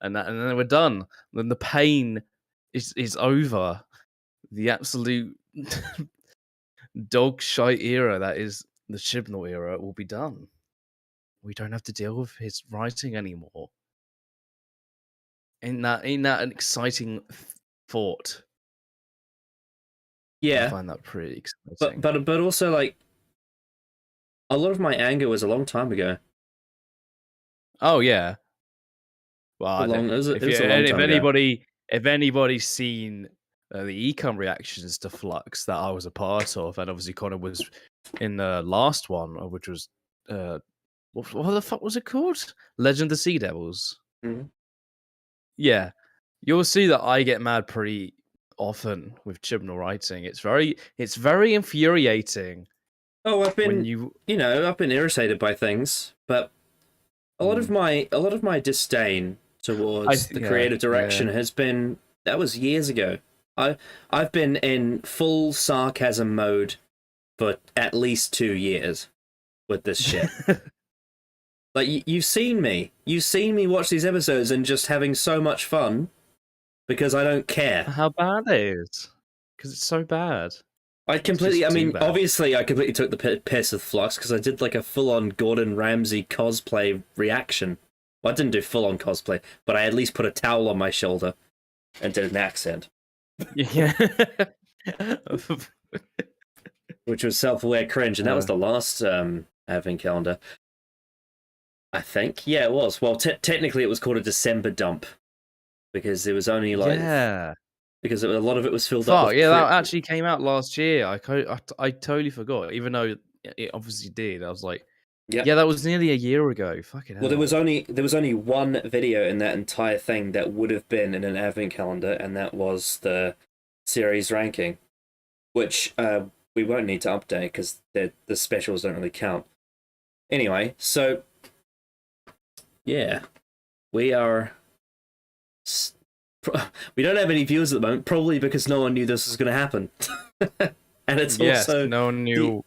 and then we're done. Then the pain is over. The absolute dog shite era that is the Chibnall era will be done. We don't have to deal with his writing anymore. Ain't that an exciting thought? I Yeah, find that pretty exciting. but also, like, a lot of my anger was a long time ago. Oh yeah. Well, It was a long time ago. if anybody's seen the econ reactions to Flux that I was a part of, and obviously Connor was in the last one, which was what the fuck was it called? Legend of the Sea Devils. Mm-hmm. Yeah, you'll see that I get mad pretty often with Chibnall writing. It's very infuriating. Oh, I've been, when you I've been irritated by things, but a lot of my disdain towards the creative direction has been, that was years ago. I've been in full sarcasm mode for at least 2 years with this shit. Like, you've seen me watch these episodes and just having so much fun because I don't care how bad it is, because it's so bad. Obviously I completely took the piss with Flux because I did like a full-on Gordon Ramsay cosplay reaction. Well, I didn't do full-on cosplay, but I at least put a towel on my shoulder and did an accent. Yeah. Which was self-aware cringe, and that was the last Advent calendar. I think. Yeah, it was. Well, technically it was called a December dump because it was only like... Yeah. Because a lot of it was filled up with... Yeah, that actually came out last year. I totally forgot, even though it obviously did. I was like, yeah, that was nearly a year ago. Fucking hell. Well, there was only one video in that entire thing that would have been in an Advent calendar, and that was the series ranking, which we won't need to update because the specials don't really count. Anyway, so yeah, we are... We don't have any viewers at the moment, probably because no one knew this was going to happen. And it's also... no one knew.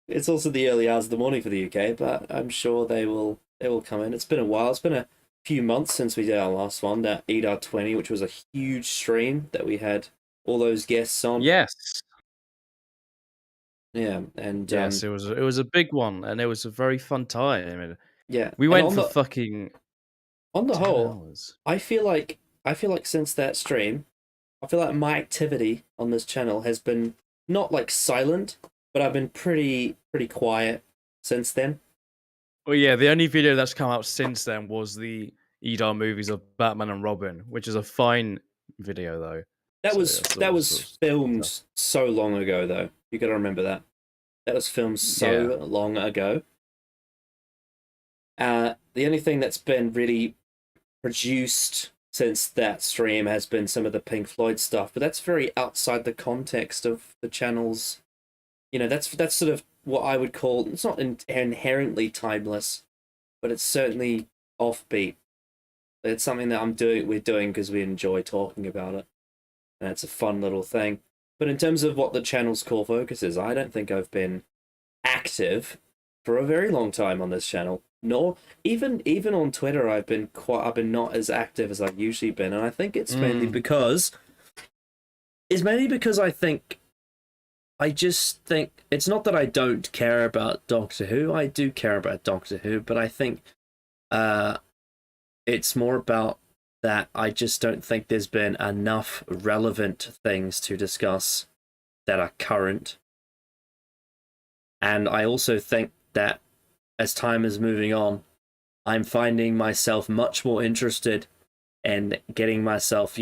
It's also the early hours of the morning for the UK, but I'm sure they will come in. It's been a while. It's been a few months since we did our last one, that EDAR 20, which was a huge stream that we had all those guests on. Yes. Yeah, and yes, it was a big one, and it was a very fun time. I mean, yeah, we went for fucking... On the 10 whole, hours. I feel like since that stream, I feel like my activity on this channel has been not like silent, but I've been pretty quiet since then. Well, yeah, the only video that's come out since then was the EDAR movies of Batman and Robin, which is a fine video though. That was filmed so long ago though. You got to remember that. That was filmed so long ago. The only thing that's been really produced since that stream has been some of the Pink Floyd stuff, but that's very outside the context of the channel's... that's sort of what I would call... It's not inherently timeless, but it's certainly offbeat. It's something that we're doing because we enjoy talking about it. And it's a fun little thing. But in terms of what the channel's core focus is, I don't think I've been active for a very long time on this channel. Nor even on Twitter, I've been not as active as I've usually been, and I think it's mainly because I just think it's not that I don't care about Doctor Who. I do care about Doctor Who, but I think it's more about that I just don't think there's been enough relevant things to discuss that are current. And I also think that as time is moving on, I'm finding myself much more interested in getting myself,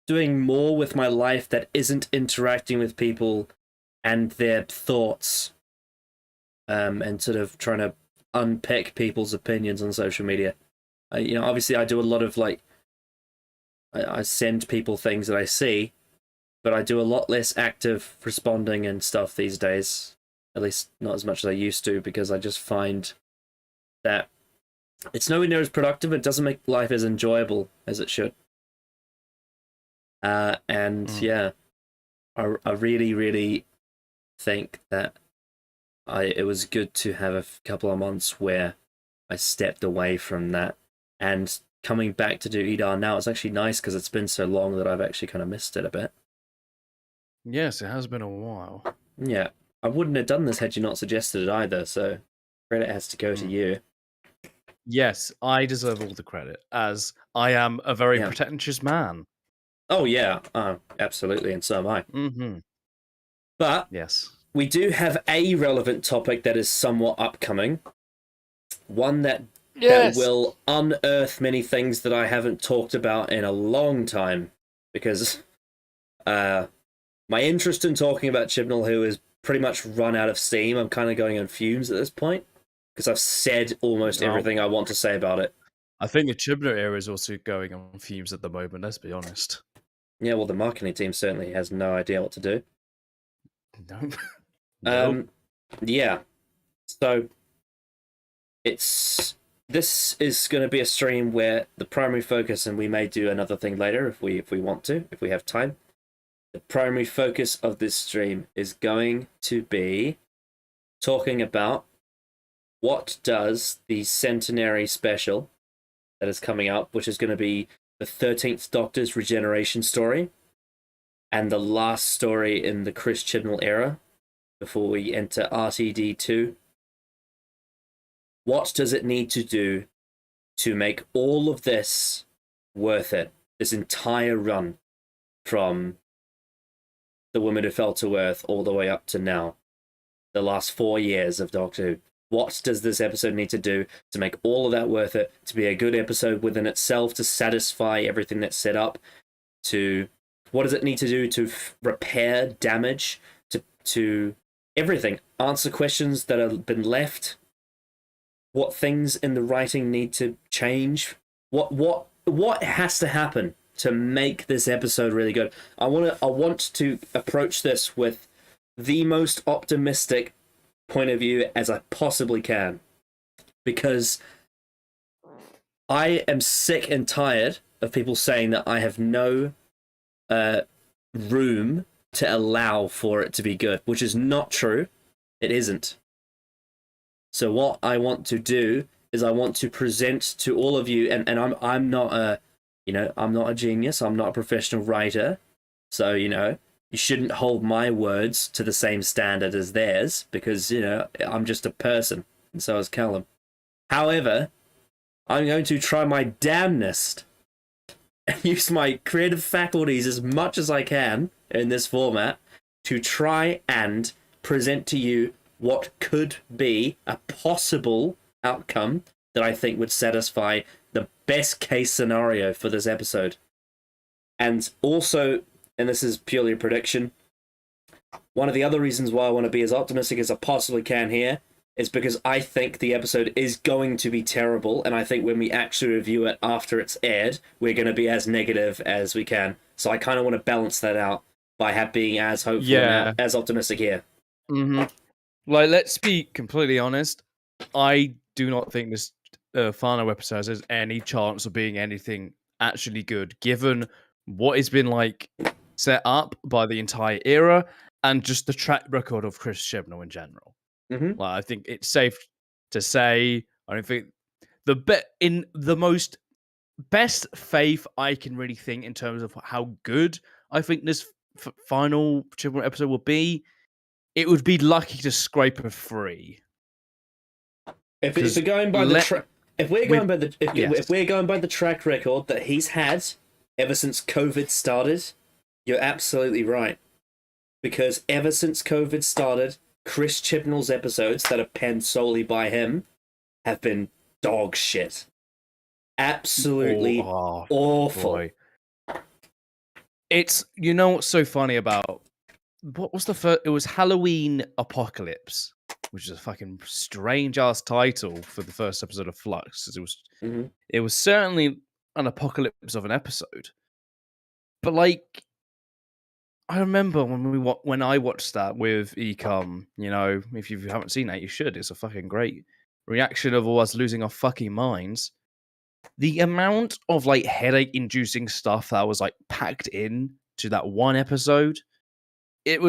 doing more with my life that isn't interacting with people and their thoughts, and sort of trying to unpick people's opinions on social media. Obviously I do a lot of I send people things that I see, but I do a lot less active responding and stuff these days. At least not as much as I used to, because I just find that it's nowhere near as productive. It doesn't make life as enjoyable as it should. Yeah, I really, really think that it was good to have a couple of months where I stepped away from that and coming back to do EDAR now, it's actually nice because it's been so long that I've actually kind of missed it a bit. Yes, it has been a while. Yeah, I wouldn't have done this had you not suggested it either, so credit has to go to you. Yes, I deserve all the credit, as I am a very pretentious man. Oh, yeah, absolutely, and so am I. Mm-hmm. But yes, we do have a relevant topic that is somewhat upcoming. One that will unearth many things that I haven't talked about in a long time, because my interest in talking about Chibnall, who is pretty much run out of steam, I'm kind of going on fumes at this point, because I've said almost everything I want to say about it. I think the Chibnall era is also going on fumes at the moment, let's be honest. Yeah, well, the marketing team certainly has no idea what to do. No. Nope. Yeah. So this is going to be a stream where the primary focus, and we may do another thing later if we want to, if we have time. The primary focus of this stream is going to be talking about what does the Centenary Special that is coming up, which is going to be the 13th Doctor's Regeneration story, and the last story in the Chris Chibnall era before we enter RTD2. What does it need to do to make all of this worth it? This entire run from The Woman Who Fell to Earth all the way up to now, the last 4 years of Doctor Who. What does this episode need to do to make all of that worth it, to be a good episode within itself, to satisfy everything that's set up, what does it need to do to repair damage, to everything, answer questions that have been left, what things in the writing need to change, what has to happen to make this episode really good. I want to approach this with the most optimistic point of view as I possibly can, because I am sick and tired of people saying that I have no room to allow for it to be good, which is not true. It isn't. So what I want to do is I want to present to all of you, and I'm not a genius, I'm not a professional writer, so you shouldn't hold my words to the same standard as theirs, because, I'm just a person, and so is Callum. However, I'm going to try my damnedest and use my creative faculties as much as I can in this format to try and present to you what could be a possible outcome that I think would satisfy the best case scenario for this episode. And also, and this is purely a prediction, one of the other reasons why I want to be as optimistic as I possibly can here is because I think the episode is going to be terrible, and I think when we actually review it after it's aired, we're going to be as negative as we can. So I kind of want to balance that out by being as hopeful and as optimistic here. Mm-hmm. Like, let's be completely honest. I do not think this final episode has any chance of being anything actually good, given what has been set up by the entire era and just the track record of Chris Chibnall in general. Mm-hmm. I think it's safe to say, I don't think in the most best faith I can really think in terms of how good I think this final Chibnall episode will be, it would be lucky to scrape a 3. If we're going by if we're going by the track record that he's had ever since COVID started, you're absolutely right. Because ever since COVID started, Chris Chibnall's episodes that are penned solely by him have been dog shit. Absolutely awful. Boy. It's, what's so funny about, what was the first? It was Halloween Apocalypse, which is a fucking strange ass title for the first episode of Flux. It was certainly an apocalypse of an episode, but I remember when I watched that with Ecom. If you haven't seen that, you should. It's a fucking great reaction of all us losing our fucking minds. The amount of headache-inducing stuff that was packed in to that one episode. It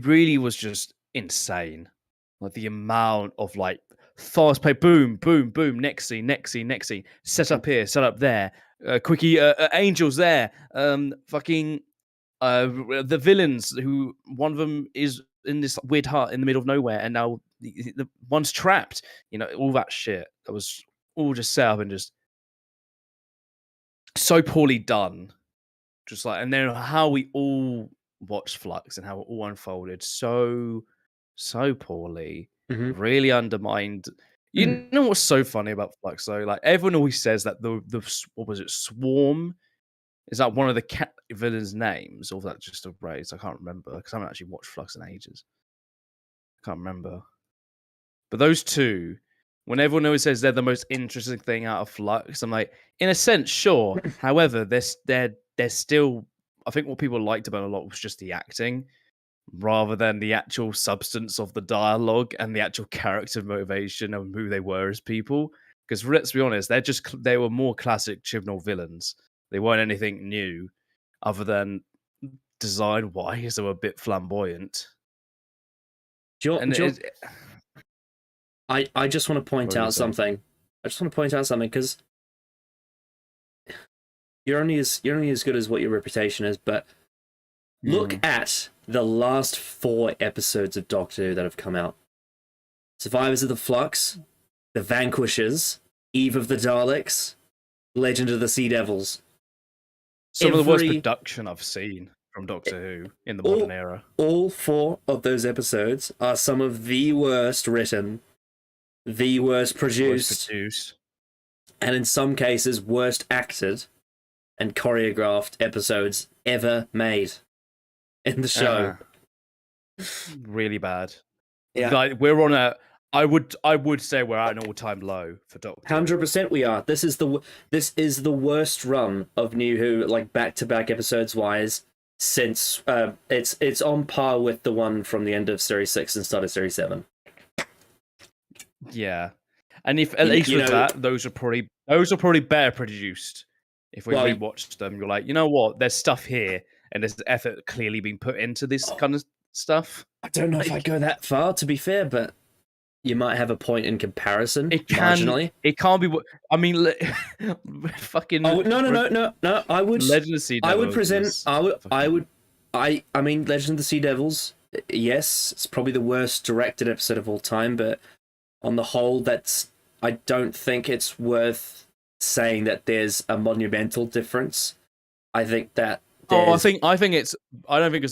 really was just insane. The amount of fast paced, boom, boom, boom, next scene, next scene, next scene, set up here, set up there, quickie, angels there, fucking the villains who one of them is in this weird hut in the middle of nowhere, and now the one's trapped. You know, all that shit that was all just set up and just so poorly done. Just like, and then how we all watched Flux and how it all unfolded so poorly, really undermined. You know what's so funny about Flux though? Like everyone always says that the what was it, Swarm? Is that one of the villains' names, or was that just a race? I can't remember because I haven't actually watched Flux in ages. I can't remember. But those two, when everyone always says they're the most interesting thing out of Flux, I'm like, in a sense, sure. However, they're still. I think what people liked about it a lot was just the acting, rather than the actual substance of the dialogue and the actual character motivation of who they were as people. Because let's be honest, they were more classic Chibnall villains. They weren't anything new, other than design-wise, they were a bit flamboyant. I just want to point out something. I just want to point out something because you're only as good as what your reputation is. But look at the last 4 episodes of Doctor Who that have come out: Survivors of the Flux, The Vanquishers, Eve of the Daleks, Legend of the Sea Devils. Some of the worst production I've seen from Doctor Who in the modern era. All 4 of those episodes are some of the worst written, the worst produced, and in some cases worst acted and choreographed episodes ever made in the show. Really bad. Yeah, like we're on a. I would say we're at an all-time low for Doctor. 100% we are. This is the worst run of New Who, like back-to-back episodes wise, since it's on par with the one from the end of Series 6 and start of Series 7. Yeah, and if at least with that, those are probably better produced. If we rewatched them, you're like, you know what? There's stuff here, and there's effort clearly being put into this kind of stuff. I don't know if I'd go that far, to be fair, but you might have a point in comparison. Marginally. It can't be. I mean, fucking. Oh no! I would. Legend of the Sea Devils. I would present. I mean, Legend of the Sea Devils. Yes, it's probably the worst directed episode of all time, but on the whole, I don't think it's worth saying that there's a monumental difference. I think that. I don't think it's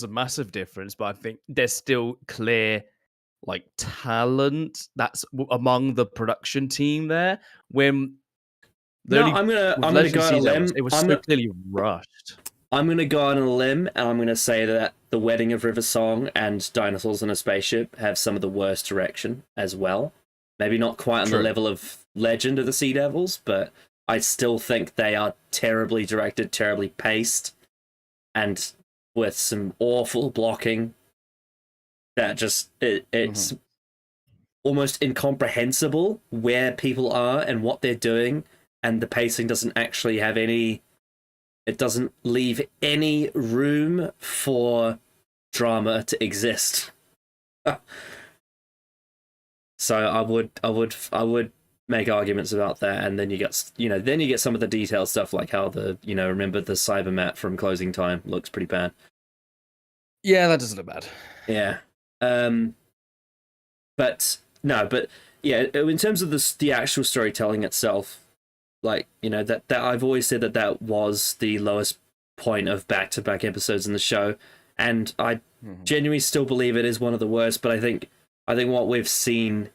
a massive difference, but I think there's still clear like talent that's among the production team there. When I'm gonna go on a limb. It was so clearly rushed. I'm gonna go on a limb, and I'm gonna say that The Wedding of River Song and Dinosaurs in a Spaceship have some of the worst direction as well. Maybe not quite on the level of Legend of the Sea Devils, but I still think they are terribly directed, terribly paced, and with some awful blocking. That just it's almost incomprehensible where people are and what they're doing, and the pacing doesn't actually have any. It doesn't leave any room for drama to exist. So I would make arguments about that, and then you get some of the detailed stuff like how remember the Cybermat from Closing Time looks pretty bad. Yeah, that doesn't look bad. Yeah. But yeah, in terms of the actual storytelling itself, like, that I've always said that was the lowest point of back-to-back episodes in the show, and I genuinely still believe it is one of the worst. But I think what we've seen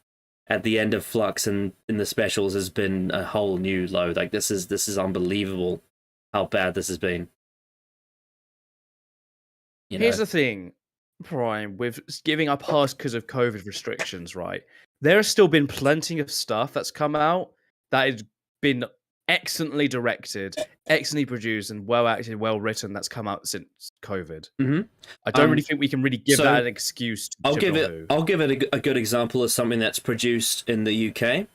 at the end of Flux and in the specials has been a whole new low. Like, this is unbelievable how bad this has been. Here's the thing, Prime, with giving up pass because of COVID restrictions, right? There has still been plenty of stuff that's come out that has been excellently directed, excellently produced, and well acted, well written. That's come out since COVID. I don't really think we can really give that an excuse. I'll give it a good example of something that's produced in the UK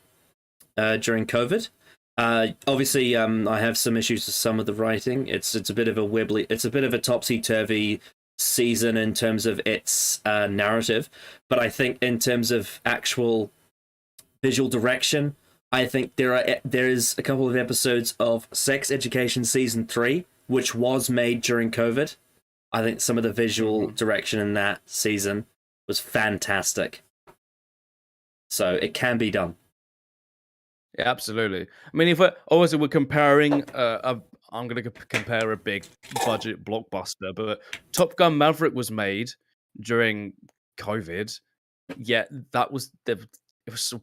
during COVID. Obviously, I have some issues with some of the writing. It's a bit of a topsy-turvy season in terms of its narrative, but I think in terms of actual visual direction, I think there is a couple of episodes of Sex Education Season 3, which was made during COVID. I think some of the visual direction in that season was fantastic. So it can be done. Yeah, absolutely. I mean, if we're comparing, I'm going to compare a big budget blockbuster, but Top Gun Maverick was made during COVID, yet it was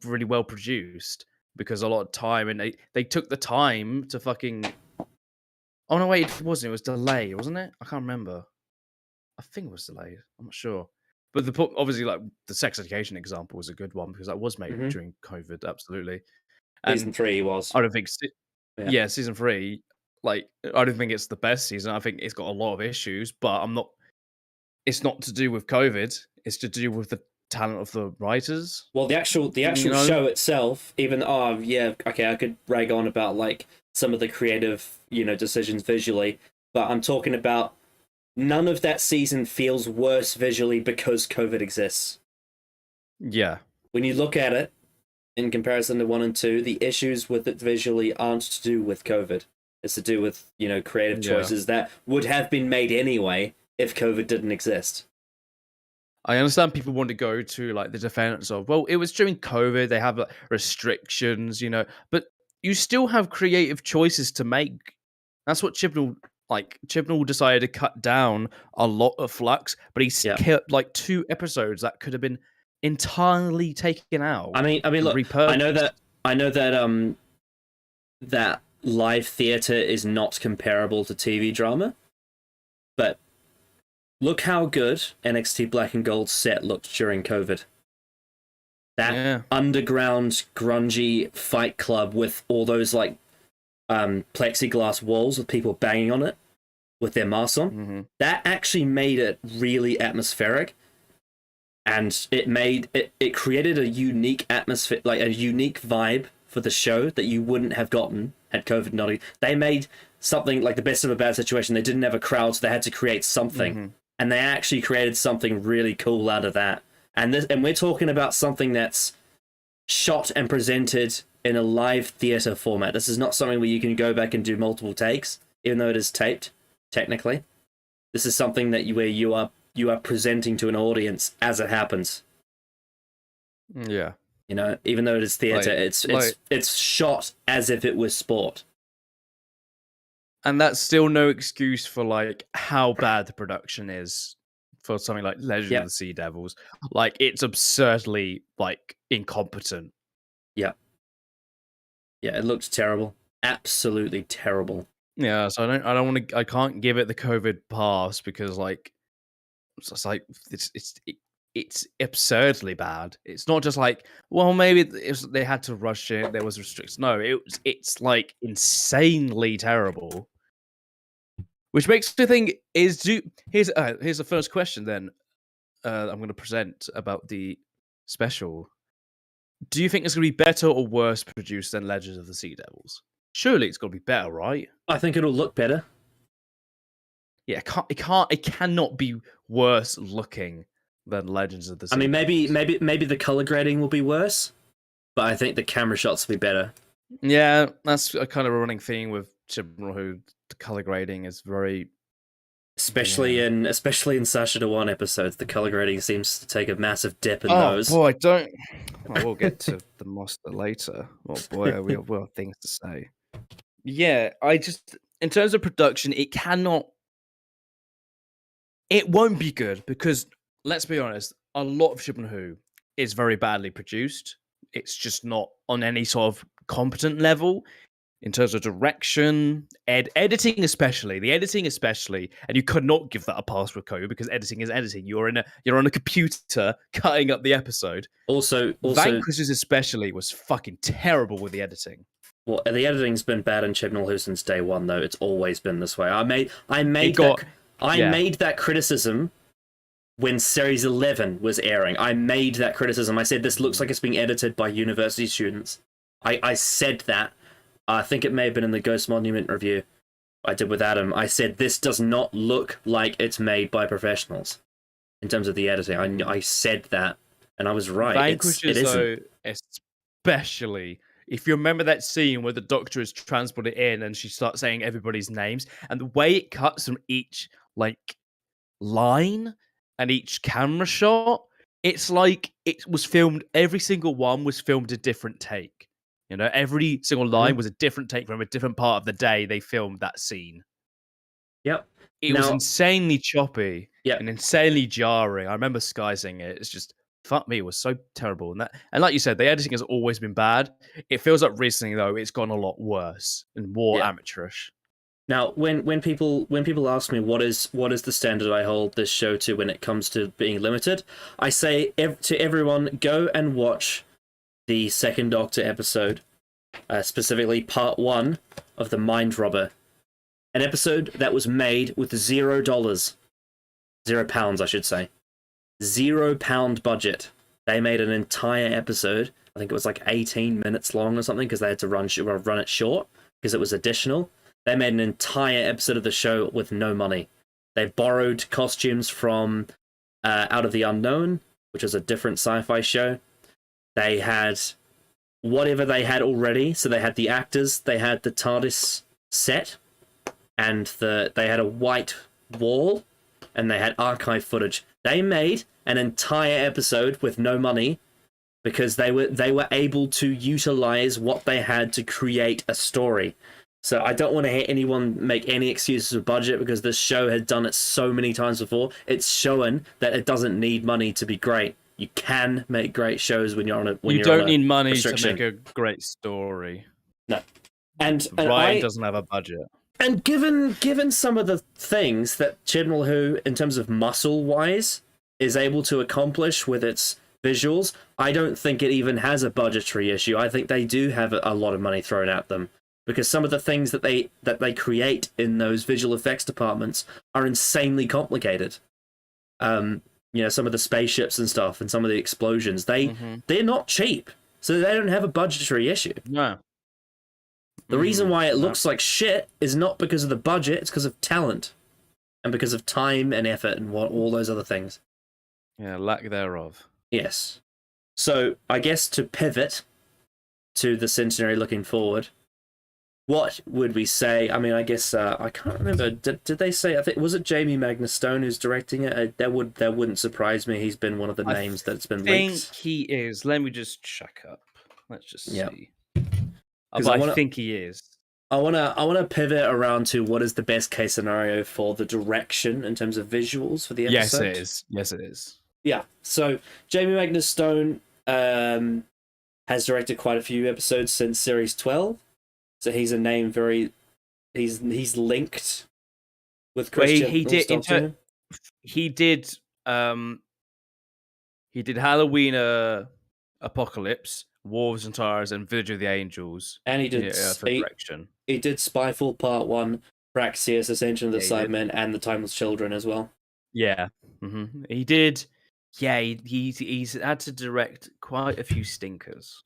really well produced because a lot of time, and they took the time to fucking. Oh no, wait, it wasn't. It was delayed, wasn't it? I can't remember. I think it was delayed. I'm not sure. But obviously, like the sex education example was a good one because that was made during COVID. Absolutely. Season 3 was. I don't think. Yeah, season 3. Like, I don't think it's the best season. I think it's got a lot of issues, but I'm not. It's not to do with COVID. It's to do with the talent of the writers. Well, the actual show itself, even I could rag on about like some of the creative decisions visually, but I'm talking about none of that season feels worse visually because COVID exists. Yeah. When you look at it in comparison to 1 and 2, the issues with it visually aren't to do with COVID. It's to do with creative choices that would have been made anyway if COVID didn't exist. I understand people want to go to like the defense of, well, it was during COVID, they have like, restrictions, but you still have creative choices to make. That's what Chibnall decided to cut down a lot of Flux, but he kept like 2 episodes that could have been entirely taken out. I mean, look, I know that that live theater is not comparable to TV drama, but look how good NXT Black and Gold set looked during COVID. That underground, grungy fight club with all those like plexiglass walls with people banging on it with their masks on, that actually made it really atmospheric, and it created a unique atmosphere, like a unique vibe for the show that you wouldn't have gotten had COVID not. They made something like the best of a bad situation. They didn't have a crowd, so they had to create something, and they actually created something really cool out of that. And we're talking about something that's shot and presented in a live theater format. This is not something where you can go back and do multiple takes, even though it is taped. Technically, this is something that where you are presenting to an audience as it happens. Yeah, even though it is theater, it's shot as if it was sport. And that's still no excuse for like how bad the production is for something like Legend of the Sea Devils. Like, it's absurdly like incompetent. Yeah, it looked terrible, absolutely terrible. Yeah, so I can't give it the COVID pass because like it's like it's absurdly bad. It's not just like, well, maybe they had to rush it, there was restrictions. No, it's like insanely terrible. Which makes me think, here's the first question then I'm going to present about the special. Do you think it's going to be better or worse produced than Legends of the Sea Devils? Surely it's got to be better, right? I think it'll look better. Yeah, it cannot be worse looking than Legends of the Sea. I mean, maybe the color grading will be worse, but I think the camera shots will be better. Yeah, that's a kind of a running theme with Chibnall, who the color grading is very, especially in Sasha Dewan episodes, the color grading seems to take a massive dip in those. Oh boy, don't. Well, we'll get to the monster later. Oh boy, we have things to say. Yeah, in terms of production, it won't be good because, let's be honest, a lot of Chibnall is very badly produced. It's just not on any sort of competent level in terms of direction, editing especially. The editing especially, and you could not give that a pass with COVID because editing is editing. You're on a computer cutting up the episode. Also, Vanquishers especially was fucking terrible with the editing. Well, the editing's been bad in Chibnall since day one, though. It's always been this way. I made that criticism when Series 11 was airing. I made that criticism. I said, this looks like it's being edited by university students. I said that. I think it may have been in the Ghost Monument review I did with Adam. I said, this does not look like it's made by professionals in terms of the editing. I said that, and I was right. Vanquishers, especially if you remember that scene where the Doctor is transported in and she starts saying everybody's names, and the way it cuts from each like line and each camera shot, it's like it was filmed. Every single one was filmed a different take. You know, every single line was a different take from a different part of the day they filmed that scene. Yep. It was insanely choppy yeah, and insanely jarring. I remember Sky saying it. It's just fuck me, it was so terrible. And like you said, the editing has always been bad. It feels like recently though, it's gone a lot worse and more amateurish. Now, when people ask me what is the standard I hold this show to when it comes to being limited, I say to everyone, go and watch the second Doctor episode, specifically part 1 of the Mind Robber, an episode that was made with £0, £0, I should say, £0 budget. They made an entire episode. I think it was like 18 minutes long or something because they had to run it short because it was additional. They made an entire episode of the show with no money. They borrowed costumes from Out of the Unknown, which was a different sci-fi show. They had whatever they had already. So they had the actors, they had the TARDIS set, and they had a white wall, and they had archive footage. They made an entire episode with no money because they were able to utilize what they had to create a story. So I don't want to hear anyone make any excuses of budget because this show had done it so many times before. It's showing that it doesn't need money to be great. You can make great shows when you're on a you don't need money to make a great story. No, and Ryan doesn't have a budget. And given some of the things that Chibnall, who in terms of muscle wise is able to accomplish with its visuals, I don't think it even has a budgetary issue. I think they do have a lot of money thrown at them. Because some of the things that they create in those visual effects departments are insanely complicated. You know, some of the spaceships and stuff, and some of the explosions, they're not cheap, so they don't have a budgetary issue. No. The reason why it looks like shit is not because of the budget; it's because of talent, and because of time and effort and all those other things. Yeah, lack thereof. Yes. So I guess to pivot to the Centenary looking forward. What would we say? I mean, I guess I can't remember. Did they say? I think was it Jamie Magnus Stone who's directing it? That wouldn't surprise me. He's been one of the names that's been linked. I think he is. Let me just check up. Let's just see. Because I think he is. I wanna pivot around to what is the best case scenario for the direction in terms of visuals for the episode. Yes, it is. Yes, it is. Yeah. So Jamie Magnus Stone has directed quite a few episodes since series 12. So he's a name he's linked with Christian. He did Halloween Apocalypse, Wolves and Tires, and Village of the Angels. And he did for direction. He did Spyfall Part 1, Praxeus, Ascension of the Cybermen, and The Timeless Children as well. Yeah. Mm-hmm. He did. Yeah, he's had to direct quite a few stinkers.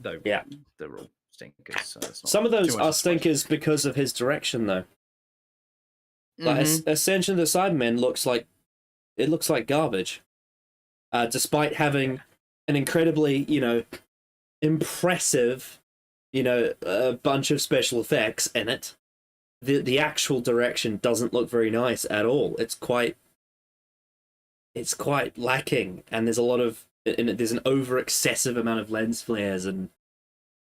Though they're all stinkers. So it's not some of those are stinkers because of his direction, though. Like Ascension of the Cybermen looks like garbage, despite having an incredibly impressive bunch of special effects in it. The actual direction doesn't look very nice at all. It's quite lacking, and there's there's an over excessive amount of lens flares, and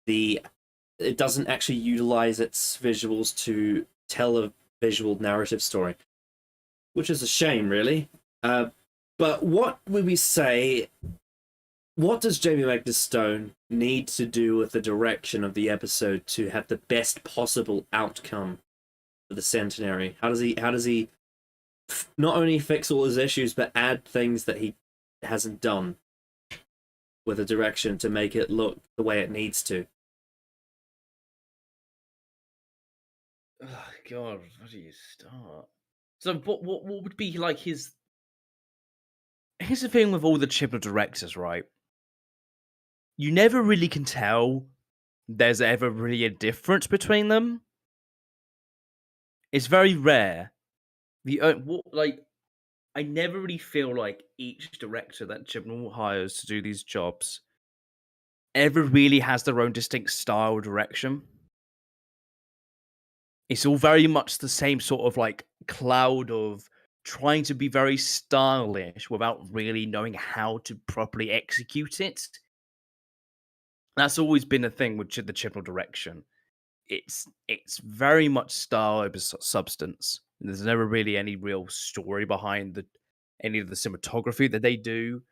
it doesn't actually utilize its visuals to tell a visual narrative story, which is a shame, really. But what would we say? What does Jamie Magnus Stone need to do with the direction of the episode to have the best possible outcome for the Centenary? How does he not only fix all his issues but add things that he hasn't done with the direction to make it look the way it needs to? Oh God, where do you start? So what would be like his? Here's the thing with all the Chibnall directors, right? You never really can tell there's ever really a difference between them. It's very rare. I never really feel like each director that Chibnall hires to do these jobs ever really has their own distinct style or direction. It's all very much the same sort of like cloud of trying to be very stylish without really knowing how to properly execute it. That's always been a thing with the Chibnall direction. It's very much style over substance. There's never really any real story behind any of the cinematography that they do.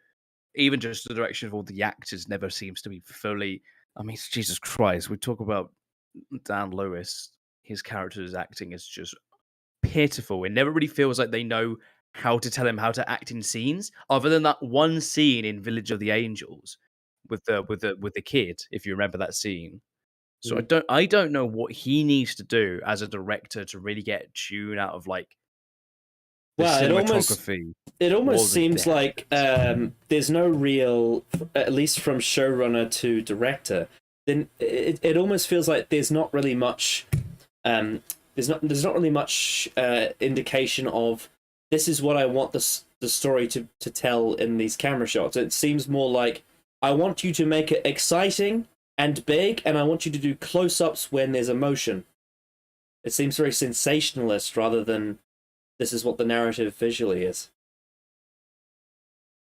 Even just the direction of all the actors never seems to be fully. I mean, Jesus Christ, we talk about Dan Lewis. His character's acting is just pitiful. It never really feels like they know how to tell him how to act in scenes, other than that one scene in Village of the Angels with the kid, if you remember that scene. So I don't know what he needs to do as a director to really get a tune out of like the Well, cinematography. it almost the seems depth. like there's no real, at least from showrunner to director. Then it almost feels like there's not really much. There's not really much indication of this is what I want the story to tell in these camera shots. It seems more like I want you to make it exciting and big, and I want you to do close-ups when there's emotion. It seems very sensationalist rather than this is what the narrative visually is.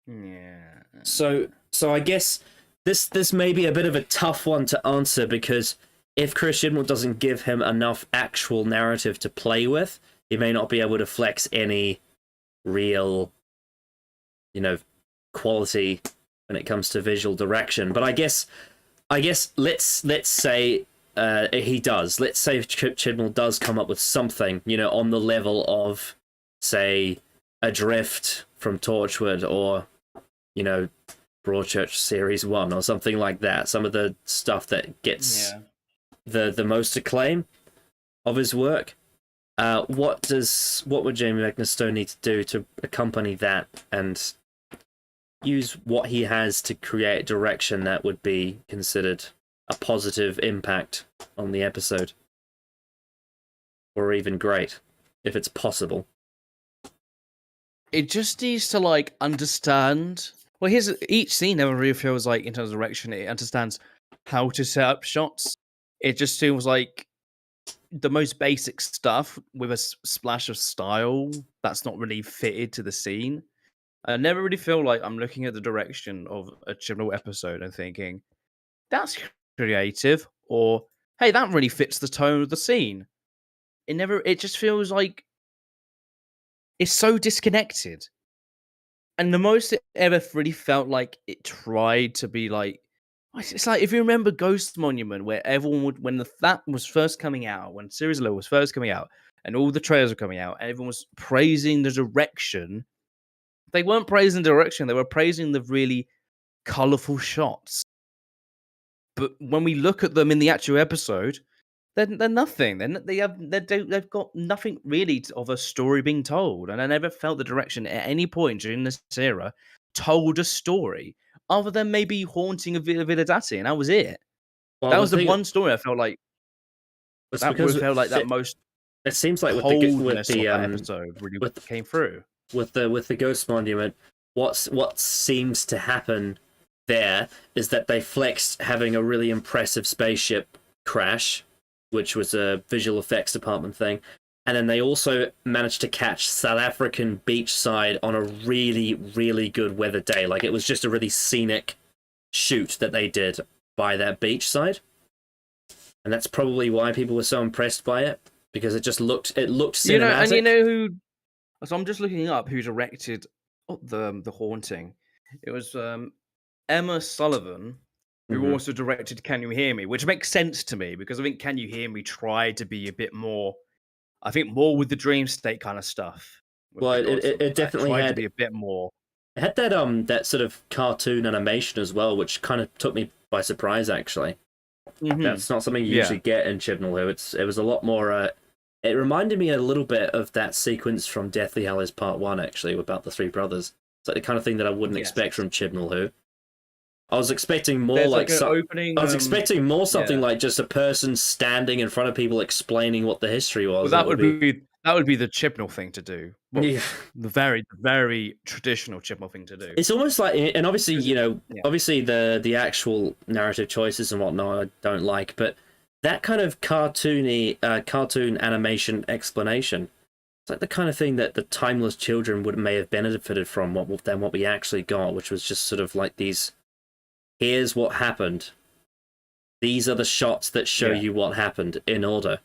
Yeah. So I guess this may be a bit of a tough one to answer, because if Chris Chibnall doesn't give him enough actual narrative to play with, he may not be able to flex any real, quality when it comes to visual direction. But I guess let's say he does. Let's say Chibnall does come up with something, on the level of, say, Adrift from Torchwood, or, Broadchurch Series 1 or something like that. Some of the stuff that gets the most acclaim of his work. What would Jamie McNistow need to do to accompany that and use what he has to create direction that would be considered a positive impact on the episode? Or even great, if it's possible. It just needs to like understand. Well, each scene never really feels like, in terms of direction, it understands how to set up shots. It just feels like the most basic stuff with a splash of style that's not really fitted to the scene. I never really feel like I'm looking at the direction of a Chibnall episode and thinking, that's creative, or hey, that really fits the tone of the scene. It just feels like it's so disconnected. And the most it ever really felt like it tried to be like, it's like, if you remember Ghost Monument, where everyone would, when that was first coming out, when Series Low was first coming out, and all the trailers were coming out, and everyone was praising the direction. They weren't praising the direction; they were praising the really colorful shots. But when we look at them in the actual episode, they're nothing. They've got nothing really of a story being told, and I never felt the direction at any point during this era told a story other than maybe haunting of Villa Dati, and that was it. Well, That was the one story I felt like that would felt like that most. It seems like coldness of that episode really came through with the Ghost Monument. What seems to happen there is that they flexed having a really impressive spaceship crash, which was a visual effects department thing. And then they also managed to catch South African beachside on a really, really good weather day. Like, it was just a really scenic shoot that they did by that beachside. And that's probably why people were so impressed by it, because it looked cinematic. So I'm just looking up who directed the Haunting. It was Emma Sullivan, who also directed Can You Hear Me, which makes sense to me, because I think Can You Hear Me tried to be a bit more, I think, more with the dream state kind of stuff. Well, it definitely tried had to be a bit more. It had that sort of cartoon animation as well, which kind of took me by surprise, actually. That's not something you usually get in Chibnall, who it was a lot more. It reminded me a little bit of that sequence from Deathly Hallows Part 1, actually, about the three brothers. It's like the kind of thing that I wouldn't expect from Chibnall, who I was expecting more expecting more something like just a person standing in front of people explaining what the history was. Well, that That would be the Chibnall thing to do. Well, Yeah. the very, very traditional Chibnall thing to do. It's almost like, and obviously, Yeah. obviously the actual narrative choices and whatnot I don't like, but that kind of cartoony, cartoon animation explanation, it's like the kind of thing that the timeless children may have benefited from than what we actually got, which was just sort of like these, here's what happened. These are the shots that show you what happened in order.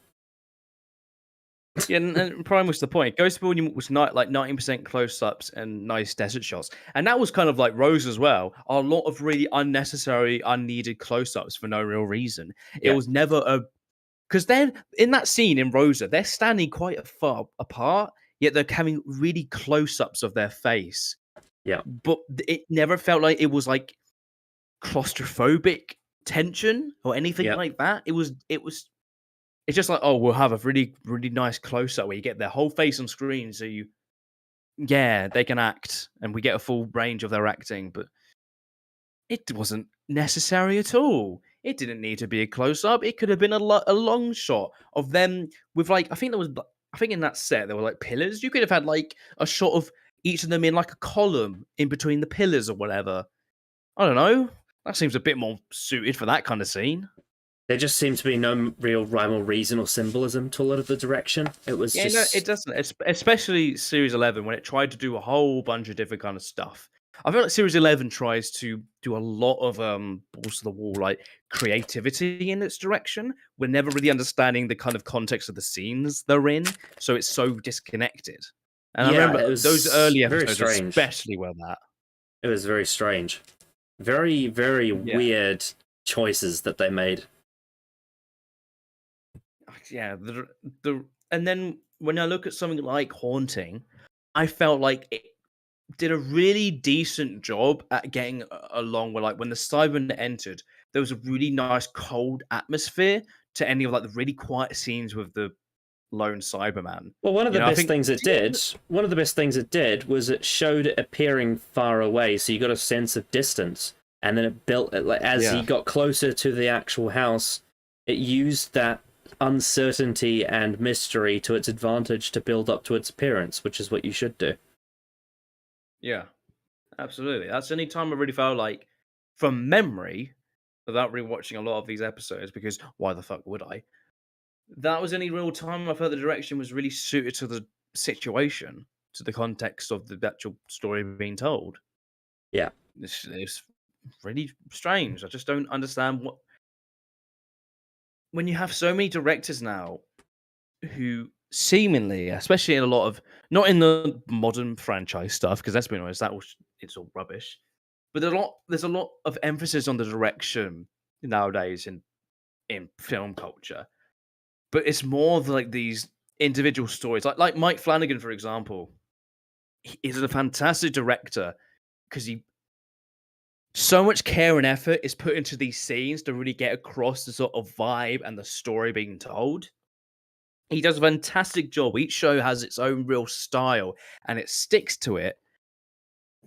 Yeah, and Prime was the point. Ghost Building was not like 90% close-ups and nice desert shots, and that was kind of like Rose as well. A lot of really unnecessary, unneeded close-ups for no real reason. It was never a because then in that scene in Rosa, they're standing quite far apart, yet they're having really close-ups of their face. Yeah, but it never felt like it was like claustrophobic tension or anything like that. It's just like, oh, we'll have a really, really nice close-up where you get their whole face on screen, so they can act, and we get a full range of their acting, but it wasn't necessary at all. It didn't need to be a close-up. It could have been a long shot of them with, like, I think in that set, there were, like, pillars. You could have had, like, a shot of each of them in, like, a column in between the pillars or whatever. I don't know. That seems a bit more suited for that kind of scene. There just seemed to be no real rhyme or reason or symbolism to a lot of the direction. It was just... no, it doesn't. Especially Series 11, when it tried to do a whole bunch of different kind of stuff. I feel like Series 11 tries to do a lot of balls to the wall, like creativity in its direction. We're never really understanding the kind of context of the scenes they're in, so it's so disconnected. And I remember those early episodes especially were that. It was very strange. Very, very weird choices that they made. Yeah, and then when I look at something like Haunting, I felt like it did a really decent job at getting along with, like, when the Cybermen entered, there was a really nice cold atmosphere to any of, like, the really quiet scenes with the lone Cyberman. Well, one of the best things it did was it showed it appearing far away, so you got a sense of distance, and then it built it, like, as he got closer to the actual house, it used that uncertainty and mystery to its advantage to build up to its appearance, which is what you should do. Yeah, absolutely. That's the only time I really felt like, from memory, without rewatching a lot of these episodes, because why the fuck would I? That was any real time I felt the direction was really suited to the situation, to the context of the actual story being told. Yeah. It's really strange. I just don't understand what... When you have so many directors now who seemingly, especially in a lot of, not in the modern franchise stuff, because let's be honest, it's all rubbish. But there's a lot of emphasis on the direction nowadays in film culture. But it's more of like these individual stories, like Mike Flanagan, for example. He is a fantastic director because so much care and effort is put into these scenes to really get across the sort of vibe and the story being told. He does a fantastic job. Each show has its own real style, and it sticks to it.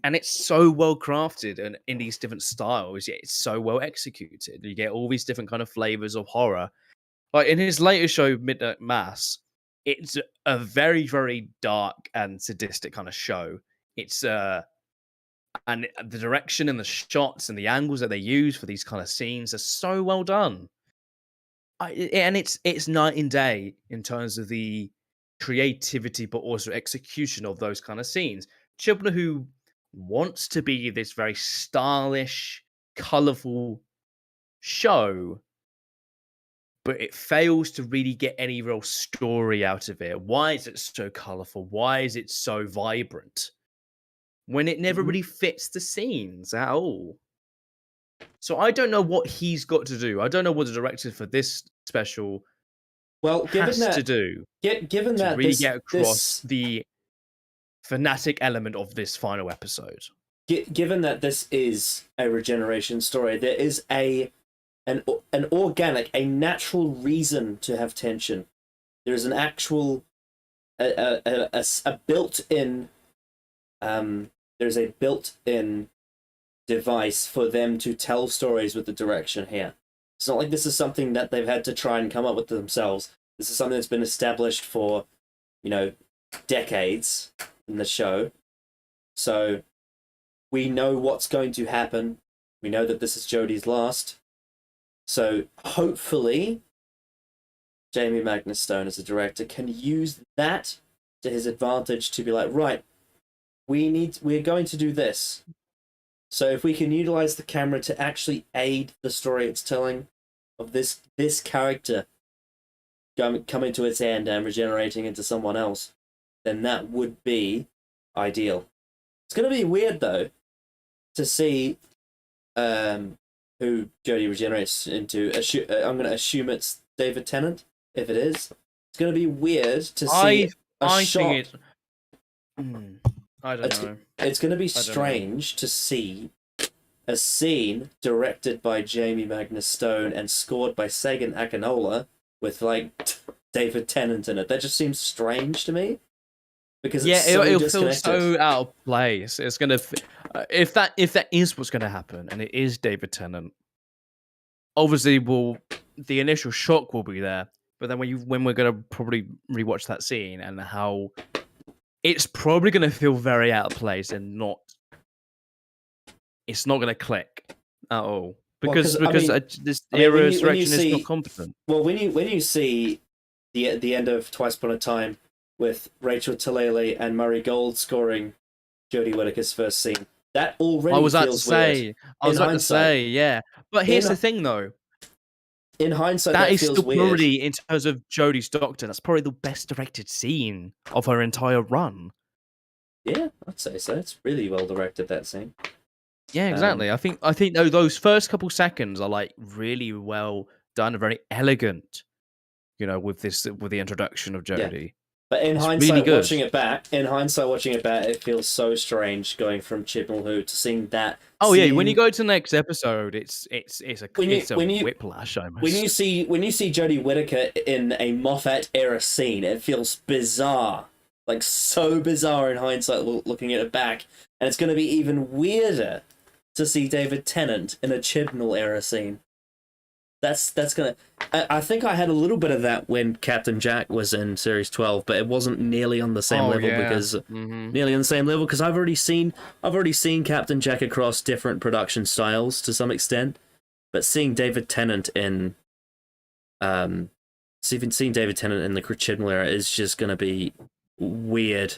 And it's so well crafted, and in these different styles, yet it's so well executed. You get all these different kind of flavors of horror. Like in his latest show, Midnight Mass, it's a very, very dark and sadistic kind of show. It's and the direction and the shots and the angles that they use for these kind of scenes are so well done. And it's night and day in terms of the creativity, but also execution of those kind of scenes. Chibnall, who wants to be this very stylish, colorful show, but it fails to really get any real story out of it. Why is it so colorful? Why is it so vibrant? When it never really fits the scenes at all. So I don't know what he's got to do. I don't know what the director for this special has to do. Given that really get across the fanatic element of this final episode. Given that this is a regeneration story, there is an organic, a natural reason to have tension. There is an actual a built-in there's a built-in device for them to tell stories with the direction here. It's not like this is something that they've had to try and come up with themselves. This is something that's been established for decades in the show. So we know what's going to happen. We know that this is Jody's last. So hopefully Jamie Magnus Stone as a director can use that to his advantage to be like, right, we're going to do this. So if we can utilize the camera to actually aid the story it's telling of this character coming to its end and regenerating into someone else, then that would be ideal. It's going to be weird, though, to see who Jody regenerates into. I'm going to assume it's David Tennant. If it is, it's going to be weird to see a shot. I don't know. It's going to be strange to see a scene directed by Jamie Magnus Stone and scored by Sagan Akinola with like David Tennant in it. That just seems strange to me because it'll feel so out of place. It's gonna if that is what's gonna happen, and it is David Tennant. Obviously, the initial shock will be there, but then when we're gonna probably rewatch that scene and how it's probably gonna feel very out of place and it's not gonna click at all because this era's direction is not competent. Well, when you see the end of Twice Upon a Time with Rachel Talalay and Murray Gold scoring Jody Whittaker's first scene, that already feels weird. I was about to say, yeah. But here's the thing, though. In hindsight, that is feels still weird. Probably, in terms of Jodie's Doctor, that's probably the best directed scene of her entire run. Yeah, I'd say so. It's really well directed, that scene. Yeah, exactly. I think those first couple seconds are like really well done, very elegant. With the introduction of Jodie. Yeah. But in hindsight, watching it back, it feels so strange going from Chibnall Who to seeing that. Oh yeah, when you go to the next episode, it's a whiplash almost. When you see Jody Whittaker in a Moffat era scene, it feels bizarre, like so bizarre in hindsight looking at it back, and it's going to be even weirder to see David Tennant in a Chibnall era scene. That's gonna. I think I had a little bit of that when Captain Jack was in Series 12, but it wasn't nearly on the same level because I've already seen Captain Jack across different production styles to some extent, but seeing David Tennant in the Chibnall era is just gonna be weird,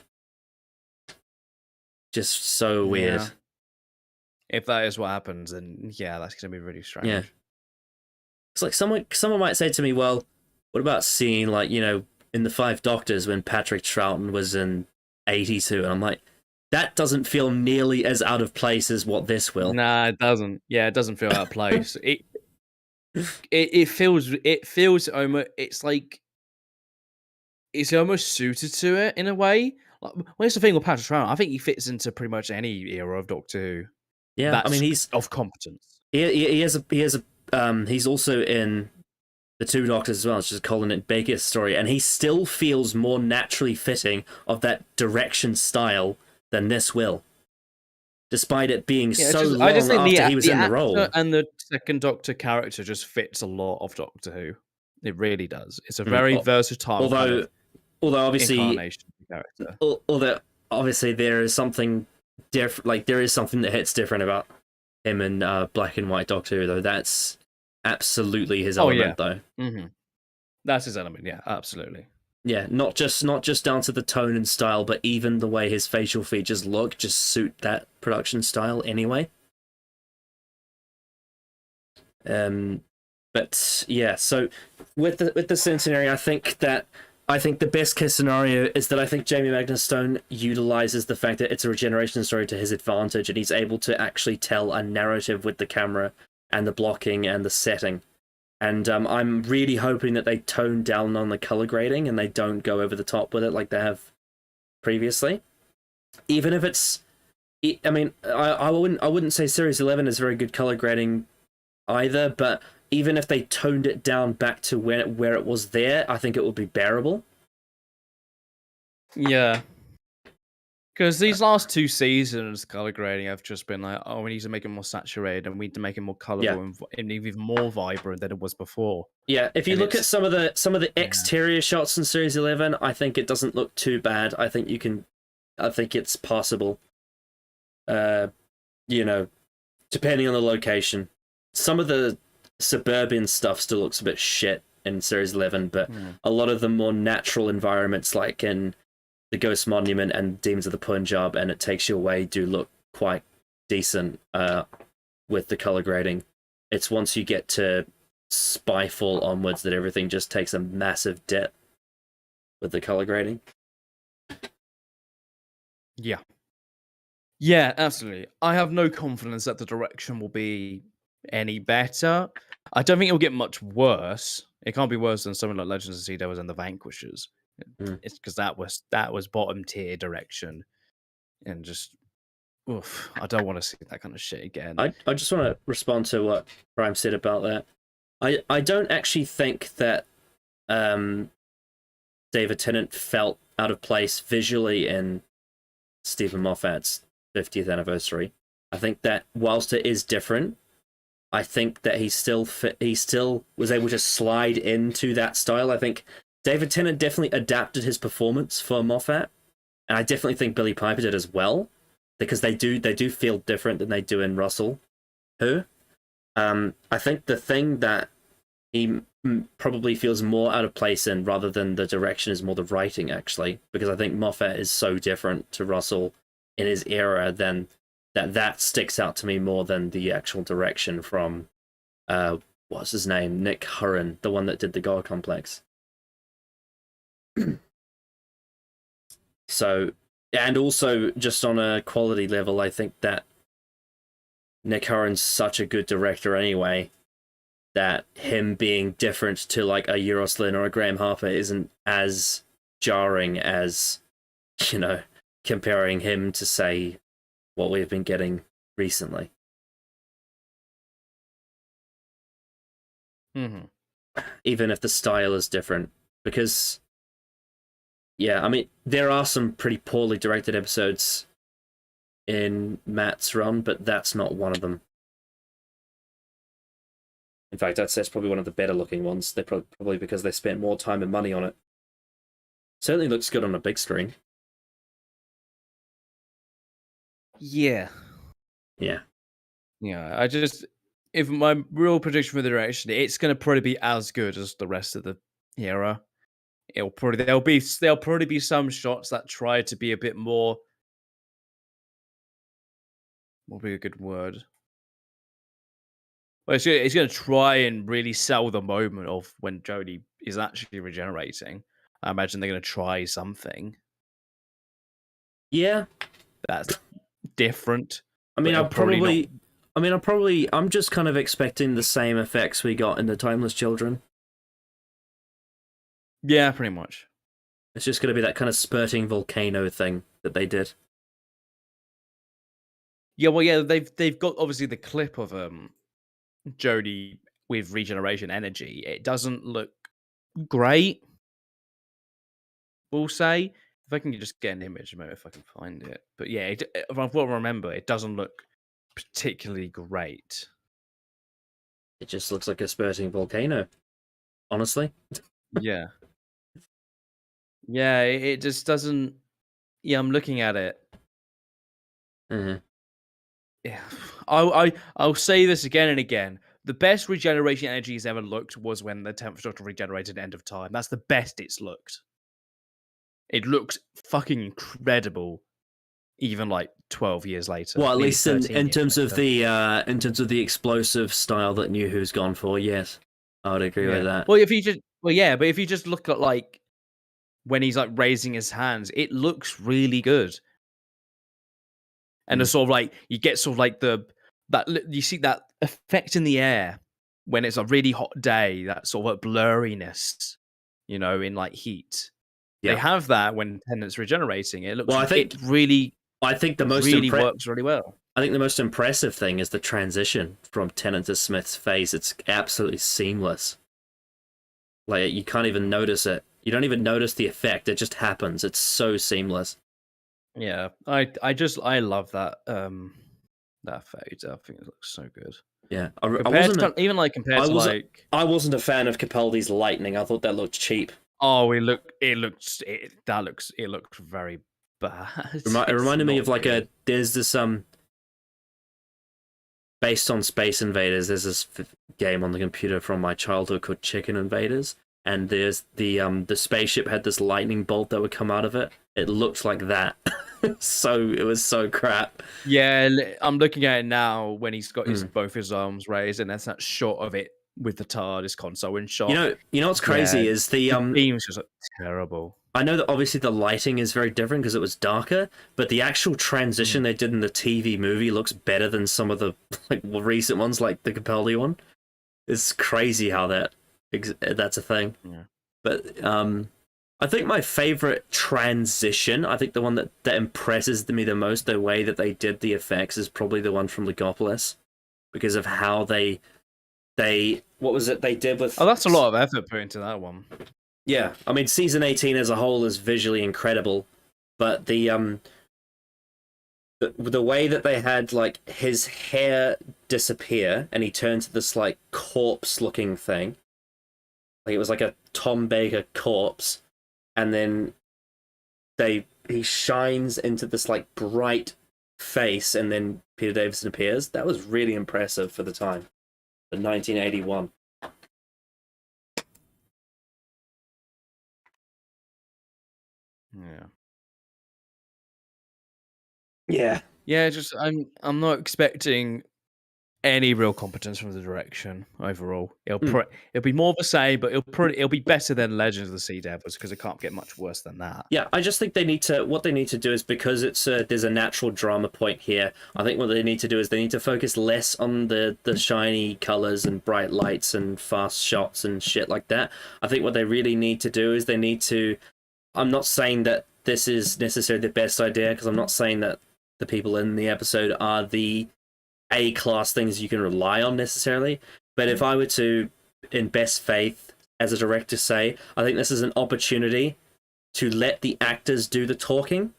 just so weird. Yeah. If that is what happens, then yeah, that's gonna be really strange. Yeah. It's like someone might say to me, well, what about seeing, like, in the Five Doctors when Patrick Troughton was in 82? And I'm like, that doesn't feel nearly as out of place as what this will. Nah, it doesn't. Yeah, it doesn't feel out of place. It feels almost, it's like, it's almost suited to it in a way. Like, where's the thing with Patrick Troughton? I think he fits into pretty much any era of Doctor Who. Yeah, I mean, he's of competence. He's also in the Two Doctors as well, which is Colin Baker's story, and he still feels more naturally fitting of that direction style than this will, despite it being long after he was in the role. And the second Doctor character just fits a lot of Doctor Who. It really does. It's a very versatile. Although obviously, incarnation character. Although obviously there is something different. Like there is something that hits different about him and Black and White Doctor Who, though. That's absolutely his element, though. Mm-hmm. That's his element, yeah, absolutely. Yeah, not just down to the tone and style, but even the way his facial features look just suit that production style anyway. But yeah, so with the Centenary, I think the best case scenario is that I think Jamie Magnus Stone utilizes the fact that it's a regeneration story to his advantage, and he's able to actually tell a narrative with the camera and the blocking and the setting. And I'm really hoping that they tone down on the color grading and they don't go over the top with it like they have previously. Even if it's, I mean, I wouldn't say Series 11 is very good color grading either, but even if they toned it down back to where it was there, I think it would be bearable. Yeah. Because these last 2 seasons, color grading have just been like, oh, we need to make it more saturated and we need to make it more colorful and even more vibrant than it was before. Yeah, if you And look at some of the yeah. exterior shots in Series 11, I think it doesn't look too bad. I think it's possible. You know, depending on the location. Some of the suburban stuff still looks a bit shit in Series 11, but a lot of the more natural environments, like in the Ghost Monument and Demons of the Punjab and It Takes You Away, do look quite decent with the color grading. It's once you get to Spyfall onwards that everything just takes a massive dip with the color grading. Yeah. Yeah, absolutely. I have no confidence that the direction will be any better. I don't think it'll get much worse. It can't be worse than something like Legends of Sea Devils and the Vanquishers. It's because that was bottom tier direction, and just oof, I don't want to see that kind of shit again. I just want to respond to what Prime said about that. I don't actually think that David Tennant felt out of place visually in Stephen Moffat's 50th anniversary. I think that whilst it is different, I think that he still was able to slide into that style. I think David Tennant definitely adapted his performance for Moffat, and I definitely think Billy Piper did as well, because they do feel different than they do in Russell. I think the thing that he probably feels more out of place in, rather than the direction, is more the writing, actually, because I think Moffat is so different to Russell in his era then that sticks out to me more than the actual direction from what's his name, Nick Hurren, the one that did the God Complex. So, and also just on a quality level, I think that Nick Hurren's such a good director anyway, that him being different to like a Euros Lyn or a Graham Harper isn't as jarring as, you know, comparing him to, say, what we've been getting recently. Even if the style is different, because yeah, I mean, there are some pretty poorly directed episodes in Matt's run, but that's not one of them. In fact, I'd say it's probably one of the better looking ones. They probably because they spent more time and money on it. Certainly looks good on a big screen. Yeah. Yeah. Yeah, if my real prediction for the direction, it's going to probably be as good as the rest of the era. There'll probably be some shots that try to be a bit more. What would be a good word? Well, it's going to try and really sell the moment of when Jody is actually regenerating. I imagine they're going to try something. Yeah, that's different. I mean, I'm just kind of expecting the same effects we got in the Timeless Children. Yeah, pretty much. It's just going to be that kind of spurting volcano thing that they did. Yeah, well, yeah, they've got obviously the clip of Jody with regeneration energy. It doesn't look great, we'll say. If I can just get an image, maybe if I can find it. But yeah, if I remember, it doesn't look particularly great. It just looks like a spurting volcano, honestly. Yeah. Yeah, it just doesn't. Yeah, I'm looking at it. Yeah, I'll say this again and again. The best regeneration energy has ever looked was when the 10th Doctor regenerated End of Time. That's the best it's looked. It looks fucking incredible, even like 12 years later. Well, at least in terms of the explosive style that New Who's gone for, yes, I would agree with that. Well, if you just look at like when he's like raising his hands, it looks really good. And it's sort of like you get sort of like you see that effect in the air when it's a really hot day, that sort of blurriness, you know, in like heat. Yeah. They have that when Tennant's regenerating. It looks. Well, I think the most really works really well. I think the most impressive thing is the transition from Tennant to Smith's face. It's absolutely seamless. Like you can't even notice it. You don't even notice the effect. It just happens. It's so seamless. Yeah, I love that fade. I think it looks so good. Yeah, I Compared wasn't to even like compared I to was like I wasn't a fan of Capaldi's lightning. I thought that looked cheap. oh, it looked very bad. It It's reminded me of not like good. there's this based on Space Invaders. There's this game on the computer from my childhood called Chicken Invaders, and there's the spaceship had this lightning bolt that would come out of it. It looked like that. So it was so crap. Yeah, I'm looking at it now when he's got Mm. both his arms raised, and that's that shot of it with the TARDIS console in shot. You know what's Yeah, crazy is the themes just look terrible. I know that obviously the lighting is very different because it was darker, but the actual transition they did in the TV movie looks better than some of the like recent ones, like the Capaldi one. It's crazy how that's a thing. Yeah. But I think my favorite transition, I think the one that impresses me the most, the way that they did the effects, is probably the one from Legopolis, because of how they what was it they did with. Oh, that's a lot of effort put into that one. Yeah, I mean, season 18 as a whole is visually incredible, but the way that they had like his hair disappear and he turned to this like corpse-looking thing, like it was like a Tom Baker corpse, and then he shines into this like bright face, and then Peter Davison appears. That was really impressive for the time, for 1981. Yeah. Yeah. Yeah, just I'm not expecting any real competence from the direction overall. It'll be more of the same, but it'll be better than Legends of the Sea Devils because it can't get much worse than that. Yeah, I just think what they need to do is, because there's a natural drama point here. I think what they need to do is they need to focus less on the shiny colors and bright lights and fast shots and shit like that. I think what they really need to do is they need to. I'm not saying that this is necessarily the best idea, because I'm not saying that the people in the episode are the A-class things you can rely on necessarily. But if I were to, in best faith, as a director, say, I think this is an opportunity to let the actors do the talking,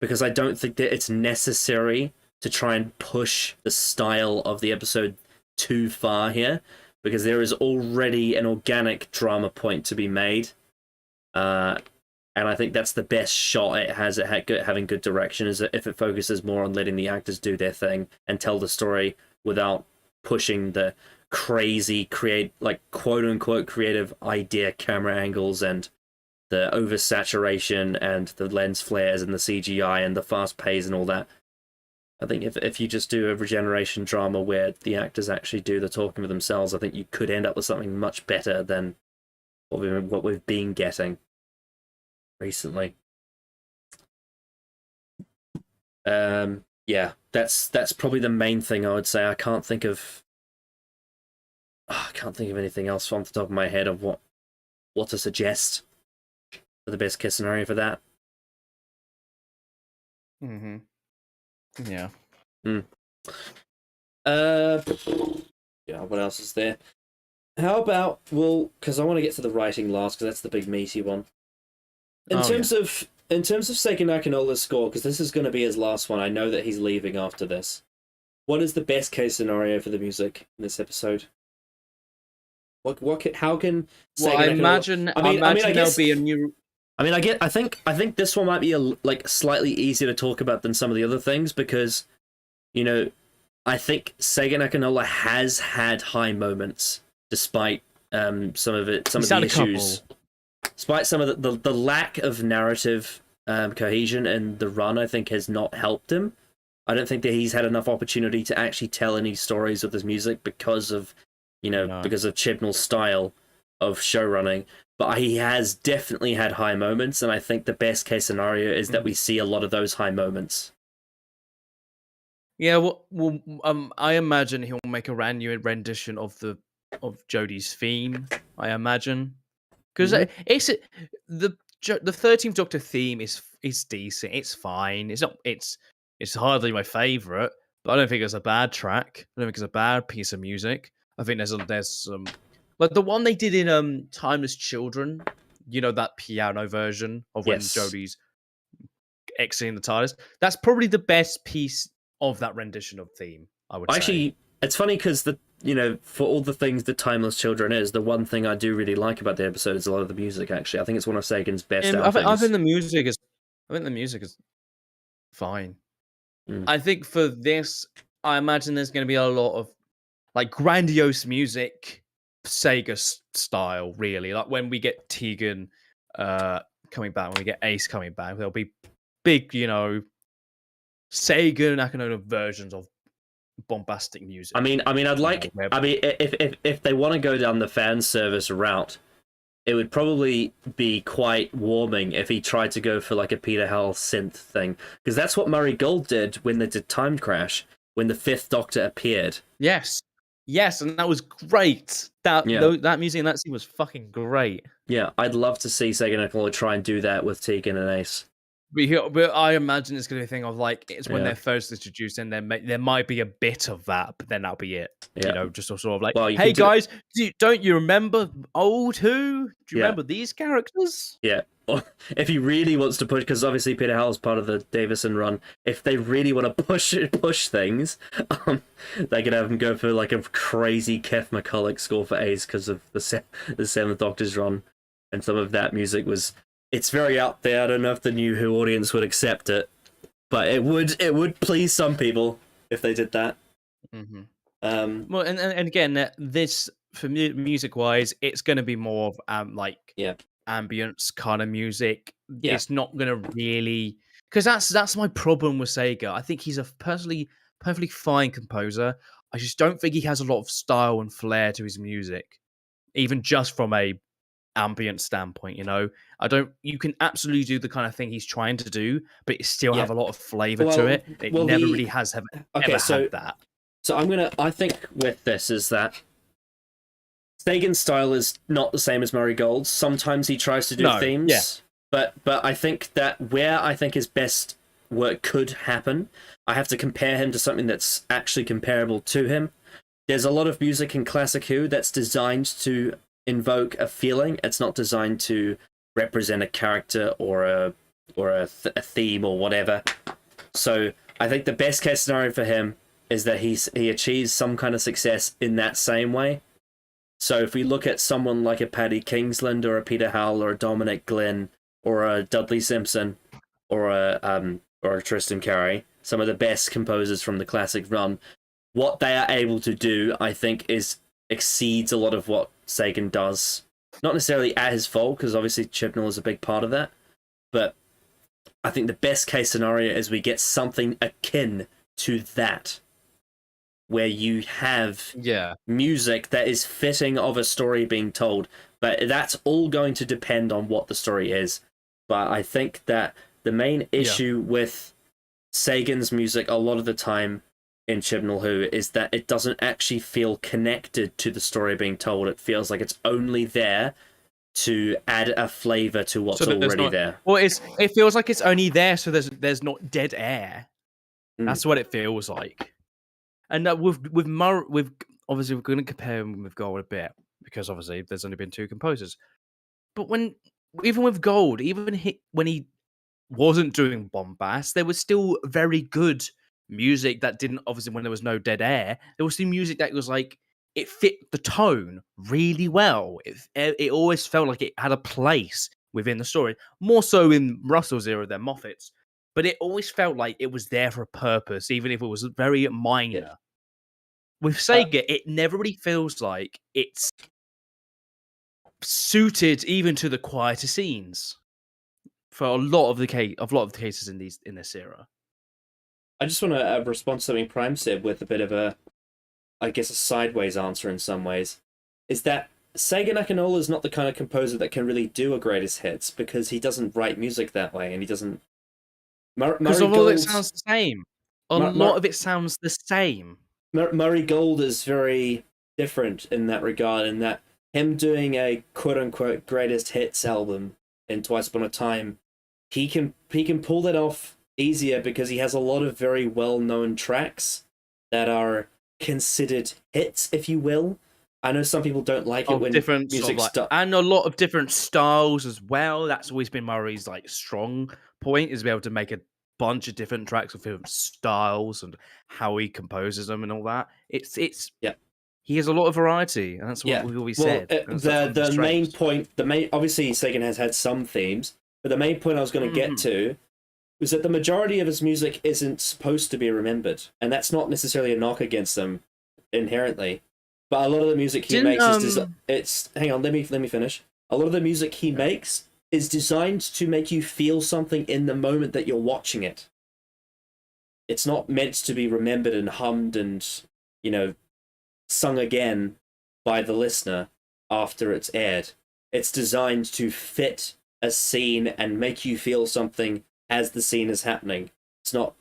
because I don't think that it's necessary to try and push the style of the episode too far here, because there is already an organic drama point to be made. And I think that's the best shot it has at having good direction, is if it focuses more on letting the actors do their thing and tell the story without pushing the crazy like quote unquote creative idea camera angles and the oversaturation and the lens flares and the CGI and the fast pace and all that. I think if you just do a Regeneration drama where the actors actually do the talking for themselves, I think you could end up with something much better than what we've been getting recently. Yeah, that's probably the main thing I would say. I can't think of anything else off the top of my head of what to suggest for the best case scenario for that. Yeah. Yeah, what else is there? How about, well, because I want to get to the writing last, because that's the big meaty one. In terms of Seiki Nakanola's score, because this is going to be his last one, I know that he's leaving after this. What is the best case scenario for the music in this episode? How can? Well, I imagine there'll be a new. I think this one might be like slightly easier to talk about than some of the other things, because, you know, I think Seiki Nakanola has had high moments despite some of the issues. Despite some of the lack of narrative cohesion and the run, I think has not helped him. I don't think that he's had enough opportunity to actually tell any stories with his music because of Chibnall's style of show running. But he has definitely had high moments, and I think the best case scenario is that we see a lot of those high moments. Yeah, I imagine he'll make a new rendition of Jody's theme. I imagine, because it's the 13th Doctor theme is decent. It's fine. It's hardly my favorite, but I don't think it's a bad track. I don't think it's a bad piece of music. I think there's some, like the one they did in Timeless Children. You know, that piano version of when Jody's exiting the TARDIS. That's probably the best piece of that rendition of theme, I would say. It's funny because for all the things that Timeless Children is, the one thing I do really like about the episode is a lot of the music. Actually, I think it's one of Sagan's best outings. I think the music is fine. I think for this, I imagine there's going to be a lot of like grandiose music, Sega style, really. Like when we get Tegan coming back, when we get Ace coming back, there'll be big, Sega and Akinola versions of bombastic music. I mean, if they want to go down the fan service route, it would probably be quite warming if he tried to go for like a Peter Howell synth thing, because that's what Murray Gold did when they did Time Crash, when the Fifth Doctor appeared. Yes, and that was great. That music in that scene was fucking great. Yeah, I'd love to see Sega and Akinola try and do that with Tegan and Ace. But I imagine it's going to be a thing of like, it's when they're first introduced, and there might be a bit of that, but then that'll be it. Yeah. Just sort of like, hey guys, don't you remember old Who? Do you remember these characters? Yeah. If he really wants to push, because obviously Peter Howell's part of the Davison run, if they really want to push things, they could have him go for like a crazy Keith McCulloch score for Ace because of the Seventh Doctor's run, and some of that music was. It's very out there. I don't know if the new Who audience would accept it, but it would please some people if they did that. Mm-hmm. Well, and again, this for music wise, it's going to be more of ambience kind of music. Yeah. It's not going to really, because that's my problem with Sega. I think he's a perfectly fine composer. I just don't think he has a lot of style and flair to his music, even just from a ambient standpoint. You can absolutely do the kind of thing he's trying to do, but it still have a lot of flavor to it. It never really has had that. So I think with this is that Sagan's style is not the same as Murray Gold's. Sometimes he tries to do themes, but I think that where I think his best work could happen, I have to compare him to something that's actually comparable to him. There's a lot of music in Classic Who that's designed to invoke a feeling. It's not designed to represent a character or a theme or whatever. So I think the best case scenario for him is that he achieves some kind of success in that same way. So if we look at someone like a Paddy Kingsland or a Peter Howell or a Dominic Glenn or a Dudley Simpson or a Tristan Carey, some of the best composers from the classic run, what they are able to do, I think, exceeds a lot of what Sagan does. Not necessarily at his fault, because obviously Chibnall is a big part of that, but I think the best case scenario is we get something akin to that, where you have music that is fitting of a story being told, but that's all going to depend on what the story is. But I think that the main issue with Sagan's music a lot of the time in Chibnall Who is that it doesn't actually feel connected to the story being told. It feels like it's only there to add a flavor to what's already there. Well, it feels like it's only there so there's not dead air. That's what it feels like. And with obviously we're going to compare him with Gold a bit, because obviously there's only been two composers. But even with Gold, when he wasn't doing bombast, there was still very good music that didn't, obviously when there was no dead air, there was still music that was like, it fit the tone really well. It always felt like it had a place within the story, more so in Russell's era than Moffat's, but it always felt like it was there for a purpose, even if it was very minor. With Sega, it never really feels like it's suited even to the quieter scenes for a lot of the cases in this era. I just want to respond to something Prime said with a bit of a sideways answer in some ways. Is that Sega Akinola is not the kind of composer that can really do a greatest hits, because he doesn't write music that way, and he doesn't. Because all of it sounds the same. A lot of it sounds the same. Murray Gold is very different in that regard, in that him doing a quote-unquote greatest hits album in Twice Upon a Time, he can pull that off easier because he has a lot of very well-known tracks that are considered hits, if you will. I know some people don't like it Of when different sort music of like, and a lot of different styles as well. That's always been Murray's like strong point, is to be able to make a bunch of different tracks with different styles and how he composes them and all that. It's Yeah. he has a lot of variety, and that's what Yeah. we've always Well, said. And that's one of his the main strengths. point, obviously Sagan has had some themes, but the main point I was going to get Mhm. to was that the majority of his music isn't supposed to be remembered, and that's not necessarily a knock against him inherently. But a lot of the music he Didn't makes is it's hang on, let me finish. A lot of the music he makes is designed to make you feel something in the moment that you're watching it. It's not meant to be remembered and hummed and, you know, sung again by the listener after it's aired. It's designed to fit a scene and make you feel something as the scene is happening. It's not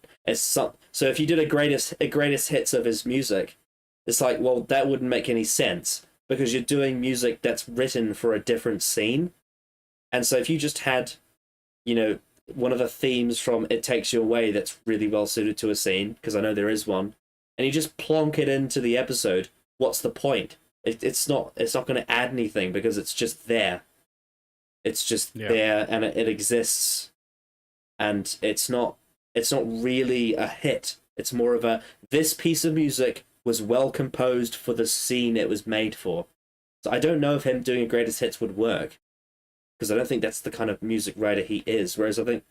so if you did a greatest hits of his music, it's like, well, that wouldn't make any sense because you're doing music that's written for a different scene. And so if you just had, you know, one of the themes from It Takes You Away that's really well suited to a scene, because I know there is one, and you just plonk it into the episode, what's the point? It's not going to add anything because it's just there. It's just there, and it exists, and it's not really a hit. It's more of a, this piece of music was well composed for the scene it was made for. So I don't know if him doing a greatest hits would work, because I don't think that's the kind of music writer he is. Whereas I think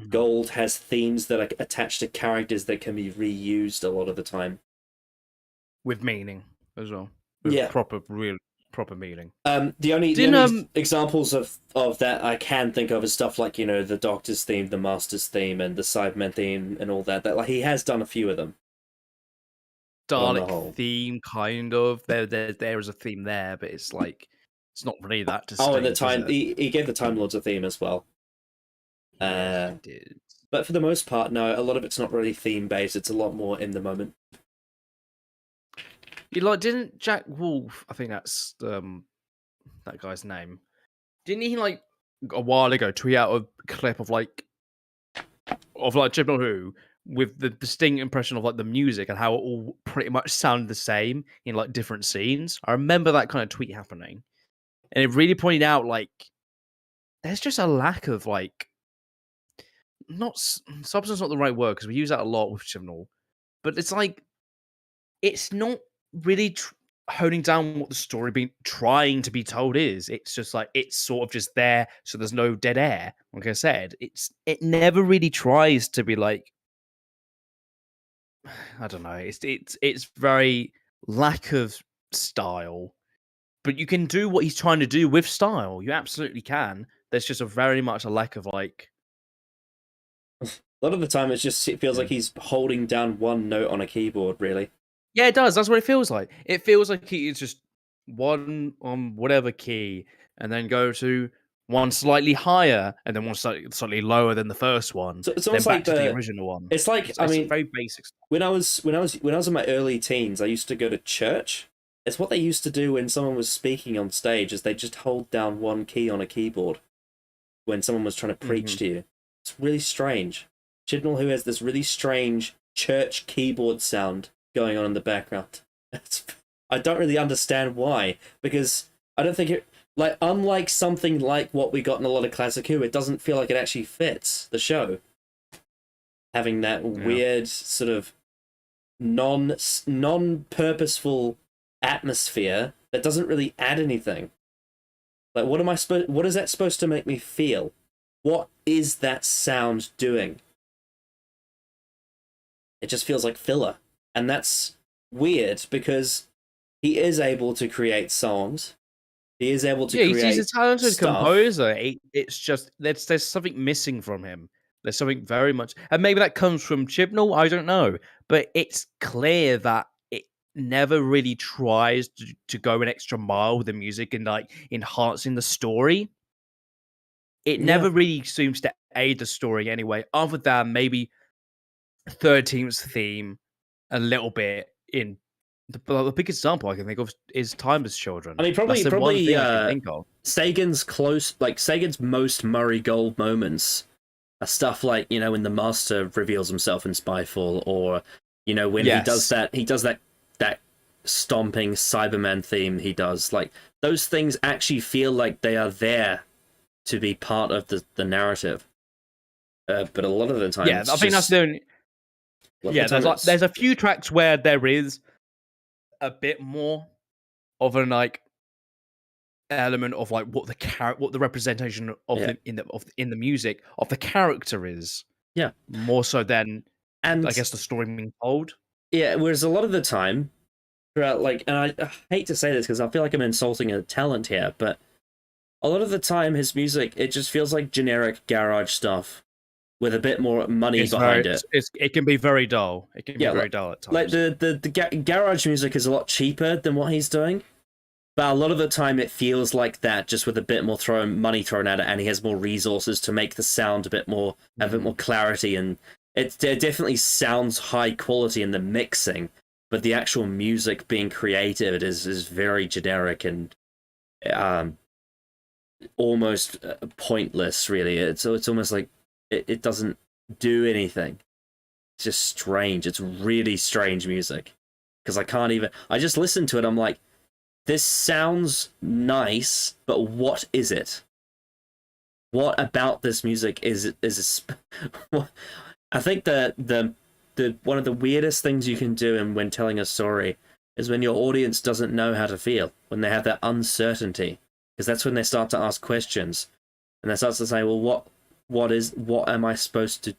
Gold has themes that are attached to characters that can be reused a lot of the time. With meaning as well. With real proper meaning. The only examples of that I can think of is stuff like, you know, the Doctor's theme, the Master's theme, and the Cybermen theme, and all that. That, like, he has done a few of them. Dalek theme, kind of. There is a theme there, but it's like, it's not really that distinct. Oh, and the time he gave the Time Lords a theme as well. Yeah, he did. But for the most part, no, a lot of it's not really theme based. It's a lot more in the moment. You like, didn't Jack Wolf? I think that's that guy's name. Didn't he, like, a while ago tweet out a clip of Chibnall Who with the distinct impression of like the music and how it all pretty much sounded the same in like different scenes? I remember that kind of tweet happening, and it really pointed out like there's just a lack of like, not substance, not the right word because we use that a lot with Chibnall, but it's like it's not really honing down what the story being trying to be told is. It's just like, it's sort of just there, so there's no dead air. Like I said, it never really tries to be like, I don't know. It's very lack of style, but you can do what he's trying to do with style. You absolutely can. There's just a very much a lack of like. A lot of the time, it feels like he's holding down one note on a keyboard. Really. Yeah, it does. That's what it feels like. It feels like he's just one on whatever key, and then go to one slightly higher, and then one slightly lower than the first one. So it's almost then like back to the original one. It's like, I mean, very basic stuff. When I was in my early teens, I used to go to church. It's what they used to do when someone was speaking on stage, is they just hold down one key on a keyboard when someone was trying to preach to you. It's really strange. Chibnall Who has this really strange church keyboard sound going on in the background. I don't really understand why, because I don't think it, like, unlike something like what we got in a lot of Classic Who, it doesn't feel like it actually fits the show. Having that weird sort of non-purposeful atmosphere that doesn't really add anything. Like, what is that supposed to make me feel? What is that sound doing? It just feels like filler. And that's weird because he is able to create songs. He is able to create he's a talented stuff. composer. It's just there's something missing from him. There's something very much, and maybe that comes from Chibnall. I don't know, but it's clear that it never really tries to go an extra mile with the music and like enhancing the story. It never really seems to aid the story anyway, other than maybe 13's theme a little bit in. The biggest example I can think of is Timeless Children. I mean, probably I can think of. Sagan's most Murray Gold moments are stuff like, you know, when the Master reveals himself in Spyfall, or, you know, when he does that stomping Cyberman theme he does. Like, those things actually feel like they are there to be part of the narrative. But a lot of the time, I think that's the only. Yeah, there's a few tracks where there is a bit more of an like element of like what the representation of in the music of the character is. Yeah, more so than, and I guess, the story being told. Yeah, whereas a lot of the time, throughout, like, and I hate to say this because I feel like I'm insulting a talent here, but a lot of the time his music, it just feels like generic garage stuff with a bit more money behind it. It can be very dull. It can be very dull at times. Like the garage music is a lot cheaper than what he's doing, but a lot of the time it feels like that, just with a bit more money thrown at it, and he has more resources to make the sound a bit more, a bit more clarity, and it definitely sounds high quality in the mixing, but the actual music being created is very generic and almost pointless. Really, it's almost like it doesn't do anything. It's just strange. It's really strange music because I just listen to it. I'm like, this sounds nice, but what is it? What about this music is I think the one of the weirdest things you can do when telling a story is when your audience doesn't know how to feel, when they have that uncertainty, because that's when they start to ask questions, and they start to say, well, what am I supposed to,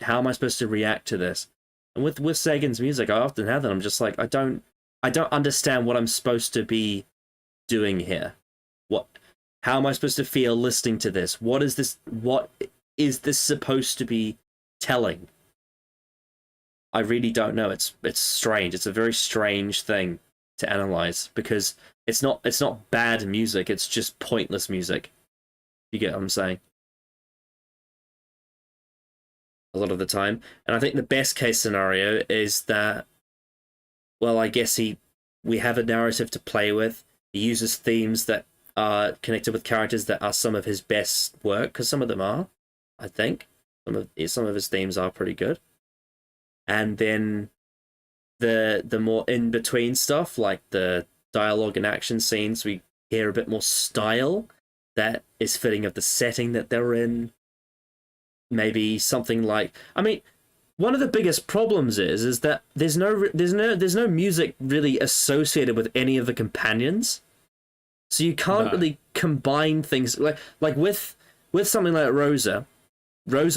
how am I supposed to react to this? And with Sagan's music, I often have that. I'm just like, I don't understand what I'm supposed to be doing here. How am I supposed to feel listening to this? What is this supposed to be telling? I really don't know. It's strange. It's a very strange thing to analyze because it's not bad music. It's just pointless music. You get what I'm saying? A lot of the time. And I think the best case scenario is that, well, I guess we have a narrative to play with. He uses themes that are connected with characters that are some of his best work, because some of them are, I think. Some of his themes are pretty good. And then the more in-between stuff, like the dialogue and action scenes, we hear a bit more style that is fitting of the setting that they're in. Maybe something like, I mean, one of the biggest problems is that there's no music really associated with any of the companions, so you can't really combine things like with something like Rosa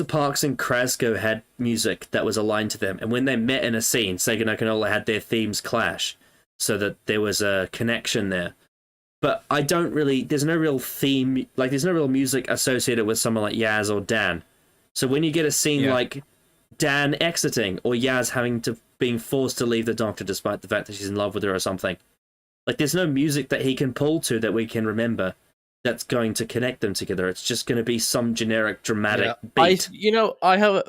Parks and Krasko had music that was aligned to them, and when they met in a scene, Sega and Okinola had their themes clash, so that there was a connection there. But there's no real theme, like there's no real music associated with someone like Yaz or Dan. So when you get a scene like Dan exiting or Yaz being forced to leave the Doctor despite the fact that she's in love with her or something, like there's no music that he can pull to that we can remember that's going to connect them together. It's just going to be some generic dramatic beat. I have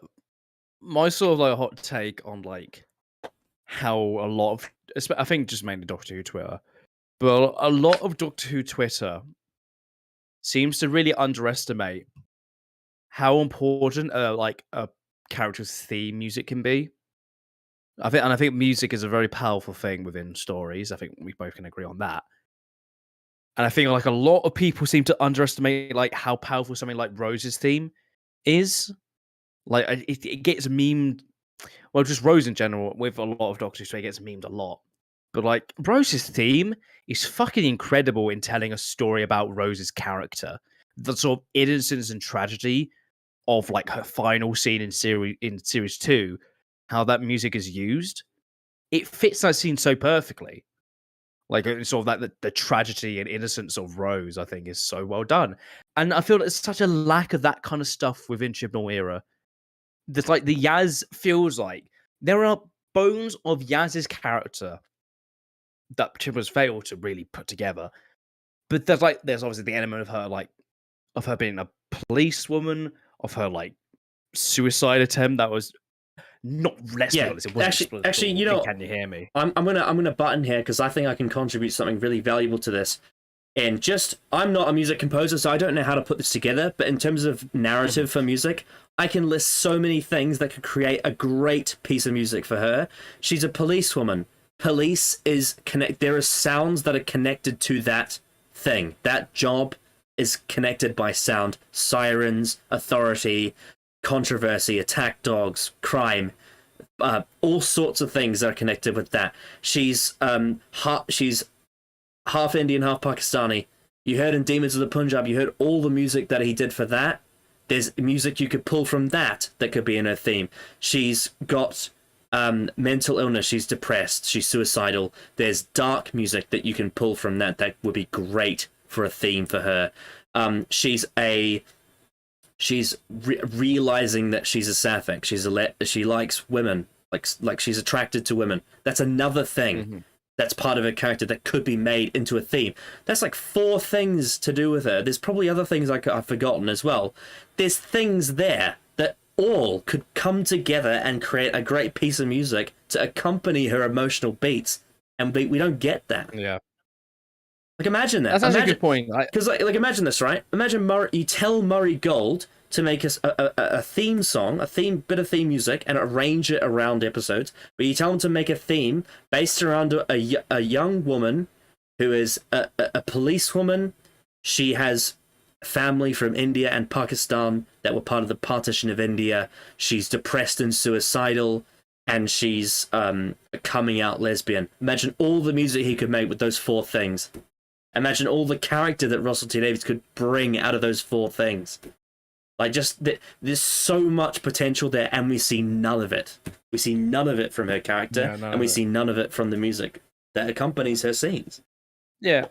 my sort of like hot take on like how a lot of, I think just mainly Doctor Who Twitter, but a lot of Doctor Who Twitter seems to really underestimate how important like a character's theme music can be. I think music is a very powerful thing within stories. I think we both can agree on that. And I think like a lot of people seem to underestimate like how powerful something like Rose's theme is. Like it gets memed. Well, just Rose in general with a lot of Doctor Who, it gets memed a lot. But like Rose's theme is fucking incredible in telling a story about Rose's character. The sort of innocence and tragedy of like her final scene in series 2, how that music is used, it fits that scene so perfectly. Like it's sort of like the tragedy and innocence of Rose, I think, is so well done. And I feel there's such a lack of that kind of stuff within Chibnall era. There's like the Yaz feels like there are bones of Yaz's character that Chibnall's failed to really put together. But there's obviously the element of her being a policewoman, of her like suicide attempt that was not. Let's be honest, it wasn't actually, can you hear me? I'm gonna butt in here because I think I can contribute something really valuable to this. And I'm not a music composer, so I don't know how to put this together. But in terms of narrative for music, I can list so many things that could create a great piece of music for her. She's a policewoman. Police is connect. There are sounds that are connected to that thing. That job is connected by sound. Sirens, authority, controversy, attack dogs, crime, all sorts of things are connected with that. She's half Indian, half Pakistani. You heard in Demons of the Punjab, you heard all the music that he did for that. There's music you could pull from that could be in her theme. She's got mental illness. She's depressed. She's suicidal. There's dark music that you can pull from that would be great for a theme for her. She's realizing that she's a sapphic. She likes women. Like she's attracted to women. That's another thing. Mm-hmm. That's part of her character that could be made into a theme. That's like 4 things to do with her. There's probably other things I've forgotten as well. There's things there that all could come together and create a great piece of music to accompany her emotional beats, and we don't get that. Yeah. Like, imagine that. That's actually a good point. Because like imagine this, right? Imagine you tell Murray Gold to make us a theme song, bit of theme music, and arrange it around episodes. But you tell him to make a theme based around a young woman who is a policewoman. She has family from India and Pakistan that were part of the partition of India. She's depressed and suicidal, and she's a coming out lesbian. Imagine all the music he could make with those 4 things. Imagine all the character that Russell T Davies could bring out of those 4 things. Like, just there's so much potential there, and we see none of it. We see none of it from her character, and we see none of it from the music that accompanies her scenes. Yeah,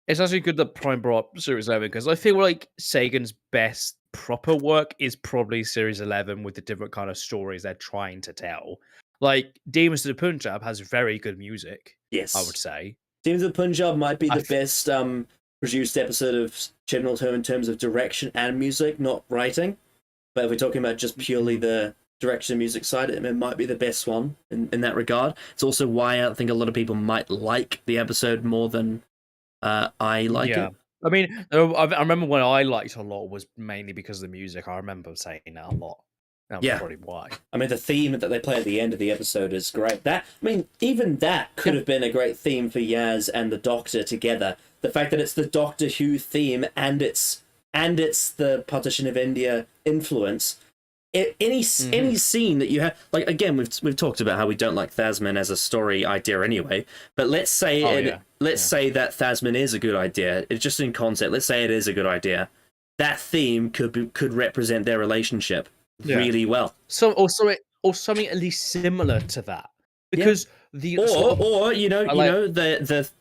it's actually good that Prime brought up Series 11, because I feel like Sagan's best proper work is probably Series 11 with the different kind of stories they're trying to tell. Like, Demons of the Punjab has very good music, yes, I would say. Demons of the Punjab might be the best produced episode of Chibnall in terms of direction and music, not writing. But if we're talking about just purely the direction and music side, it might be the best one in that regard. It's also why I think a lot of people might like the episode more than I like it. I mean, I remember when I liked it a lot was mainly because of the music. I remember saying that a lot. That's probably why. I mean, the theme that they play at the end of the episode is great. Even that could have been a great theme for Yaz and the Doctor together. The fact that it's the Doctor Who theme and it's the partition of India influence. Any scene that you have, like, again, we've talked about how we don't like Thasmin as a story idea anyway. But let's say say that Thasmin is a good idea. It's just in concept. Let's say it is a good idea. That theme could represent their relationship really well. Or something at least similar to that, because the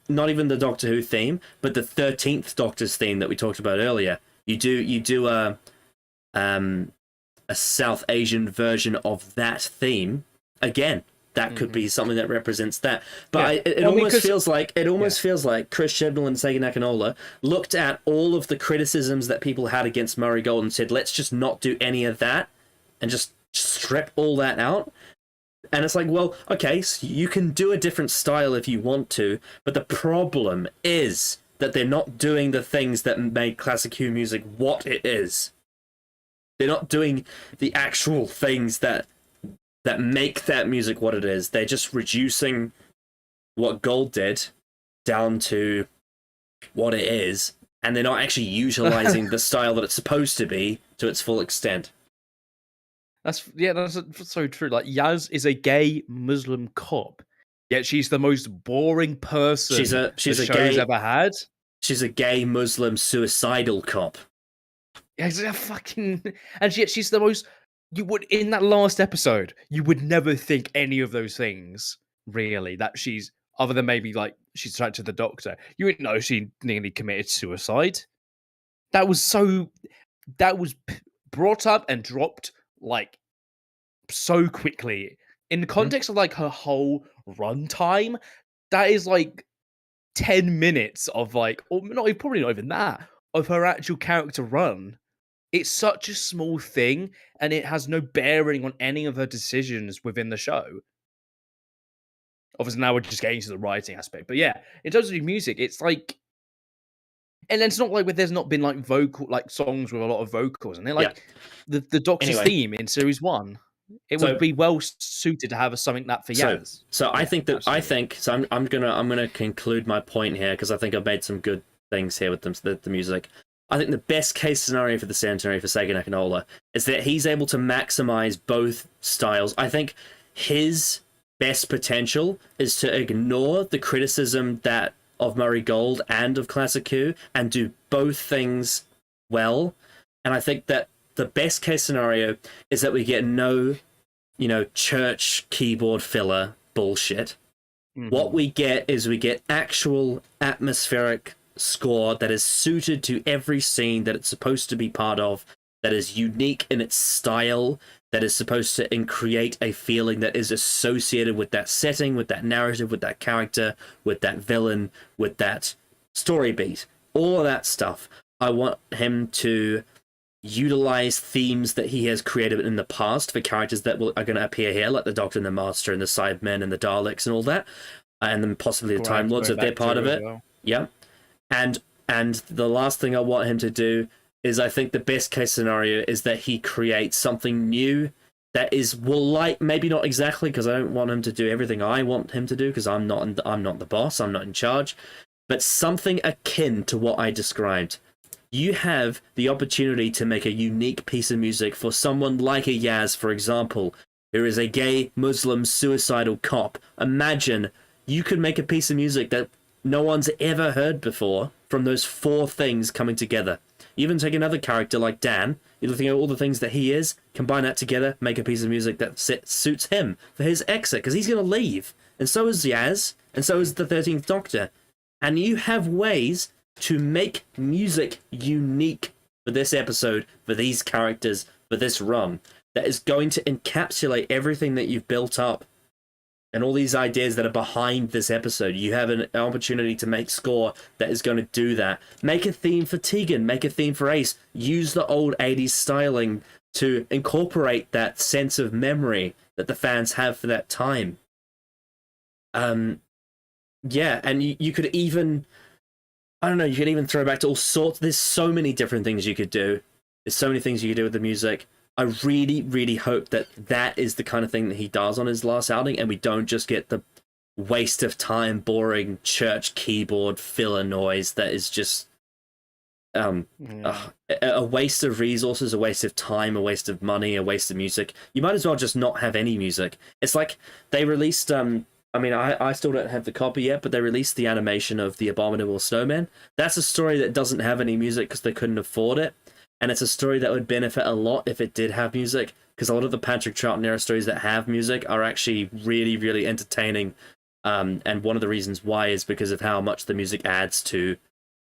not even the Doctor Who theme, but the 13th Doctor's theme that we talked about earlier. You do a South Asian version of that theme. Again, that could be something that represents that. But it almost feels like Chris Chibnall and Sagan Akinola looked at all of the criticisms that people had against Murray Gold and said, let's just not do any of that and just strip all that out. And it's like, well, okay, so you can do a different style if you want to, but the problem is that they're not doing the things that made classic Who music what it is. They're not doing the actual things that make that music what it is. They're just reducing what Gold did down to what it is, and they're not actually utilizing the style that it's supposed to be to its full extent. That's so true. Like, Yaz is a gay Muslim cop, yet she's the most boring person she's a show's gay, ever had. She's a gay Muslim suicidal cop. Yeah, and yet she's the most. You would, in that last episode, you would never think any of those things, really, that she's, other than maybe like she's attracted to the Doctor. You wouldn't know she nearly committed suicide. That was brought up and dropped like so quickly. In the context of like her whole runtime, that is like 10 minutes of like, or probably not even that, of her actual character run. It's such a small thing, and it has no bearing on any of her decisions within the show. Obviously, now we're just getting to the writing aspect. But yeah, in terms of the music, it's like... And it's not like there's not been like songs with a lot of vocals. And they're like the Doctor's theme in Series 1. it would be well suited to have something that for Yaz. So I think that absolutely. I'm gonna conclude my point here because I think I've made some good things here with the music. I think the best case scenario for the Centenary for Sega Nakanola is that he's able to maximize both styles. I think his best potential is to ignore the criticism that of Murray Gold and of Classic Q and do both things well. And I think that the best case scenario is that we get no, church keyboard filler bullshit. Mm-hmm. What we get is actual atmospheric score that is suited to every scene that it's supposed to be part of, that is unique in its style, that is supposed to create a feeling that is associated with that setting, with that narrative, with that character, with that villain, with that story beat. All of that stuff. I want him to utilize themes that he has created in the past for characters that are going to appear here, like the Doctor and the Master and the Sidemen and the Daleks and all that, and then possibly the Time Lords if they're part of it. Well. Yeah. And the last thing I want him to do is, I think the best case scenario is that he creates something new that maybe not exactly, because I don't want him to do everything I want him to do, because I'm not the boss, I'm not in charge, but something akin to what I described. You have the opportunity to make a unique piece of music for someone like a Yaz, for example, who is a gay Muslim suicidal cop. Imagine you could make a piece of music that no one's ever heard before from those four things coming together. Even take another character like Dan, you think of all the things that he is, combine that together, make a piece of music that suits him for his exit, because he's going to leave. And so is Yaz, and so is the 13th Doctor. And you have ways to make music unique for this episode, for these characters, for this run, that is going to encapsulate everything that you've built up and all these ideas that are behind this episode. You have an opportunity to make score that is going to do that. Make a theme for Tegan, make a theme for Ace. Use the old 80s styling to incorporate that sense of memory that the fans have for that time. Yeah, and you could even, I don't know, you could even throw back to all sorts. There's so many different things you could do. There's so many things you could do with the music. I really, really hope that is the kind of thing that he does on his last outing, and we don't just get the waste of time, boring church keyboard filler noise that is just a waste of resources, a waste of time, a waste of money, a waste of music. You might as well just not have any music. It's like they released, I still don't have the copy yet, but they released the animation of The Abominable Snowman. That's a story that doesn't have any music because they couldn't afford it. And it's a story that would benefit a lot if it did have music, because a lot of the Patrick Troughton era stories that have music are actually really, really entertaining. And one of the reasons why is because of how much the music adds to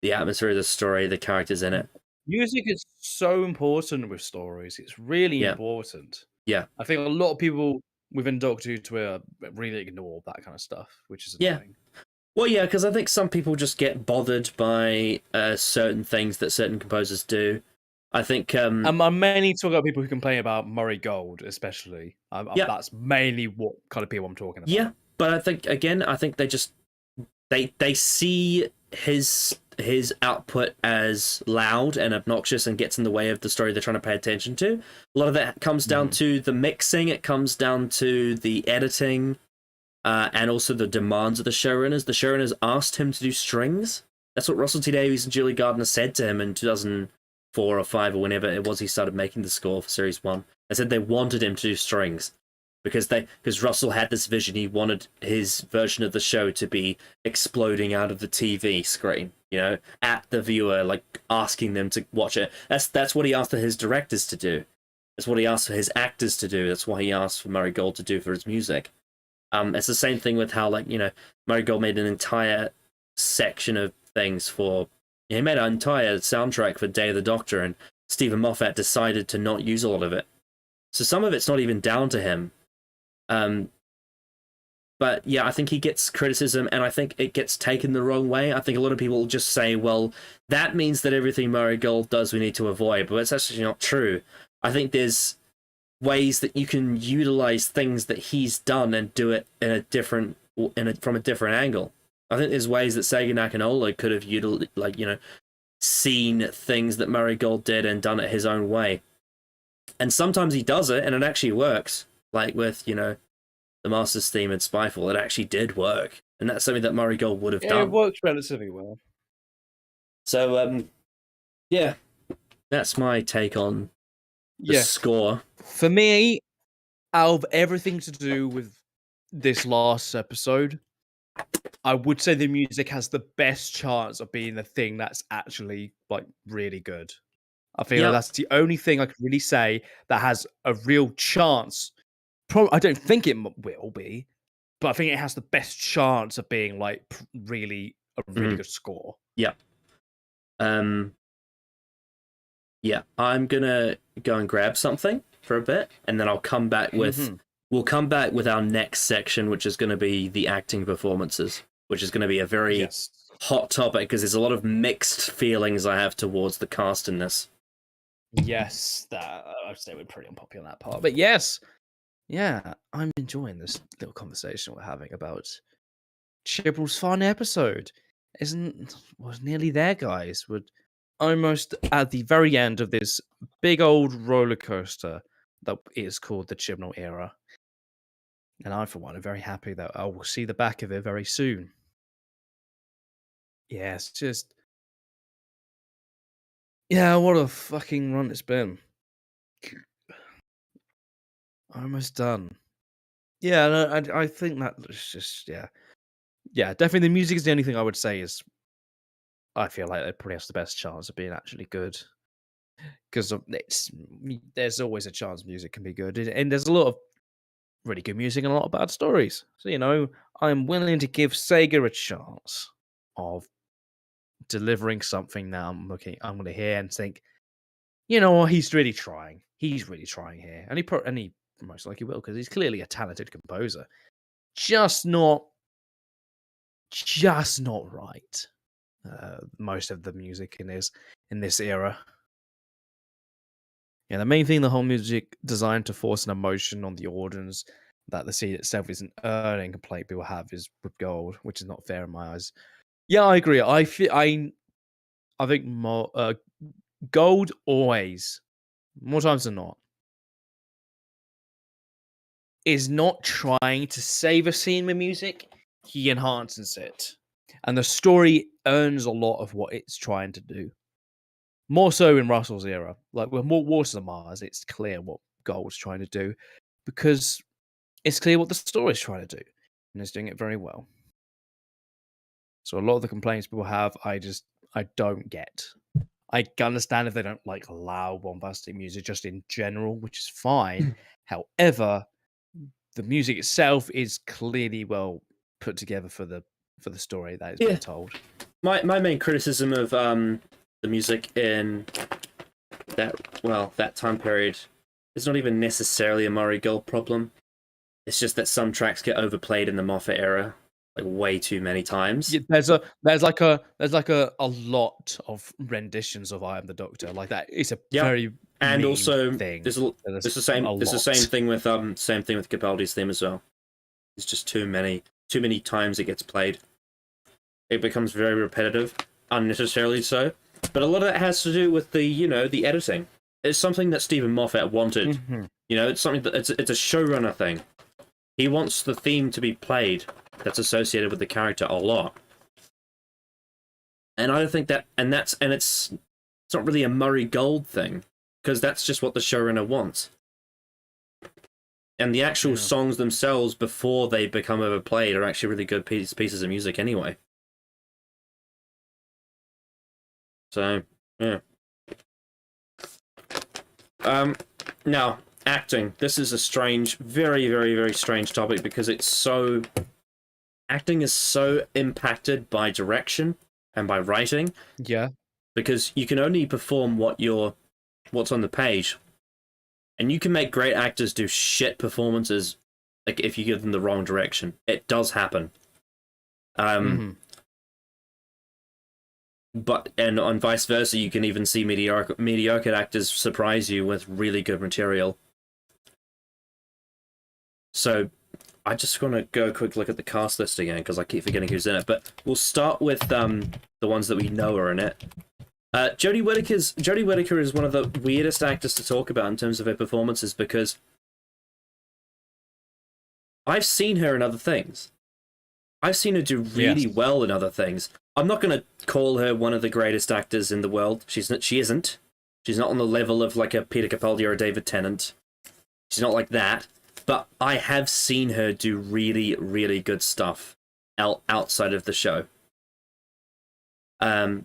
the atmosphere of the story, the characters in it. Music is so important with stories. It's really important. Yeah. I think a lot of people within Doctor Who Twitter really ignore that kind of stuff, which is annoying. Well, yeah, because I think some people just get bothered by certain things that certain composers do. I think I'm mainly talking about people who complain about Murray Gold, especially. That's mainly what kind of people I'm talking about. Yeah, but I think they just they see his output as loud and obnoxious and gets in the way of the story they're trying to pay attention to. A lot of that comes down to the mixing. It comes down to the editing, and also the demands of the showrunners. The showrunners asked him to do strings. That's what Russell T Davies and Julie Gardner said to him in 2004 or 5 or whenever it was he started making the score for Series 1. They said they wanted him to do strings because Russell had this vision. He wanted his version of the show to be exploding out of the TV screen, at the viewer, like asking them to watch it. That's what he asked for his directors to do. That's what he asked for his actors to do. That's what he asked for Murray Gold to do for his music. It's the same thing with how, Murray Gold made an entire section of things for... He made an entire soundtrack for Day of the Doctor, and Stephen Moffat decided to not use a lot of it. So some of it's not even down to him. But yeah, I think he gets criticism, and I think it gets taken the wrong way. I think a lot of people just say, well, that means that everything Murray Gold does we need to avoid, but it's actually not true. I think there's ways that you can utilize things that he's done and do it from a different angle. I think there's ways that Sega Nakanola could have seen things that Murray Gold did and done it his own way. And sometimes he does it, and it actually works. Like with, you know, the Master's theme in Spyfall, it actually did work. And that's something that Murray Gold would have done. It works relatively well. So, yeah, that's my take on the score. For me, out of everything to do with this last episode, I would say the music has the best chance of being the thing that's actually like really good. I feel like that's the only thing I can really say that has a real chance. I don't think it will be, but I think it has the best chance of being like really a really good score. Yeah. Yeah, I'm gonna go and grab something for a bit, and then I'll come back with. We'll come back with our next section, which is going to be the acting performances, which is going to be a very hot topic because there's a lot of mixed feelings I have towards the cast in this. Yes, that I'd say we're pretty unpopular on that part, but yes, yeah, I'm enjoying this little conversation we're having about Chibnall's fun episode. Was nearly there, guys. We're almost at the very end of this big old roller coaster that is called the Chibnall era. And I, for one, am very happy that I will see the back of it very soon. Yeah, it's just... Yeah, what a fucking run it's been. Almost done. Yeah, no, I think that it's just, yeah. Yeah, definitely the music is the only thing I would say is... I feel like it probably has the best chance of being actually good. Because there's always a chance music can be good. And there's a lot of really good music and a lot of bad stories. So, you know, I'm willing to give Sega a chance of delivering something that I'm going to hear and think, you know what, he's really trying. He's really trying here. And he most likely will, because he's clearly a talented composer. Just not right. Most of the music in this era. Yeah, the main thing, the whole music designed to force an emotion on the audience that the scene itself isn't earning, complaint people have is with Gold, which is not fair in my eyes. Yeah, I agree. I think more Gold always, more times than not, is not trying to save a scene with music. He enhances it, and the story earns a lot of what it's trying to do. More so in Russell's era. Like with more Waters of Mars, it's clear what Gold's trying to do because it's clear what the story's trying to do. And it's doing it very well. So a lot of the complaints people have, I don't get. I can understand if they don't like loud, bombastic music just in general, which is fine. However, the music itself is clearly well put together for the story that is being told. My main criticism of the music in that time period is not even necessarily a Murray Gold problem. It's just that some tracks get overplayed in the Moffat era like way too many times. Yeah, there's like a lot of renditions of I Am the Doctor. Like that. It's a very and also thing. There's the same thing with Capaldi's theme as well. It's just too many times it gets played. It becomes very repetitive, unnecessarily so. But a lot of that has to do with the editing. It's something that Stephen Moffat wanted. Mm-hmm. You know, it's something that it's a showrunner thing. He wants the theme to be played that's associated with the character a lot. And I don't think that, it's not really a Murray Gold thing, because that's just what the showrunner wants. And the actual songs themselves, before they become overplayed, are actually really good pieces of music anyway. So, yeah. Now, acting. This is a strange, very, very, very strange topic because acting is so impacted by direction and by writing. Yeah. Because you can only perform what's on the page. And you can make great actors do shit performances, like if you give them the wrong direction. It does happen. But on vice versa, you can even see mediocre actors surprise you with really good material. So I just want to go a quick look at the cast list again because I keep forgetting who's in it. But we'll start with the ones that we know are in it. Jody Whittaker is one of the weirdest actors to talk about in terms of her performances because I've seen her in other things. I've seen her do really well in other things. I'm not going to call her one of the greatest actors in the world. She isn't. She's not on the level of like a Peter Capaldi or a David Tennant. She's not like that. But I have seen her do really, really good stuff outside of the show. And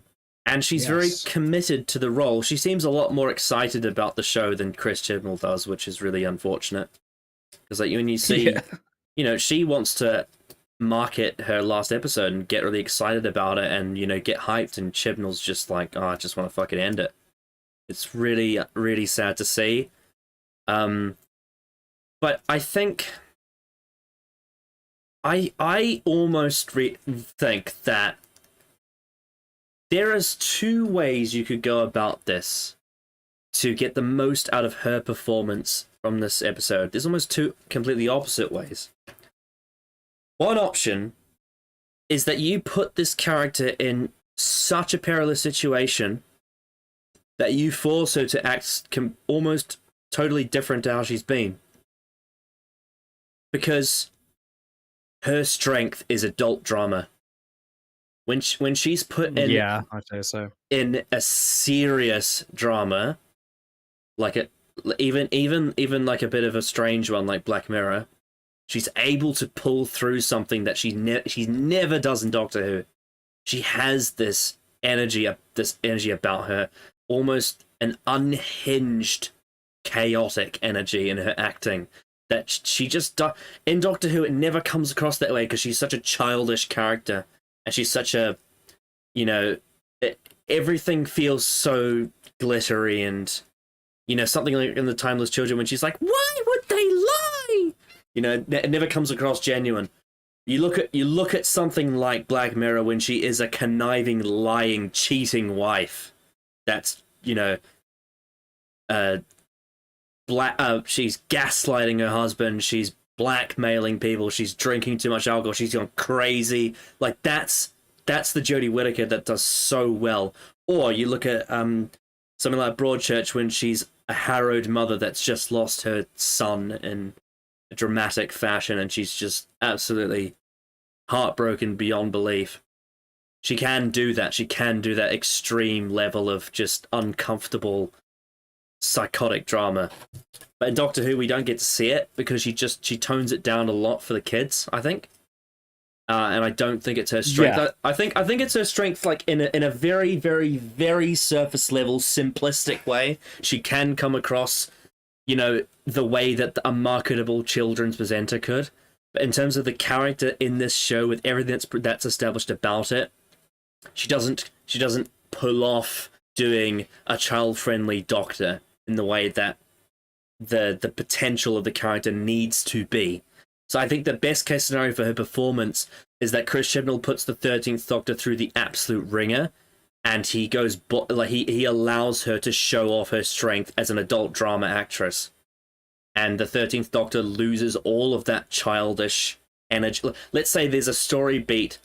she's very committed to the role. She seems a lot more excited about the show than Chris Chibnall does, which is really unfortunate. Because like when you see, you know, she wants to market her last episode and get really excited about it and, you know, get hyped, and Chibnall's just like, oh, I just want to fucking end it. It's really, really sad to see. But I think I almost think that there is two ways you could go about this to get the most out of her performance from this episode. There's almost two completely opposite ways. One option is that you put this character in such a perilous situation that you force her to act almost totally different to how she's been. Because her strength is adult drama. When she's put in, I'd say so, in a serious drama, like even like a bit of a strange one like Black Mirror, she's able to pull through something that she never does in Doctor Who. She has this energy about her, almost an unhinged, chaotic energy in her acting that she just in Doctor Who. It never comes across that way because she's such a childish character. And she's such a, you know, everything feels so glittery and, you know, something like in The Timeless Children when she's like, why would they lie? You know, it never comes across genuine. You look at something like Black Mirror when she is a conniving, lying, cheating wife. That's, you know, she's gaslighting her husband. She's blackmailing people. She's drinking too much alcohol. She's gone crazy. Like that's the Jody Whittaker that does so well. Or you look at something like Broadchurch when she's a harrowed mother that's just lost her son in a dramatic fashion, and she's just absolutely heartbroken beyond belief. She can do that. She can do that extreme level of just uncomfortable, psychotic drama. But in Doctor Who, we don't get to see it because she tones it down a lot for the kids, I think. And I don't think it's her strength. Yeah. I think it's her strength, like in a very, very, very surface level, simplistic way. She can come across, you know, the way that a marketable children's presenter could. But in terms of the character in this show, with everything that's established about it, she doesn't pull off doing a child-friendly Doctor in the way that the potential of the character needs to be. So I think the best case scenario for her performance is that Chris Chibnall puts the 13th Doctor through the absolute ringer, and he goes he allows her to show off her strength as an adult drama actress. And the 13th Doctor loses all of that childish energy. Let's say there's a story beat,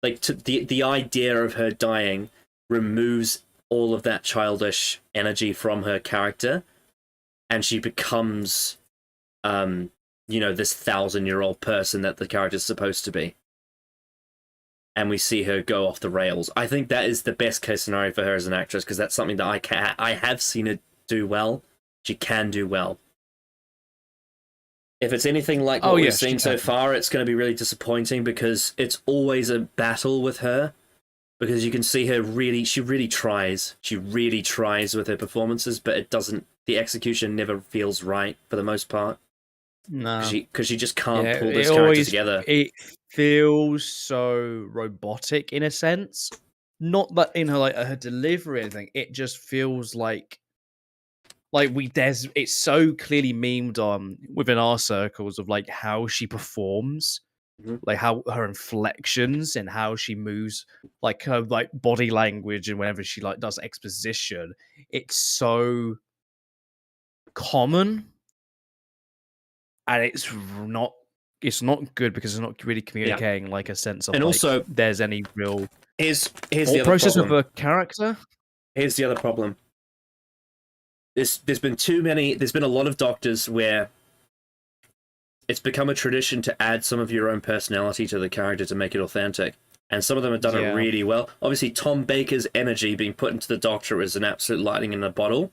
like the idea of her dying removes all of that childish energy from her character, and she becomes, you know, this 1,000-year-old person that the character's supposed to be. And we see her go off the rails. I think that is the best case scenario for her as an actress, because that's something that I have seen her do well. She can do well. If it's anything like what we've seen so far, it's going to be really disappointing because it's always a battle with her. Because you can see her she really tries. She really tries with her performances, but it doesn't. The execution never feels right for the most part. No, because she just can't pull this character together. It feels so robotic in a sense. Not that in her delivery or anything. It just feels like it's so clearly memed on within our circles of like how she performs. Like how her inflections and how she moves, like her like body language, and whenever she like does exposition, it's so common, and it's not good because it's not really communicating like a sense of, and like, also there's any real here's the process other with a character. Here's the other problem. There's been a lot of Doctors where it's become a tradition to add some of your own personality to the character to make it authentic. And some of them have done it really well. Obviously, Tom Baker's energy being put into the Doctor is an absolute lightning in a bottle.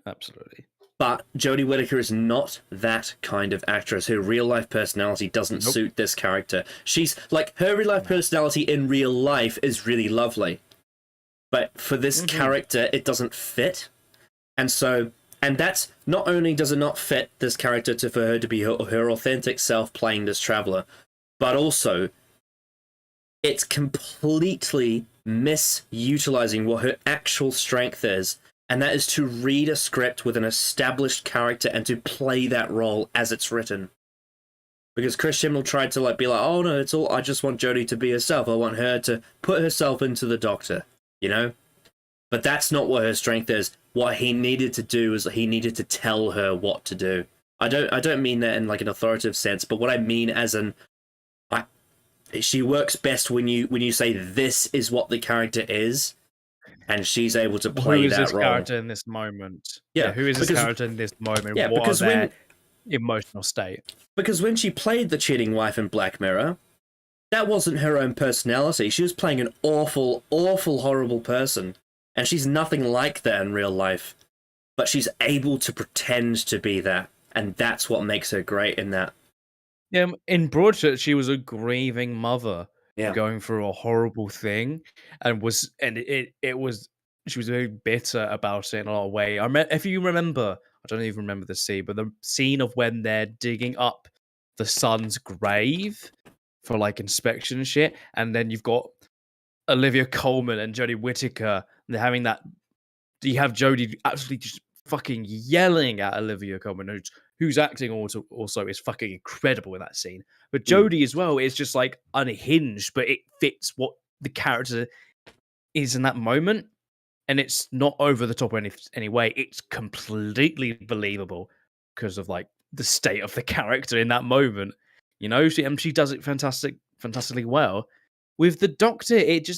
Absolutely. But Jody Whittaker is not that kind of actress. Her real-life personality doesn't suit this character. She's, like, her real-life personality in real life is really lovely. But for this character, it doesn't fit. And so... And that's, not only does it not fit this character for her to be her authentic self playing this traveler, but also it's completely misutilizing what her actual strength is, and that is to read a script with an established character and to play that role as it's written. Because Chris Chibnall tried to be like, oh no, it's all, I just want Jodie to be herself. I want her to put herself into the Doctor, you know? But that's not what her strength is. What he needed to do is he needed to tell her what to do. I don't mean that in like an authoritative sense, but what I mean as she works best when you say this is what the character is, and she's able to play that role. Who is this character in this moment? Yeah, who is this character in this moment? Yeah, what are their emotional state? Because when she played the cheating wife in Black Mirror, that wasn't her own personality. She was playing an awful, awful, horrible person. And she's nothing like that in real life. But she's able to pretend to be that. And that's what makes her great in that. Yeah, in Broadchurch, she was a grieving mother going through a horrible thing. And she was very bitter about it in a lot of ways. If you remember, I don't even remember the scene, but the scene of when they're digging up the son's grave for like inspection and shit. And then you've got Olivia Colman and Jodie Whittaker. They're having that. You have Jodie absolutely just fucking yelling at Olivia Colman, who's acting also is fucking incredible in that scene. But Jodie as well is just like unhinged, but it fits what the character is in that moment, and it's not over the top in any way. It's completely believable because of like the state of the character in that moment. You know, she does it fantastically well. With the Doctor, it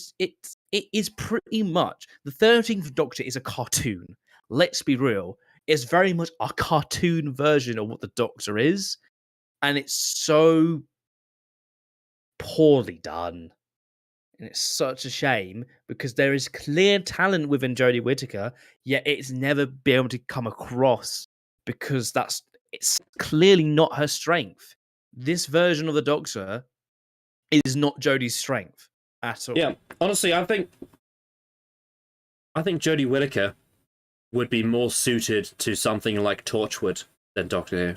is pretty much the 13th Doctor is a cartoon. Let's be real. It's very much a cartoon version of what the Doctor is, and it's so poorly done. And it's such a shame because there is clear talent within Jodie Whittaker, yet it's never been able to come across because it's clearly not her strength. This version of the Doctor is not Jodie's strength at all. Yeah, honestly, I think Jodie Whittaker would be more suited to something like Torchwood than Doctor Who.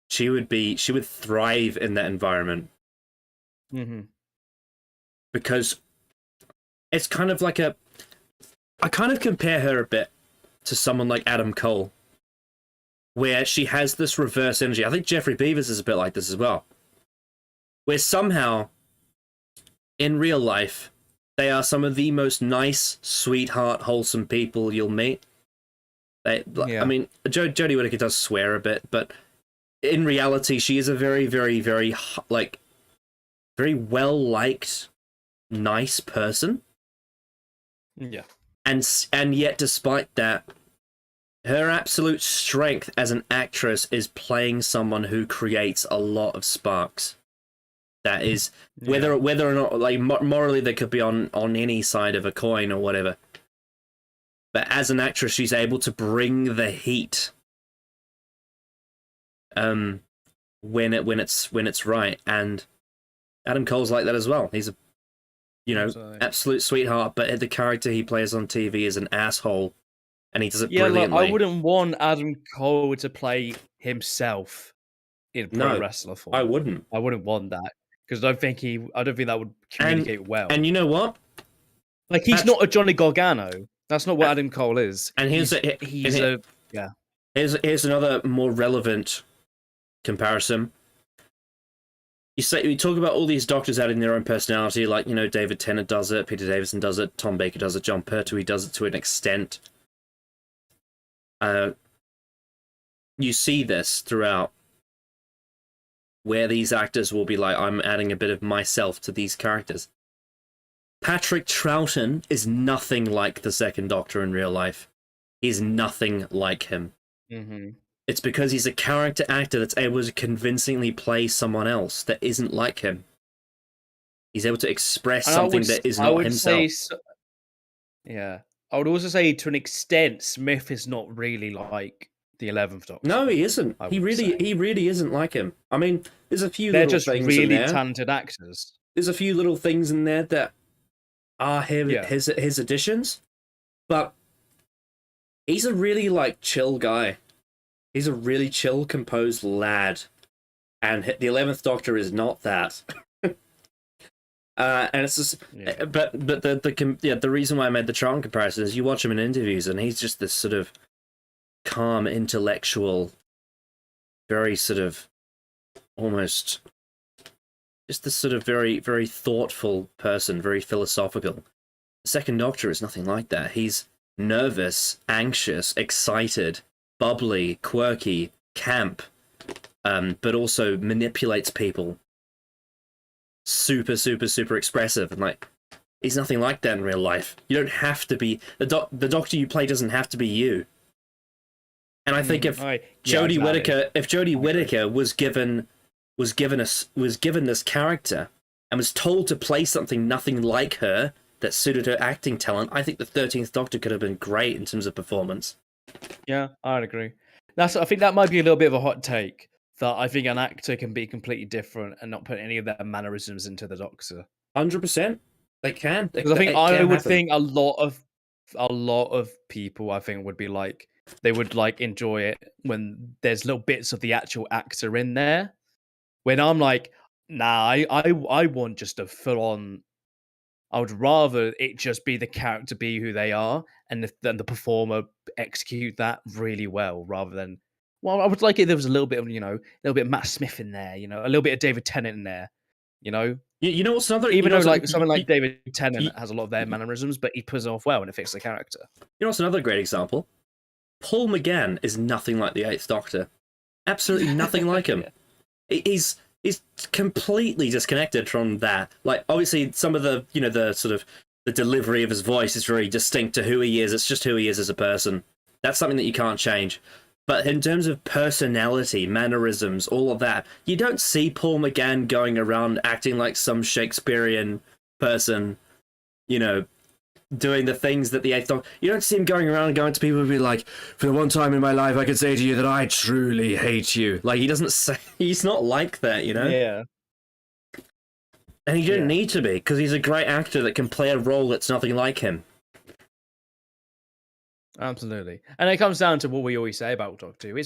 She would thrive in that environment. Mm-hmm. Because it's kind of like I kind of compare her a bit to someone like Adam Cole, where she has this reverse energy. I think Jeffrey Beavers is a bit like this as well, where somehow in real life they are some of the most nice, sweetheart, wholesome people you'll meet. I mean, Jodie Whittaker does swear a bit, but in reality, she is a very, very, very very well liked, nice person. Yeah. And yet, despite that, her absolute strength as an actress is playing someone who creates a lot of sparks. That is, whether or not, like, morally they could be on any side of a coin or whatever. But as an actress, she's able to bring the heat. When it's right, and Adam Cole's like that as well. He's a, absolute sweetheart, but the character he plays on TV is an asshole, and he does it brilliantly. Like, I wouldn't want Adam Cole to play himself in pro wrestler form. I wouldn't want that because I don't think that would communicate well. And you know what? Like, he's not a Johnny Gargano. That's not what Adam Cole is. And here's another more relevant comparison. You talk about all these Doctors adding their own personality, like, David Tennant does it, Peter Davison does it, Tom Baker does it, John Pertwee does it to an extent. You see this throughout, where these actors will be like, I'm adding a bit of myself to these characters. Patrick Troughton is nothing like the Second Doctor in real life. He's nothing like him. Mm-hmm. It's because he's a character actor that's able to convincingly play someone else that isn't like him. He's able to express something that is not himself. Yeah. I would also say, to an extent, Smith is not really like the 11th Doctor. No, he isn't. He really isn't like him. I mean, there's a few They're little just things really in there. talented actors. There's a few little things in there that are his additions, but he's a really chill guy. He's a really chill, composed lad, and the 11th Doctor is not that. And it's just, but the reason why I made the Charlton comparison is you watch him in interviews, and he's just this sort of calm, intellectual, very sort of almost just this sort of very, very thoughtful person, very philosophical. The Second Doctor is nothing like that. He's nervous, anxious, excited, bubbly, quirky, camp, but also manipulates people. Super, super, super expressive, and he's nothing like that in real life. You don't have to be the Doctor you play doesn't have to be you. And I think if Jody Whittaker was given this character and was told to play something nothing like her that suited her acting talent, I think the 13th Doctor could have been great in terms of performance. Yeah, I'd agree. I think that might be a little bit of a hot take, that I think an actor can be completely different and not put any of their mannerisms into the Doctor. 100%. They can. Because I would think a lot of people, I think, would be like, they would enjoy it when there's little bits of the actual actor in there. When I'm like, nah, I want just a full on. I would rather it just be the character be who they are, and then the performer execute that really well, rather than. Well, I would like it if there was a little bit of, a little bit of Matt Smith in there, a little bit of David Tennant in there, You know what's another? Even though someone like David Tennant has a lot of their mannerisms, but he pulls it off well and it fits the character. You know what's another great example? Paul McGann is nothing like the 8th Doctor. Absolutely nothing like him. He's completely disconnected from that. Obviously, some of the the sort of the delivery of his voice is very distinct to who he is. It's just who he is as a person. That's something that you can't change. But in terms of personality, mannerisms, all of that, you don't see Paul McGann going around acting like some Shakespearean person, doing the things that the 8th Doctor... You don't see him going around and going to people and be like, for the one time in my life I could say to you that I truly hate you. He doesn't say... He's not like that, Yeah. And he didn't need to be, because he's a great actor that can play a role that's nothing like him. Absolutely. And it comes down to what we always say about Doctor Who.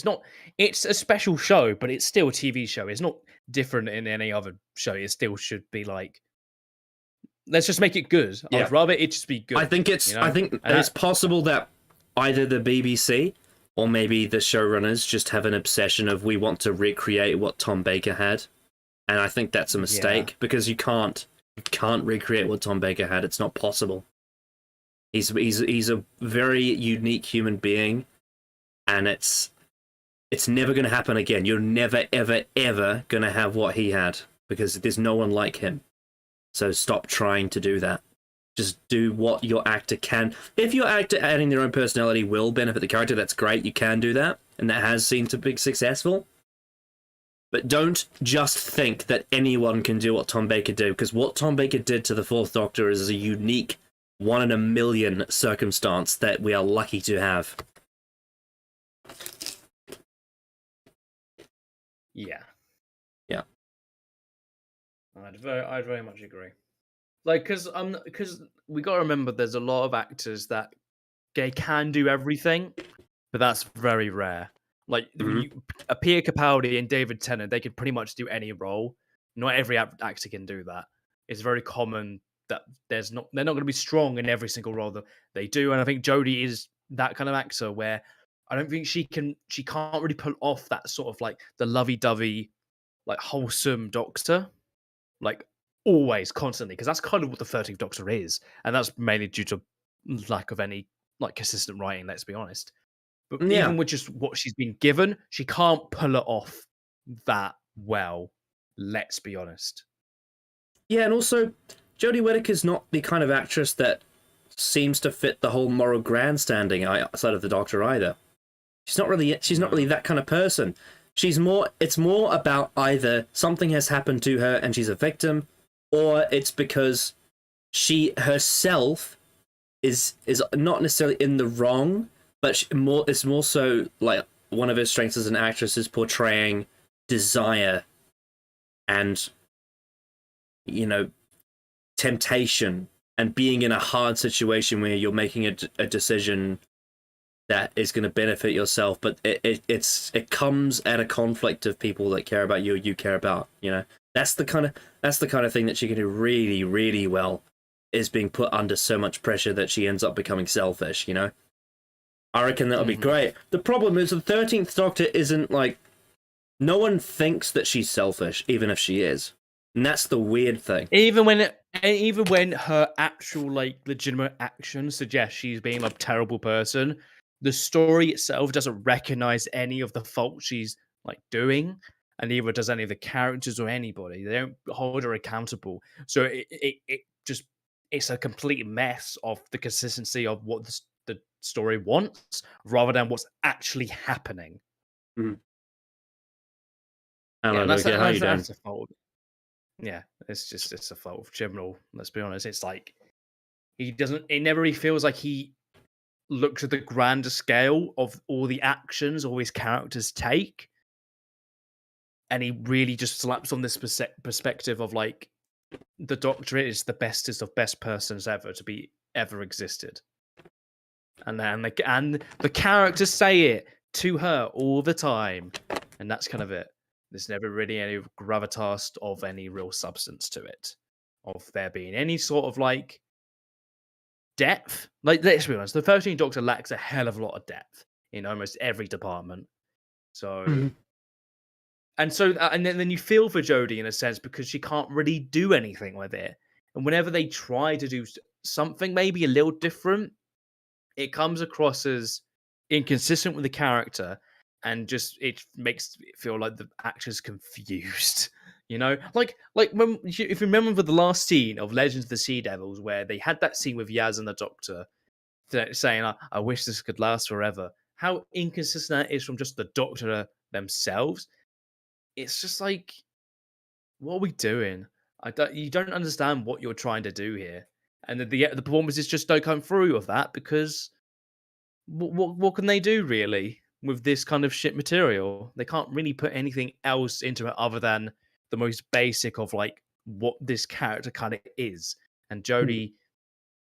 It's a special show, but it's still a TV show. It's not different in any other show. It still should be let's just make it good. I'd rather it just be good. I think it's possible that either the BBC or maybe the showrunners just have an obsession of, we want to recreate what Tom Baker had. And I think that's a mistake, because you can't recreate what Tom Baker had. It's not possible. He's a very unique human being, and it's never going to happen again. You're never, ever, ever going to have what he had, because there's no one like him. So stop trying to do that. Just do what your actor can. If your actor adding their own personality will benefit the character, that's great. You can do that, and that has seemed to be successful. But don't just think that anyone can do what Tom Baker did, because what Tom Baker did to the 4th Doctor is a unique 1 in a million circumstance that we are lucky to have. Yeah. Yeah. I'd very much agree. Because we got to remember, there's a lot of actors that they can do everything, but that's very rare. A Peter Capaldi and David Tennant, they could pretty much do any role. Not every actor can do that. It's very common that they're not going to be strong in every single role that they do. And I think Jodie is that kind of actor where I don't think she can't really pull off that sort of the lovey-dovey, wholesome Doctor, always, constantly, because that's kind of what the 13th Doctor is. And that's mainly due to lack of any consistent writing, let's be honest. But even with just what she's been given, she can't pull it off that well, let's be honest. Yeah, and also, Jody Whittaker's not the kind of actress that seems to fit the whole moral grandstanding side of the Doctor either. She's not really that kind of person. It's more about either something has happened to her and she's a victim, or it's because she herself is not necessarily in the wrong, but it's more so like one of her strengths as an actress is portraying desire and, you know, temptation and being in a hard situation where you're making a decision that is going to benefit yourself, but it comes at a conflict of people that care about you or you care about. You know, that's the kind of thing that she can do really, really well, is being put under so much pressure that she ends up becoming selfish. You know, I reckon that'll be great. The problem is the 13th Doctor isn't like, no one thinks that she's selfish, even if she is, and that's the weird thing. Even when her actual like legitimate actions suggest she's being a terrible person, the story itself doesn't recognize any of the faults she's like doing, and neither does any of the characters or anybody. They don't hold her accountable. So it's a complete mess of the consistency of what the story wants, rather than what's actually happening. Mm. That's a fault. Yeah, it's a fault of Chibnall. Let's be honest. It's like it never really feels like he looks at the grander scale of all the actions all his characters take, and he really just slaps on this perspective of like, the Doctor is the bestest of best persons ever to be ever existed, and then the characters say it to her all the time, and that's kind of it. There's never really any gravitas of any real substance to it, of there being any sort of like depth. Like, let's be honest, the 13th Doctor lacks a hell of a lot of depth in almost every department. So, and then you feel for Jodie in a sense, because she can't really do anything with it. And whenever they try to do something maybe a little different, it comes across as inconsistent with the character, and just it makes it feel like the actor's confused. You know, like when, if you remember the last scene of Legends of the Sea Devils, where they had that scene with Yaz and the Doctor saying, "I wish this could last forever." How inconsistent that is from just the Doctor themselves. It's just like, what are we doing? You don't understand what you're trying to do here, and the performances just don't come through with that, because what can they do really with this kind of shit material? They can't really put anything else into it other than the most basic of like what this character kind of is. And Jodie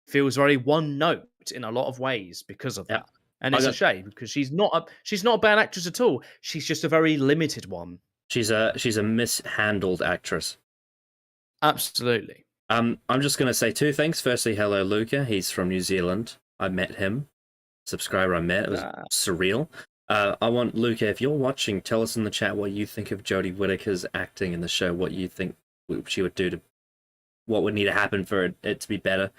feels very one note in a lot of ways because of that. And it's a shame, because she's not a bad actress at all. She's just a very limited one. She's a mishandled actress. Absolutely. I'm just gonna say two things. Firstly, hello Luca. He's from New Zealand. I met him. Subscriber I met. It was surreal. I want Luca, if you're watching, tell us in the chat what you think of Jodie Whittaker's acting in the show. What you think she would do what would need to happen for it to be better.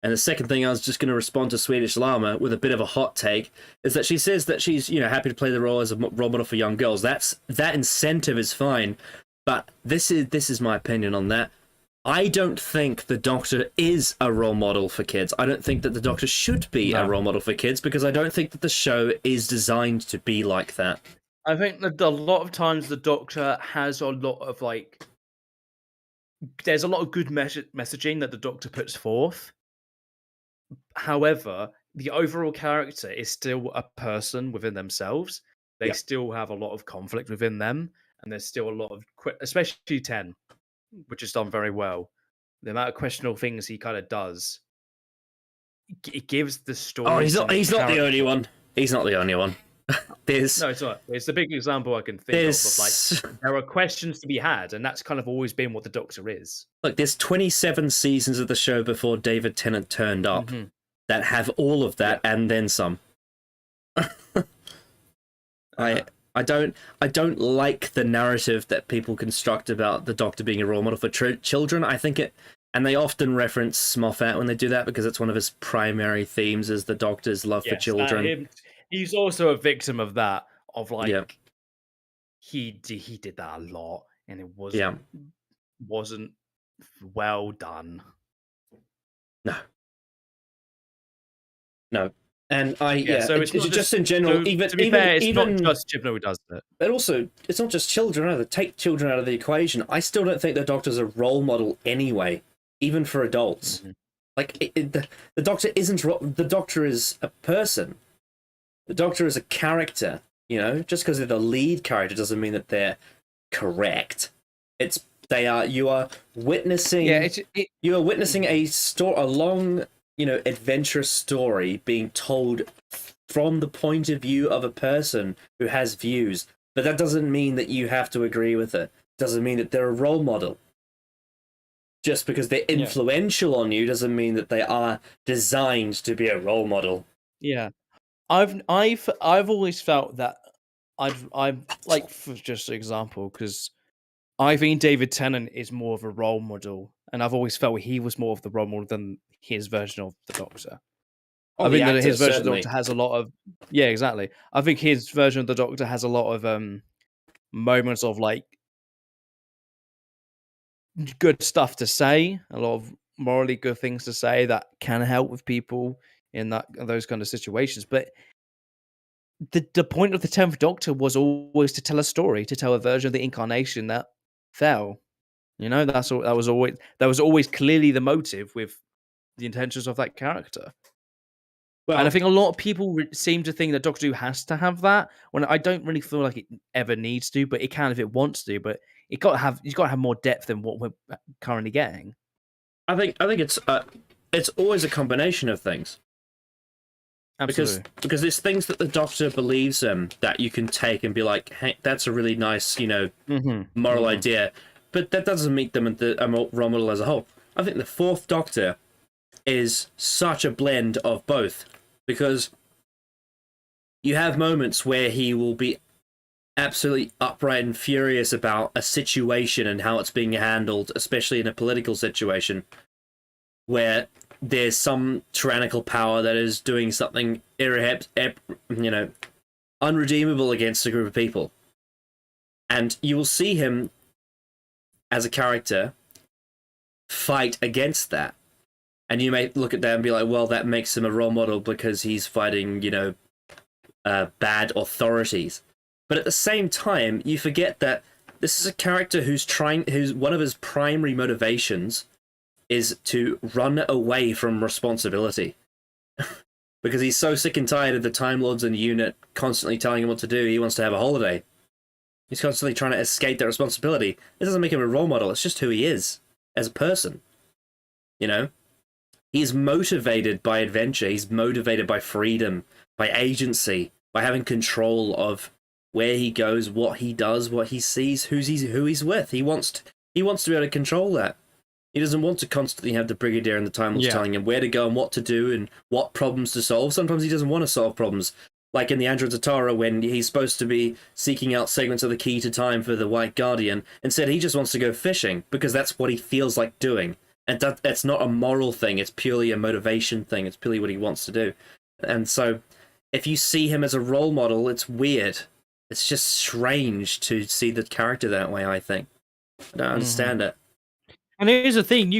And the second thing, I was just going to respond to Swedish Llama with a bit of a hot take, is that she says that she's, you know, happy to play the role as a role model for young girls. That incentive is fine, but this is my opinion on that. I don't think the Doctor is a role model for kids. I don't think that the Doctor should be a role model for kids, because I don't think that the show is designed to be like that. I think that a lot of times the Doctor has a lot of like, there's a lot of good messaging that the Doctor puts forth. However, the overall character is still a person within themselves. They still have a lot of conflict within them, and there's still a lot of, especially 10, which is done very well. The amount of questionable things he kind of does, it gives the story. Oh, he's not the only one. He's not the only one. No, it's not. It's the big example I can think of like, there are questions to be had, and that's kind of always been what the Doctor is. Like, there's 27 seasons of the show before David Tennant turned up that have all of that and then some. I don't like the narrative that people construct about the Doctor being a role model for children. I think and they often reference Moffat when they do that, because it's one of his primary themes is the Doctor's love for children. He's also a victim of that, of like, he did that a lot, and it wasn't well done. No. And So it's not just in general, so, even to be fair, it's even not just Chibnall who does it. but also it's not just children either. Take children out of the equation. I still don't think the Doctor's a role model anyway, even for adults. Mm-hmm. Like the Doctor isn't. The Doctor is a person. The Doctor is a character. You know, just because they're the lead character doesn't mean that they're correct. You are witnessing. Yeah, you are witnessing a long, adventurous story being told from the point of view of a person who has views. But that doesn't mean that you have to agree with it. Doesn't mean that they're a role model. Just because they're influential on you doesn't mean that they are designed to be a role model. Yeah, I've always felt that I've like, for just an example, because I think David Tennant is more of a role model, and I've always felt he was more of the role model than his version of the Doctor. I think that his version of the Doctor has a lot of exactly. I think his version of the Doctor has a lot of moments of like good stuff to say, a lot of morally good things to say that can help with people in those kind of situations. But the point of the 10th Doctor was always to tell a story, to tell a version of the incarnation that fell. That was always clearly the motive with the intentions of that character. Well, and I think a lot of people seem to think that Doctor Who has to have that, when I don't really feel like it ever needs to, but it can if it wants to. But you've got to have more depth than what we're currently getting. I think it's always a combination of things. Absolutely. Because there's things that the Doctor believes in that you can take and be like, hey, that's a really nice, moral idea. But that doesn't make them a role model as a whole. I think the 4th Doctor is such a blend of both. Because you have moments where he will be absolutely upright and furious about a situation and how it's being handled, especially in a political situation, where there's some tyrannical power that is doing something unredeemable against a group of people. And you will see him, as a character, fight against that. And you may look at that and be like, well, that makes him a role model because he's fighting, bad authorities. But at the same time, you forget that this is a character whose one of his primary motivations is to run away from responsibility. Because he's so sick and tired of the Time Lords and the unit constantly telling him what to do, he wants to have a holiday. He's constantly trying to escape that responsibility. It doesn't make him a role model, it's just who he is as a person. He's motivated by adventure, he's motivated by freedom, by agency, by having control of where he goes, what he does, what he sees, who he's with. He wants to be able to control that. He doesn't want to constantly have the Brigadier and the Time Lords telling him where to go and what to do and what problems to solve. Sometimes he doesn't want to solve problems. Like in the Androids of Tara, when he's supposed to be seeking out segments of the key to time for the White Guardian. Instead, he just wants to go fishing because that's what he feels like doing. And that's not a moral thing. It's purely a motivation thing. It's purely what he wants to do. And so, if you see him as a role model, it's weird. It's just strange to see the character that way, I think. I don't understand it. And here's the thing,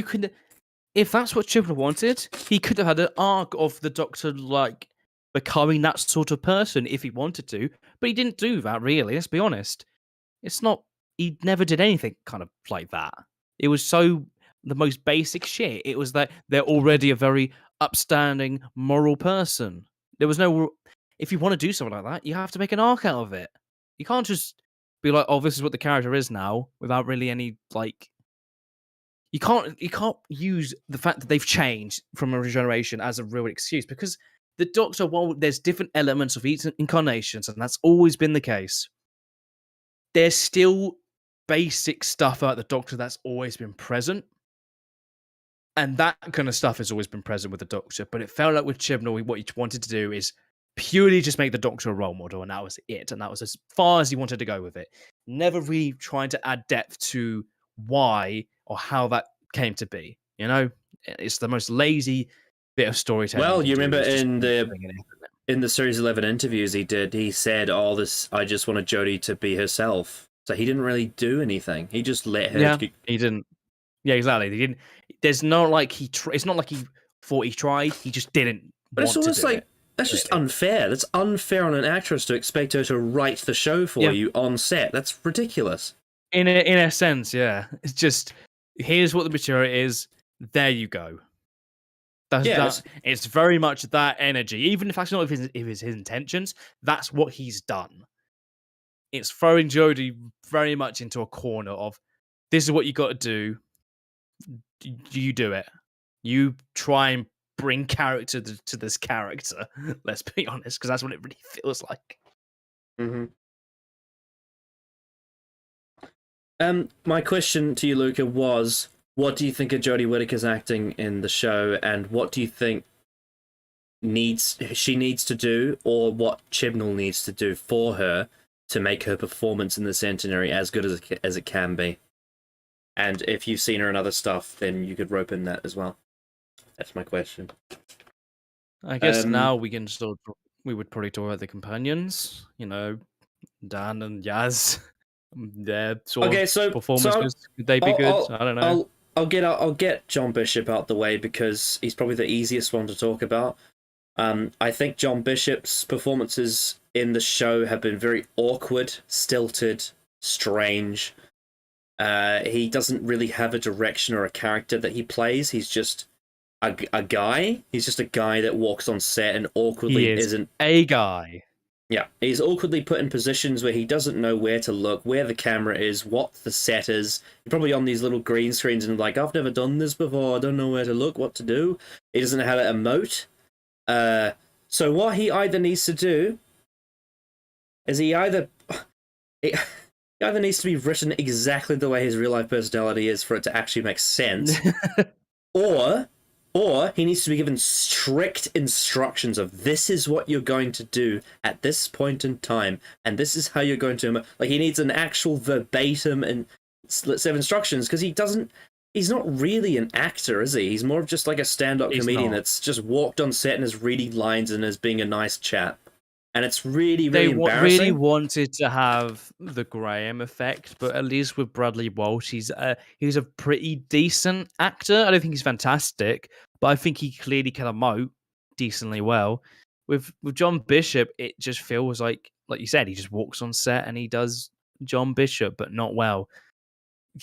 if that's what Chibnall wanted, he could have had an arc of the Doctor, like, becoming that sort of person if he wanted to, but he didn't do that, really, let's be honest. He never did anything kind of like that. It was the most basic shit. It was that they're already a very upstanding, moral person. There was no... If you want to do something like that, you have to make an arc out of it. You can't just be like, oh, this is what the character is now, without really any, like... You can't use the fact that they've changed from a regeneration as a real excuse, because the Doctor, while there's different elements of each incarnations, and that's always been the case, there's still basic stuff about the Doctor that's always been present. And that kind of stuff has always been present with the Doctor. But it felt like with Chibnall, what he wanted to do is purely just make the Doctor a role model, and that was it. And that was as far as he wanted to go with it. Never really trying to add depth to why or how that came to be. It's the most lazy bit of storytelling. Well, you remember in the Series 11 interviews he said, I just wanted Jodie to be herself. So he didn't really do anything. He just let her... he didn't. Yeah, exactly. He didn't. There's no, like, it's not like he thought he tried. He just didn't But it's want to almost do like it. that's just unfair. That's unfair on an actress to expect her to write the show for you on set. That's ridiculous. In a sense, yeah. It's just, here's what the material is. There you go. It's very much that energy. Even if that's not his intentions, that's what he's done. It's throwing Jody very much into a corner of, this is what you got to do. You do it. You try and bring character to this character. Let's be honest, because that's what it really feels like. Mm-hmm. My question to you, Luca, was, what do you think of Jody Whittaker's acting in the show, and what do you think she needs to do, or what Chibnall needs to do for her to make her performance in the Centenary as good as it can be? And if you've seen her in other stuff, then you could rope in that as well. That's my question. I guess now we would probably talk about the companions, Dan and Yaz. Their performances, could they be good? I don't know. I'll get John Bishop out the way because he's probably the easiest one to talk about. I think John Bishop's performances in the show have been very awkward, stilted, strange. He doesn't really have a direction or a character that he plays. He's just a guy. He's just a guy that walks on set and awkwardly isn't a guy. Yeah, he's awkwardly put in positions where he doesn't know where to look, where the camera is, what the set is. He's probably on these little green screens and like, I've never done this before, I don't know where to look, what to do. He doesn't know how to emote. So what he either needs to do is he either needs to be written exactly the way his real life personality is for it to actually make sense, or he needs to be given strict instructions of, this is what you're going to do at this point in time, and this is how you're going to... Like, he needs an actual verbatim and set of instructions, because he's not really an actor, is he? He's more of just like a stand-up comedian that's just walked on set and is reading lines and is being a nice chap. And it's really, really embarrassing. They really wanted to have the Graham effect, but at least with Bradley Walsh, he's a pretty decent actor. I don't think he's fantastic, but I think he clearly can emote decently well. With John Bishop, it just feels like you said, he just walks on set and he does John Bishop, but not well.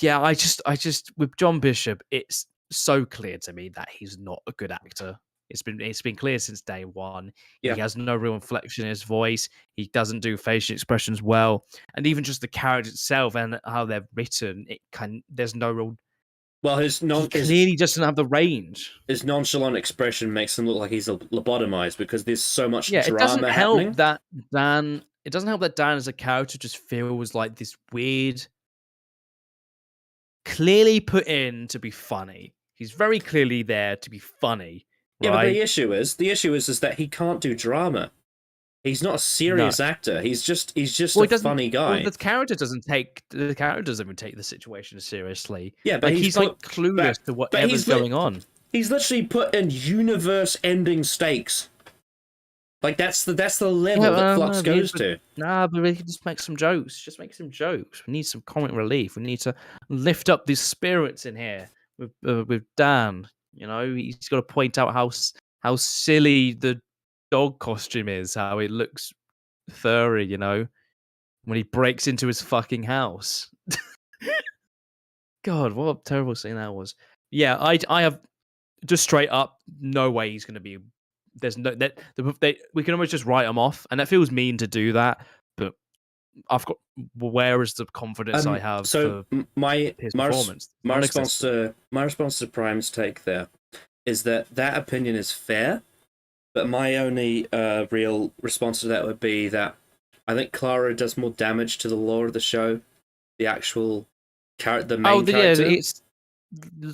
Yeah, I just with John Bishop, it's so clear to me that he's not a good actor. It's been clear since day one. Yeah. He has no real inflection in his voice. He doesn't do facial expressions well, and even just the character itself and how they're written, there's no real. Well, he clearly doesn't have the range. His nonchalant expression makes him look like he's lobotomized because there's so much drama it doesn't happening. Help that Dan. It doesn't help that Dan as a character just feels like this weird, clearly put in to be funny. He's very clearly there to be funny. Yeah, right? But the issue is that he can't do drama. He's not a serious actor. He's just a funny guy. Well, the character doesn't even take the situation seriously. Yeah, but he's like clueless to whatever's going on. He's literally put in universe-ending stakes. Like that's the level that Flux goes to. Nah, but we can just make some jokes. Just make some jokes. We need some comic relief. We need to lift up these spirits in here with Dan. He's got to point out how silly the dog costume is, how it looks furry, when he breaks into his fucking house. God, what a terrible scene that was. Yeah, I have just straight up no way he's going to be. There's no we can almost just write him off, and that feels mean to do that. But where is the confidence I have? So for his performance? My response to Prime's take there is that opinion is fair, but my only real response to that would be that I think Clara does more damage to the lore of the show. The actual the main character. Yeah,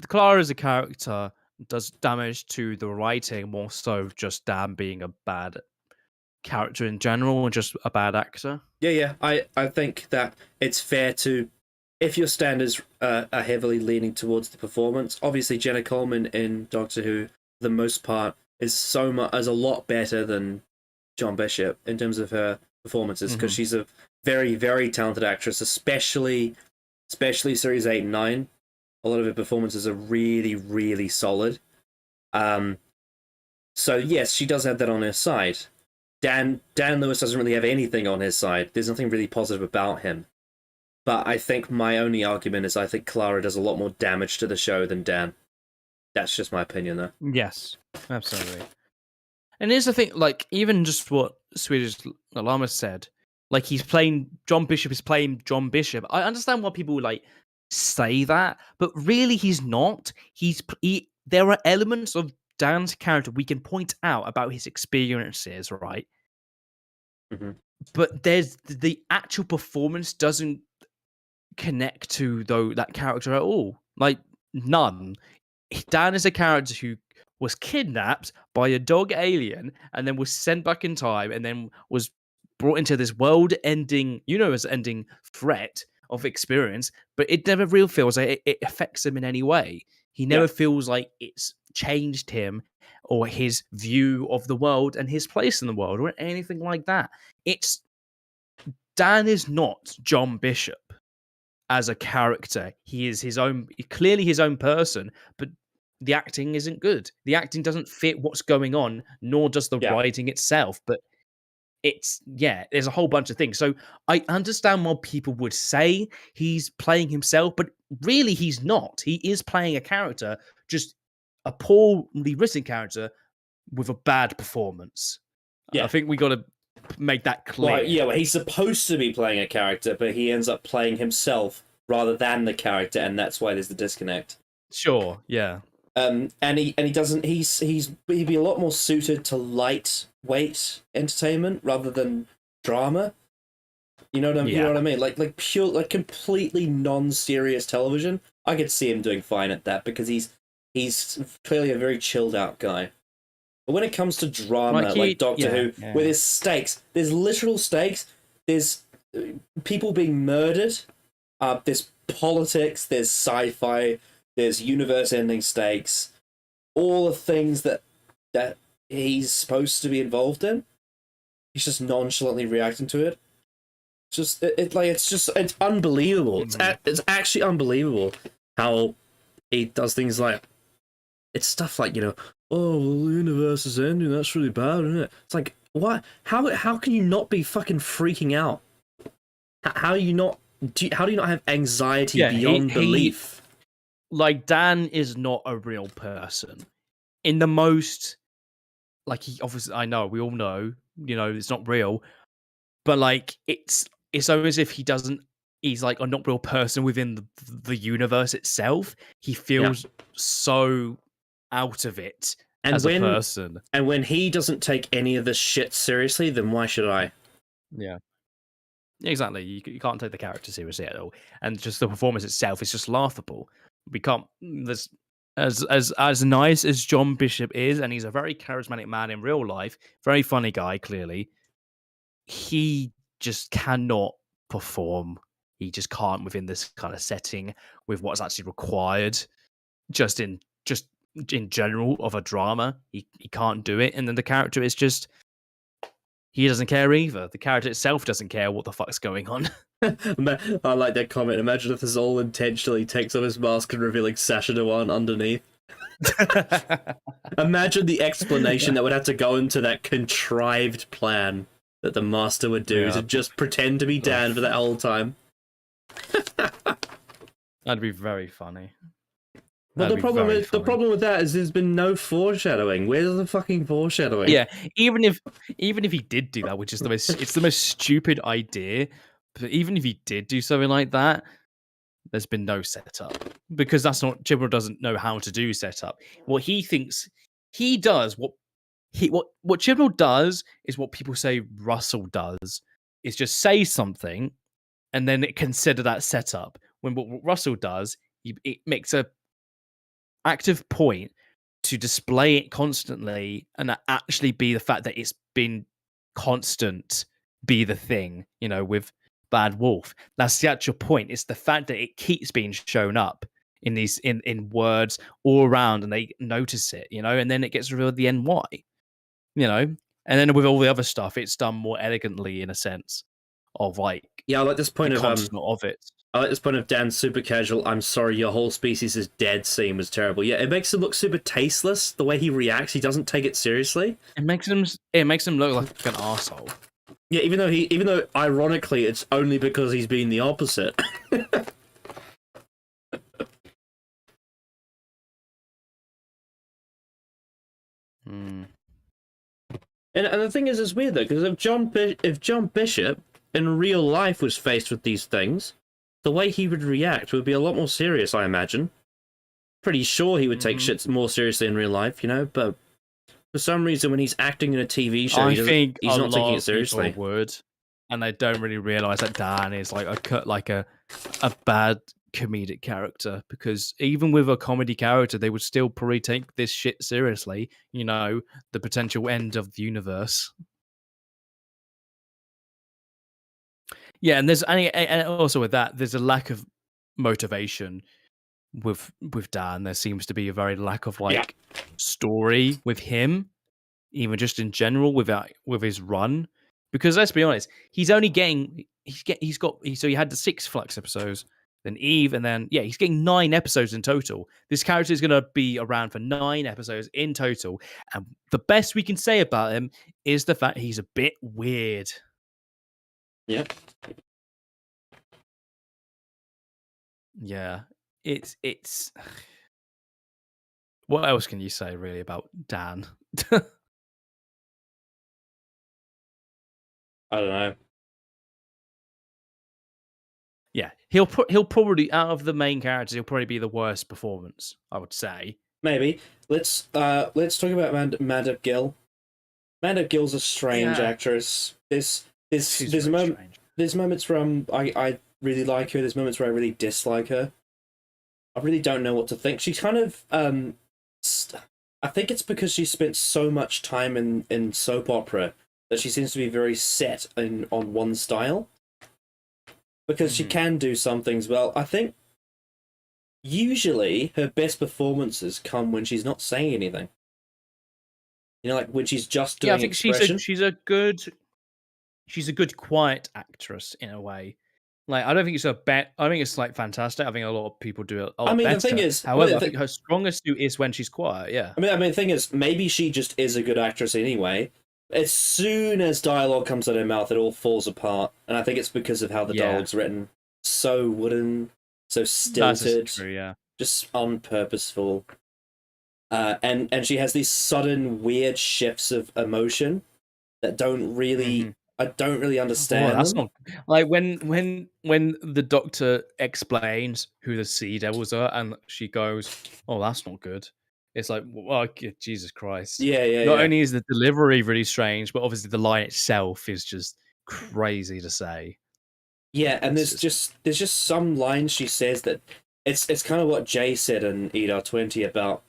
Clara as a character does damage to the writing more so just Dan being a bad character in general and just a bad actor. Yeah. I think that it's fair to, if your standards are heavily leaning towards the performance, obviously Jenna Coleman in Doctor Who, for the most part, is a lot better than John Bishop in terms of her performances, because she's a very, very talented actress, especially series 8 and 9. A lot of her performances are really, really solid. So yes, she does have that on her side. Dan Lewis doesn't really have anything on his side. There's nothing really positive about him. But I think my only argument is I think Clara does a lot more damage to the show than Dan. That's just my opinion, though. Yes, absolutely. And here's the thing, like, even just what Swedish Llama said, like, John Bishop is playing John Bishop. I understand why people, like, say that, but really he's not. There are elements of Dan's character we can point out about his experiences, right? Mm-hmm. But there's the actual performance doesn't connect to that character at all. Like, none. Dan is a character who was kidnapped by a dog alien and then was sent back in time and then was brought into this world-ending, universe-ending threat of experience, but it never really feels like it affects him in any way. He never feels like it's changed him or his view of the world and his place in the world or anything like that. Dan is not John Bishop as a character. He is clearly his own person, but the acting isn't good. The acting doesn't fit what's going on, nor does the writing itself. But there's a whole bunch of things. So I understand why people would say he's playing himself, but really he's not. He is playing a character, just a poorly written character with a bad performance. Yeah. I think we got to make that clear. Well, he's supposed to be playing a character, but he ends up playing himself rather than the character, and that's why there's the disconnect. Sure, yeah. And he doesn't. He'd be a lot more suited to lightweight entertainment rather than drama. You know what I mean? You know what I mean? Like pure, like completely non-serious television. I could see him doing fine at that because he's clearly a very chilled out guy. But when it comes to drama, like Doctor Who, where there's stakes, there's literal stakes. There's people being murdered. There's politics. There's sci-fi. There's universe-ending stakes, all the things that he's supposed to be involved in. He's just nonchalantly reacting to it. It's unbelievable. It's actually unbelievable how he does things like it's stuff like oh, well, the universe is ending. That's really bad, isn't it? It's like what? How can you not be fucking freaking out? How do you not have anxiety beyond belief? Like, Dan is not a real person. In the most, like, he obviously, I know, we all know, it's not real. But, like, it's almost as if he's like a not real person within the universe itself. He feels so out of it as a person. And when he doesn't take any of this shit seriously, then why should I? Yeah. Exactly. You can't take the character seriously at all. And just the performance itself is just laughable. We can't. As nice as John Bishop is, and he's a very charismatic man in real life, very funny guy. Clearly, he just cannot perform. He just can't within this kind of setting with what's actually required. Just in general of a drama, he can't do it. And then the character is just. He doesn't care either. The character itself doesn't care what the fuck's going on. I like that comment. Imagine if this all intentionally takes off his mask and revealing Sacha Dhawan underneath. Imagine the explanation that would have to go into that contrived plan that the master would do to just pretend to be Dan for that whole time. That'd be very funny. But the problem with that is there's been no foreshadowing. Where's the fucking foreshadowing? Yeah, even if he did do that, which is it's the most stupid idea. But even if he did do something like that, there's been no setup because that's not Chibnall doesn't know how to do setup. What he thinks he does, what Chibnall does is what people say Russell does is just say something and then consider that setup. When what Russell does, it makes a active point to display it constantly and actually be the fact that it's been constant be the thing, with Bad Wolf. That's the actual point. It's the fact that it keeps being shown up in these in words all around and they notice it, and then it gets revealed at the end why. And then with all the other stuff, it's done more elegantly in a sense. of like Yeah, I like this point the of constant of it. I like this point of Dan's super casual. I'm sorry, your whole species is dead. Scene was terrible. Yeah, it makes him look super tasteless. The way he reacts, he doesn't take it seriously. It makes him look like an arsehole. Yeah, even though ironically, it's only because he's being the opposite. Hmm. And the thing is, it's weird though, because if John Bishop in real life was faced with these things, the way he would react would be a lot more serious, I imagine. Pretty sure he would take shit more seriously in real life, you know, but for some reason when he's acting in a TV show, he's not taking it seriously. Would, and they don't really realize that Dan is like a bad comedic character, because even with a comedy character, they would still probably take this shit seriously. You know, the potential end of the universe. Yeah, and also with that, there's a lack of motivation with Dan. There seems to be a very lack of story with him, even just in general with his run. Because let's be honest, he's only getting so he had the 6 Flux episodes, then Eve, and then he's getting 9 episodes in total. This character is going to be around for 9 episodes in total, and the best we can say about him is the fact he's a bit weird. Yep. Yeah, it's. What else can you say really about Dan? I don't know. Yeah, he'll probably, out of the main characters, he'll probably be the worst performance, I would say. Maybe. Let's talk about Amanda Gill. Amanda Gill's a strange actress. There's moments where I really like her. There's moments where I really dislike her. I really don't know what to think. She's kind of I think it's because she spent so much time in soap opera that she seems to be very set on one style. Because she can do some things well. I think usually her best performances come when she's not saying anything. You know, like when she's just doing expression. She's a good quiet actress in a way. Like, I don't think it's I think it's like fantastic. I think a lot of people do it a lot better. The thing is, however, I think her strongest suit is when she's quiet. Yeah. I mean, the thing is, maybe she just is a good actress anyway. As soon as dialogue comes out of her mouth, it all falls apart, and I think it's because of how the dialogue's written. So wooden, so stilted, true, just unpurposeful. And she has these sudden weird shifts of emotion that don't really. I don't really understand. That's not like when the doctor explains who the Sea Devils are, and she goes, "Oh, that's not good." It's like, well, Jesus Christ. Not only is the delivery really strange, but obviously the line itself is just crazy to say. Yeah, and there's just some lines she says that it's kind of what Jay said in EDAR 20 about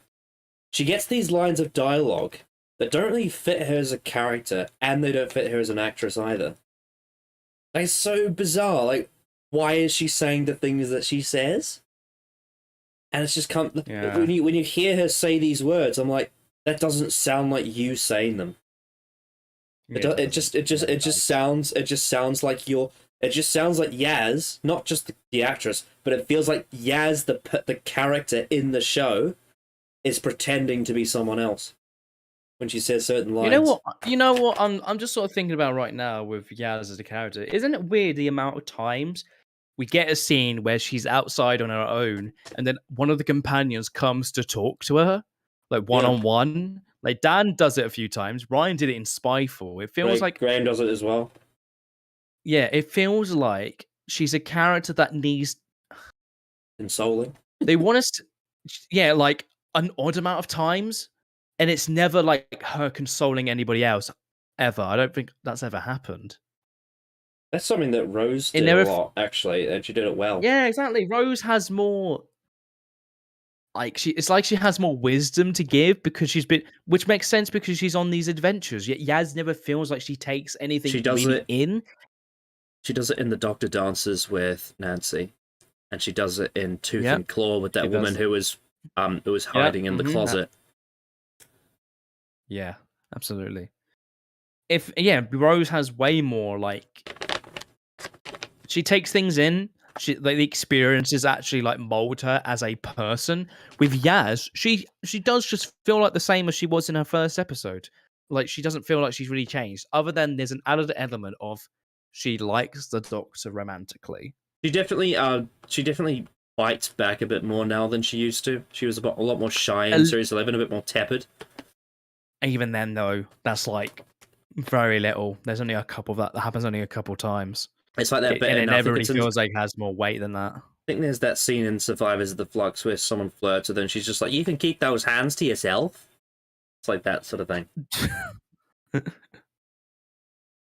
she gets these lines of dialogue that don't really fit her as a character, and they don't fit her as an actress either. Like, it's so bizarre. Like, why is she saying the things that she says? And it's just when you hear her say these words, I'm like, that doesn't sound like you saying them. It just sounds like Yaz, not just the actress, but it feels like Yaz, the character in the show, is pretending to be someone else when she says certain lines. You know what? I'm just sort of thinking about right now with Yaz as a character. Isn't it weird the amount of times we get a scene where she's outside on her own, and then one of the companions comes to talk to her, like one-on-one? Like, Dan does it a few times. Ryan did it in Spyfall. It feels like Graham does it as well. Yeah, it feels like she's a character that needs consoling. They want us to, like an odd amount of times, and it's never like her consoling anybody else ever. I don't think that's ever happened. That's something that Rose did a lot, actually, and she did it well. Yeah, exactly. Rose has more. It's like she has more wisdom to give because which makes sense because she's on these adventures. Yet Yaz never feels like she takes anything in. She does it in the Doctor Dances with Nancy, and she does it in Tooth and Claw with that woman who was hiding in the closet. Yeah, absolutely. Rose has way more she takes things in. The experiences actually like mold her as a person. With Yaz, she does just feel like the same as she was in her first episode. Like she doesn't feel like she's really changed, other than there's an added element of she likes the Doctor romantically. She definitely bites back a bit more now than she used to. She was a lot more shy in Series 11, a bit more tepid. Even then, though, that's like very little. There's only a couple that happens only a couple times. It's like that bit, and it never really feels like it has more weight than that. I think there's that scene in Survivors of the Flux where someone flirts with her and she's just like, "You can keep those hands to yourself." It's like that sort of thing.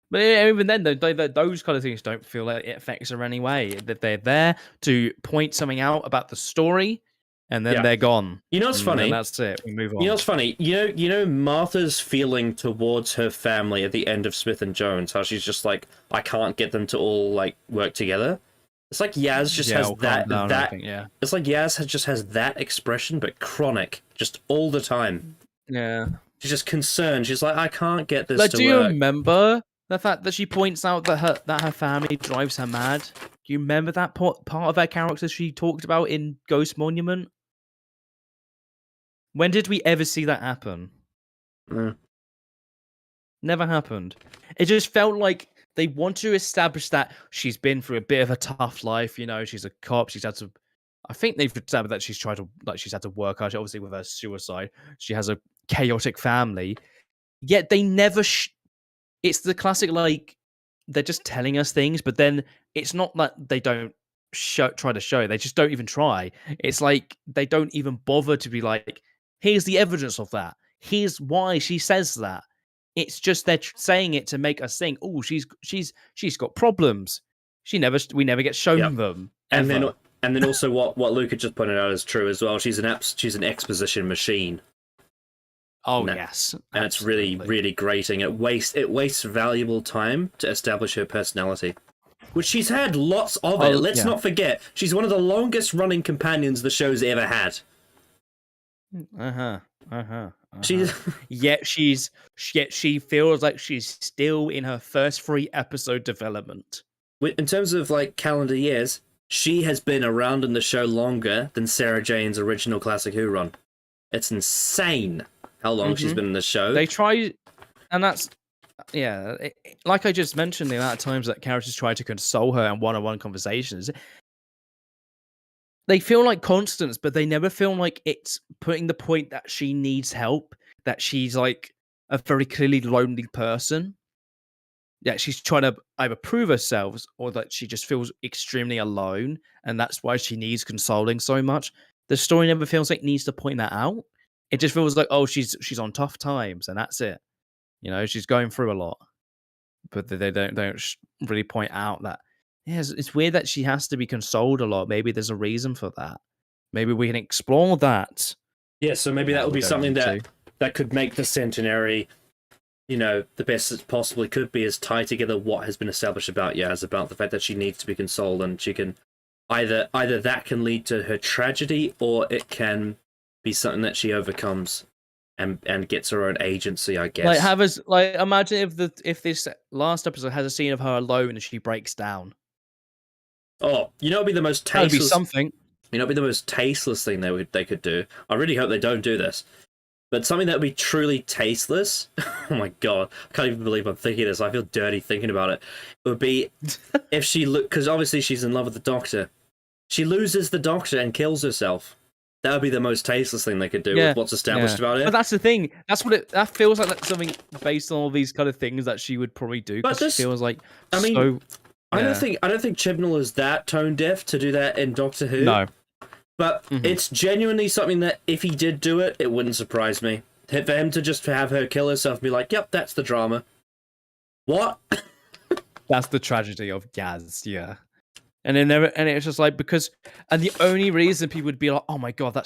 But even then, those kind of things don't feel like it affects her anyway. That they're there to point something out about the story, and then they're gone. You know what's funny? That's it. We move on. You know what's funny? You know Martha's feeling towards her family at the end of Smith and Jones, how she's just like, I can't get them to all like work together. It's like Yaz just has that. It's like Yaz just has that expression, but chronic, just all the time. Yeah. She's just concerned. She's like, I can't get this to work. Do you remember the fact that she points out that her family drives her mad? Do you remember that part of her character she talked about in Ghost Monument? When did we ever see that happen? Never happened. It just felt like they want to establish that she's been through a bit of a tough life. You know, she's a cop. She's had to. I think they've established that she's had to work hard. Obviously, with her suicide, she has a chaotic family. Yet they never. It's the classic, like, they're just telling us things, but then it's not that they don't try to show. They just don't even try. It's like they don't even bother to be like, here's the evidence of that. Here's why she says that. It's just they're saying it to make us think, oh, she's got problems. We never get shown them. Ever. And then also what Luke had just pointed out is true as well. She's an exposition machine. Oh, yes. And it's really, really grating. It wastes valuable time to establish her personality, which she's had lots of it. Let's not forget, she's one of the longest running companions the show's ever had. Yet she feels like she's still in her first 3 episode development. In terms of like calendar years, she has been around in the show longer than Sarah Jane's original Classic Who run. It's insane how long she's been in the show. They try, and that's like I just mentioned, the amount of times that characters try to console her in one-on-one conversations. They feel like constants, but they never feel like it's putting the point that she needs help, that she's like a very clearly lonely person. Yeah, she's trying to either prove herself or that she just feels extremely alone, and that's why she needs consoling so much. The story never feels like it needs to point that out. It just feels like, oh, she's on tough times, and that's it. You know, she's going through a lot, but they don't really point out that. Yeah, it's weird that she has to be consoled a lot. Maybe there's a reason for that. Maybe we can explore that. Yeah, so maybe that would be something that could make the Centenary, you know, the best it possibly could be, is tie together what has been established about Yaz, about the fact that she needs to be consoled, and she can either that can lead to her tragedy, or it can be something that she overcomes and gets her own agency, I guess. Imagine if this last episode has a scene of her alone and she breaks down. Oh, you know, it'd be the most tasteless. That'd be something. You know, it'd be the most tasteless thing they could do. I really hope they don't do this, but something that would be truly tasteless. Oh my god, I can't even believe I'm thinking this. I feel dirty thinking about it. It would be if she because obviously she's in love with the Doctor. She loses the Doctor and kills herself. That would be the most tasteless thing they could do with what's established about it. But that's the thing. That feels like that's something based on all these kind of things that she would probably do. But this feels like I don't think Chibnall is that tone deaf to do that in Doctor Who. No. But it's genuinely something that if he did do it, it wouldn't surprise me. For him to just have her kill herself and be like, yep, that's the drama. What? That's the tragedy of Yaz, yeah. And it's just like, and the only reason people would be like, oh my god, that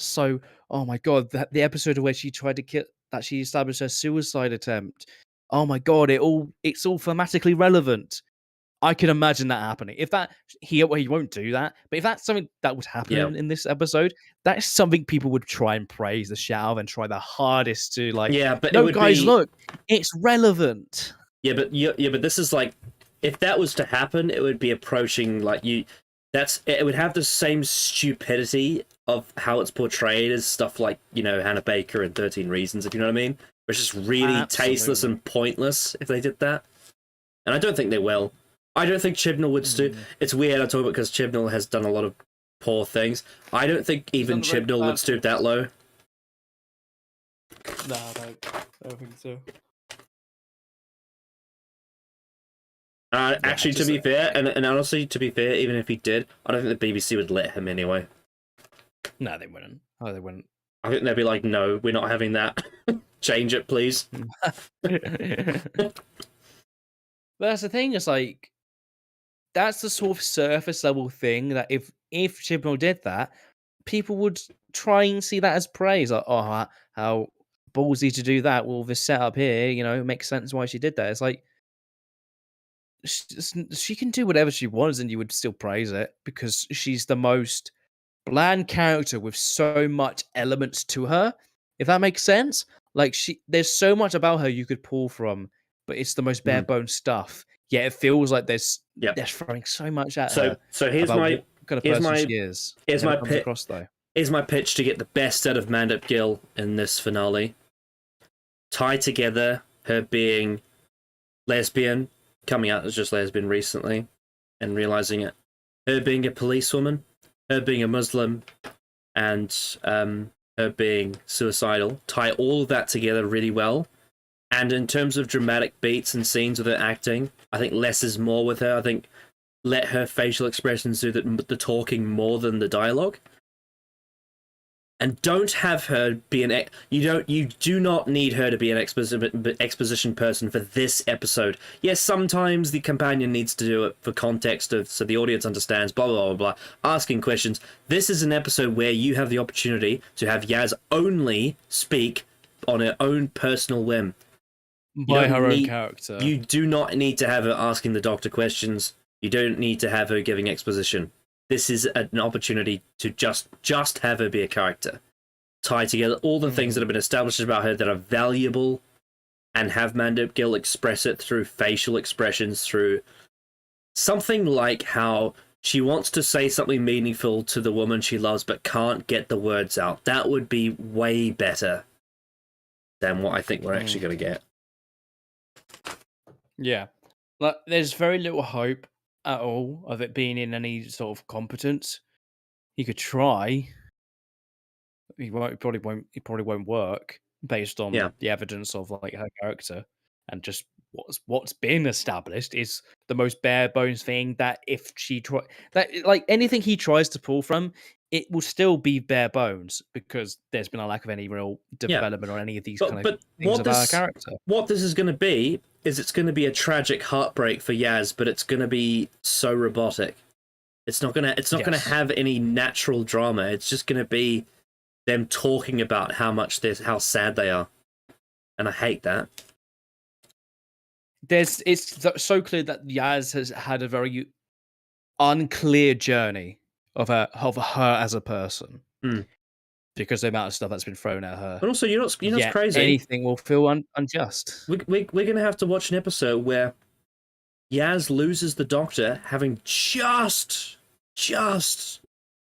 the episode where she tried to kill, that she established her suicide attempt. Oh my god, it's all thematically relevant. I can imagine that happening. If that he won't do that, but if that's something that would happen in this episode, that is something people would try and praise the shit out of and try their hardest to like. Yeah, but no, guys, look, it's relevant. Yeah, but this is like if that was to happen, it would be approaching like you. It would have the same stupidity of how it's portrayed as stuff like, you know, Hannah Baker and 13 Reasons, if you know what I mean. Which is really tasteless and pointless if they did that. And I don't think they will. I don't think Chibnall would stoop. It's weird I talk about because Chibnall has done a lot of poor things. I don't think even Chibnall would stoop that low. No, I don't think so. Actually, to be fair, and honestly, to be fair, even if he did, I don't think the BBC would let him anyway. No, they wouldn't. Oh, they wouldn't. I think they'd be like, no, we're not having that. Change it, please. But that's the thing, it's like, that's the sort of surface level thing that if Chibnall did that, people would try and see that as praise. Like, oh, how ballsy to do that. Well, this setup here, you know, it makes sense why she did that. It's like, she can do whatever she wants and you would still praise it because she's the most bland character with so much elements to her, if that makes sense. Like, there's so much about her you could pull from, but it's the most bare bones stuff. Yet it feels like they're throwing so much at her. So here's my pitch to get the best out of Mandip Gill in this finale. Tie together her being lesbian, coming out as just lesbian recently, and realizing it. Her being a policewoman, her being a Muslim, and her being suicidal. Tie all of that together really well. And in terms of dramatic beats and scenes with her acting, I think less is more with her. I think let her facial expressions do the talking more than the dialogue. And don't have her be you do not need her to be an exposition person for this episode. Yes, sometimes the companion needs to do it for context so the audience understands, blah, blah, blah, blah, asking questions. This is an episode where you have the opportunity to have Yaz only speak on her own personal whim. By her own character. You do not need to have her asking the Doctor questions. You don't need to have her giving exposition. This is an opportunity to just have her be a character. Tie together all the things that have been established about her that are valuable and have Mandip Gill express it through facial expressions, through something like how she wants to say something meaningful to the woman she loves but can't get the words out. That would be way better than what I think we're actually going to get. Yeah. Like, there's very little hope at all of it being in any sort of competence. He could try. It probably won't work based on the evidence of like her character, and just what's been established is the most bare bones thing that if she like anything he tries to pull from, it will still be bare bones because there's been a lack of any real development on any of these kind of things about her character. What this is going to be is it's going to be a tragic heartbreak for Yaz, but it's going to be so robotic. It's not going to have any natural drama. It's just going to be them talking about how sad they are, and I hate that. It's so clear that Yaz has had a very unclear journey of her as a person because the amount of stuff that's been thrown at her. But also, you know what's crazy? Anything will feel unjust. We're going to have to watch an episode where Yaz loses the Doctor, having just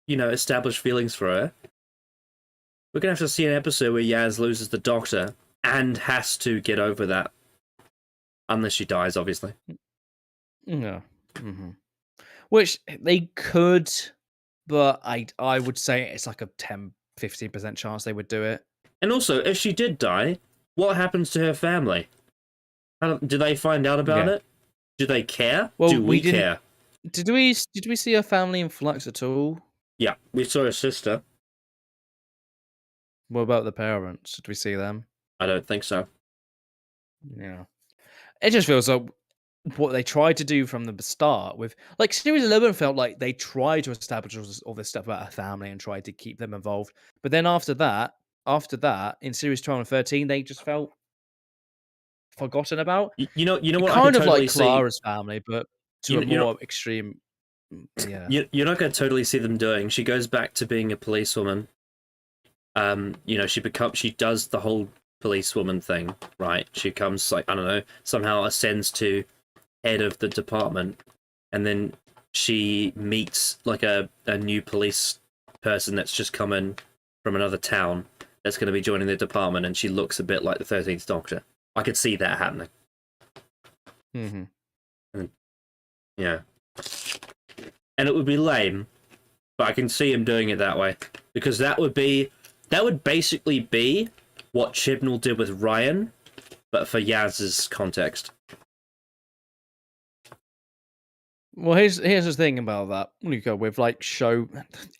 established feelings for her. We're going to have to see an episode where Yaz loses the Doctor and has to get over that. Unless she dies, obviously. Yeah. Mm-hmm. Which they could, but I would say it's like a 10-15% chance they would do it. And also, if she did die, what happens to her family? Do they find out about it? Do they care? Well, do we care? Did we see her family in flux at all? Yeah, we saw her sister. What about the parents? Did we see them? I don't think so. Yeah. It just feels like what they tried to do from the start with, like, Series 11 felt like they tried to establish all this stuff about her family and tried to keep them involved. But then after that, in Series 12 and 13, they just felt forgotten about. You know what? Kind I of totally like Clara's family, but to a more extreme. Yeah. You're not going to totally see them doing. She goes back to being a policewoman. She does the whole policewoman thing, right? She comes, like, I don't know, somehow ascends to head of the department, and then she meets like a new police person that's just come in from another town that's going to be joining the department, and she looks a bit like the 13th Doctor. I could see that happening. Mm-hmm. And, yeah. And it would be lame, but I can see him doing it that way. Because that would basically be what Chibnall did with Ryan, but for Yaz's context. Well, here's the thing about that, Luca, with like show,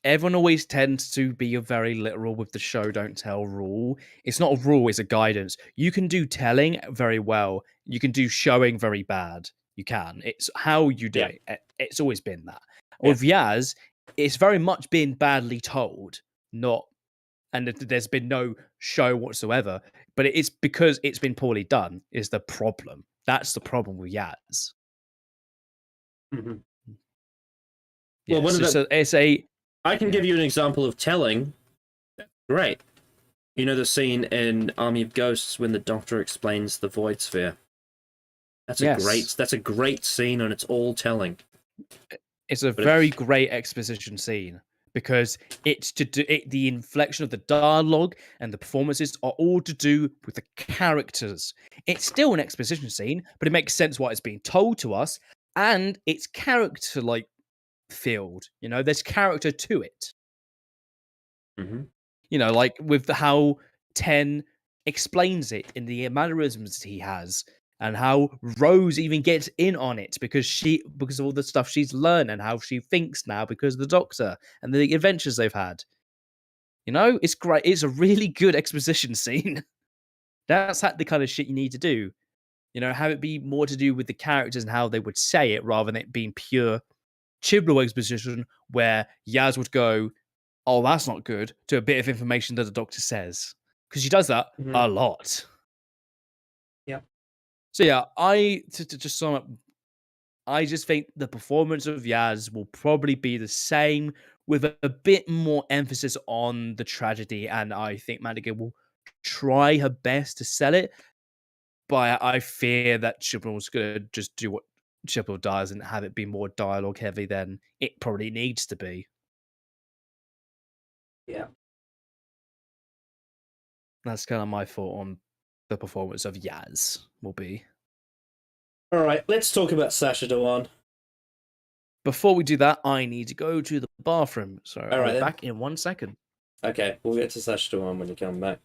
everyone always tends to be very literal with the show don't tell rule. It's not a rule, it's a guidance. You can do telling very well, you can do showing very bad. You can. It's how you do it. It's always been that. Yeah. With Yaz, it's very much been badly told, and there's been no show whatsoever. But it's because it's been poorly done is the problem. That's the problem with Yaz. Mm-hmm. Yeah, well, I can give you an example of telling. Great. You know the scene in Army of Ghosts when the Doctor explains the Void Sphere? That's a great scene, and it's all telling. It's a very great exposition scene because it's to do it. The inflection of the dialogue and the performances are all to do with the characters. It's still an exposition scene, but it makes sense what is being told to us, and it's character like filled. You know, there's character to it. Mm-hmm. You know, like with how 10 explains it in the mannerisms he has, and how Rose even gets in on it because of all the stuff she's learned and how she thinks now because of the Doctor and the adventures they've had. You know, it's great. It's a really good exposition scene. That's the kind of shit you need to do. You know, have it be more to do with the characters and how they would say it rather than it being pure Chibnall exposition where Yaz would go, "Oh, that's not good," to a bit of information that the Doctor says. Because she does that a lot. Yeah. So yeah, to just sum up, I just think the performance of Yaz will probably be the same with a bit more emphasis on the tragedy, and I think Madigan will try her best to sell it, but I fear that Chibnall's going to just do what Chibnall does and have it be more dialogue heavy than it probably needs to be. Yeah. That's kind of my thought on the performance of Yaz will be. All right, let's talk about Sacha Dhawan. Before we do that, I need to go to the bathroom. So I'll be back in 1 second. Okay, we'll get to Sacha Dhawan when you come back.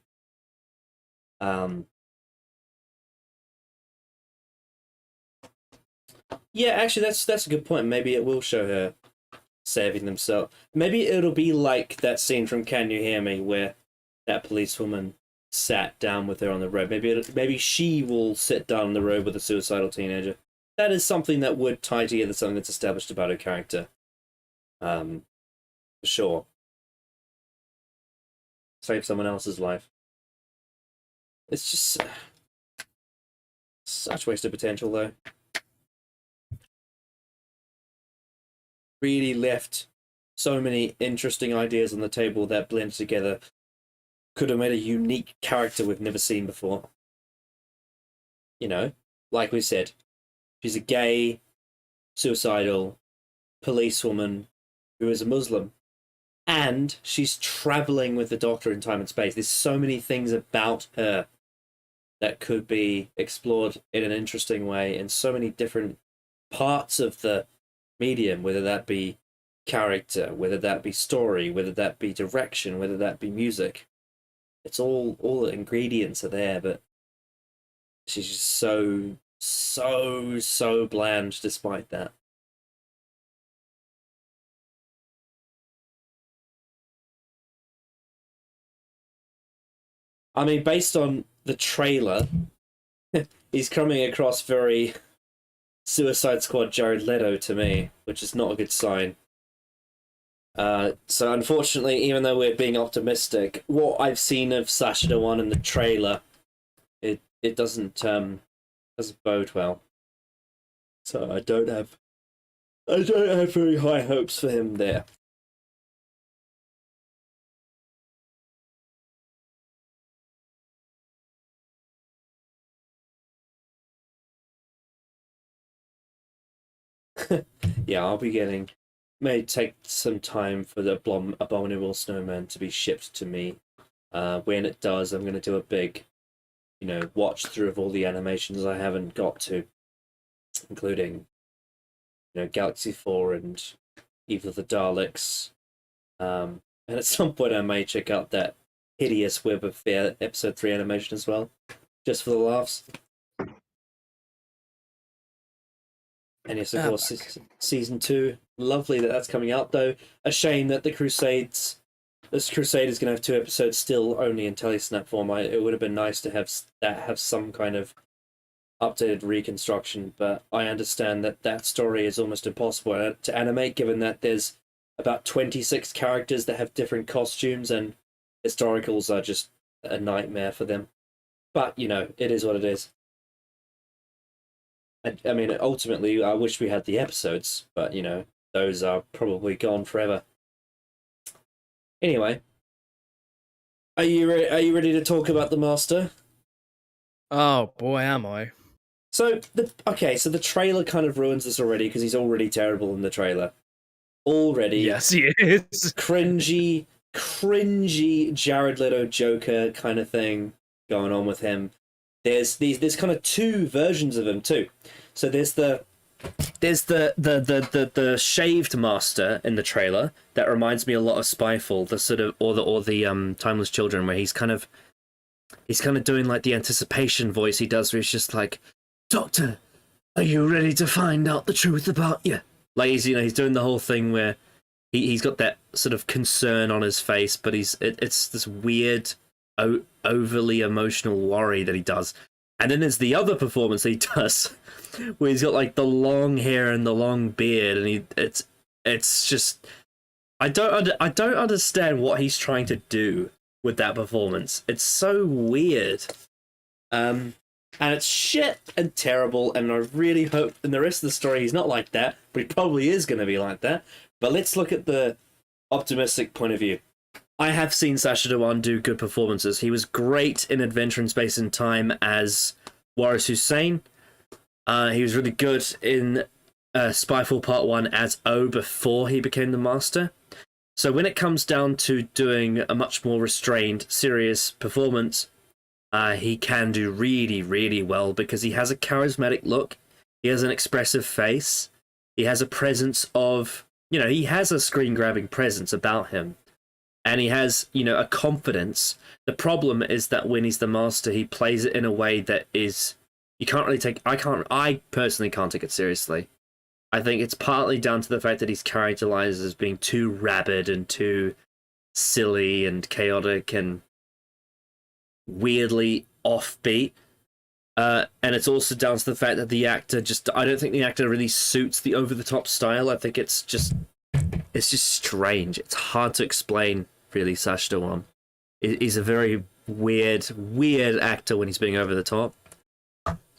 Yeah, actually, that's a good point. Maybe it will show her saving themselves. Maybe it'll be like that scene from Can You Hear Me, where that policewoman sat down with her on the road. Maybe she will sit down on the road with a suicidal teenager. That is something that would tie together something that's established about her character. For sure. Save someone else's life. It's just such wasted potential, though. Really left so many interesting ideas on the table that blend together. Could have made a unique character we've never seen before. You know, like we said, she's a gay, suicidal policewoman who is a Muslim. And she's traveling with the Doctor in time and space. There's so many things about her that could be explored in an interesting way in so many different parts of the medium, whether that be character, whether that be story, whether that be direction, whether that be music. It's all the ingredients are there, but she's just so bland despite that. I mean, based on the trailer, he's coming across very Suicide Squad Jared Leto to me, which is not a good sign. So unfortunately, even though we're being optimistic, what I've seen of Sacha Dhawan in the trailer, it doesn't bode well. So I don't have very high hopes for him there. Yeah, I'll be getting. May take some time for the Abominable Snowman to be shipped to me. When it does, I'm going to do a big, watch through of all the animations I haven't got to, including, Galaxy 4 and Evil of the Daleks. And at some point, I may check out that Hideous Web of Fear episode 3 animation as well, just for the laughs. And yes, of course, season 2. Lovely that that's coming out, though. A shame that this Crusade is going to have 2 episodes still only in Telesnap form. It would have been nice to have some kind of updated reconstruction, but I understand that story is almost impossible to animate, given that there's about 26 characters that have different costumes, and historicals are just a nightmare for them. But, it is what it is. I mean, ultimately, I wish we had the episodes, but, those are probably gone forever. Anyway, are you ready to talk about the Master? Oh, boy, am I. So the trailer kind of ruins this already, because he's already terrible in the trailer. Already. Yes, he is. Cringy Jared Leto Joker kind of thing going on with him. There's kind of 2 versions of him too. So there's the shaved Master in the trailer that reminds me a lot of Spyfall, the sort of or the Timeless Children, where he's kind of doing like the anticipation voice he does, where he's just like, "Doctor, are you ready to find out the truth about you?" Like he's doing the whole thing where he's got that sort of concern on his face, but it's this weird, overly emotional worry that he does. And then there's the other performance he does, where he's got like the long hair and the long beard, and it's just I don't understand what he's trying to do with that performance. It's so weird, and it's shit and terrible. And I really hope in the rest of the story he's not like that, but he probably is going to be like that. But let's look at the optimistic point of view. I have seen Sacha Dhawan do good performances. He was great in Adventure in Space and Time as Waris Hussein. He was really good in Spyfall Part 1 as O before he became the Master. So when it comes down to doing a much more restrained, serious performance, he can do really, really well, because he has a charismatic look. He has an expressive face. He has a presence of, he has a screen-grabbing presence about him. And he has, a confidence. The problem is that when he's the Master, he plays it in a way that is, you can't really take, I personally can't take it seriously. I think it's partly down to the fact that he's characterized as being too rabid and too silly and chaotic and weirdly offbeat. And it's also down to the fact that the actor I don't think the actor really suits the over-the-top style. I think it's just strange. It's hard to explain, really, Sacha Dhawan. He's a very weird actor when he's being over the top.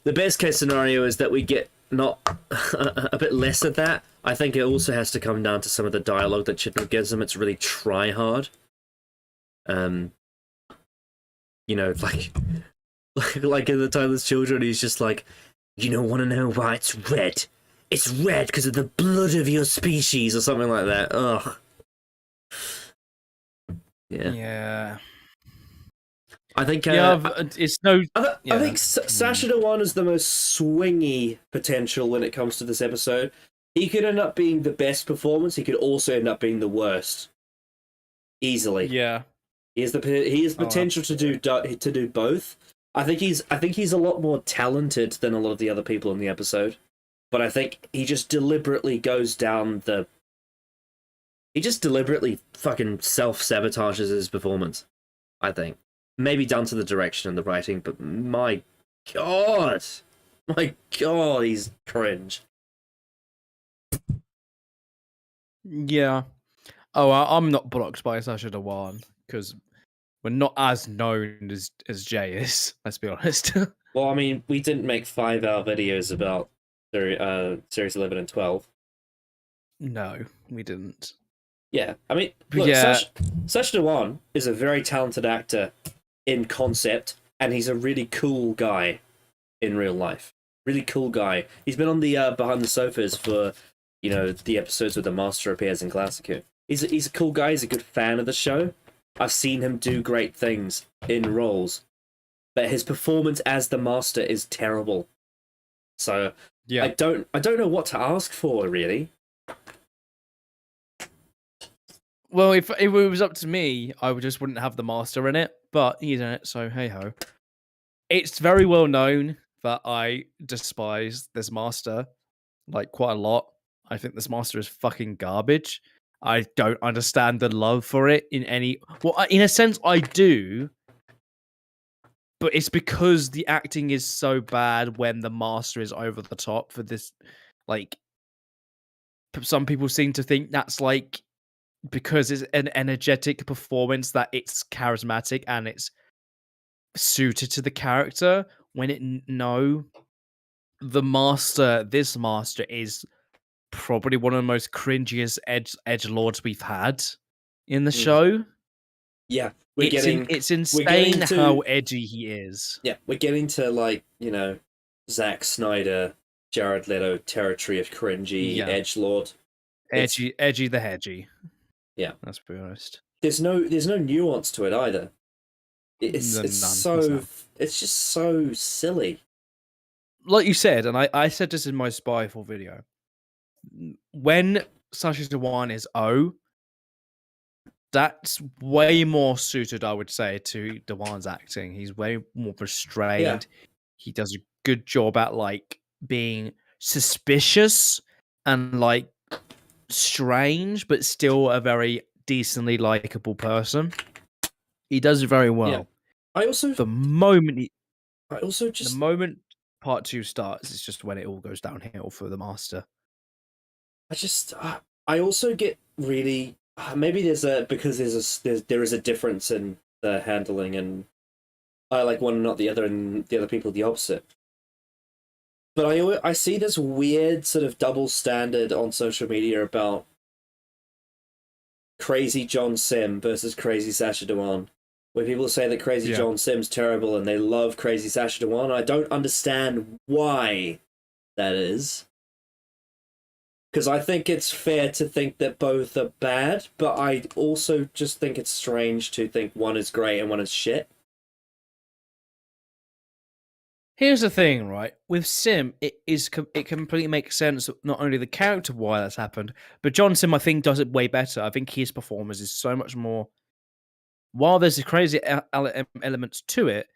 The best case scenario is that we get not a bit less of that. I think it also has to come down to some of the dialogue that Chibnall gives him. It's really try hard. Like in the Timeless Children, he's just like, want to know why it's red? It's red because of the blood of your species, or something like that. Ugh. Yeah. I think. It's no. I think Sacha Dhawan is the most swingy potential when it comes to this episode. He could end up being the best performance. He could also end up being the worst. Easily. Yeah. He has potential to do both. I think he's a lot more talented than a lot of the other people in the episode, but I think he just deliberately goes down the. He just deliberately fucking self-sabotages his performance. I think maybe down to the direction and the writing, but my god, he's cringe. Yeah. Oh, I'm not blocked by Sacha Dhawan because we're not as known as Jay is. Let's be honest. Well, I mean, we didn't make 5-hour videos about series 11 and 12. No, we didn't. Yeah, I mean, look, yeah. Sacha Dhawan is a very talented actor in concept, and he's a really cool guy in real life. Really cool guy. He's been on the Behind the Sofas for the episodes where the Master appears in Classic Who. He's a cool guy. He's a good fan of the show. I've seen him do great things in roles, but his performance as the Master is terrible. So Yeah. I don't know what to ask for, really. Well, if it was up to me, I just wouldn't have the Master in it, but he's in it, so hey ho. It's very well known that I despise this Master, like, quite a lot. I think this Master is fucking garbage. I don't understand the love for it in any... Well, in a sense, I do, but it's because the acting is so bad when the Master is over the top for this, like... Some people seem to think that's, like, because it's an energetic performance that it's charismatic and it's suited to the character, when no, this Master is probably one of the most cringiest edge lords we've had in the show. Yeah, It's insane how edgy he is. Yeah, we're getting to, like, Zack Snyder, Jared Leto territory of cringy edgelord. Edgy the hedgy. Yeah, let's be honest. There's no nuance to it either. It's just so silly. Like you said, and I said this in my Spyfall video. When Sacha Dhawan is that's way more suited, I would say, to Dhawan's acting. He's way more restrained. Yeah. He does a good job at, like, being suspicious and, like, strange, but still a very decently likable person. He does it very well. Yeah. The moment part 2 starts, it's just when it all goes downhill for the Master. I also get really... Maybe there is a difference in the handling, and I like one and not the other, and the other people the opposite. But I see this weird sort of double standard on social media about crazy John Sim versus crazy Sacha Dhawan, where people say that crazy John Sim's terrible and they love crazy Sacha Dhawan. I don't understand why that is. Because I think it's fair to think that both are bad, but I also just think it's strange to think one is great and one is shit. Here's the thing, right? With Sim, it completely makes sense, not only the character why that's happened, but John Sim, I think, does it way better. I think his performance is so much more... While there's crazy elements to it,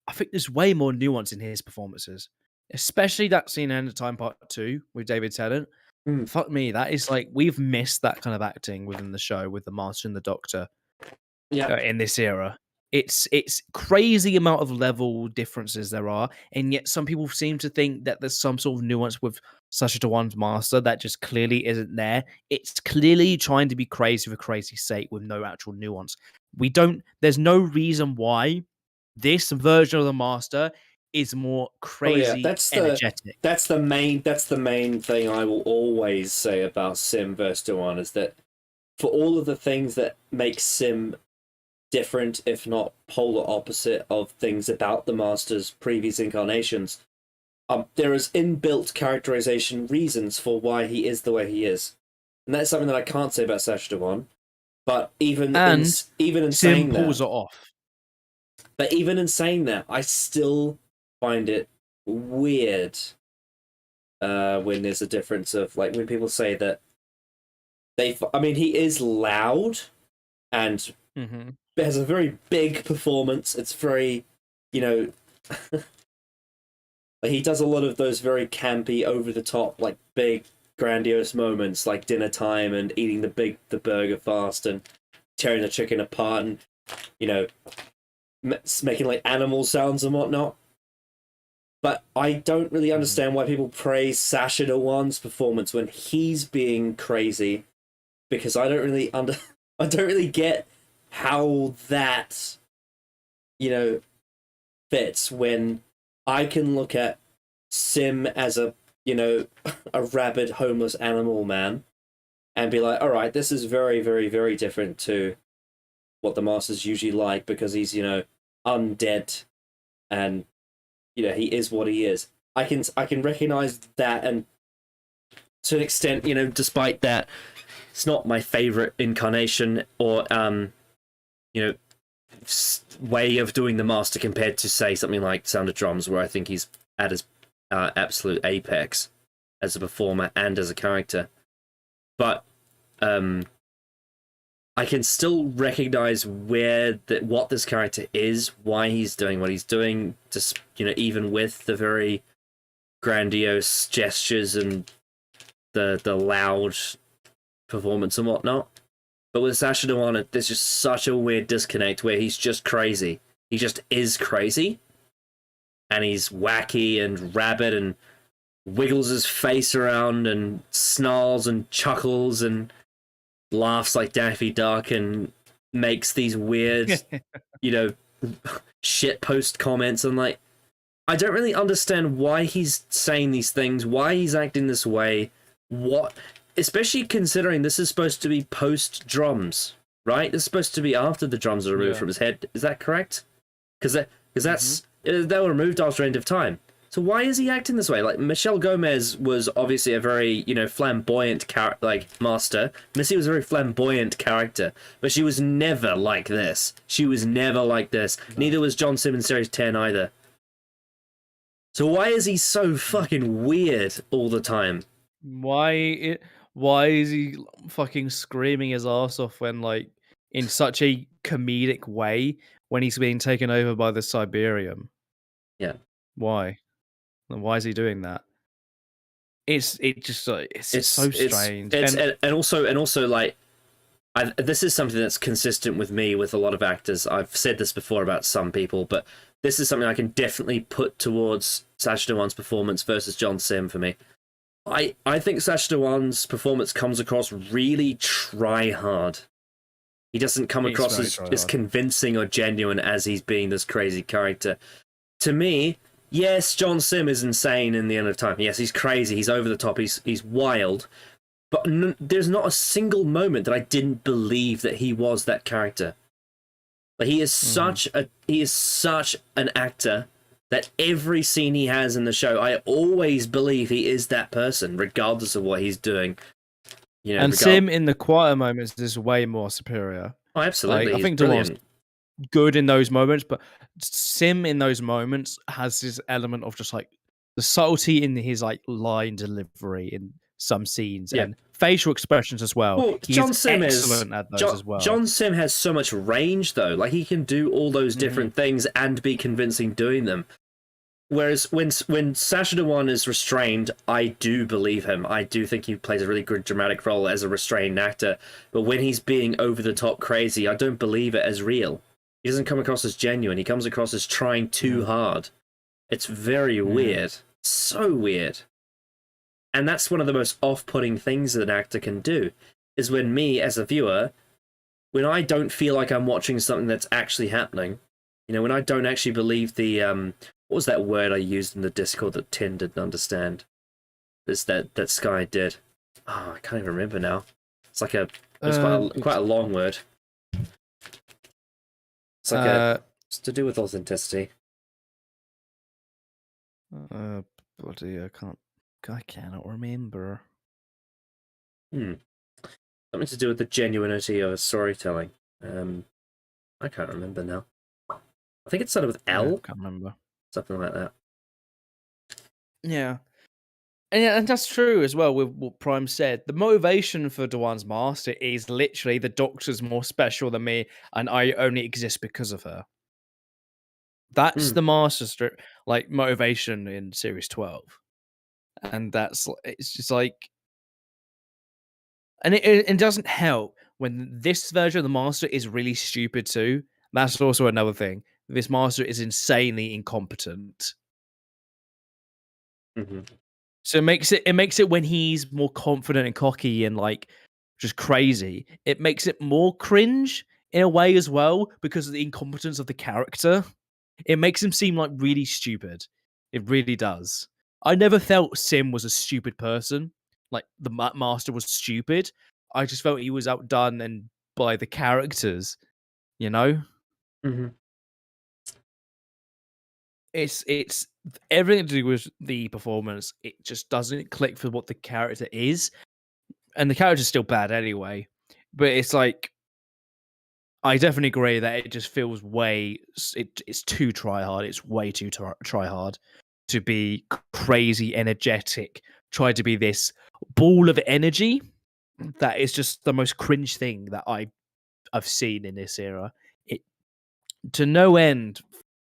I think there's way more nuance in his performances. Especially that scene in End of Time Part 2 with David Tennant. Fuck me, that is like... We've missed that kind of acting within the show with the Master and the Doctor in this era. It's crazy amount of level differences there are, and yet some people seem to think that there's some sort of nuance with Sacha Dhawan's Master that just clearly isn't there. It's clearly trying to be crazy for crazy's sake with no actual nuance. There's no reason why this version of the Master is more crazy, energetic. That's the main thing I will always say about Sim versus Dhawan, is that for all of the things that make Sim different, if not polar opposite of things about the Master's previous incarnations, there is inbuilt characterization reasons for why he is the way he is, and that's something that I can't say about Sacha Dhawan. But even in saying that, pulls it off. But even in saying that, I still find it weird when there's a difference of, like, when people say that he is loud and has a very big performance. It's very, like, he does a lot of those very campy, over the top, like, big, grandiose moments, like dinner time and eating the burger fast and tearing the chicken apart and, making, like, animal sounds and whatnot. But I don't really understand why people praise Sacha Dhawan's performance when he's being crazy, because I don't really get how that, fits when I can look at Sim as a rabid homeless animal man and be like, all right, this is very, very, very different to what the Master's usually like, because he's, undead and, he is what he is. I can recognize that and to an extent, you know, despite that, it's not my favorite incarnation or you know, way of doing the Master compared to, say, something like Sound of Drums, where I think he's at his absolute apex as a performer and as a character. But I can still recognize what this character is, why he's doing what he's doing, just, you know, even with the very grandiose gestures and the loud performance and whatnot. But with Sacha Dhawan, there's just such a weird disconnect where he's just crazy. He just is crazy. And he's wacky and rabid and wiggles his face around and snarls and chuckles and laughs like Daffy Duck and makes these weird, you know, shit post comments. And like, I don't really understand why he's saying these things, why he's acting this way, what... Especially considering this is supposed to be post-drums, right? This is supposed to be after the drums are removed from his head. Is that correct? Because they were removed after End of Time. So why is he acting this way? Like, Michelle Gomez was obviously a very, you know, flamboyant master. Missy was a very flamboyant character, but she was never like this. She was never like this. Neither was John Sim in Series 10 either. So why is he so fucking weird all the time? Why is he fucking screaming his ass off when, like, in such a comedic way when he's being taken over by the Siberium? Yeah. Why? And why is he doing that? It's so strange. And also like, this is something that's consistent with me with a lot of actors. I've said this before about some people, but this is something I can definitely put towards Sacha Dhawan's performance versus John Sim for me. I think Sacha Dhawan's performance comes across really try-hard. He doesn't come across as convincing or genuine as he's being this crazy character. To me, yes, John Sim is insane in the End of Time. Yes, he's crazy, he's over the top, he's wild. But there's not a single moment that I didn't believe that he was that character. Like, he is such an actor that every scene he has in the show, I always believe he is that person, regardless of what he's doing. You know, and Sim in the quieter moments is way more superior. Oh, absolutely. Like, I think Dhawan's good in those moments, but Sim in those moments has this element of just like the subtlety in his like line delivery in some scenes and facial expressions as well. Well, John Sim excellent at those as well. John Sim has so much range though. Like, he can do all those different things and be convincing doing them. Whereas when Sacha Dhawan is restrained, I do believe him. I do think he plays a really good dramatic role as a restrained actor. But when he's being over the top crazy, I don't believe it as real. He doesn't come across as genuine. He comes across as trying too hard. It's very weird. So weird. And that's one of the most off-putting things that an actor can do, is when me, as a viewer, when I don't feel like I'm watching something that's actually happening, you know, when I don't actually believe the, what was that word I used in the Discord that Tin didn't understand? It's that Sky did. Oh, I can't even remember now. It's like it's quite a long word. It's like it's to do with authenticity. Bloody, I cannot remember. Something to do with the genuinity of storytelling. I can't remember now. I think it started with L. I can't remember. Something like that. Yeah. And that's true as well with what Prime said. The motivation for Dhawan's master is literally the Doctor's more special than me, and I only exist because of her. That's the master's like motivation in Series 12. And it's just like, and it doesn't help when this version of the master is really stupid too. That's also another thing. This master is insanely incompetent. So it makes it when he's more confident and cocky and like just crazy, it makes it more cringe in a way as well because of the incompetence of the character. It makes him seem like really stupid. It really does. I never felt Sim was a stupid person. Like the master was stupid. I just felt he was outdone and by the characters, you know? it's everything to do with the performance. It just doesn't click for what the character is, and the character's still bad anyway. But it's like I definitely agree that it just feels it's too try hard. It's way too try hard to be crazy energetic. Try to be this ball of energy. That is just the most cringe thing that I've seen in this era. It to no end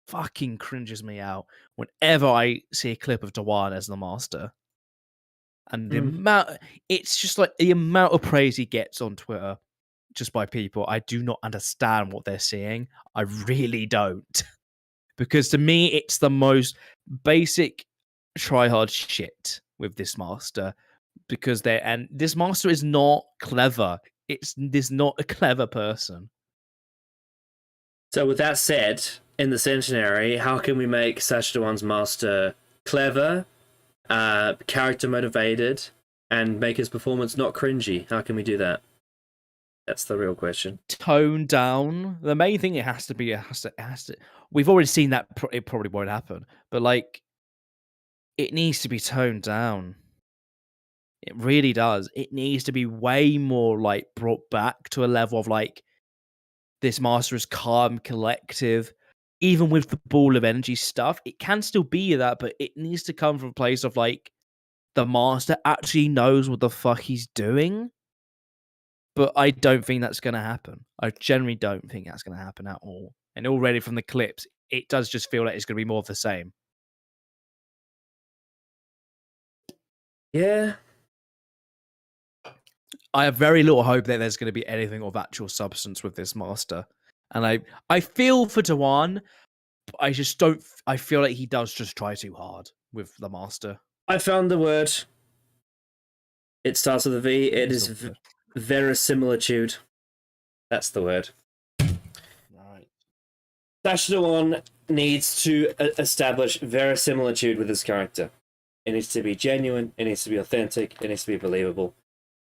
fucking cringes me out whenever I see a clip of Dewan as the master. And the amount it's just like the amount of praise he gets on Twitter just by people. I do not understand what they're seeing. I really don't. Because to me, it's the most basic try hard shit with this master. Because this master is not clever. This not a clever person. So with that said, in the Centenary, how can we make Sacha Dhawan's master clever, character motivated, and make his performance not cringy? How can we do that? That's the real question. Tone down. The main thing it has to be. It has to. We've already seen that it probably won't happen, but like, it needs to be toned down. It really does. It needs to be way more like brought back to a level of like this master is calm, collective. Even with the ball of energy stuff, it can still be that, but it needs to come from a place of like the master actually knows what the fuck he's doing. But I don't think that's going to happen. I generally don't think that's going to happen at all. And already from the clips, it does just feel like it's going to be more of the same. Yeah. I have very little hope that there's going to be anything of actual substance with this master. And I feel for Dewan, but I just don't. I feel like he does just try too hard with the master. I found the word. It starts with a V. It is verisimilitude. That's the word. Right. Sacha Dhawan needs to establish verisimilitude with his character. It needs to be genuine. It needs to be authentic. It needs to be believable.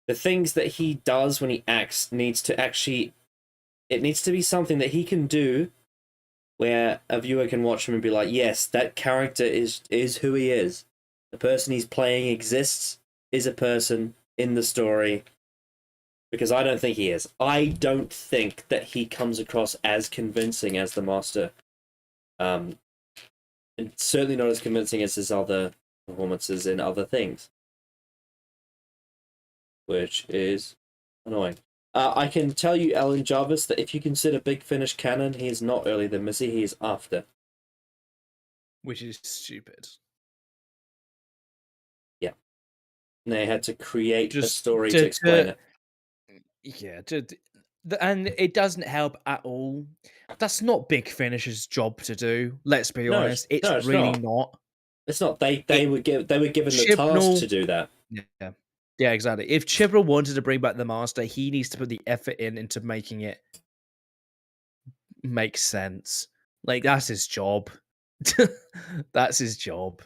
The things that he does when he acts it needs to be something that he can do where a viewer can watch him and be like, yes, that character is who he is. The person he's playing exists, is a person in the story. Because I don't think he is. I don't think that he comes across as convincing as the master. And certainly not as convincing as his other performances in other things. Which is annoying. I can tell you, Alan Jarvis, that if you consider Big Finish canon, he is not earlier than Missy, he is after. Which is stupid. Yeah. And they had to create a story to explain it. Yeah, and it doesn't help at all. That's not Big Finish's job to do. Let's be honest. It's really not. It's not. They were given the task to do that. Yeah, exactly. If Chibnall wanted to bring back the master, he needs to put the effort into making it make sense. Like that's his job. That's his job.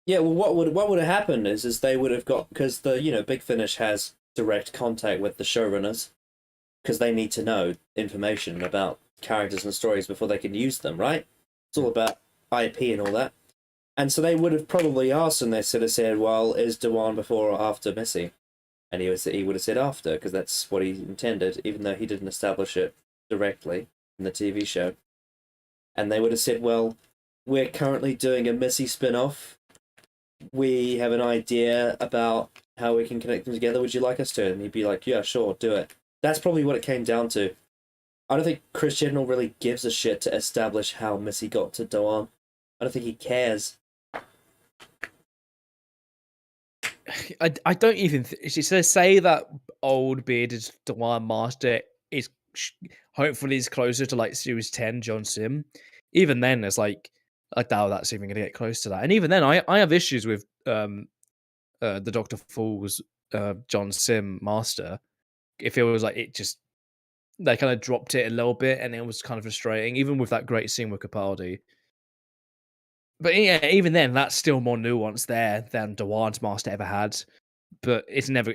Yeah. Well, what would have happened is they would have got, because the Big Finish has direct contact with the showrunners because they need to know information about characters and stories before they can use them. Right? It's all about IP and all that. And so they would have probably asked him, they sort of said, well, is Dhawan before or after Missy? And he would have said after, because that's what he intended, even though he didn't establish it directly in the TV show. And they would have said, well, we're currently doing a Missy spin-off. We have an idea about how we can connect them together. Would you like us to? And he'd be like, yeah, sure, do it. That's probably what it came down to. I don't think Chris Chibnall really gives a shit to establish how Missy got to Dhawan. I don't think he cares. I don't even. She says say that old bearded Dhawan master is hopefully is closer to like series 10 John Sim. Even then, it's like I doubt that's even going to get close to that. And even then, I have issues with the Dr. Fool's John Sim master. It feels like they kind of dropped it a little bit, and it was kind of frustrating. Even with that great scene with Capaldi. But yeah, even then, that's still more nuance there than Dhawan's master ever had. but it's never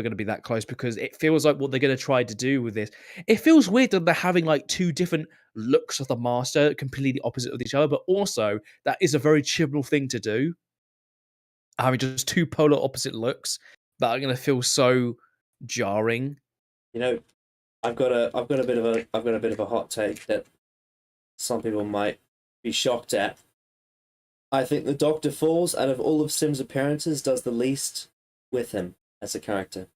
going to be that close because it feels like what they're going to try to do with this. It feels weird that they're having like two different looks of the master, completely opposite of each other, but also that is a very Chibnall thing to do. Having just two polar opposite looks that are going to feel so jarring. You know, I've got a bit of a hot take that some people might be shocked at. I think the Dr. Falls, out of all of Sim's appearances, does the least with him as a character.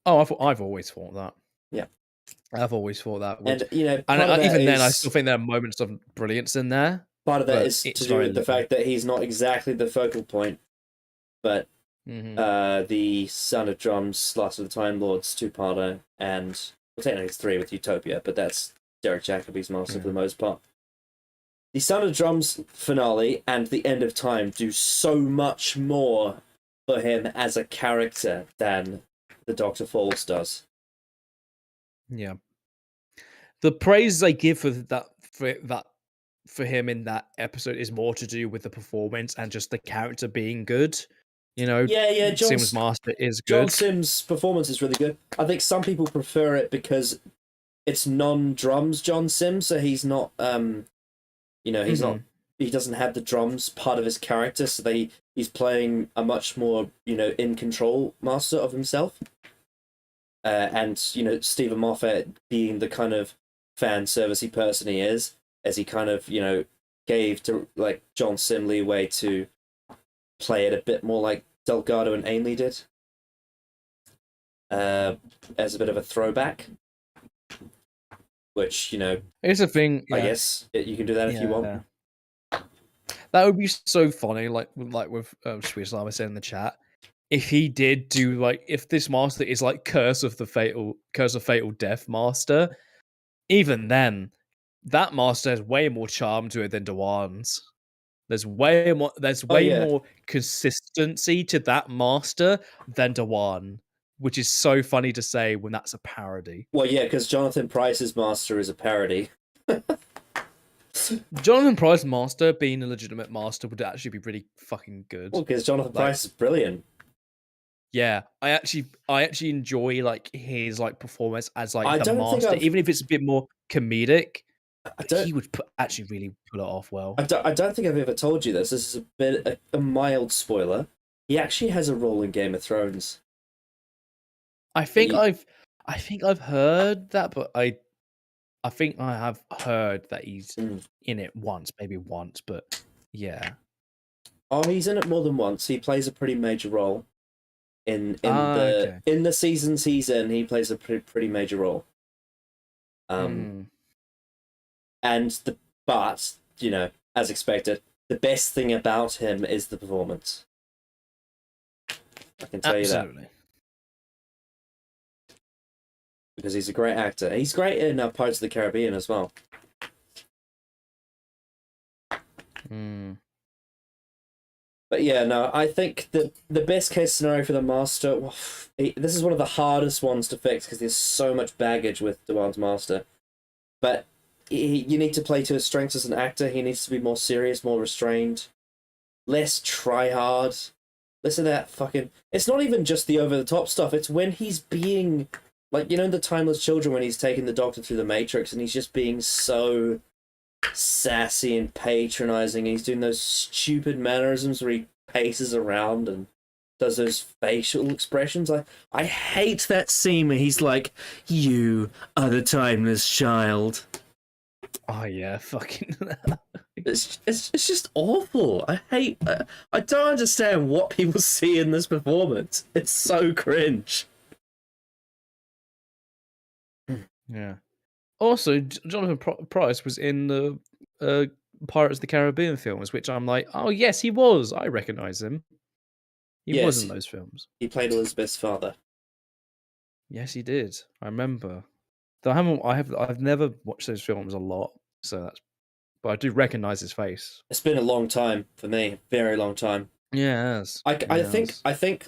Oh, I've always thought that. Yeah, I've always thought that. and Even then, I still think there are moments of brilliance in there. Part of that is to do with the fact that he's not exactly the focal point, but the Son of Drums, Last of the Time Lords, two-parter, and well, technically it's three with Utopia, but that's Derek Jacobi's master for the most part. The Son of Drums finale and the End of Time do so much more for him as a character than the Dr. Falls does. Yeah. The praise I give for him in that episode is more to do with the performance and just the character being good. You know, Sim's master is good. John Sim's performance is really good. I think some people prefer it because it's non-drums John Sim, so he's not he's not, he doesn't have the drums part of his character, so he's playing a much more, in control master of himself. And, Stephen Moffat being the kind of fan servicey person he is, as he kind of, gave to like John Sim leeway to play it a bit more like Delgado and Ainley did. As a bit of a throwback. Which, it's a thing. I guess you can do that if you want. That would be so funny, like with Swiss Lama said in the chat. If he did do if this master is like Curse of Fatal Death master, even then, that master has way more charm to it than Dewan's. There's way more consistency to that master than Dewan, which is so funny to say when that's a parody. Well, yeah, because Jonathan Pryce's master is a parody. Jonathan Pryce's master being a legitimate master would actually be pretty fucking good. Well, because Jonathan Pryce is brilliant. Yeah, I actually enjoy his performance as the master, even if it's a bit more comedic. He would actually really pull it off well. I don't think I've ever told you this. This is a mild spoiler. He actually has a role in Game of Thrones. I think I've heard that, but I think I have heard that he's in it maybe once, but yeah. Oh, he's in it more than once. He plays a pretty major role in the seasons he's in. He plays a pretty major role. But as expected, the best thing about him is the performance. I can tell you that. Because he's a great actor. He's great in Pirates of the Caribbean as well. But yeah, no, I think that the best case scenario for the Master... this is one of the hardest ones to fix because there's so much baggage with Dewan's Master. But you need to play to his strengths as an actor. He needs to be more serious, more restrained. Less try-hard. Less of that fucking... It's not even just the over-the-top stuff. It's when he's being... in The Timeless Children, when he's taking the Doctor through the Matrix and he's just being so sassy and patronizing, and he's doing those stupid mannerisms where he paces around and does those facial expressions. I hate that scene where he's like, "You are the timeless child." Oh yeah, fucking. It's just awful. I don't understand what people see in this performance. It's so cringe. Yeah. Also, Jonathan Pryce was in the Pirates of the Caribbean films, which I'm like, oh yes, he was. I recognize him. He was in those films. He played Elizabeth's father. Yes, he did. I remember. Though I've never watched those films a lot, but I do recognize his face. It's been a long time for me, very long time. Yeah, it has. I think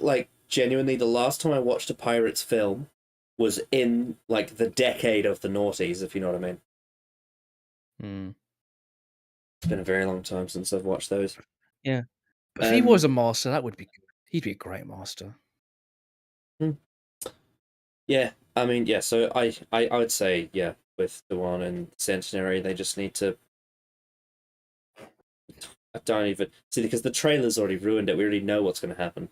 genuinely the last time I watched a Pirates film was in the decade of the noughties, if you know what I mean. It's been a very long time since I've watched those. Yeah. But if he was a master, that would be good. He'd be a great master. Yeah, I mean, yeah. So I would say, yeah, with Dewan and Centenary, they just need to. I don't even see because the trailer's already ruined it. We already know what's going to happen.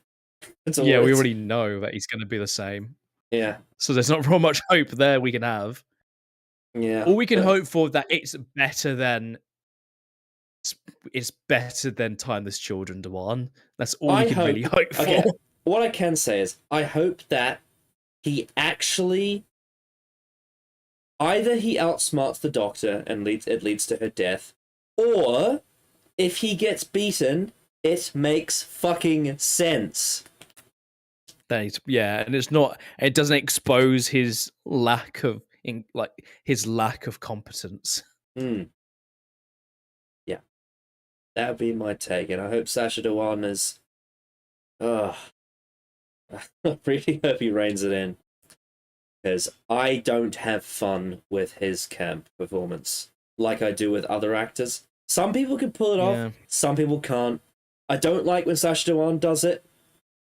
Yeah, we already know that he's going to be the same. Yeah. So there's not real much hope there we can have. Yeah. All we can hope for that it's better than Timeless Children Dewan. That's all we can really hope for. Okay, what I can say is I hope that he actually either he outsmarts the Doctor and it leads to her death, or if he gets beaten, it makes fucking sense. Yeah, and it doesn't expose his lack of competence. Yeah, that would be my take, and I hope Sacha Dhawan is. I really hope he reins it in, because I don't have fun with his camp performance like I do with other actors. Some people can pull it off, some people can't. I don't like when Sacha Dhawan does it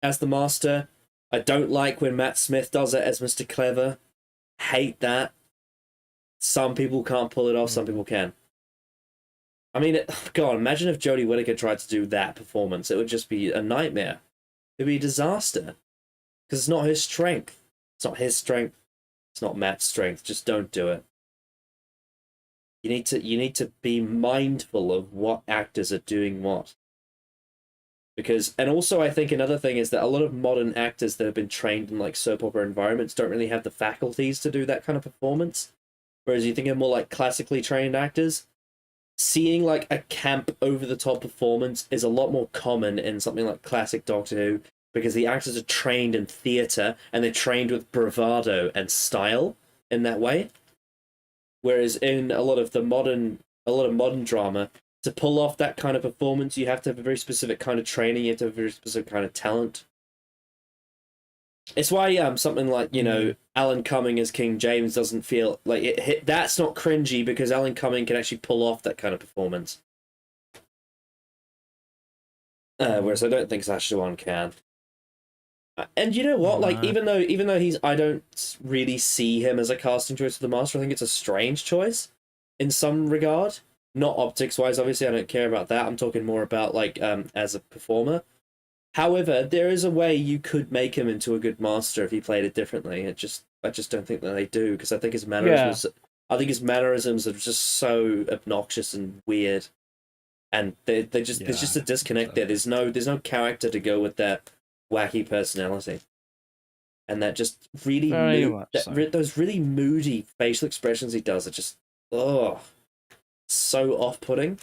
as the Master. I don't like when Matt Smith does it as Mr. Clever. Hate that. Some people can't pull it off, some people can. I mean, God, imagine if Jody Whittaker tried to do that performance. It would just be a nightmare. It would be a disaster. Because it's not his strength. It's not his strength. It's not Matt's strength. Just don't do it. You need to be mindful of what actors are doing what. Because, and also I think another thing is that a lot of modern actors that have been trained in like soap opera environments don't really have the faculties to do that kind of performance. Whereas you think of more like classically trained actors, seeing like a camp over the top performance is a lot more common in something like classic Doctor Who, because the actors are trained in theatre and they're trained with bravado and style in that way. Whereas in a lot of modern drama, to pull off that kind of performance, you have to have a very specific kind of training, you have to have a very specific kind of talent. It's why something like, Alan Cumming as King James doesn't feel like that's not cringy, because Alan Cumming can actually pull off that kind of performance. Whereas I don't think Sacha Dhawan can. And you know what? Like, even though I don't really see him as a casting choice for the Master, I think it's a strange choice in some regard. Not optics wise, obviously, I don't care about that. I'm talking more about like as a performer. However, there is a way you could make him into a good Master if he played it differently. I just don't think that they do, because I think his mannerisms. Yeah. I think his mannerisms are just so obnoxious and weird, and there's just a disconnect there. There's no character to go with that wacky personality, and that just really those really moody facial expressions he does are just so off-putting.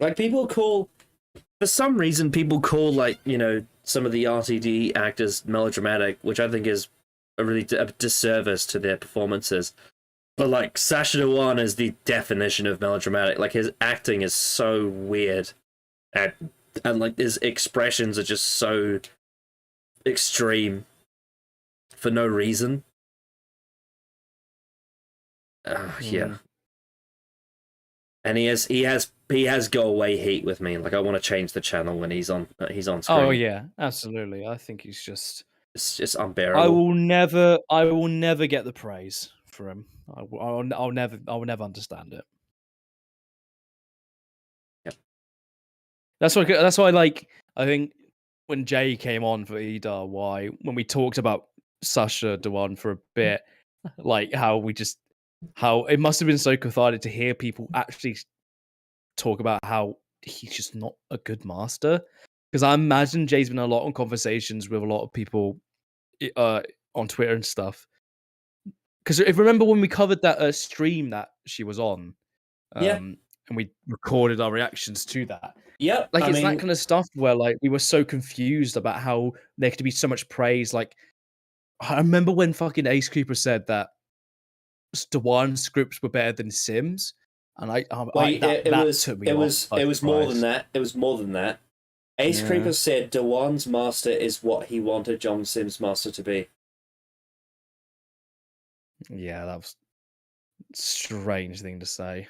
Like, for some reason people call like some of the RTD actors melodramatic, which I think is a disservice to their performances. But like Sacha Dhawan is the definition of melodramatic. Like, his acting is so weird, and like his expressions are just so extreme for no reason. Yeah. And he has go away heat with me. Like, I want to change the channel when he's on screen. Oh yeah, absolutely. I think it's just unbearable. I will never get the praise for him. I'll never understand it. Yep. That's why like, I think when Jay came on for EDAR, when we talked about Sacha Dhawan for a bit, like how it must have been so cathartic to hear people actually talk about how he's just not a good Master. Because I imagine Jay's been a lot on conversations with a lot of people on Twitter and stuff. Because if remember when we covered that stream that she was on, and we recorded our reactions to that. Yep. Like, it's that kind of stuff where like we were so confused about how there could be so much praise. Like, I remember when fucking Ace Cooper said that Dhawan scripts were better than Sims, and it was more than that. It was more than that. Ace Creeper said Dhawan's Master is what he wanted John Sims' Master to be. Yeah, that was a strange thing to say.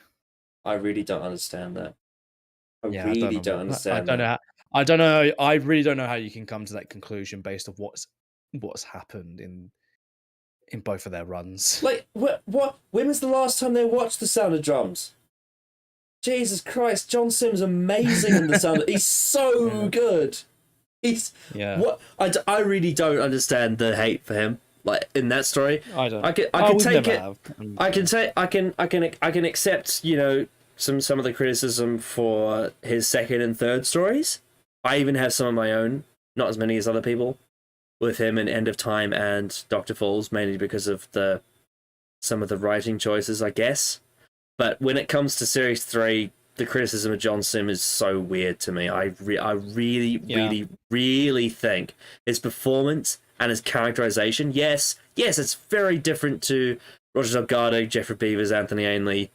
I really don't understand that. I don't understand that. I don't know. I really don't know how you can come to that conclusion based on what's happened in both of their runs. Like, what? When was the last time they watched The Sound of Drums? Jesus Christ, John Simm's amazing in The Sound. He's so good. He's what? I really don't understand the hate for him. Like in that story, I don't. I can take it. I can accept, you know, some of the criticism for his second and third stories. I even have some of my own, not as many as other people, with him in End of Time and Dr. Falls, mainly because of some of the writing choices, I guess. But when it comes to Series 3, the criticism of John Sim is so weird to me. I really think his performance and his characterization, yes, it's very different to Roger Delgado, Jeffrey Beavers, Anthony Ainley,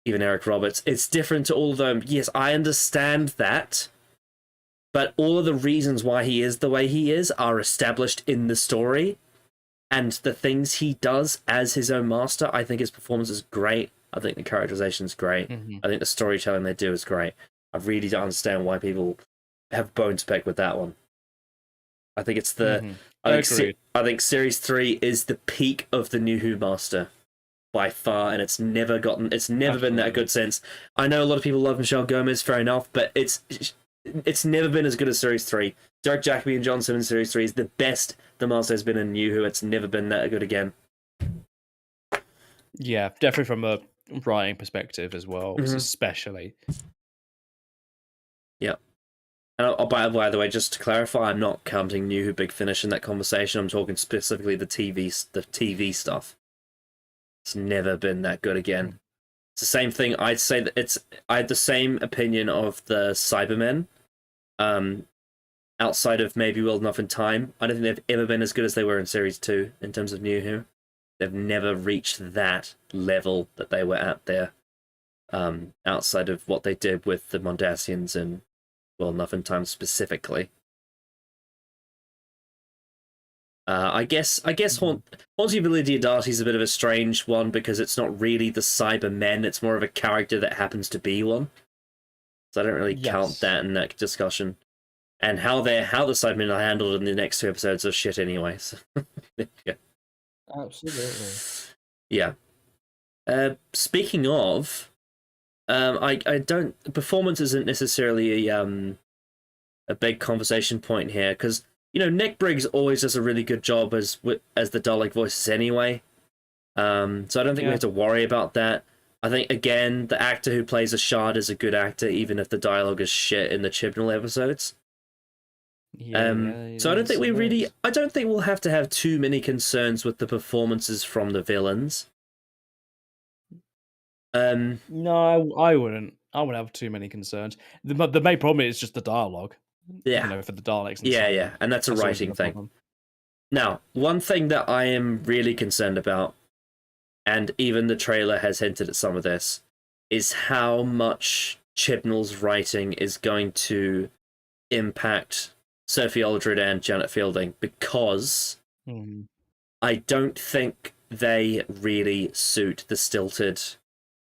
even Eric Roberts. It's different to all of them. Yes, I understand that. But all of the reasons why he is the way he is are established in the story. And the things he does as his own master, I think his performance is great. I think the characterization is great. Mm-hmm. I think the storytelling they do is great. I really don't understand why people have bone to pick with that one. I think it's the... Mm-hmm. I think Series 3 is the peak of the New Who Master by far, and it's never been that good since. I know a lot of people love Michelle Gomez, fair enough, but it's never been as good as Series 3. Derek Jacobi and John Simmons Series 3 is the best the Master has been in New Who. It's never been that good again. Yeah, definitely from a writing perspective as well, especially. Yeah. And by the way, just to clarify, I'm not counting New Who Big Finish in that conversation. I'm talking specifically the TV stuff. It's never been that good again. It's the same thing. I'd say that I had the same opinion of the Cybermen. Outside of maybe World Enough in Time, I don't think they've ever been as good as they were in Series 2 in terms of New Who. They've never reached that level that they were at there. Outside of what they did with the Mondasians and World Enough in Time specifically. I guess Haunting of Lydia Darcy's a bit of a strange one because it's not really the Cybermen, it's more of a character that happens to be one. So I don't really count that in that discussion. And how the Cybermen are handled in the next 2 episodes are shit anyway. So. Yeah. Absolutely. Yeah. Speaking of, performance isn't necessarily a big conversation point here because, you know, Nick Briggs always does a really good job as the Dalek voices anyway. So I don't think we have to worry about that. I think, again, the actor who plays Ashard is a good actor, even if the dialogue is shit in the Chibnall episodes. So I don't think I don't think we'll have to have too many concerns with the performances from the villains. No, I wouldn't. I wouldn't have too many concerns. The main problem is just the dialogue. Yeah. You know, for the Daleks. And and that's a writing thing. Problem. Now, one thing that I am really concerned about, and even the trailer has hinted at some of this, is how much Chibnall's writing is going to impact Sophie Aldred and Janet Fielding, because I don't think they really suit the stilted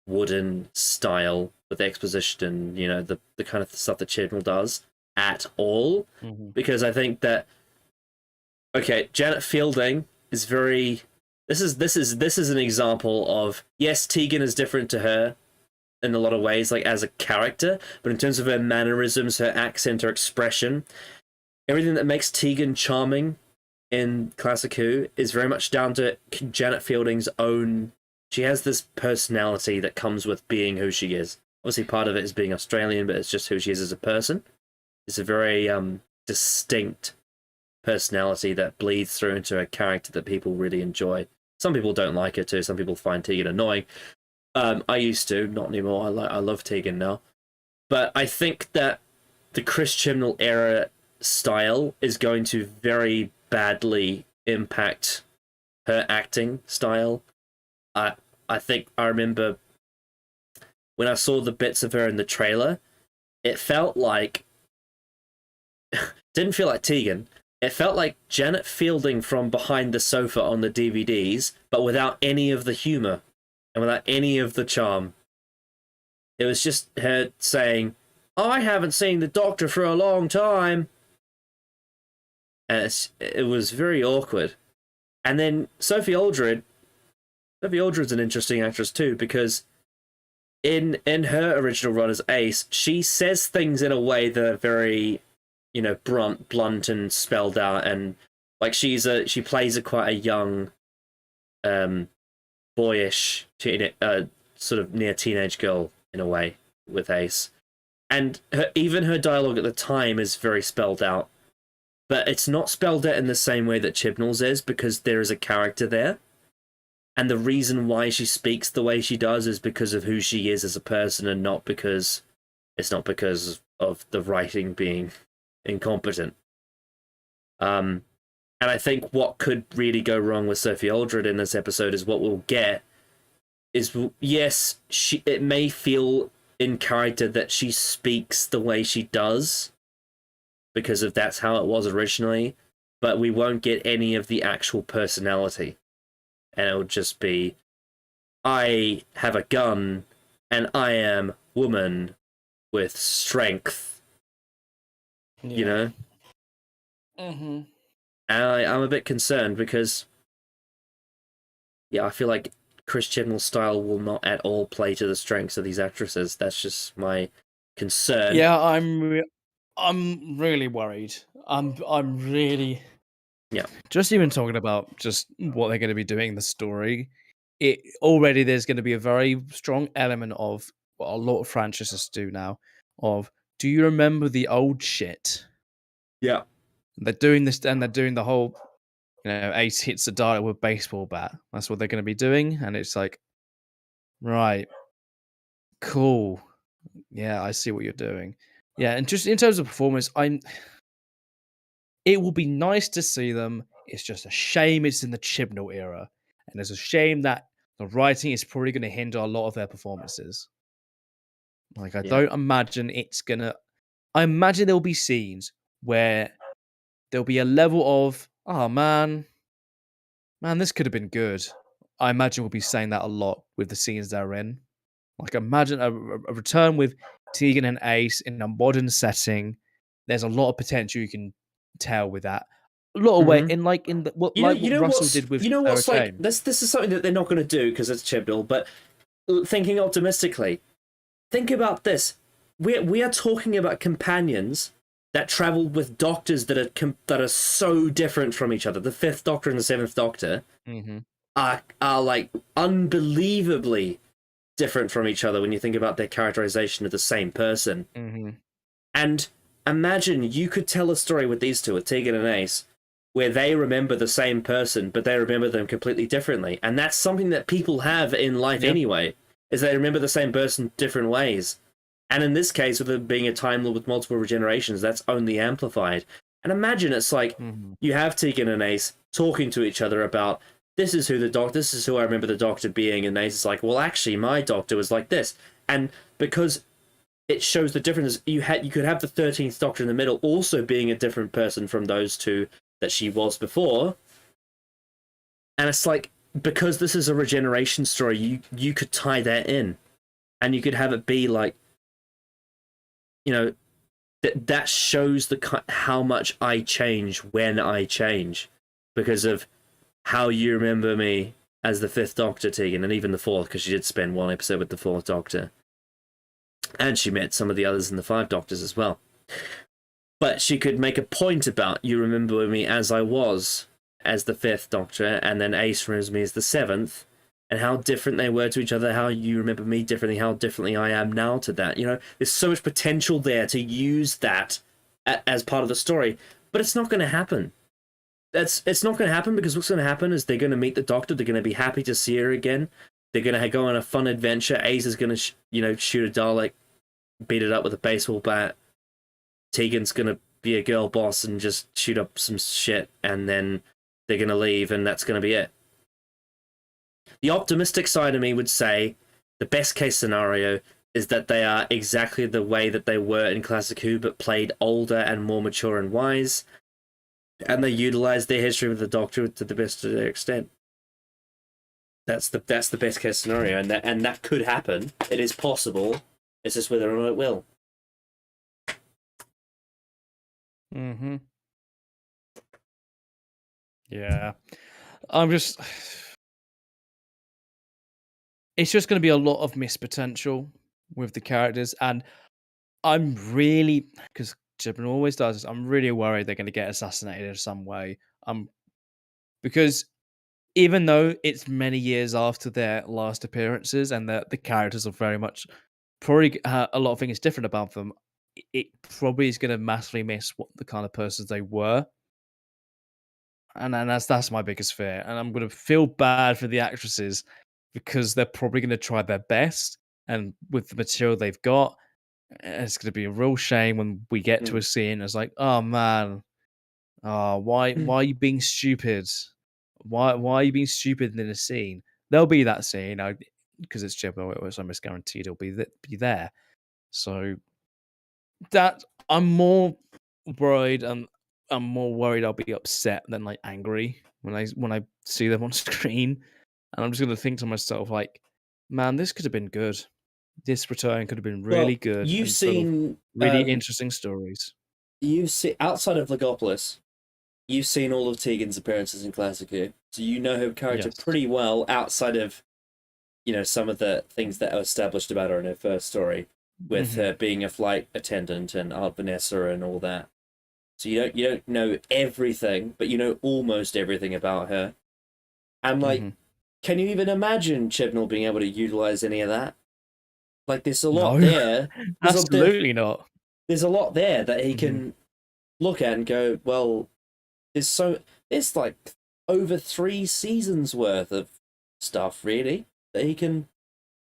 wooden style with exposition and, you know, the kind of stuff that Chibnall does at all. Because I think that Janet Fielding is very this is an example of, yes, Tegan is different to her in a lot of ways, like as a character, but in terms of her mannerisms, her accent, her expression, everything that makes Tegan charming in Classic Who is very much down to Janet Fielding's own. She has this personality that comes with being who she is. Obviously, part of it is being Australian, but it's just who she is as a person. It's a very distinct personality that bleeds through into a character that people really enjoy. Some people don't like her too. Some people find Tegan annoying. I used to, not anymore. I love Tegan now. But I think that the Chris Chibnall era style is going to very badly impact her acting style. I think I remember when I saw the bits of her in the trailer, it felt like didn't feel like Tegan. It felt like Janet Fielding from behind the sofa on the DVDs, but without any of the humor and without any of the charm. It was just her saying, I haven't seen the Doctor for a long time. And it was very awkward. And then Sophie Aldred's an interesting actress too, because in her original run as Ace, she says things in a way that are very, blunt and spelled out, and like she plays quite a young, boyish, sort of near teenage girl in a way with Ace, and even her dialogue at the time is very spelled out, but it's not spelled out in the same way that Chibnall's is, because there is a character there. And the reason why she speaks the way she does is because of who she is as a person, and it's not because of the writing being incompetent. And I think what could really go wrong with Sophie Aldred in this episode is what we'll get is, yes, it may feel in character that she speaks the way she does because of that's how it was originally, but we won't get any of the actual personality. And it'll just be, I have a gun, and I am woman with strength. Yeah. Mm-hmm. And I'm a bit concerned because, I feel like Chris Chibnall's style will not at all play to the strengths of these actresses. That's just my concern. Yeah, I'm really worried. I'm really... Yeah. Just even talking about just what they're going to be doing in the story, there's going to be a very strong element of what a lot of franchises do now, of, do you remember the old shit? Yeah. And they're doing this, and they're doing the whole, Ace hits the dial with a baseball bat. That's what they're going to be doing, and it's like, right, cool. Yeah, I see what you're doing. Yeah, and just in terms of performance, it will be nice to see them. It's just a shame it's in the Chibnall era. And it's a shame that the writing is probably going to hinder a lot of their performances. Like, I don't imagine it's going to... I imagine there'll be scenes where there'll be a level of, oh, man, this could have been good. I imagine we'll be saying that a lot with the scenes they're in. Like, imagine a return with Tegan and Ace in a modern setting. There's a lot of potential you can tell with that. A lot of way what Russell did with Sarah Jane. This is something that they're not going to do because it's Chibnall, but thinking optimistically, think about this. We are talking about companions that travel with doctors that are so different from each other. The Fifth Doctor and the Seventh Doctor are like unbelievably different from each other when you think about their characterization of the same person. And imagine you could tell a story with these two, with Tegan and Ace, where they remember the same person, but they remember them completely differently. And that's something that people have in life anyway, is they remember the same person different ways. And in this case, with it being a Time Lord with multiple regenerations, that's only amplified. And imagine it's like you have Tegan and Ace talking to each other about, this is who I remember the Doctor being, and Ace is like, well, actually, my Doctor was like this. And because it shows the difference, you could have the 13th Doctor in the middle also being a different person from those two that she was before. And it's like, because this is a regeneration story, you could tie that in, and you could have it be like, that shows how much I change when I change because of how you remember me as the Fifth Doctor, Tegan, and even the Fourth, because she did spend one episode with the Fourth Doctor. And she met some of the others in the Five Doctors as well. But she could make a point about, you remember me as I was, as the Fifth Doctor, and then Ace remembers me as the Seventh, and how different they were to each other, how you remember me differently, how differently I am now to that. There's so much potential there to use that as part of the story, but it's not going to happen. It's not going to happen because what's going to happen is they're going to meet the Doctor, they're going to be happy to see her again, they're going to go on a fun adventure, Ace is going to, shoot a Dalek, beat it up with a baseball bat, Tegan's going to be a girl boss and just shoot up some shit, and then they're going to leave, and that's going to be it. The optimistic side of me would say the best case scenario is that they are exactly the way that they were in Classic Who, but played older and more mature and wise, and they utilize their history with the Doctor to the best of their extent. That's the best case scenario, and that could happen. It is possible. It's just whether or not it will. Mm-hmm. Yeah. I'm just it's just gonna be a lot of missed potential with the characters, and I'm really because Chibnall always does this, I'm really worried they're gonna get assassinated in some way. Because even though it's many years after their last appearances and the characters are very much probably a lot of things different about them, it probably is gonna massively miss what the kind of persons they were. And that's my biggest fear, and I'm gonna feel bad for the actresses because they're probably gonna try their best, and with the material they've got, it's gonna be a real shame when we get to a Mm. scene, it's like, "Oh, man. Oh, why are you being stupid? Why are you being stupid in a scene?" There'll be that scene, because it's Chibnall, it's almost guaranteed it'll be there. So that I'm more worried and I'm more worried I'll be upset than like angry when I see them on screen. And I'm just gonna think to myself like, man, this could have been good. This return could have been really Well, good and full of really interesting stories. you've seen outside of Legopolis, you've seen all of Tegan's appearances in Classic Who, so you know her character Yes. pretty well outside of some of the things that are established about her in her first story, with Hmm. her being a flight attendant and Aunt Vanessa and all that. So you don't know everything, but you know almost everything about her. And like, Hmm. can you even imagine Chibnall being able to utilize any of that? Like, there's a lot No, there. There's a absolutely not. there's a lot there that he Hmm. can look at and go, well, there's like over 3 seasons worth of stuff really that he can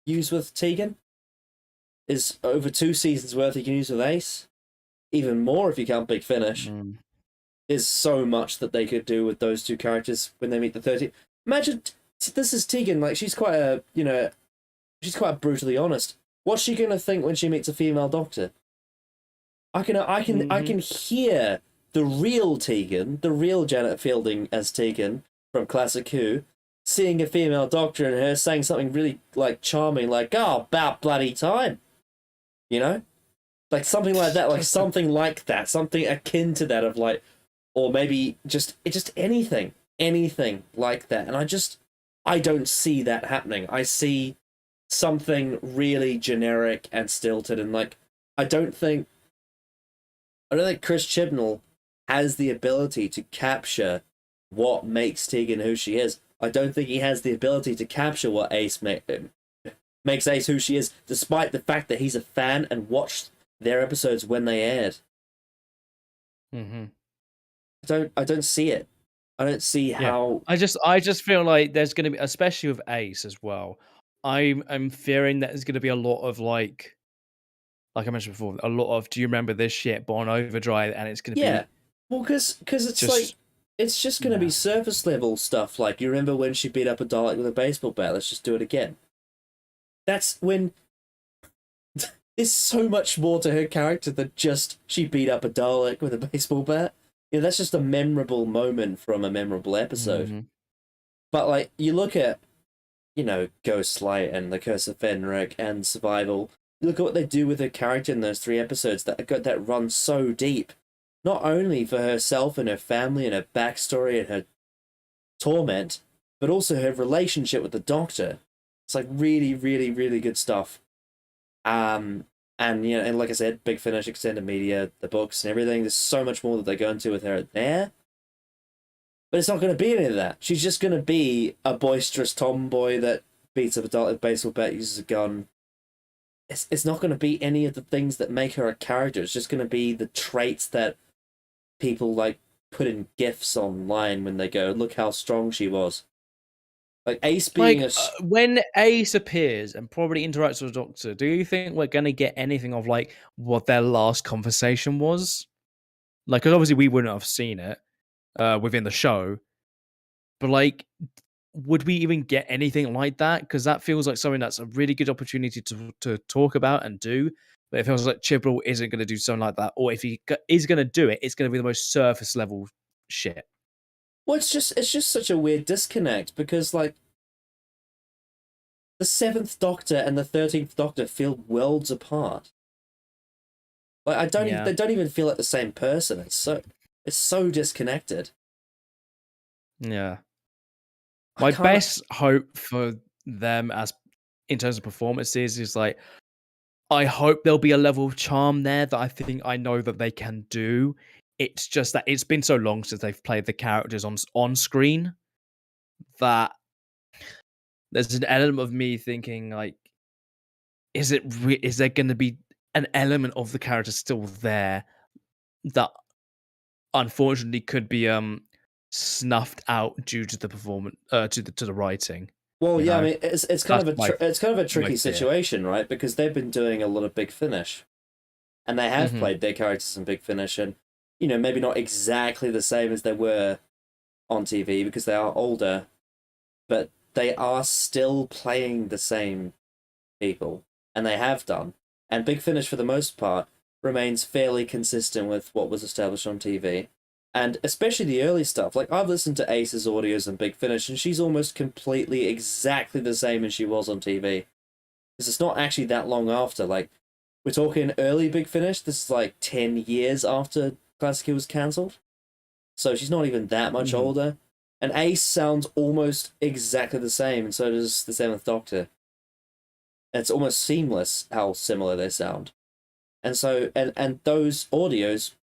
use with Tegan. Is over 2 seasons worth he can use with Ace. Even more if you count Big Finish. Mm. There's so much that they could do with those two characters when they meet the 13th. Imagine this is Tegan, like she's quite she's quite brutally honest. What's she gonna think when she meets a female doctor? I Hmm. can hear the real Tegan, the real Janet Fielding as Tegan from Classic Who, seeing a female doctor and her saying something really like charming, like "Oh, about bloody time," you know, like something like that, something akin to that of like, or maybe just anything like that. And I don't see that happening. I see something really generic and stilted, and like I don't think I don't think Chris Chibnall has the ability to capture what makes Tegan who she is. I don't think he has the ability to capture what makes Ace who she is, despite the fact that he's a fan and watched their episodes when they aired. Hmm. I don't see it. I don't see Yeah. how. I just feel like there's gonna be, especially with Ace as well, I'm fearing that there's gonna be a lot of like I mentioned before, a lot of "Do you remember this shit?" Born Overdrive, and it's gonna Yeah, be well, because it's like just it's just gonna be yeah. surface level stuff. Like you remember when she beat up a Dalek with a baseball bat? Let's just do it again. That's when there's so much more to her character than just she beat up a Dalek with a baseball bat. That's just a memorable moment from a memorable episode. Mhm. But like you look at, Ghostlight and The Curse of Fenric and Survival. You look at what they do with her character in those 3 episodes that run so deep. Not only for herself and her family and her backstory and her torment, but also her relationship with the Doctor. It's like really, really, really good stuff. Um, and like I said, Big Finish, extended media, the books and everything. There's so much more that they go into with her there. But it's not going to be any of that. She's just going to be a boisterous tomboy that beats up a dog with a baseball bat, uses a gun. It's not going to be any of the things that make her a character. It's just going to be the traits that people like put in gifs online when they go, "Look how strong she was." Like Ace being Like, a when Ace appears and probably interacts with the Doctor, do you think we're gonna get anything of, like, what their last conversation was? Like, 'cause obviously we wouldn't have seen it, within the show, but, like, would we even get anything like that? Because that feels like something that's a really good opportunity to talk about and do, but it feels like Chibnall isn't gonna do something like that, or if he is gonna do it, it's gonna be the most surface level shit. well, it's just such a weird disconnect because like the 7th Doctor and the 13th Doctor feel worlds apart. Like Yeah. they don't even feel like the same person. It's so disconnected. Yeah. I My can't. best hope for them as in terms of performances is like I hope there'll be a level of charm there that I think I know that they can do. It's just that it's been so long since they've played the characters on screen that there's an element of me thinking like, is there going to be an element of the character still there that unfortunately could be snuffed out due to the performance to the writing, Well, you yeah, I know? mean, it's kind That's of it's kind of a my tricky fear. situation, right? Because they've been doing a lot of Big Finish, and they have Mhm. played their characters in Big Finish, and maybe not exactly the same as they were on TV because they are older, but they are still playing the same people, and they have done. And Big Finish, for the most part, remains fairly consistent with what was established on TV. And especially the early stuff. Like, I've listened to Ace's audios and Big Finish, and she's almost completely exactly the same as she was on TV. Because it's not actually that long after. Like, we're talking early Big Finish. This is like 10 years after Classic was cancelled. So she's not even that much Mhm. older. And Ace sounds almost exactly the same, and so does the Seventh Doctor. It's almost seamless how similar they sound. And so and those audios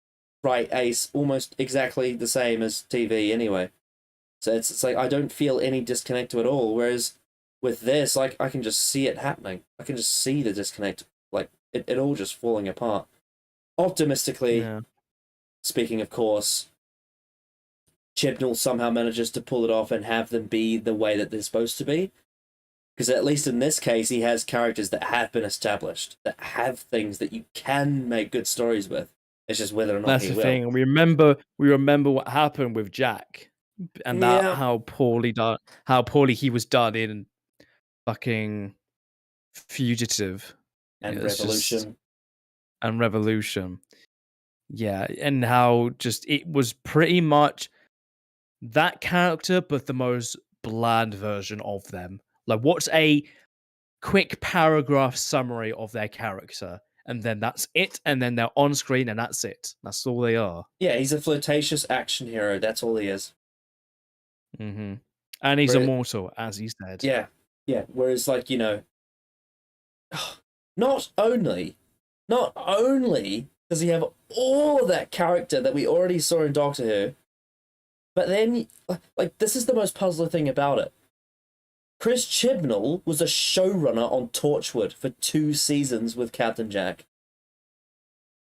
write Ace almost exactly the same as TV anyway. So it's like I don't feel any disconnect to it at all. Whereas with this, like I can just see it happening. I can just see the disconnect, like it all just falling apart. Optimistically Yeah. speaking, of course, Chibnall somehow manages to pull it off and have them be the way that they're supposed to be. Because at least in this case, he has characters that have been established, that have things that you can make good stories with. It's just whether or not That's he the will. thing. We remember what happened with Jack and that Yeah. how poorly he was done in fucking Fugitive. And It's just Revolution. and Revolution. Yeah, and how just it was pretty much that character, but the most bland version of them. Like, what's a quick paragraph summary of their character? And then that's it, and then they're on screen, and that's it. That's all they are. Yeah, he's a flirtatious action hero. That's all he is. Hmm. And he's Where, immortal, as he said. yeah, yeah. Whereas, like, not only, not only does he have all of that character that we already saw in Doctor Who, but then, like, this is the most puzzling thing about it. Chris Chibnall was a showrunner on Torchwood for 2 seasons with Captain Jack.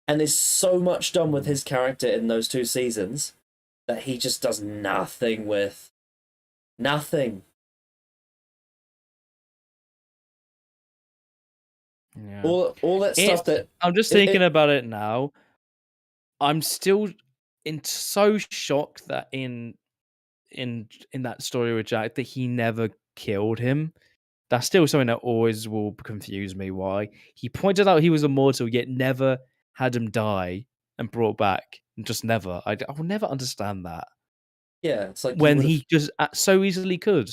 And there's so much done with his character in those 2 seasons that he just does nothing with. Nothing. Yeah. All that stuff that I'm just it, thinking it about it now. I'm still so shocked that in that story with Jack that he never killed him. That's still something that always will confuse me. Why he pointed out he was immortal, yet never had him die and brought back, and just never. I will never understand that yeah, it's like you when would have he just so easily could.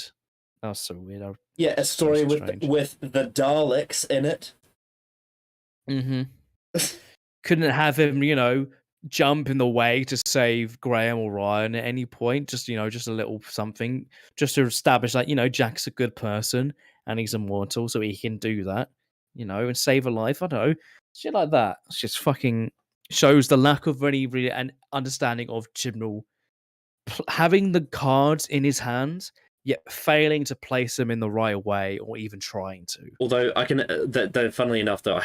That was so weird. yeah, a So story strange. with the Daleks in it. Hmm. Couldn't have him, jump in the way to save Graham or Ryan at any point. Just, just a little something, just to establish that, Jack's a good person and he's immortal, so he can do that, and save a life. I don't know. Shit like that. It's just fucking shows the lack of any really an understanding of Chibnall having the cards in his hands, yet failing to place them in the right way or even trying to. Although I can, funnily enough, though,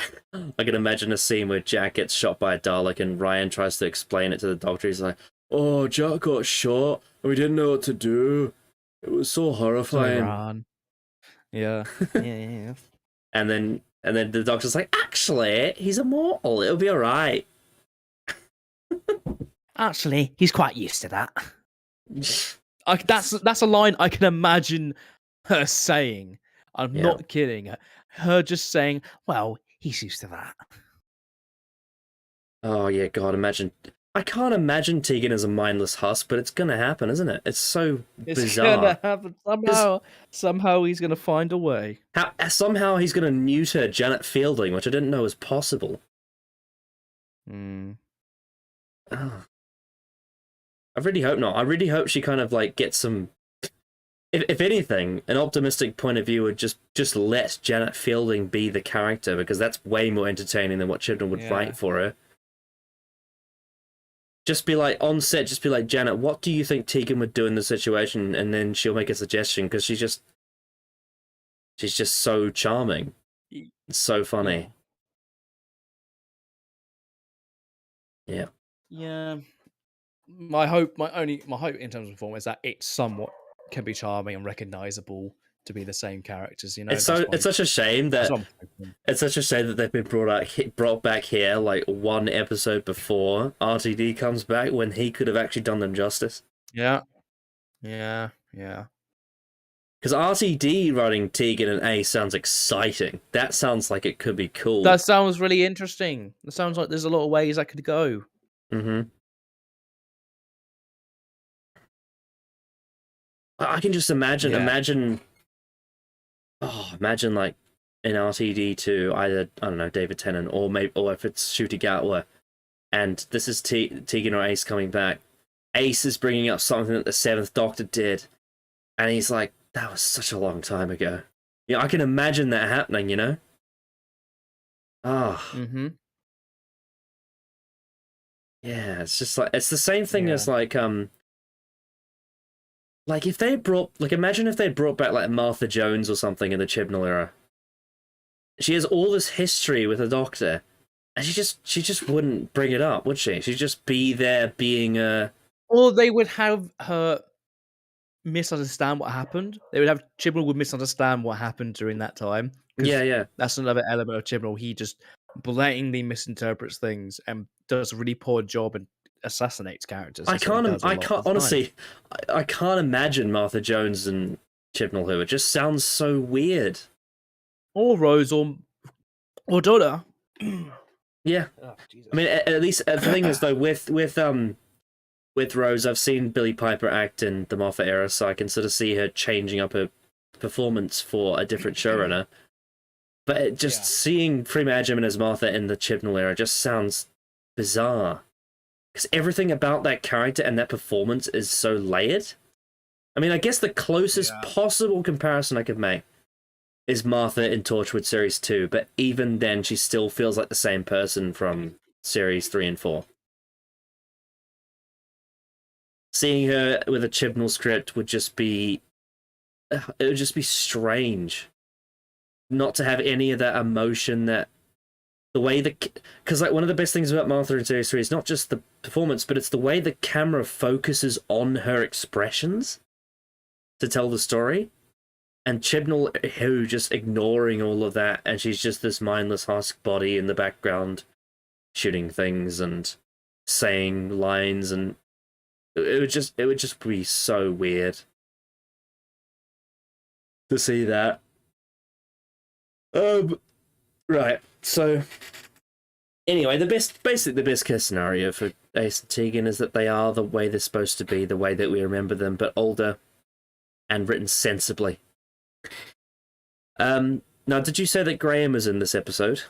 I can imagine a scene where Jack gets shot by a Dalek and Ryan tries to explain it to the Doctor. He's like, "Oh, Jack got shot and we didn't know what to do. It was so So horrifying." Ron. Yeah. Yeah. And then the Doctor's like, "Actually, he's immortal. It'll be all right." Actually, he's quite used to that. That's a line I can imagine her saying. I'm Yeah. not kidding. Her just saying, "Well, he's used to that." Oh yeah, God, imagine. I can't imagine Tegan as a mindless husk, but it's gonna happen, isn't it? It's so It's bizarre. gonna happen somehow. Somehow he's gonna find a way. Somehow he's gonna neuter Janet Fielding, which I didn't know was possible. Mm. Oh, I really hope not. I really hope she kind of like gets some. If anything, an optimistic point of view would just let Janet Fielding be the character, because that's way more entertaining than what Chibnall would write for her. Just be like, on set, just be like, Janet, what do you think Tegan would do in the situation? And then she'll make a suggestion, because she's just so charming. It's so funny. Yeah. Yeah. My hope in terms of performance is that it somewhat can be charming and recognizable to be the same characters, you know. It's such a shame that they've been brought back here like one episode before RTD comes back, when he could have actually done them justice. Yeah. Because RTD running Tegan and Ace sounds exciting. That sounds like it could be cool. That sounds really interesting. It sounds like there's a lot of ways that could go. Mm-hmm. I can just imagine like in RTD2, either, I don't know, David Tennant, or if it's Shooty Gatwa, and this is Tegan or Ace coming back. Ace is bringing up something that the Seventh Doctor did, and he's like, that was such a long time ago. Yeah, I can imagine that happening, you know? Mm-hmm. Yeah, it's just like, it's the same thing as like if they brought, like, imagine if they brought back like Martha Jones or something in the Chibnall era. She has all this history with the Doctor, and she just wouldn't bring it up, would she? She'd just be there being a. Or they would have her misunderstand what happened. Chibnall would misunderstand what happened during that time. Yeah. That's another element of Chibnall. He just blatantly misinterprets things and does a really poor job and assassinates characters. I can't honestly, I can't imagine Martha Jones and Chibnall who. It just sounds so weird. Or Rose or Donna. Yeah. Oh, Jesus. I mean, at least the thing is though, with Rose, I've seen Billie Piper act in the Moffat era, so I can sort of see her changing up her performance for a different showrunner. But seeing Freema Agyeman as Martha in the Chibnall era just sounds bizarre. Because everything about that character and that performance is so layered. I mean, I guess the closest possible comparison I could make is Martha in Torchwood Series 2, but even then she still feels like the same person from Series 3 and 4. Seeing her with a Chibnall script would just be strange. Not to have any of that emotion, that the way because like one of the best things about Martha in Series 3 is not just the performance, but it's the way the camera focuses on her expressions to tell the story. And Chibnall, who just ignoring all of that, and she's just this mindless husk body in the background, shooting things and saying lines, and it would just be so weird to see that. Right. So anyway, the best case scenario for Ace and Tegan is that they are the way they're supposed to be, the way that we remember them, but older and written sensibly. Now, did you say that Graham is in this episode?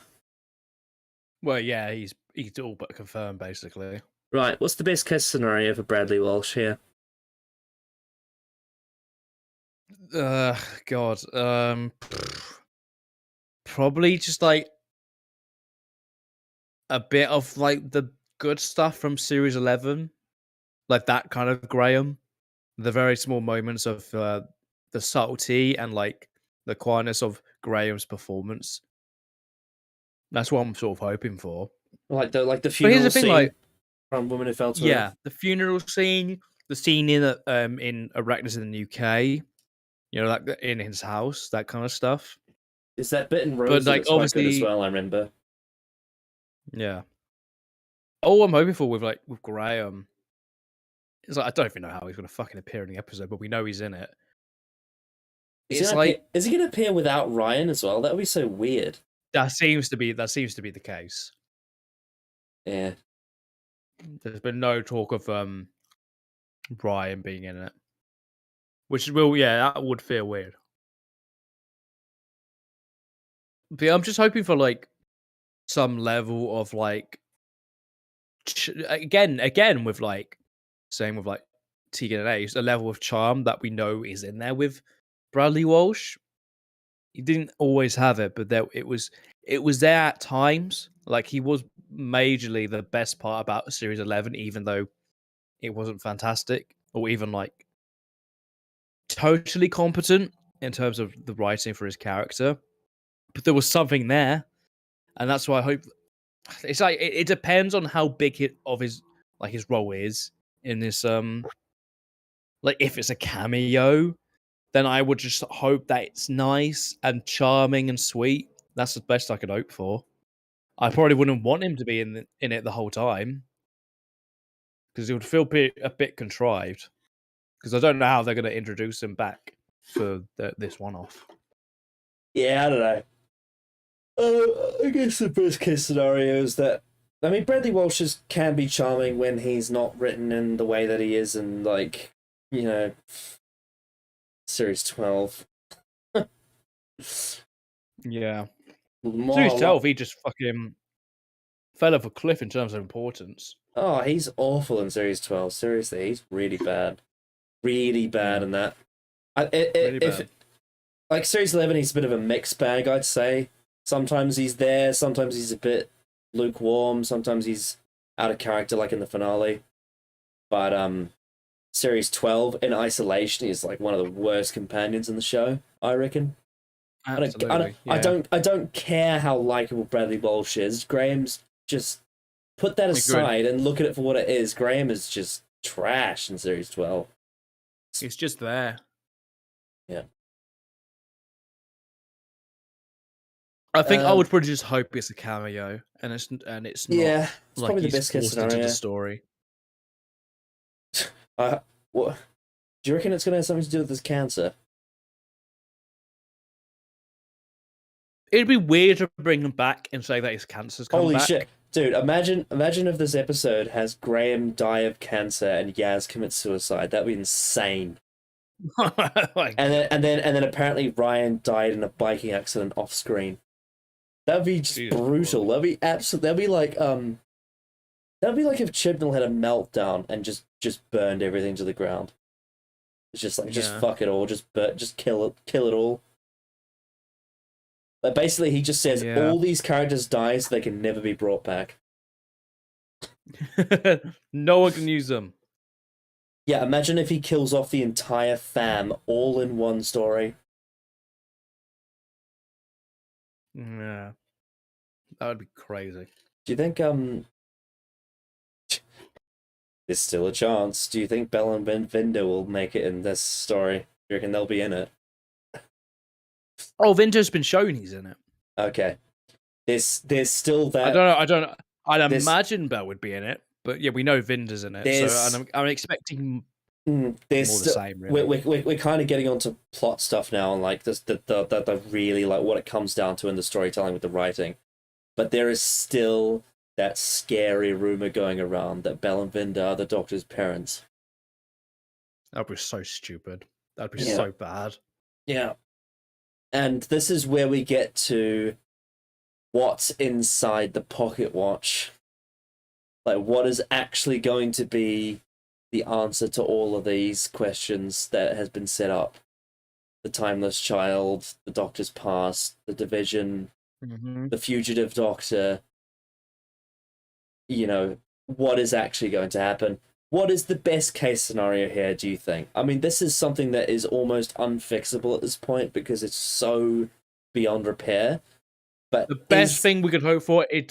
Well, yeah, he's all but confirmed, basically. Right. What's the best case scenario for Bradley Walsh here? God. Probably just like a bit of like the good stuff from Series 11, like that kind of Graham. The very small moments of the subtlety and like the quietness of Graham's performance. That's what I'm sort of hoping for. Like the funeral scene from Woman Who Fell to Earth. Yeah, the funeral scene, the scene in Arachnus in the UK, you know, like in his house, that kind of stuff. It's that bit in Rose that's quite good as well, I remember. Yeah. All I'm hoping for with Graham is like, I don't even know how he's going to fucking appear in the episode, but we know he's in it. Is he going to appear without Ryan as well? That would be so weird. That seems to be the case. Yeah. There's been no talk of Ryan being in it, which that would feel weird. But yeah, I'm just hoping for like some level of like again with like same with like Tegan and Ace, a level of charm that we know is in there with Bradley Walsh. He didn't always have it, but it was there at times. Like he was majorly the best part about Series 11, even though it wasn't fantastic or even like totally competent in terms of the writing for his character. But there was something there, and that's why I hope. It's like it depends on how big his role is in this. Like if it's a cameo, then I would just hope that it's nice and charming and sweet. That's the best I could hope for. I probably wouldn't want him to be in it the whole time because it would feel a bit contrived. Because I don't know how they're going to introduce him back for this one-off. Yeah, I don't know. I guess the best case scenario is that Bradley Walsh can be charming when he's not written in the way that he is in, like, Series 12. Yeah. Series 12, he just fucking fell off a cliff in terms of importance. Oh, he's awful in Series 12. Seriously, he's really bad. Really bad in that. Really bad. Like, Series 11, he's a bit of a mixed bag, I'd say. Sometimes he's there, sometimes he's a bit lukewarm, sometimes he's out of character, like in the finale. But Series 12 in isolation is like one of the worst companions in the show, I reckon. Absolutely. I don't care how likable Bradley Walsh is. Graham's just put that aside and look at it for what it is. Graham is just trash in Series 12. It's just there. Yeah. I think I would probably just hope it's a cameo, and it's not. Yeah, it's like probably the he's best case forced scenario. into the story. What do you reckon it's going to have something to do with this cancer? It'd be weird to bring him back and say that his cancer's come back. Holy shit, dude! Imagine if this episode has Graham die of cancer and Yaz commits suicide. That'd be insane. and then apparently Ryan died in a biking accident off screen. That'd be just brutal. Boy. That'd be absolute. That'd be like if Chibnall had a meltdown and just burned everything to the ground. It's just like just fuck it all, just kill it all. But basically, he just says all these characters die so they can never be brought back. No one can use them. Yeah, imagine if he kills off the entire fam all in one story. Yeah. That would be crazy. Do you think, there's still a chance. Do you think Bell and Vindo will make it in this story? Do you reckon they'll be in it? Oh, Vindo's been shown he's in it. Okay. There's still that... I don't know. I'd imagine Bell would be in it, but yeah, we know Vinder's in it, so I'm expecting... more the same, really. We're kind of getting onto plot stuff now, and like the really like what it comes down to in the storytelling with the writing. But there is still that scary rumor going around that Bell and Vinda are the Doctor's parents. That'd be so stupid. That'd be so bad. Yeah. And this is where we get to what's inside the pocket watch. Like, what is actually going to be the answer to all of these questions that has been set up? The Timeless Child, the Doctor's past, the Division, the Fugitive Doctor. What is actually going to happen? What is the best case scenario here, do you think? I mean, this is something that is almost unfixable at this point because it's so beyond repair. But the best thing we could hope for, it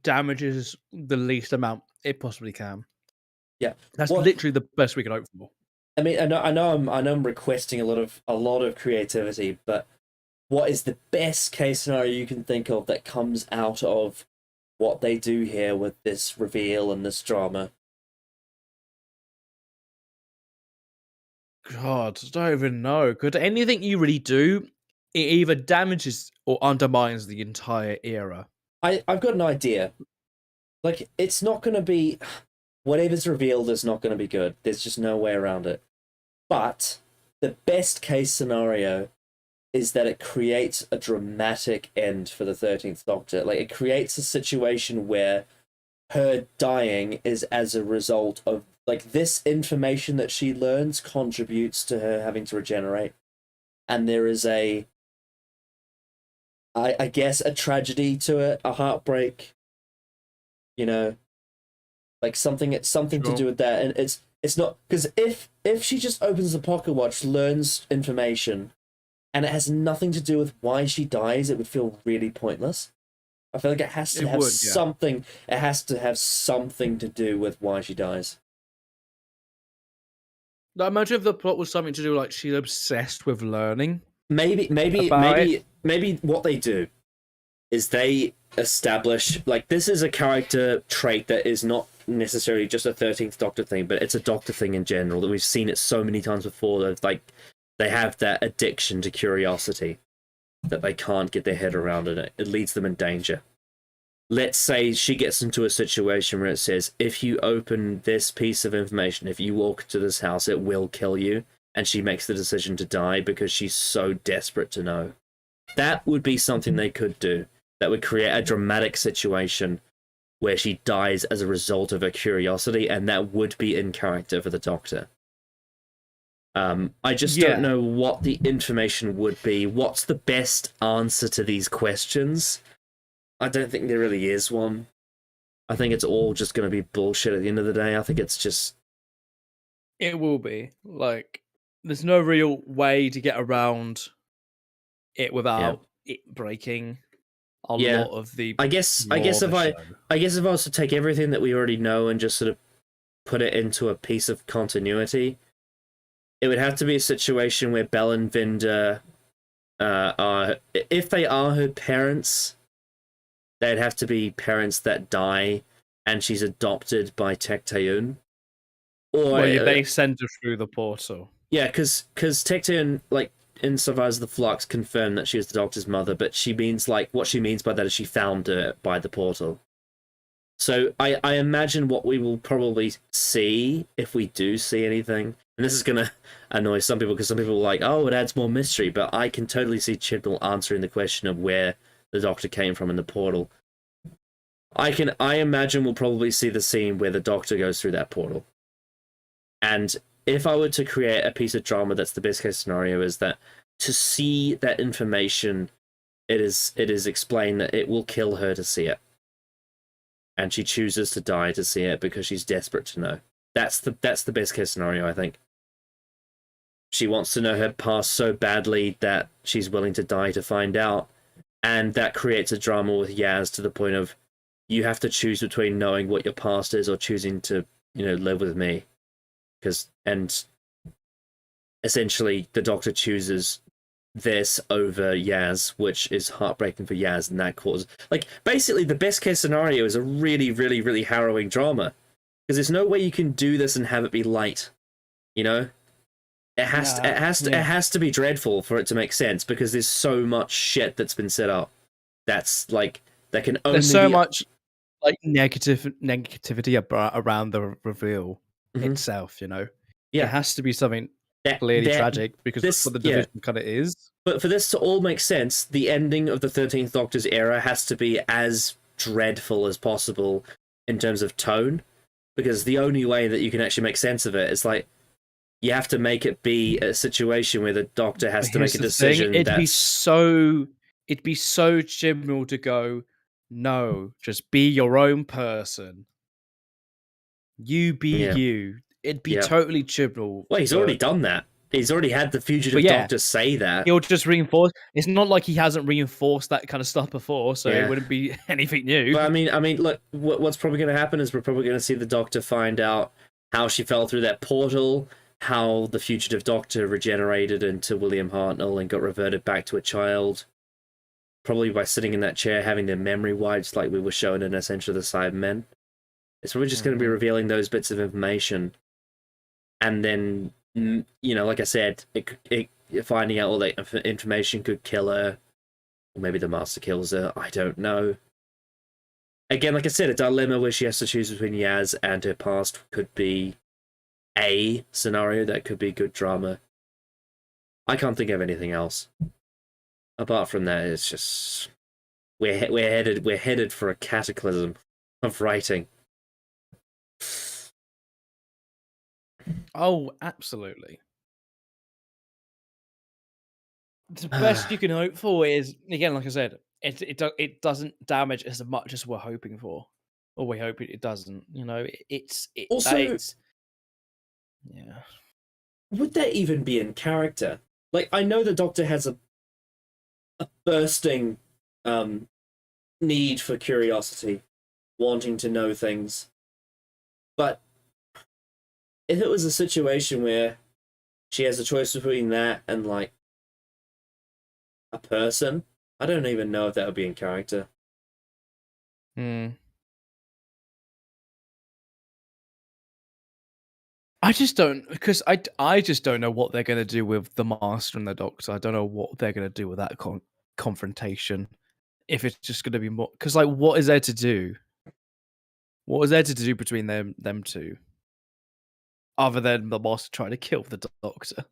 damages the least amount it possibly can. Yeah, that's literally the best we can hope for. I mean, I know I'm requesting a lot of creativity, but what is the best case scenario you can think of that comes out of what they do here with this reveal and this drama? God, I don't even know. Because anything you really do, it either damages or undermines the entire era. I've got an idea. Like, it's not going to be... Whatever's revealed is not going to be good. There's just no way around it. But the best case scenario is that it creates a dramatic end for the 13th Doctor. Like, it creates a situation where her dying is as a result of like this information that she learns contributes to her having to regenerate, and there is I guess a tragedy to it, a heartbreak, you know, like it's something to do with that, and it's not because if she just opens the pocket watch, learns information, and it has nothing to do with why she dies, it would feel really pointless. I feel like it has to have something. It has to have something to do with why she dies. Now, imagine if the plot was something to do like she's obsessed with learning. Maybe what they do is they establish like this is a character trait that is not necessarily just a 13th Doctor thing, but it's a Doctor thing in general that we've seen it so many times before. That like they have that addiction to curiosity that they can't get their head around, and it leads them in danger. Let's say she gets into a situation where it says, if you open this piece of information, if you walk to this house, it will kill you. And she makes the decision to die because she's so desperate to know. That would be something they could do. That would create a dramatic situation where she dies as a result of her curiosity, and that would be in character for the Doctor. I just don't know what the information would be. What's the best answer to these questions? I don't think there really is one. I think it's all just going to be bullshit at the end of the day. I think it's just... It will be. Like, there's no real way to get around it without it breaking a lot of the... I guess if I was to take everything that we already know and just sort of put it into a piece of continuity, it would have to be a situation where Bell and Vinder are... If they are her parents... They'd have to be parents that die, and she's adopted by Tecteun. Or they send her through the portal. Yeah, because Tecteun, like in Survivors of the Flux, confirmed that she was the Doctor's mother, but she means like what she means by that is she found her by the portal. So I imagine what we will probably see if we do see anything, and this is gonna annoy some people because some people are like, oh, it adds more mystery, but I can totally see Chibnall answering the question of where the Doctor came from in the portal. I imagine we'll probably see the scene where the Doctor goes through that portal. And if I were to create a piece of drama that's the best case scenario, is that to see that information, it is explained that it will kill her to see it. And she chooses to die to see it because she's desperate to know. That's the best case scenario, I think. She wants to know her past so badly that she's willing to die to find out. And that creates a drama with Yaz to the point of you have to choose between knowing what your past is or choosing to, live with me. And essentially the Doctor chooses this over Yaz, which is heartbreaking for Yaz, and that causes... Like, basically the best case scenario is a really, really, really harrowing drama. Because there's no way you can do this and have it be light. It has to be dreadful for it to make sense because there's so much shit that's been set up. That's like that can only. There's so much like negativity around the reveal itself. Yeah, it has to be something clearly tragic because that's what the division kind of is. But for this to all make sense, the ending of the 13th Doctor's era has to be as dreadful as possible in terms of tone, because the only way that you can actually make sense of it is like. You have to make it be a situation where the Doctor has to make a decision. It'd be so Chibnall to go, no, just be your own person. You be you. It'd be totally Chibnall. Well, he's already done that. He's already had the fugitive Doctor say that. He'll just reinforce. It's not like he hasn't reinforced that kind of stuff before, so it wouldn't be anything new. But I mean, look, what's probably going to happen is we're probably going to see the Doctor find out how she fell through that portal, how the fugitive Doctor regenerated into William Hartnell and got reverted back to a child, probably by sitting in that chair having their memory wiped like we were shown in Ascension of the Cybermen. It's probably just going to be revealing those bits of information. And then, like I said, it finding out all that information could kill her. Or maybe the Master kills her. I don't know. Again, like I said, a dilemma where she has to choose between Yaz and her past could be a scenario that could be good drama. I can't think of anything else. Apart from that, it's just we're headed for a cataclysm of writing. Oh, absolutely. The best you can hope for is, again, like I said, it doesn't damage as much as we're hoping for, or we hope it doesn't. You know, Also, it's yeah. would that even be in character? Like, I know the Doctor has a bursting need for curiosity, wanting to know things. But if it was a situation where she has a choice between that and, like, a person, I don't even know if that would be in character. Hmm. I just don't, because I just don't know what they're going to do with the Master and the Doctor. I don't know what they're going to do with that confrontation. If it's just going to be more, because like, what is there to do? What is there to do between them two, other than the Master trying to kill the Doctor,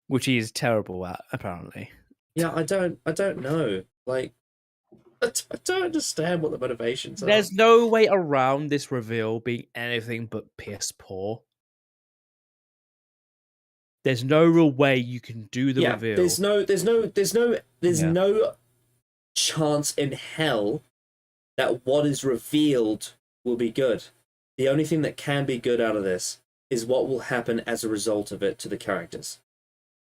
which he is terrible at, apparently. Yeah, I don't know. Like, I don't understand what the motivations are. There's no way around this reveal being anything but piss poor. There's no real way you can do the reveal. There's no chance in hell that what is revealed will be good. The only thing that can be good out of this is what will happen as a result of it to the characters.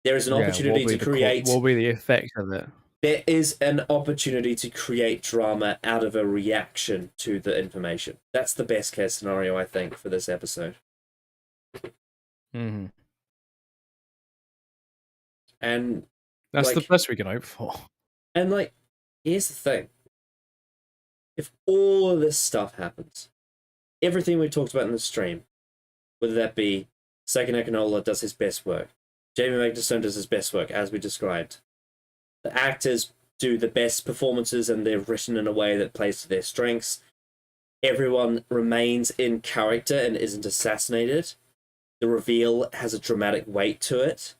There is an opportunity to create. What will be the effect of it? There is an opportunity to create drama out of a reaction to the information. That's the best case scenario, I think, for this episode. Mm-hmm. And that's the best we can hope for. And, like, here's the thing. If all of this stuff happens, everything we talked about in the stream, whether that be Second Ecanola does his best work, Jamie Magdestone does his best work, as we described, the actors do the best performances and they're written in a way that plays to their strengths, everyone remains in character and isn't assassinated, the reveal has a dramatic weight to it,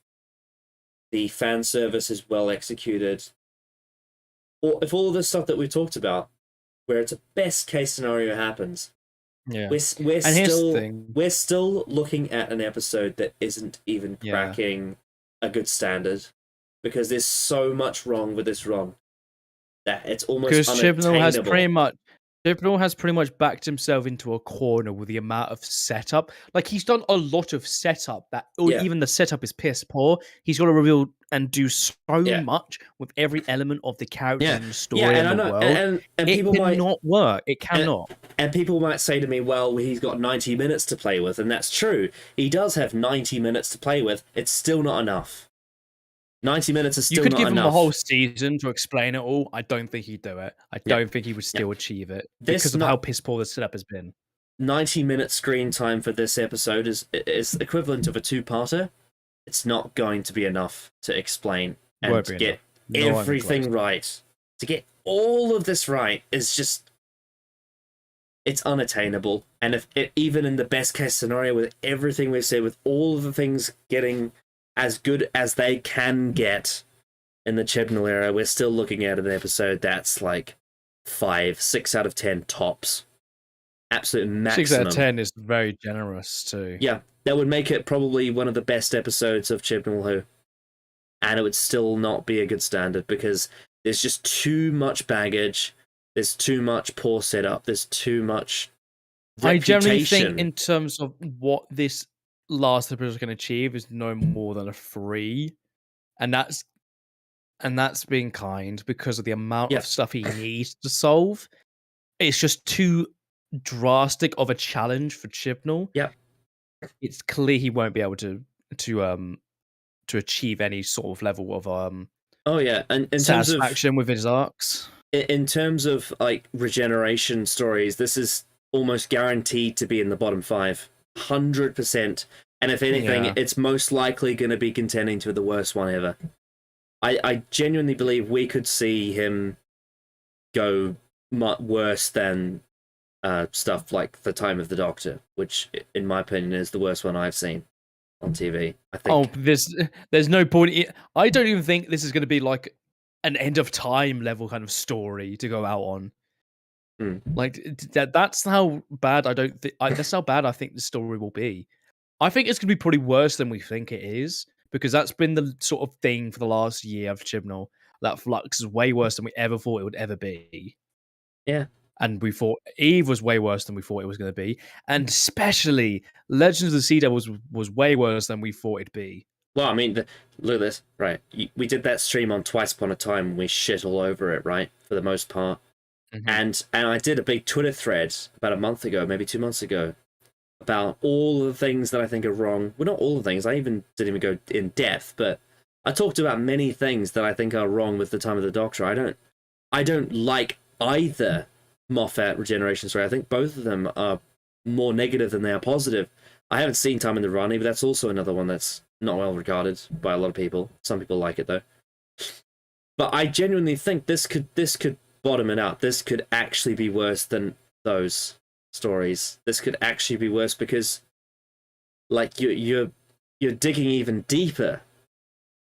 the fan service is well executed, or if all of this stuff that we talked about, where it's a best case scenario happens, yeah, we're still looking at an episode that isn't even cracking a good standard, because there's so much wrong with this run that it's almost unattainable. Because Chibnall has pretty much backed himself into a corner with the amount of setup. Like, he's done a lot of setup even the setup is piss poor. He's got to reveal and do so much with every element of the character and the story and the world. And it cannot work. It cannot. And people might say to me, well, he's got 90 minutes to play with, and that's true. He does have 90 minutes to play with. It's still not enough. 90 minutes is still not enough. You could give him a whole season to explain it all. I don't think he'd do it. I don't think he would still achieve it because of how piss poor the setup has been. 90-minute screen time for this episode is equivalent of a two-parter. It's not going to be enough to explain and to get everything right. To get all of this right is just... it's unattainable. And even in the best case scenario, with everything we've said, with all of the things getting as good as they can get in the Chibnall era, we're still looking at an episode that's like 6 out of 10 tops. Absolute maximum. 6 out of 10 is very generous too. Yeah, that would make it probably one of the best episodes of Chibnall Who. And it would still not be a good standard because there's just too much baggage, there's too much poor setup, there's too much reputation. I generally think in terms of what this last episode can achieve is no more than a 3, and that's being kind because of the amount of stuff he needs to solve. It's just too drastic of a challenge for Chibnall. Yeah, it's clear he won't be able to achieve any sort of level of and in satisfaction with his arcs. In terms of like regeneration stories, this is almost guaranteed to be in the bottom 5. 100%, and if anything, it's most likely going to be contending to the worst one ever. I genuinely believe we could see him go much worse than stuff like The Time of the Doctor, which, in my opinion, is the worst one I've seen on TV. I think. Oh, there's no point. I don't even think this is going to be like an end of time level kind of story to go out on. Like that's how bad I don't think. That's how bad I think the story will be. I think it's going to be probably worse than we think it is, because that's been the sort of thing for the last year of Chibnall. That Flux is way worse than we ever thought it would ever be. Yeah. And we thought Eve was way worse than we thought it was going to be. And especially Legends of the Sea Devils was way worse than we thought it'd be. Well, I mean, look at this, right? We did that stream on Twice Upon a Time, and we shit all over it, right? For the most part. Mhm. And I did a big Twitter thread about a month ago, maybe 2 months ago, about all the things that I think are wrong. Well, not all the things. I even didn't even go in depth, but I talked about many things that I think are wrong with the Time of the Doctor. I don't like either Moffat Regeneration story. I think both of them are more negative than they are positive. I haven't seen Time in the Rani, but that's also another one that's not well regarded by a lot of people. Some people like it though. But I genuinely think this could bottom it out. This could actually be worse than those stories. This could actually be worse because, like, you're digging even deeper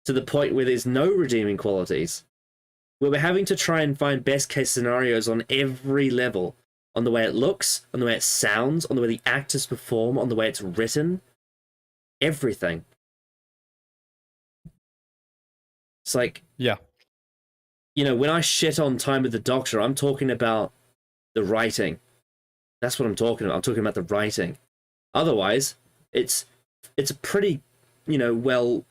to the point where there's no redeeming qualities, where we're having to try and find best case scenarios on every level, on the way it looks, on the way it sounds, on the way the actors perform, on the way it's written, everything. It's like, yeah, you know, when I shit on Time with the Doctor, I'm talking about the writing. That's what I'm talking about. I'm talking about the writing. Otherwise, it's a pretty, you know, well,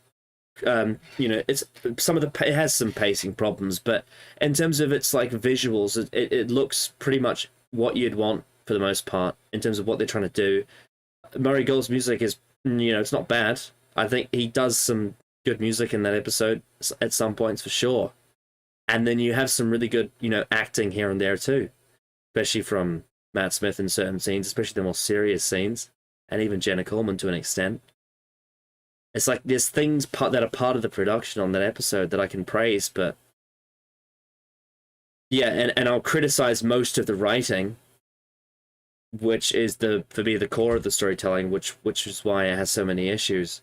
you know, it's it has some pacing problems, but in terms of its like visuals, it looks pretty much what you'd want for the most part in terms of what they're trying to do. Murray Gold's music is, you know, it's not bad. I think he does some good music in that episode at some points for sure. And then you have some really good, you know, acting here and there too, especially from Matt Smith in certain scenes, especially the more serious scenes, and even Jenna Coleman to an extent. It's like there's things that are part of the production on that episode that I can praise, but yeah, and I'll criticize most of the writing, which is for me the core of the storytelling, which is why it has so many issues.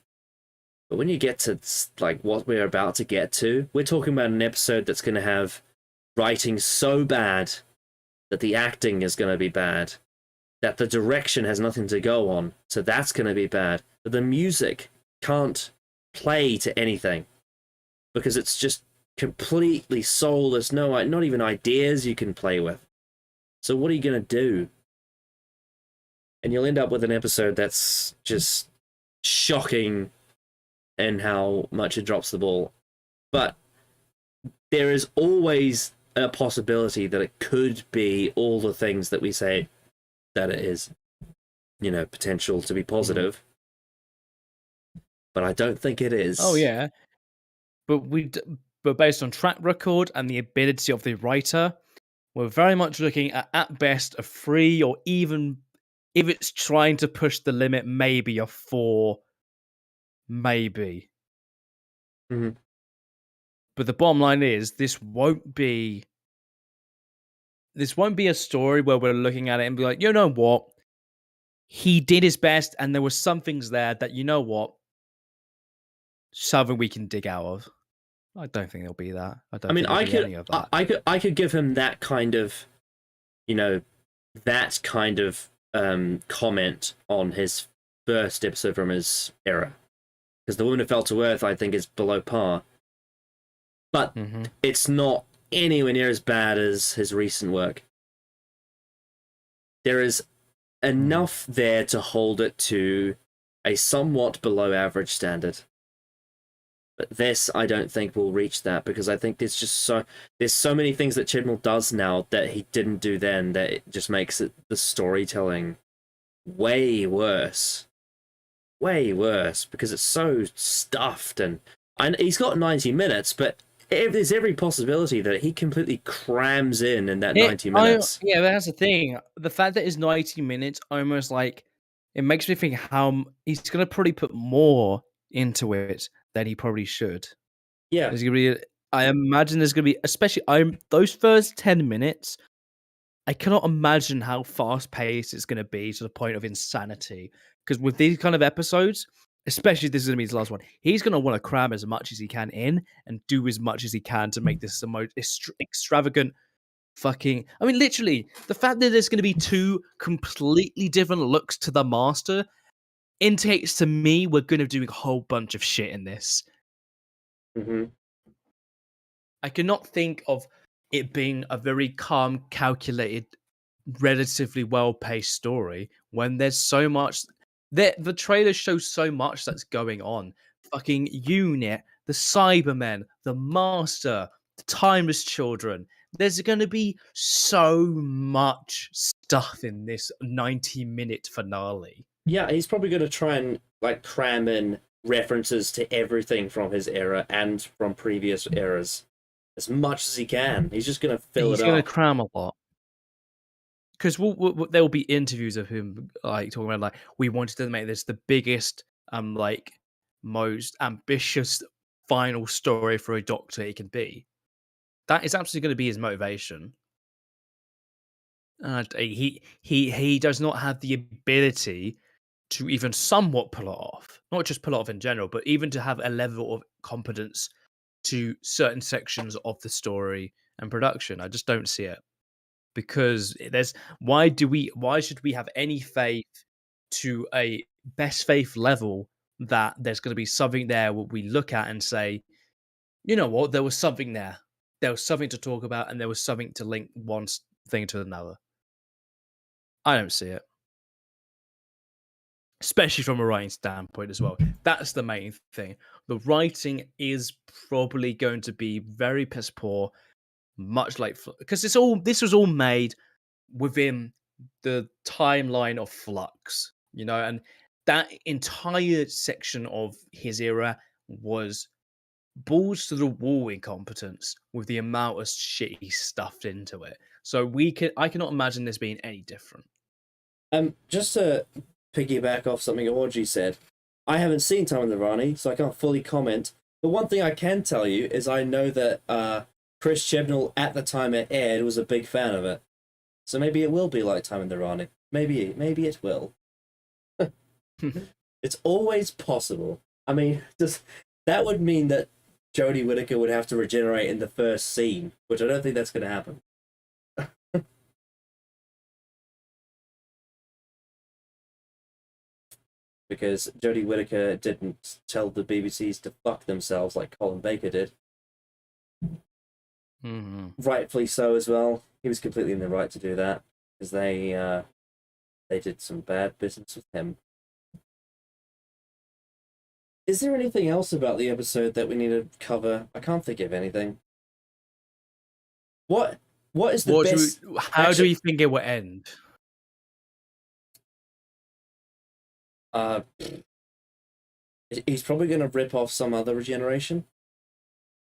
But when you get to like what we're about to get to, we're talking about an episode that's going to have writing so bad that the acting is going to be bad, that the direction has nothing to go on, so that's going to be bad. But the music can't play to anything because it's just completely soulless. Not even ideas you can play with. So what are you going to do? And you'll end up with an episode that's just shocking in how much it drops the ball. But there is always a possibility that it could be all the things that we say that it is. You know, potential to be positive. But I don't think it is. Oh yeah, but based on track record and the ability of the writer, we're very much looking at best, a 3, or even if it's trying to push the limit, maybe a 4, maybe. Mm-hmm. But the bottom line is, this won't be a story where we're looking at it and be like, you know what, he did his best, and there were some things there that, you know what, something we can dig out of. I don't think it'll be that. I mean, any of that. I could give him that kind of, you know, comment on his first episode from his era, because The Woman Who Fell to Earth, I think, is below par, but it's not anywhere near as bad as his recent work. There is enough there to hold it to a somewhat below average standard. But this, I don't think, will reach that, because I think there's so many things that Chibnall does now that he didn't do then, that it just makes the storytelling way worse. Way worse, because it's so stuffed, and he's got 90 minutes, but there's every possibility that he completely crams in that 90 minutes. Yeah, that's the thing. The fact that it's 90 minutes, almost like, it makes me think how he's going to probably put more into it than he probably should. Yeah. There's gonna be, I imagine there's going to be, especially those first 10 minutes, I cannot imagine how fast-paced it's going to be to the point of insanity. Because with these kind of episodes, especially if this is going to be his last one, he's going to want to cram as much as he can in and do as much as he can to make this the most extravagant fucking... I mean, literally, the fact that there's going to be 2 completely different looks to the Master, indicates to me we're going to do a whole bunch of shit in this. Mm-hmm. I cannot think of it being a very calm, calculated, relatively well-paced story when there's so much. The trailer shows so much that's going on. Fucking Unit, the Cybermen, the Master, the Timeless Children. There's going to be so much stuff in this 90-minute finale. Yeah, he's probably going to try and like cram in references to everything from his era and from previous eras as much as he can. He's just going to fill it up. He's going to cram a lot. Because there will be interviews of him like talking about like we wanted to make this the biggest, like most ambitious final story for a Doctor it can be. That is absolutely going to be his motivation. He does not have the ability to even somewhat pull it off. Not just pull it off in general, but even to have a level of competence to certain sections of the story and production. I just don't see it. Because there's why should we have any faith to a best faith level that there's going to be something there what we look at and say, you know what, there was something there. There was something to talk about and there was something to link one thing to another. I don't see it. Especially from a writing standpoint as well. That's the main thing. The writing is probably going to be very piss poor, much like because this was all made within the timeline of Flux, you know, and that entire section of his era was balls to the wall incompetence with the amount of shit he stuffed into it. So I cannot imagine this being any different. Just to piggyback off something Audrey said, I haven't seen Time of the Rani, so I can't fully comment. But one thing I can tell you is I know that Chris Chibnall at the time it aired was a big fan of it. So maybe it will be like Time in the Rani. Maybe it will. It's always possible. I mean, that would mean that Jody Whittaker would have to regenerate in the first scene, which I don't think that's going to happen. Because Jody Whittaker didn't tell the BBCs to fuck themselves like Colin Baker did. Mm-hmm. Rightfully so as well. He was completely in the right to do that because they did some bad business with him. Is there anything else about the episode that we need to cover? I can't think of anything. What is the best? How do you think it will end? He's probably going to rip off some other regeneration.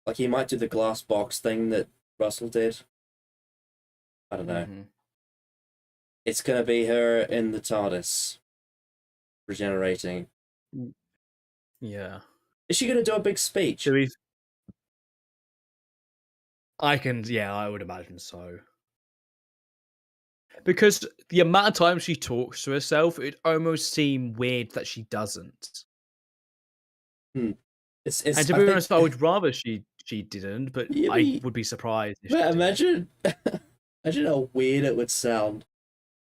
Like he might do the glass box thing that Russell did. I don't know. Mm-hmm. It's going to be her in the TARDIS regenerating. Yeah. Is she going to do a big speech? I would imagine so. Because the amount of time she talks to herself, it almost seems weird that she doesn't. And to be honest, I would rather she didn't, but I would be surprised if she imagine how weird it would sound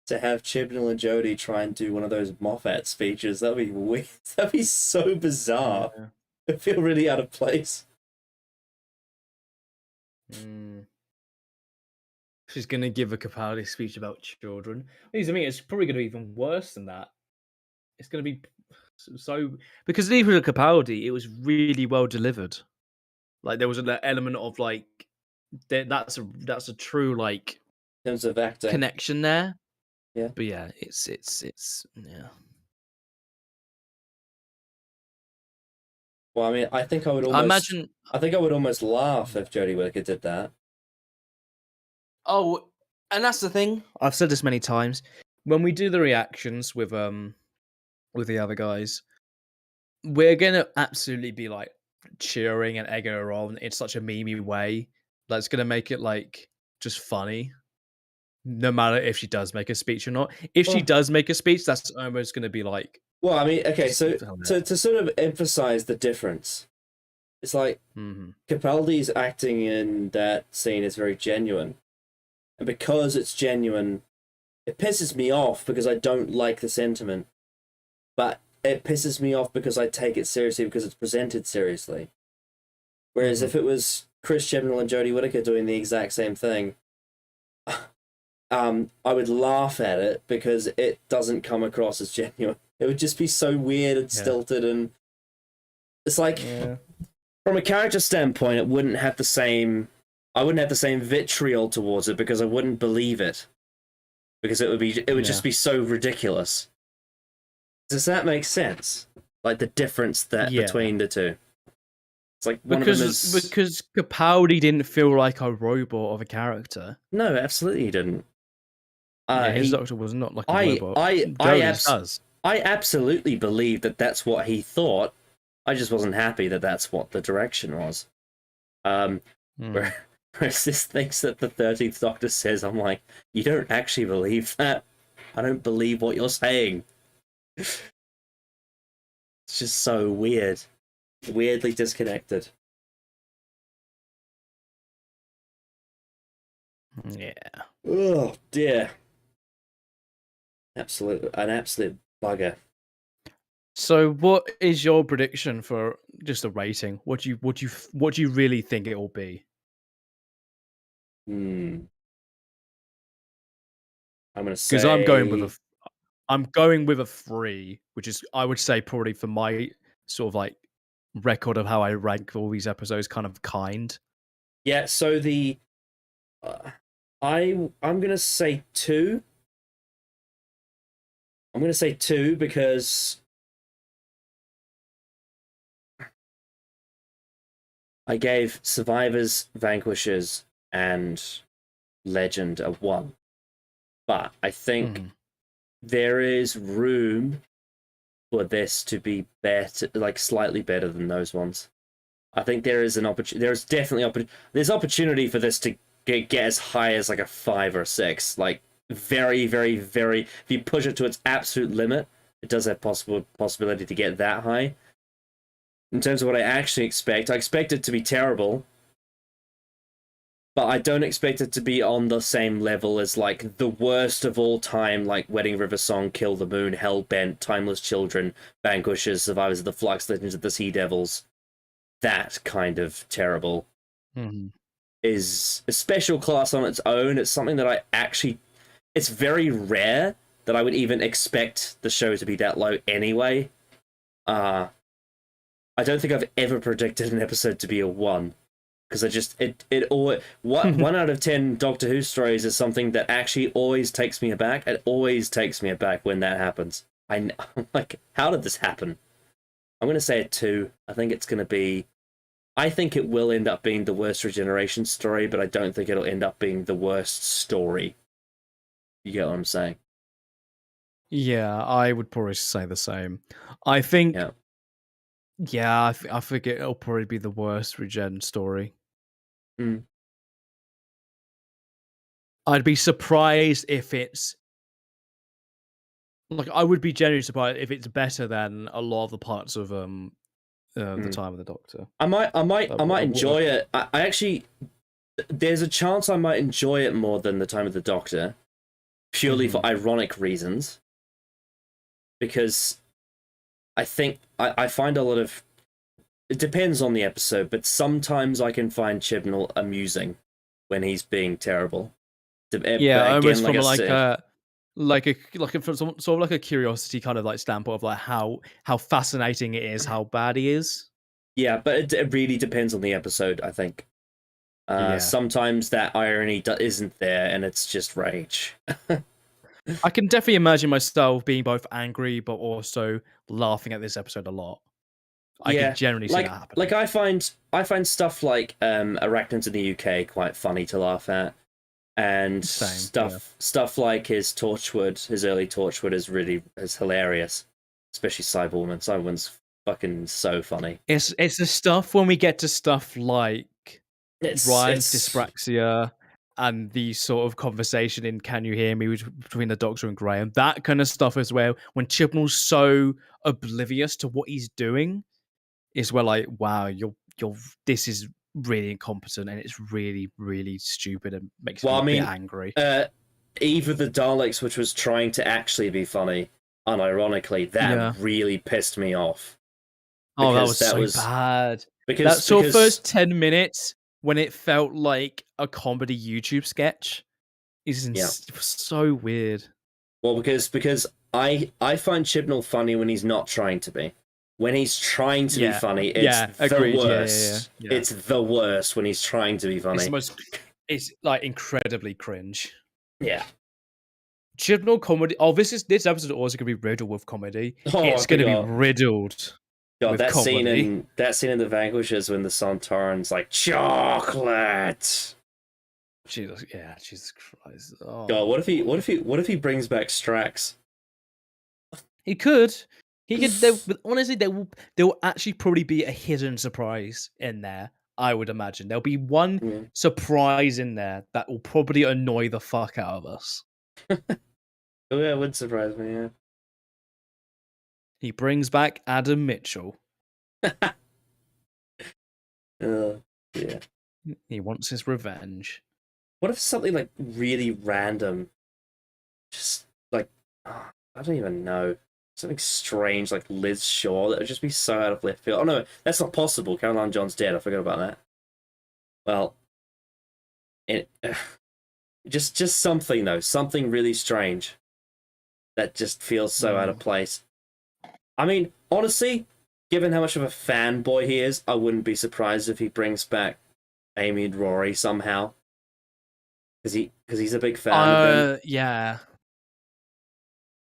to have Chibnall and Jody try and do one of those Moffat speeches. That'd be weird. That'd be so bizarre. Yeah. It'd feel really out of place. She's going to give a Capaldi speech about children. It's probably going to be even worse than that. It's going to be so... Because even with Capaldi, it was really well delivered. Like, there was an element of, like... That's a true, like... In terms of acting. Connection there. Yeah. But yeah, it's yeah. Well, I mean, I think I would almost laugh if Jody Whittaker did that. Oh, and that's the thing. I've said this many times. When we do the reactions with the other guys, we're gonna absolutely be like cheering and egging her on in such a memey way. That's gonna make it like just funny. No matter if she does make a speech or not. If she does make a speech, that's almost gonna be like... Well, I mean, okay, so to sort of emphasize the difference, it's like Capaldi's acting in that scene is very genuine. And because it's genuine, it pisses me off because I don't like the sentiment. But it pisses me off because I take it seriously because it's presented seriously. Whereas if it was Chris Chibnall and Jody Whittaker doing the exact same thing, I would laugh at it because it doesn't come across as genuine. It would just be so weird and stilted, and it's like from a character standpoint, it wouldn't have the same. I wouldn't have the same vitriol towards it because I wouldn't believe it, because it would just be so ridiculous. Does that make sense? Like the difference between the two. It's like because Capaldi didn't feel like a robot of a character. No, absolutely he didn't. His Doctor was not like a robot. I absolutely believe that that's what he thought. I just wasn't happy that that's what the direction was. Whereas this thinks that the 13th Doctor says, I'm like, you don't actually believe that. I don't believe what you're saying. It's just so weird. Weirdly disconnected. Yeah. Oh dear. An absolute bugger. So, what is your prediction for just a rating? What do you really think it will be? I'm gonna say Because I'm going with a 3, which is, I would say, probably for my sort of like record of how I rank all these episodes, kind of kind. Yeah. So I'm gonna say 2. I'm gonna say 2 because I gave Survivors, Vanquishers, and Legend a 1. But I think there is room for this to be better, like slightly better than those ones. I think there is an opportunity. There's definitely there's opportunity for this to get as high as like a 5 or 6. Like very, very, very. If you push it to its absolute limit, it does have possibility to get that high. In terms of what I actually expect, I expect it to be terrible, but I don't expect it to be on the same level as like the worst of all time, like Wedding River Song, Kill the Moon, Hellbent, Timeless Children, Vanquishers, Survivors of the Flux, Legends of the Sea Devils. That kind of terrible is a special class on its own. It's something that it's very rare that I would even expect the show to be that low anyway. I don't think I've ever predicted an episode to be a 1. Because one out of 10 Doctor Who stories is something that actually always takes me aback. It always takes me aback when that happens. I'm like, how did this happen? I'm going to say a 2. I think it will end up being the worst Regeneration story, but I don't think it'll end up being the worst story. You get what I'm saying? Yeah, I would probably say the same. I think... Yeah, I think it'll probably be the worst Regen story. I'd be surprised if it's... Like, I would be genuinely surprised if it's better than a lot of the parts of the Time of the Doctor. I might enjoy it. I actually... There's a chance I might enjoy it more than the Time of the Doctor, purely for ironic reasons. Because I think I find a lot of... It depends on the episode, but sometimes I can find Chibnall amusing when he's being terrible. Yeah, almost from like from sort of like a curiosity kind of like standpoint of like how fascinating it is, how bad he is. Yeah, but it really depends on the episode, I think. Sometimes that irony isn't there, and it's just rage. I can definitely imagine myself being both angry but also laughing at this episode a lot. I can generally see that happening. Like I find stuff like Arachnids in the UK quite funny to laugh at, and stuff like his Torchwood, his early Torchwood is hilarious, especially Cyberwoman. Cyberwoman's fucking so funny. It's the stuff when we get to stuff like Ryan's dyspraxia and the sort of conversation in Can You Hear Me between the Doctor and Graham. That kind of stuff is where when Chibnall's so oblivious to what he's doing is where like, wow, you're this is really incompetent and it's really, really stupid and makes me a bit angry. Eve of the Daleks, which was trying to actually be funny, unironically, that really pissed me off. Oh, that was so bad. Because first 10 minutes when it felt like a comedy YouTube sketch is so weird. Well, because I find Chibnall funny when he's not trying to be. When he's trying to be funny, it's the worst. Yeah. It's the worst when he's trying to be funny. It's like incredibly cringe. Yeah. Chibnall comedy. Oh, this episode is also gonna be riddled with comedy. It's gonna be riddled. God, that scene in The Vanquishers when the sun turns like chocolate. Jesus Christ. Oh. God, what if he brings back Strax? He could. Honestly, there will actually probably be a hidden surprise in there. I would imagine there'll be one surprise in there that will probably annoy the fuck out of us. Oh yeah, it would surprise me. Yeah. He brings back Adam Mitchell. Yeah. He wants his revenge. What if something like really random, just like I don't even know, something strange like Liz Shaw that would just be so out of left field. Oh no, that's not possible. Caroline John's dead. I forgot about that. Well, just something though, something really strange that just feels so out of place. I mean, honestly, given how much of a fanboy he is, I wouldn't be surprised if he brings back Amy and Rory somehow. Because he's a big fan of them. Yeah.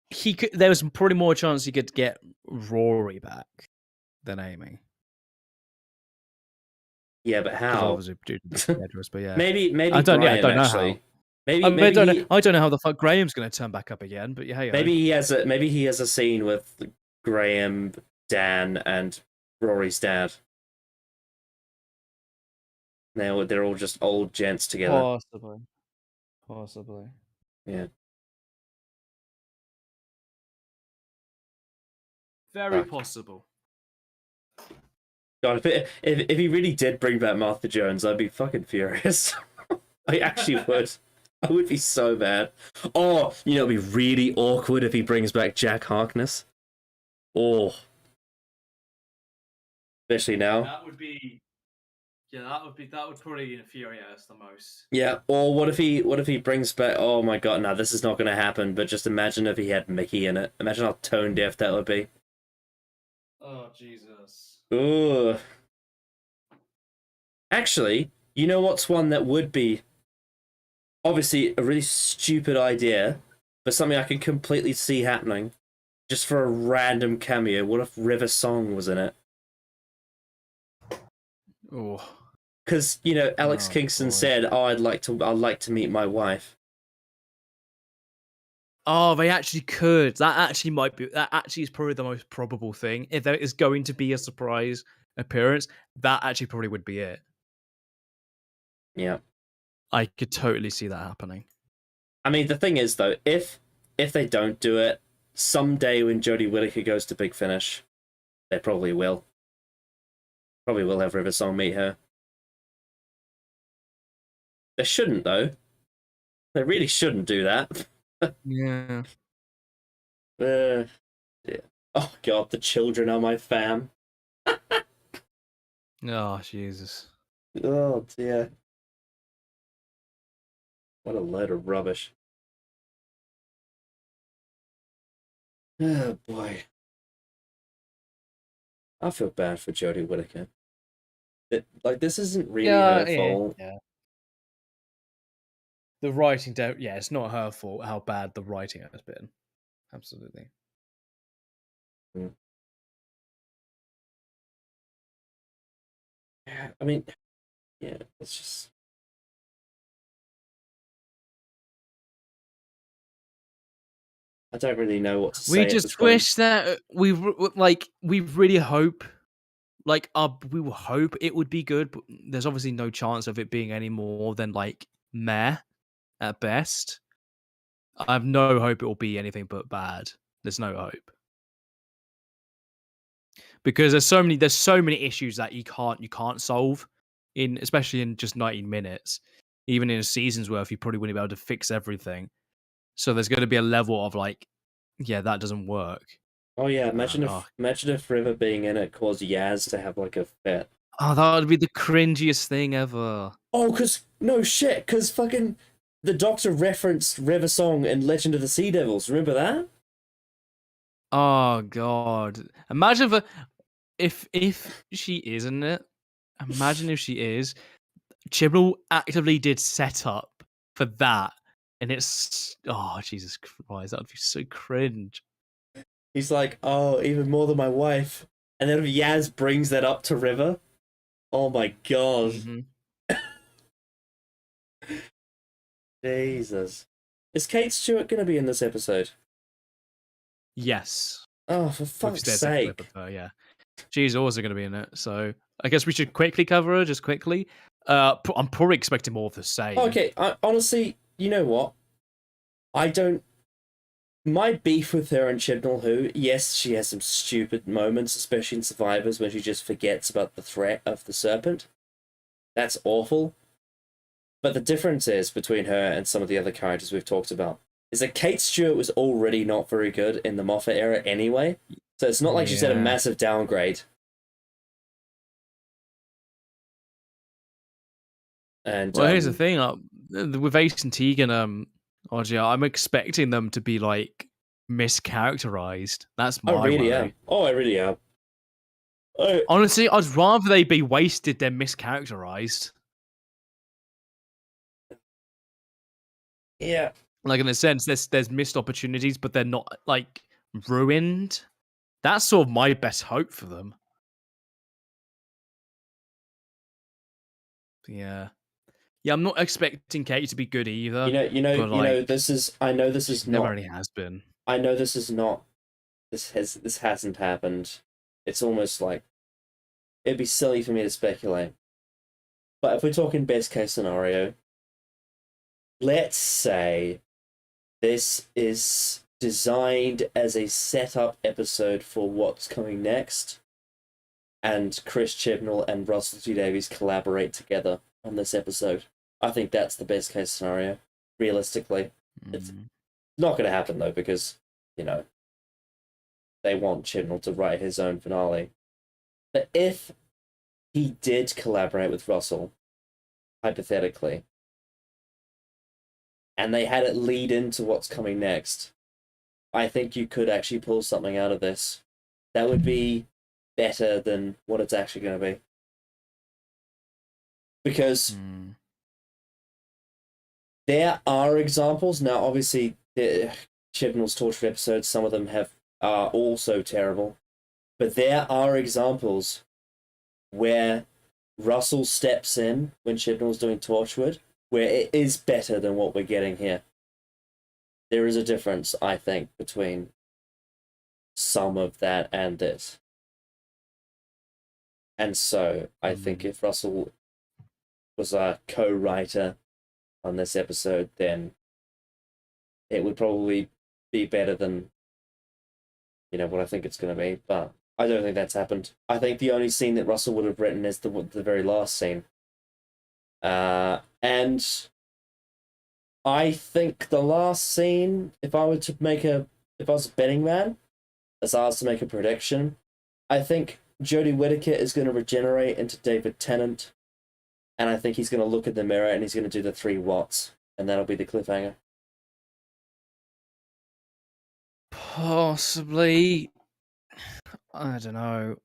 He could. There was probably more chance he could get Rory back than Amy. Yeah, but how? But yeah. Maybe I don't know actually. how. Maybe I don't know how the fuck Graham's going to turn back up again. But yeah, maybe he has a scene with Graham, Dan, and Rory's dad. They're all just old gents together. Possibly. Yeah. Very possible. God, if he really did bring back Martha Jones, I'd be fucking furious. I actually would. I would be so bad. Oh, it'd be really awkward if he brings back Jack Harkness. Oh. Especially now. That would be... Yeah, that would probably infuriate us the most. Yeah, or what if he brings back... Oh my god, no, this is not going to happen, but just imagine if he had Mickey in it. Imagine how tone deaf that would be. Oh, Jesus. Ooh. Actually, you know what's one that would be obviously a really stupid idea, but something I can completely see happening, just for a random cameo? What if River Song was in it? Oh. Because Alex Kingston said, "Oh, I'd like to meet my wife." Oh, they actually could. That actually is probably the most probable thing. If there is going to be a surprise appearance, that actually probably would be it. Yeah. I could totally see that happening. I mean, the thing is, though, if they don't do it, someday when Jody Whittaker goes to Big Finish, they probably will. Probably will have River Song meet her. They shouldn't, though. They really shouldn't do that. Yeah. Yeah. Oh, God, the children are my fam. Oh, Jesus. Oh, dear. What a load of rubbish. Oh, boy. I feel bad for Jody Whittaker. This isn't really her fault. Yeah. The writing, it's not her fault how bad the writing has been. Absolutely. Yeah, I mean, yeah, it's just... I don't really know what to say. We just wish that we really hope, we will hope it would be good, but there's obviously no chance of it being any more than meh at best. I have no hope it will be anything but bad. There's no hope because there's so many issues that you can't solve especially in just 19 minutes. Even in a season's worth, you probably wouldn't be able to fix everything. So there's going to be a level of yeah, that doesn't work. Oh yeah, imagine Oh, if River being in it caused Yaz to have like a fit. oh, that would be the cringiest thing ever. Oh, no shit, cause fucking the Doctor referenced River Song in Legend of the Sea Devils. Remember that? Oh god. Imagine if she is in it. Imagine if she is. Chibnall actively did set up for that, and it's oh Jesus Christ, that would be so cringe. He's like, oh, even more than my wife. And then Yaz brings that up to River. Oh my god. Mm-hmm. Jesus. Is Kate Stewart gonna be in this episode? Yes. Oh, for fuck's There's a clip sake. of her, yeah. She's also going to be in it, so I guess we should quickly cover her, just quickly. I'm probably expecting more of the same. Okay, honestly, you know what? I don't. My beef with her and Chibnall, who, yes, she has some stupid moments, especially in Survivors, when she just forgets about the threat of the serpent. That's awful. But the difference is between her and some of the other characters we've talked about is that Kate Stewart was already not very good in the Moffat era anyway, so it's not like she's had a massive downgrade. And well, here's the thing: with Ace and Tegan, RGR, I'm expecting them to be like mischaracterized. That's my really worry. am. Oh, I really am. Honestly, I'd rather they be wasted than mischaracterized. Yeah. Like in a sense, there's missed opportunities, but they're not like ruined. That's sort of my best hope for them. Yeah. Yeah, I'm not expecting Kate to be good either. This is. I know this is not. Never really has been. I know this is not. This hasn't happened. It's almost like it'd be silly for me to speculate. But if we're talking best case scenario, let's say this is designed as a setup episode for what's coming next, and Chris Chibnall and Russell T Davies collaborate together on this episode. I think that's the best case scenario, realistically. It's not going to happen, though, because, they want Chibnall to write his own finale. But if he did collaborate with Russell, hypothetically, and they had it lead into what's coming next, I think you could actually pull something out of this that would be better than what it's actually going to be. Because there are examples. Now, obviously, Chibnall's torture episodes, some of them are also terrible. But there are examples where Russell steps in when Chibnall's doing Torchwood, where it is better than what we're getting here. There is a difference, I think, between some of that and this. And so, I think if Russell was a co-writer on this episode, then it would probably be better than, what I think it's going to be. But I don't think that's happened. I think the only scene that Russell would have written is the very last scene. And I think the last scene, if I was a betting man, as I was to make a prediction, I think Jody Whittaker is going to regenerate into David Tennant, and I think he's going to look in the mirror and he's going to do the 3 watts, and that'll be the cliffhanger. Possibly. I don't know.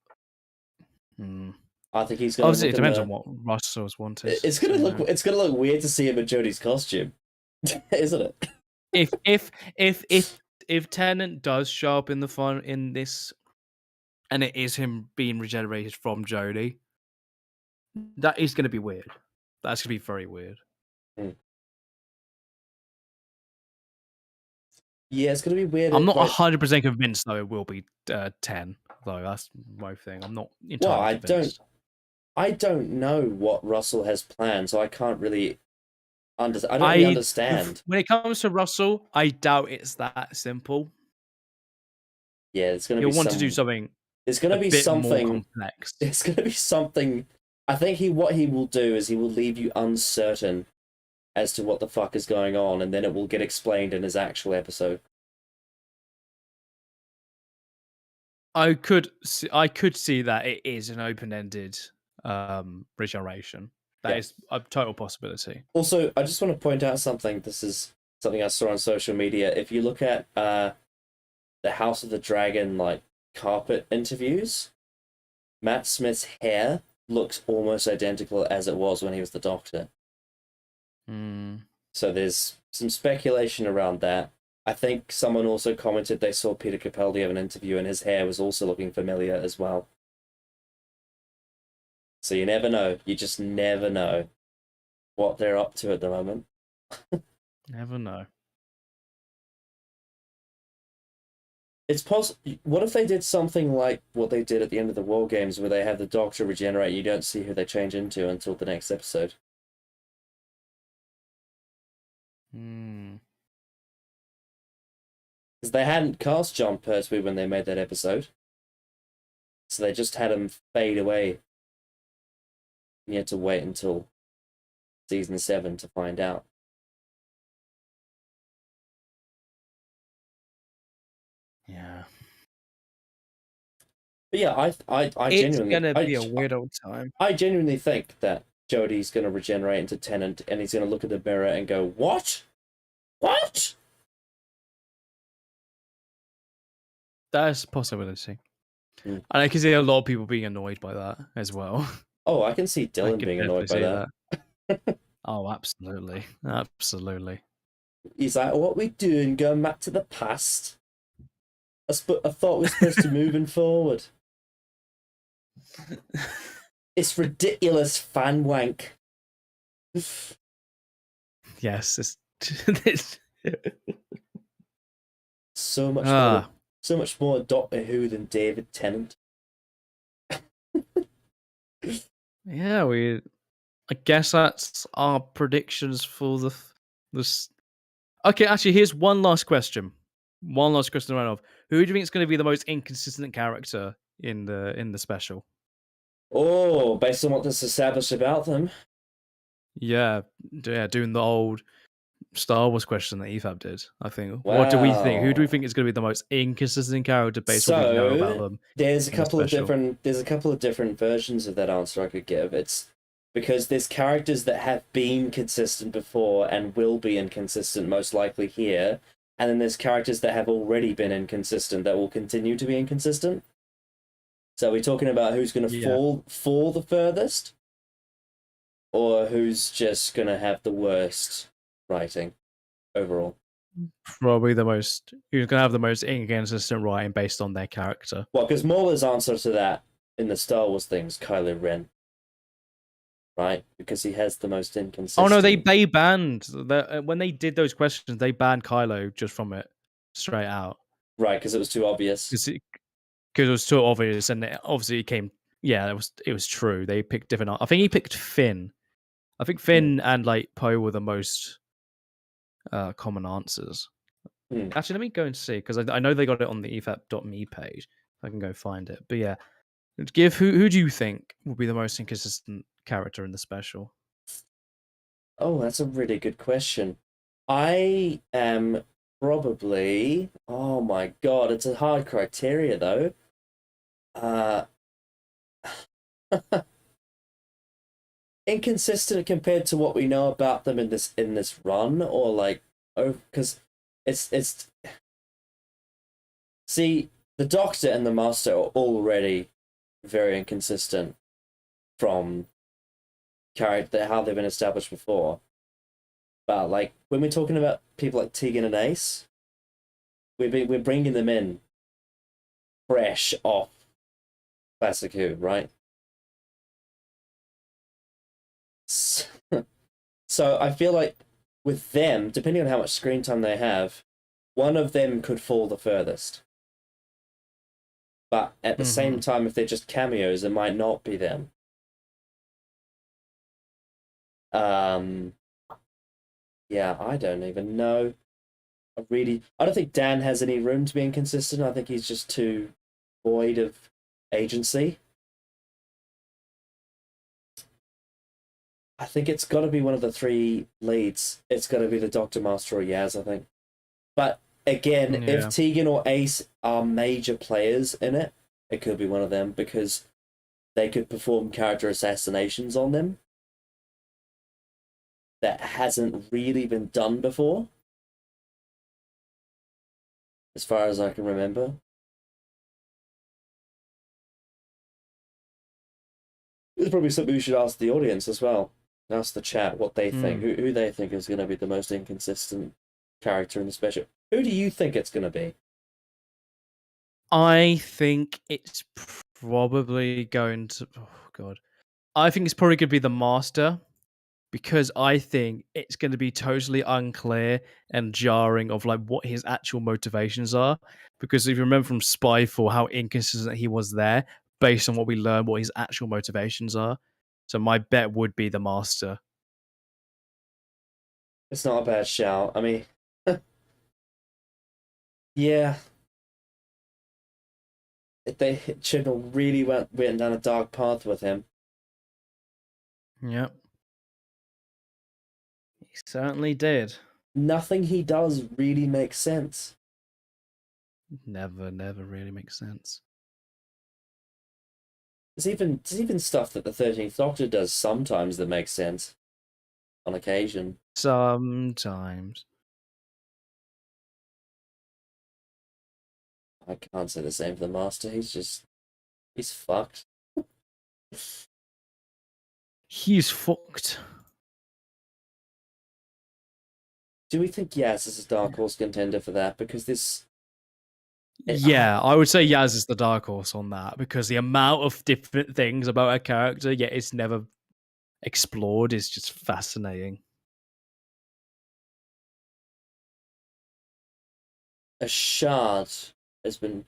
I think he's going to. Obviously, it depends on what Russell's wanted. It's going to look. It's going to look weird to see him in Jody's costume, isn't it? If Tennant does show up in this, and it is him being regenerated from Jody, that is going to be weird. That's going to be very weird. Yeah, it's going to be weird. I'm not 100% convinced, though, it will be 10, though. That's my thing. I'm not entirely convinced. I don't know what Russell has planned, so I can't really understand. I don't really understand. When it comes to Russell, I doubt it's that simple. Yeah, it's going to be. He'll want to do something. It's going to be something more complex. It's going to be something. I think what he will do is he will leave you uncertain as to what the fuck is going on, and then it will get explained in his actual episode. I could see that it is an open-ended regeneration. That Yeah. is a total possibility. Also, I just want to point out something. This is something I saw on social media. If you look at the House of the Dragon like carpet interviews, Matt Smith's hair looks almost identical as it was when he was the Doctor. So there's some speculation around that. I think someone also commented they saw Peter Capaldi have an interview and his hair was also looking familiar as well. So you never know. You just never know what they're up to at the moment. Never know. It's possible. What if they did something like what they did at the end of the War Games, where they have the Doctor regenerate and you don't see who they change into until the next episode? Because they hadn't cast John Pertwee when they made that episode. So they just had him fade away. You had to wait until season 7 to find out. Yeah. But yeah, I It's genuinely... gonna be a weird old time. I genuinely think that Jodie's going to regenerate into Tennant and he's going to look at the mirror and go, "What? What?" That's a possibility. And I can see a lot of people being annoyed by that as well. Oh, I can see Dylan being annoyed by that. Oh, absolutely. Absolutely. He's like, "What are we doing? Going back to the past? I thought we were supposed to moving forward. It's ridiculous, fan wank." Yes, it's so much more Doctor Who than David Tennant. Yeah, I guess that's our predictions for this. Okay, actually, here's one last question. One last question around of who do you think is going to be the most inconsistent character in the special? Oh, based on what this established about them. Yeah, doing the old Star Wars question that EFAB did. I think. Wow. What do we think? Who do we think is going to be the most inconsistent character based on what we know about them? There's a couple of different versions of that answer I could give. It's because there's characters that have been consistent before and will be inconsistent most likely here, and then there's characters that have already been inconsistent that will continue to be inconsistent. So are we talking about who's going to fall the furthest, or who's just going to have the worst writing overall? Probably who's going to have the most inconsistent writing based on their character. Well, because MauLer's answer to that in the Star Wars things, Kylo Ren. Right? Because he has the most inconsistent... Oh no, they banned... when they did those questions, they banned Kylo just from it, straight out. Right, because it was too obvious. Because it was too obvious, and obviously it came... Yeah, it was true. They picked different... I think he picked Finn. I think Finn and like Poe were the most common answers. Actually, let me go and see, because I know they got it on the efap.me page. I can go find it. But yeah, who do you think will be the most inconsistent character in the special? Oh, that's a really good question. I am probably... Oh my god, it's a hard criteria though. Inconsistent compared to what we know about them in this run, or like, oh, because it's see, the Doctor and the Master are already very inconsistent from character, how they've been established before. But like when we're talking about people like Tegan and Ace, we're bringing them in fresh off Classic Who, right? So I feel like with them, depending on how much screen time they have, one of them could fall the furthest. But at the same time, if they're just cameos, it might not be them. Yeah, I don't even know. I don't think Dan has any room to be inconsistent. I think he's just too void of agency. I think it's got to be one of the three leads. It's got to be the Doctor, Master, or Yaz, I think. But again, if Tegan or Ace are major players in it, it could be one of them because they could perform character assassinations on them that hasn't really been done before, as far as I can remember. It's probably something we should ask the audience as well. Ask the chat what they think, who they think is going to be the most inconsistent character in the special. Who do you think it's going to be? I think it's probably going to. Oh god, I think it's probably going to be the Master, because I think it's going to be totally unclear and jarring of like what his actual motivations are. Because if you remember from Spyfall, how inconsistent he was there, based on what we learned, what his actual motivations are. So my bet would be the Master. It's not a bad shout. I mean, yeah. Chibnall really went down a dark path with him. Yep. He certainly did. Nothing he does really makes sense. Never really makes sense. There's even stuff that the 13th Doctor does sometimes that makes sense. On occasion. Sometimes. I can't say the same for the Master. He's fucked. He's fucked. Do we think Yaz is a dark horse contender for that? Because this... Yeah, I would say Yaz is the dark horse on that, because the amount of different things about a character, yet it's never explored, is just fascinating. A shard has been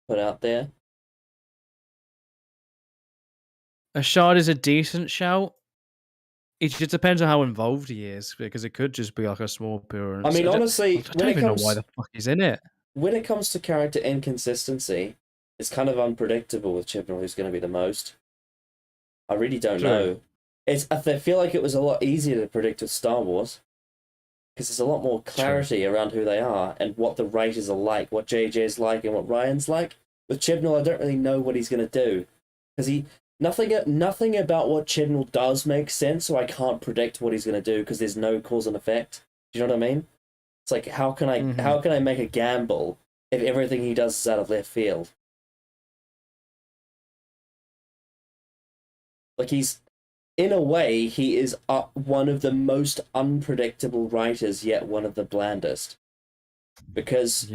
put out there. A shard is a decent shout. It just depends on how involved he is, because it could just be like a small appearance. I mean, honestly, I don't even know why the fuck he's in it. When it comes to character inconsistency, it's kind of unpredictable with Chibnall who's going to be the most. I really don't know. I feel like it was a lot easier to predict with Star Wars, because there's a lot more clarity around who they are and what the writers are like, what JJ's like and what Ryan's like. With Chibnall, I don't really know what he's going to do, because nothing about what Chibnall does makes sense, so I can't predict what he's going to do because there's no cause and effect. Do you know what I mean? It's like, how can I make a gamble if everything he does is out of left field? Like, in a way, he is one of the most unpredictable writers, yet one of the blandest. Because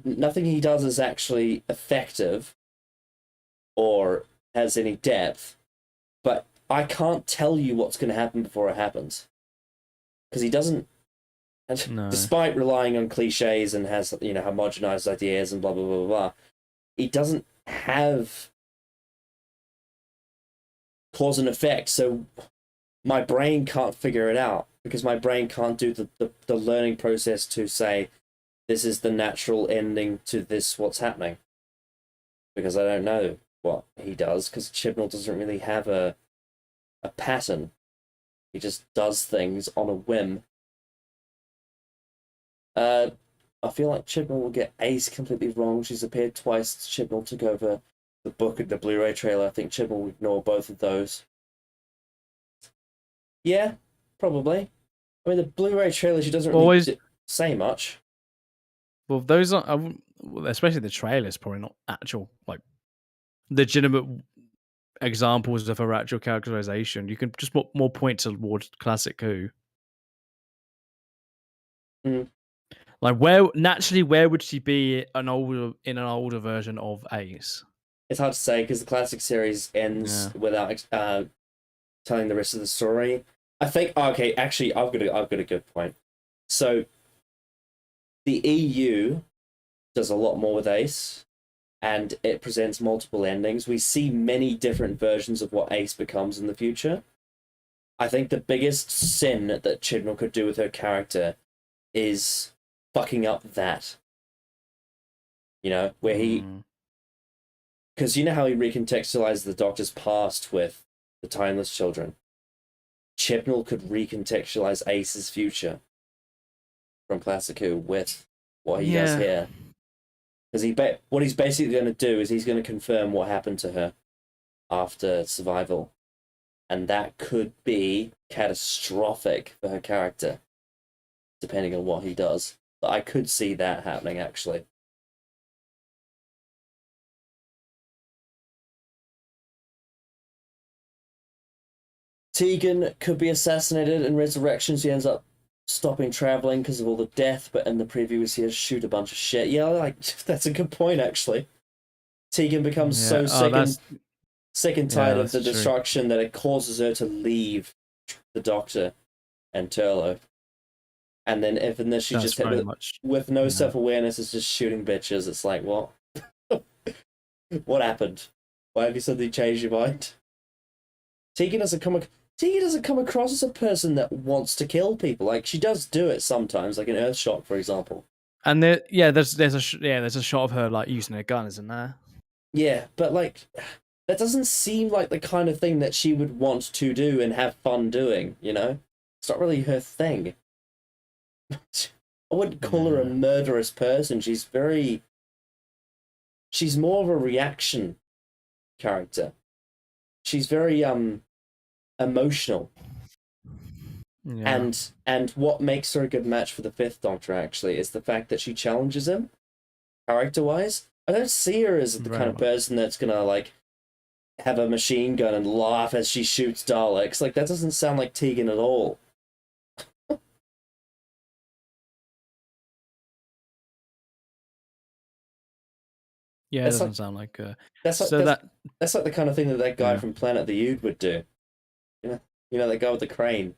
nothing he does is actually effective or has any depth, but I can't tell you what's going to happen before it happens. Because he doesn't, despite relying on cliches and has, homogenized ideas and blah, blah, blah, blah, he doesn't have cause and effect, so my brain can't figure it out, because my brain can't do the learning process to say, this is the natural ending to this, what's happening. Because I don't know what he does, because Chibnall doesn't really have a pattern. He just does things on a whim. I feel like Chibnall will get Ace completely wrong. She's appeared twice. Chibnall took over the book and the Blu-ray trailer. I think Chibnall will ignore both of those. Yeah, probably. I mean, the Blu-ray trailer, she doesn't really say much. Well, those are, especially the trailers, probably not actual, like, legitimate examples of her actual characterization. You can just put more points towards Classic Who. Like, where would she be in an older version of Ace? It's hard to say, because the classic series ends without telling the rest of the story. I think actually I've got a good point. So the EU does a lot more with Ace, and it presents multiple endings. We see many different versions of what Ace becomes in the future. I think the biggest sin that Chibnall could do with her character is fucking up that. Where he... Because you know how he recontextualized the Doctor's past with the Timeless Children? Chibnall could recontextualize Ace's future from Classic Who with what he does here. Because what he's basically going to do is he's going to confirm what happened to her after survival, and that could be catastrophic for her character, depending on what he does. But I could see that happening, actually. Tegan could be assassinated in Resurrection. She ends up stopping traveling because of all the death, but in the preview we see her shoot a bunch of shit. Yeah, like that's a good point, actually. Tegan becomes so sick and tired of the destruction that it causes her to leave the Doctor and Turlo. And then she just with no self-awareness is just shooting bitches. It's like, what? What happened? Why have you suddenly changed your mind? Tegan doesn't come across as a person that wants to kill people. Like, she does do it sometimes, like in Earthshock, for example. And there's a shot of her like using a gun, isn't there? Yeah, but like that doesn't seem like the kind of thing that she would want to do and have fun doing, you know? It's not really her thing. I wouldn't call her a murderous person. She's more of a reaction character. She's very emotional. Yeah. And what makes her a good match for the Fifth Doctor, actually, is the fact that she challenges him character-wise. I don't see her as the kind of person that's gonna like have a machine gun and laugh as she shoots Daleks. Like, that doesn't sound like Tegan at all. Yeah, it doesn't sound like that's like the kind of thing that guy from Planet of the Ood would do. You know that guy with the crane.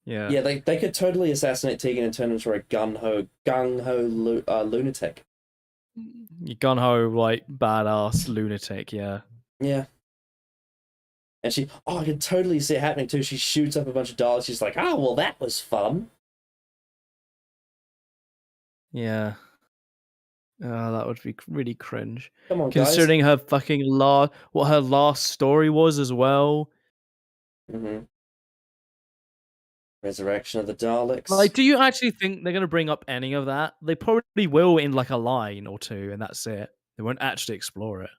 Yeah, they could totally assassinate Tegan and turn him into a gung-ho lunatic. Gung-ho, like, badass lunatic, yeah. Yeah. And I can totally see it happening too. She shoots up a bunch of Daleks. She's like, oh, well, that was fun. Yeah. Oh, that would be really cringe. Come on, considering guys. her fucking what her last story was as well. Mm-hmm. Resurrection of the Daleks. Like, do you actually think they're going to bring up any of that? They probably will in like a line or two, and that's it. They won't actually explore it.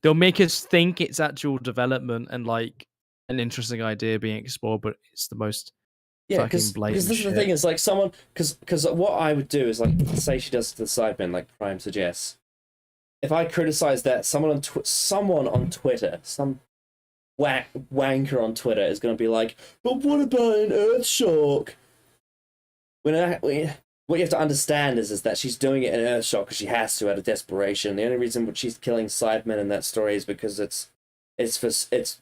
They'll make us think it's actual development and like an interesting idea being explored, but it's the most fucking blatant because this shit. is the thing, is like someone, because what I would do is like, say she does the Sidemen like Prime suggests. If I criticize that, someone on Twitter, some wanker on Twitter is going to be like, but what about an Earthshock? What you have to understand is that she's doing it in Earthshock because she has to out of desperation. The only reason she's killing Sidemen in that story is because it's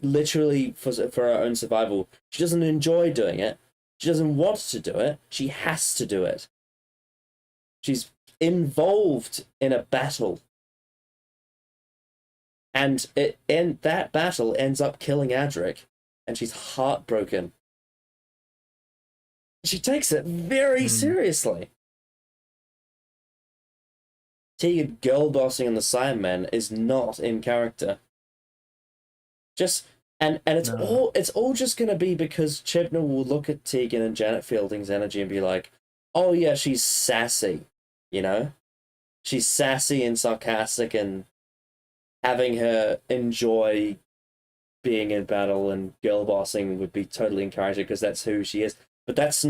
literally for her own survival. She doesn't enjoy doing it. She doesn't want to do it. She has to do it. She's involved in a battle. And that battle ends up killing Adric, and she's heartbroken. She takes it very seriously. Tegan girl bossing on the Sidemen is not in character. It's all just gonna be because Chibnall will look at Tegan and Janet Fielding's energy and be like, oh yeah, she's sassy, you know? She's sassy and sarcastic, and having her enjoy being in battle and girl bossing would be totally encouraging because that's who she is. But that's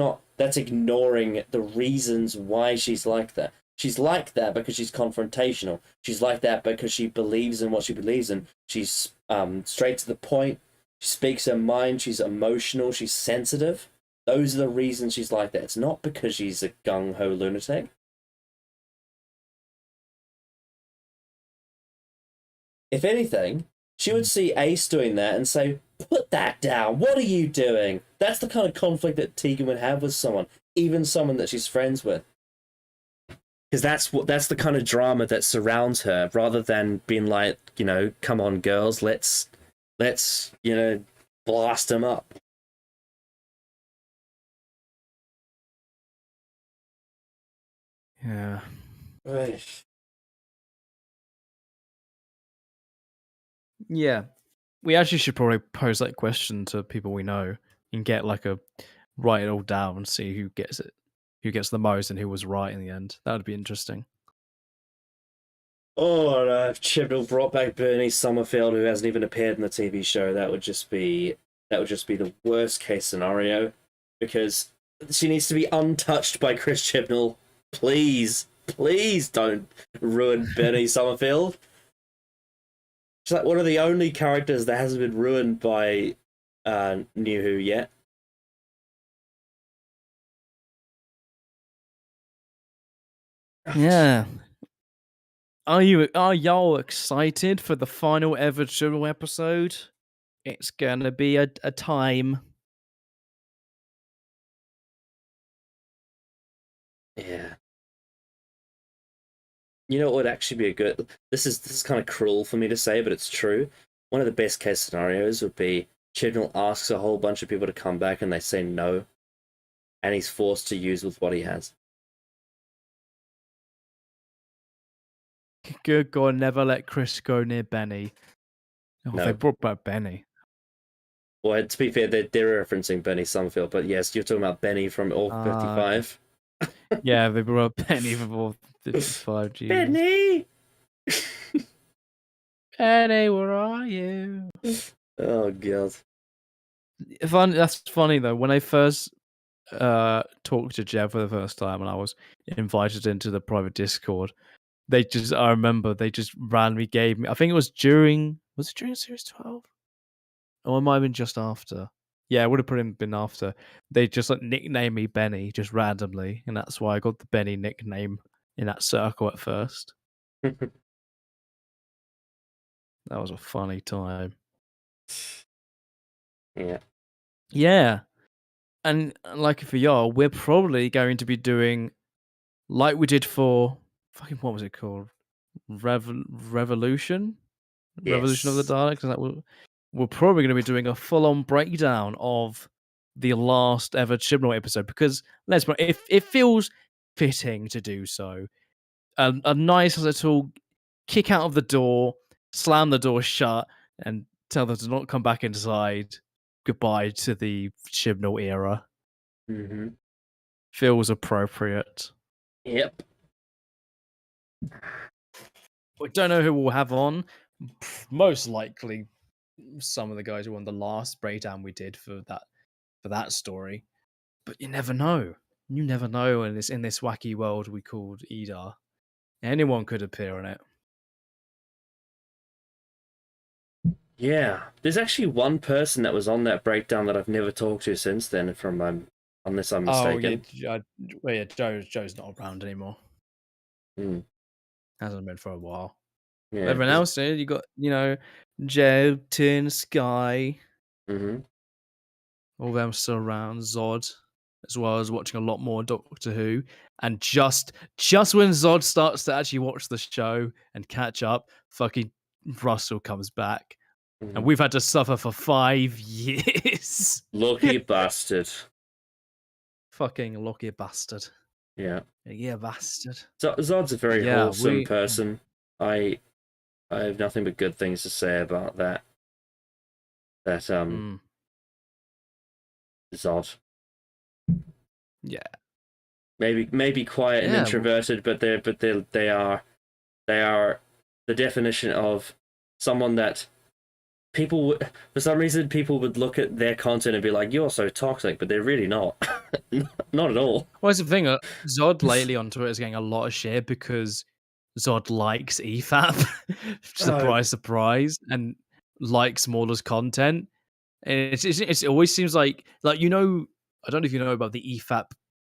ignoring the reasons why she's like that. She's like that because she's confrontational. She's like that because she believes in what she believes in. She's straight to the point. She speaks her mind. She's emotional. She's sensitive. Those are the reasons she's like that. It's not because she's a gung-ho lunatic. If anything, she would see Ace doing that and say, put that down. What are you doing? That's the kind of conflict that Tegan would have with someone, even someone that she's friends with. Because that's the kind of drama that surrounds her, rather than being like, you know, come on, girls, let's you know, blast them up. Yeah. Yeah. We actually should probably pose that question to people we know and get like a write it all down and see who gets the most and who was right in the end. That would be interesting. Oh, no, if Chibnall brought back Bernie Summerfield, who hasn't even appeared in the TV show, that would just be the worst case scenario, because she needs to be untouched by Chris Chibnall. Please don't ruin Bernie Summerfield. She's like one of the only characters that hasn't been ruined by New Who yet. Yeah. Are y'all excited for the final ever Chibnall episode? It's gonna be a time. Yeah. You know what would actually be a good... This is kind of cruel for me to say, but it's true. One of the best case scenarios would be Chibnall asks a whole bunch of people to come back and they say no, and he's forced to use with what he has. Good God, never let Chris go near Benny. Oh, No. they brought back Benny. Well, to be fair, they're referencing Benny Summerfield, but yes, you're talking about Benny from All 55. Yeah, they brought up Benny from All 55. Jesus. Benny! Benny, where are you? Oh, God. That's funny, though. When I first talked to Jeb for the first time and I was invited into the private Discord, I remember they just randomly gave me, I think was it during Series 12? Or it might have been just after. Yeah, it would have been after. They just nicknamed me Benny just randomly, and that's why I got the Benny nickname in that circle at first. That was a funny time. Yeah. Yeah. And like for y'all, we're probably going to be doing like we did for what was it called? Revolution? Yes. Revolution of the Daleks. We're probably going to be doing a full-on breakdown of the last ever Chibnall episode, because let's be honest, it feels fitting to do so. A nice little kick out of the door, slam the door shut, and tell them to not come back inside. Goodbye to the Chibnall era. Mm-hmm. Feels appropriate. Yep. We don't know who we'll have on. Most likely some of the guys who won the last breakdown we did for that story. But you never know. You never know in this wacky world we called EDAR. Anyone could appear in it. Yeah. There's actually one person that was on that breakdown that I've never talked to since then, unless I'm mistaken. Oh, yeah, Joe's not around anymore. Hasn't been for a while. Yeah, everyone else, you got, Joe, Tin, Sky. Mm-hmm. All of them still around. Zod, as well as watching a lot more Doctor Who. And just when Zod starts to actually watch the show and catch up, fucking Russell comes back. Mm-hmm. And we've had to suffer for 5 years. Lucky bastard. Fucking lucky bastard. Yeah. Yeah, bastard. Zod's a very wholesome person. I have nothing but good things to say about that. Zod. Yeah. Maybe quiet and introverted, but they are the definition of someone that people would, for some reason, people would look at their content and be like, "You're so toxic," but they're really not. Not at all. Well, it's the thing. Zod lately on Twitter is getting a lot of shit because Zod likes EFAP. Surprise, surprise, and likes MauLer's content. And it always seems like I don't know if you know about the EFAP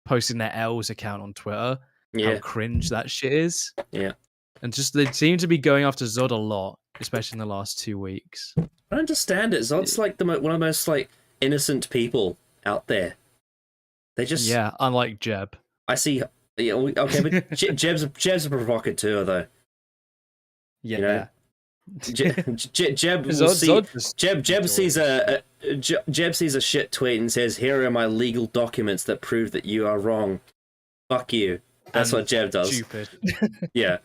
posting their L's account on Twitter. Yeah. How cringe that shit is. Yeah. And just they seem to be going after Zod a lot, especially in the last 2 weeks. I don't understand it. Zod's like one of the most innocent people out there. They just unlike Jeb. I see. Yeah, okay, but Jeb's a provocateur though. Yeah. You know? Jeb will see. Jeb sees Jeb sees a shit tweet and says, "Here are my legal documents that prove that you are wrong. Fuck you." That's what Jeb does. Stupid. Yeah.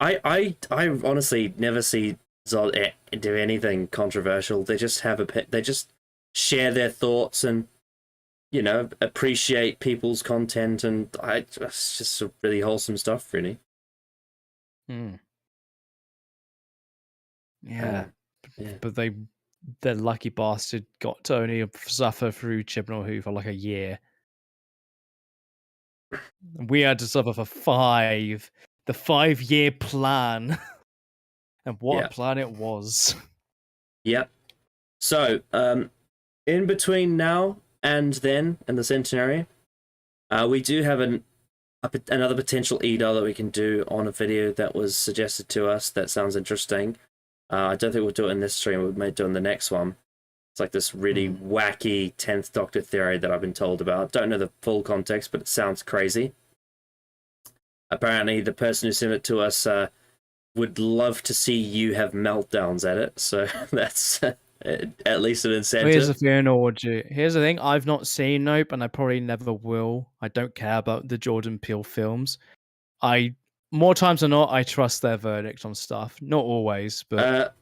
I honestly never see Zod do anything controversial. They just have they just share their thoughts and appreciate people's content, and it's just some really wholesome stuff, really. Mm. Yeah. Yeah. But the lucky bastard got to only suffer through Chibnall Who for like a year. We had to suffer for 5. The 5-year plan. And what a plan it was. Yep. So, in between now and then, in the Centenary, we do have another potential EDAR that we can do on a video that was suggested to us that sounds interesting. I don't think we'll do it in this stream, we may do it in the next one. It's like this really wacky 10th Doctor theory that I've been told about. Don't know the full context, but it sounds crazy. Apparently, the person who sent it to us would love to see you have meltdowns at it, so that's at least an incentive. Here's the thing, here's the thing, I've not seen Nope, and I probably never will. I don't care about the Jordan Peele films. More times than not, I trust their verdict on stuff. Not always, but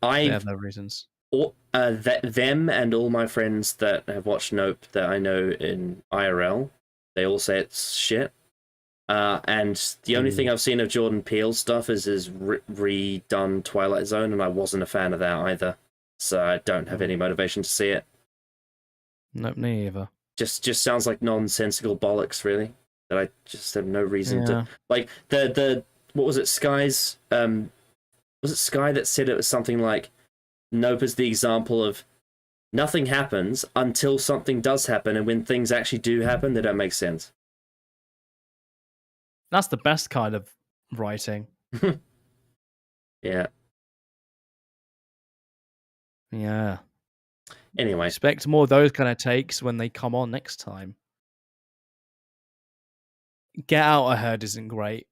I have their reasons. Them and all my friends that have watched Nope that I know in IRL, they all say it's shit. And the only thing I've seen of Jordan Peele stuff is his redone Twilight Zone, and I wasn't a fan of that either. So I don't have any motivation to see it. Nope, neither. Just sounds like nonsensical bollocks, really. That I just have no reason to like. The what was it? Was it Sky that said it was something like, Nope is the example of nothing happens until something does happen, and when things actually do happen, they don't make sense. That's the best kind of writing. Yeah. Yeah. Anyway. Expect more of those kind of takes when they come on next time. Get Out, I heard, isn't great.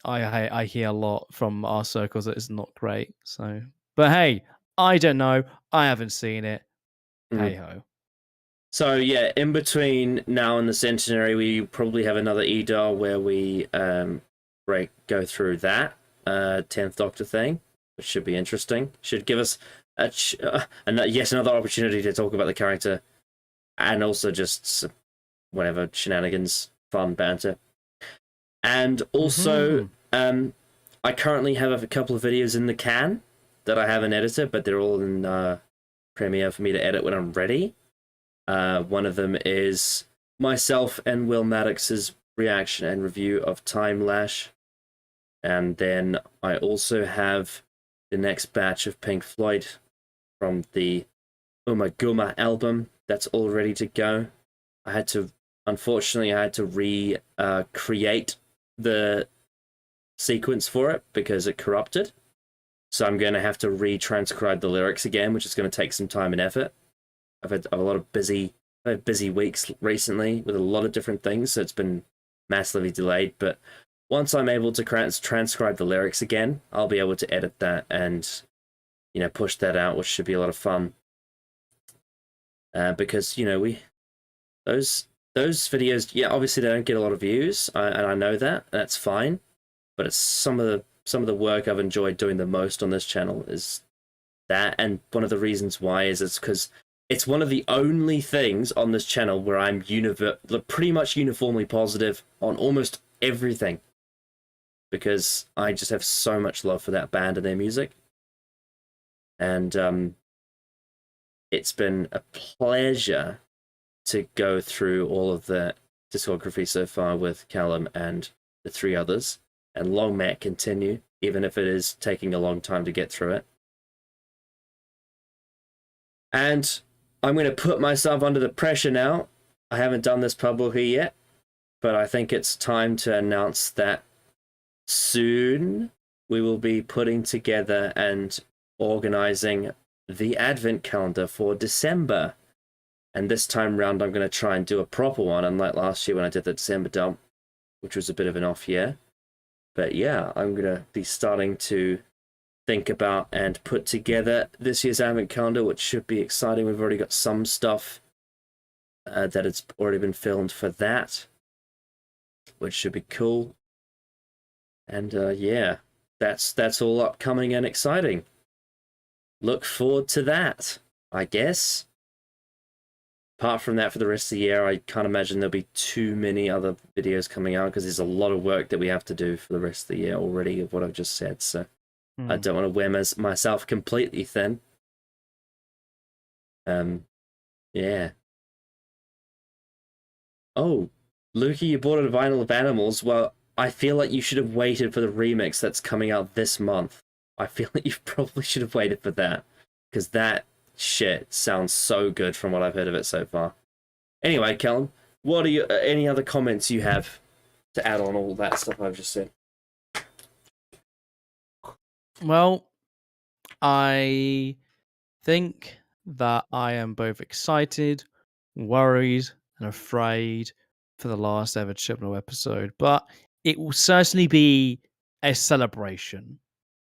I hear a lot from our circles that it's not great. So, but hey, I don't know. I haven't seen it. Hey ho. So yeah, in between now and the Centenary, we probably have another EDAR where we go through that 10th Doctor thing, which should be interesting. Should give us yet another opportunity to talk about the character, and also just whatever shenanigans, fun banter. And also, I currently have a couple of videos in the can that I haven't edited, but they're all in Premiere for me to edit when I'm ready. One of them is myself and Will Maddox's reaction and review of Time Lash. And then I also have the next batch of Pink Floyd from the Uma Guma album that's all ready to go. Unfortunately, I had to recreate the sequence for it because it corrupted. So I'm going to have to retranscribe the lyrics again, which is going to take some time and effort. I've had a lot of busy weeks recently with a lot of different things, so it's been massively delayed. But once I'm able to transcribe the lyrics again, I'll be able to edit that and push that out, which should be a lot of fun. Because those videos, obviously they don't get a lot of views, and I know that. That's fine, but it's some of the work I've enjoyed doing the most on this channel is that, and one of the reasons why is it's because it's one of the only things on this channel where I'm pretty much uniformly positive on almost everything, because I just have so much love for that band and their music. And it's been a pleasure to go through all of the discography so far with Callum and the 3 others, and long may it continue, even if it is taking a long time to get through it. And I'm going to put myself under the pressure now. I haven't done this publicly yet, but I think it's time to announce that soon we will be putting together and organizing the Advent calendar for December. And this time round, I'm going to try and do a proper one, unlike last year when I did the December dump, which was a bit of an off year. But yeah, I'm going to be starting to think about and put together this year's Advent calendar, which should be exciting. We've already got some stuff that has already been filmed for that, which should be cool. And yeah, that's all upcoming and exciting. Look forward to that, I guess. apart from that, for the rest of the year, I can't imagine there'll be too many other videos coming out because there's a lot of work that we have to do for the rest of the year already of what I've just said. So I don't want to wear myself completely thin. Yeah. Oh, Lukey, you bought a vinyl of Animals. Well, I feel like you should have waited for the remix that's coming out this month. I feel like you probably should have waited for that, because that shit sounds so good from what I've heard of it so far. Anyway, Callum, what are you? Any other comments you have to add on all that stuff I've just said? Well, I think that I am both excited, worried, and afraid for the last ever Chibnall episode, but it will certainly be a celebration,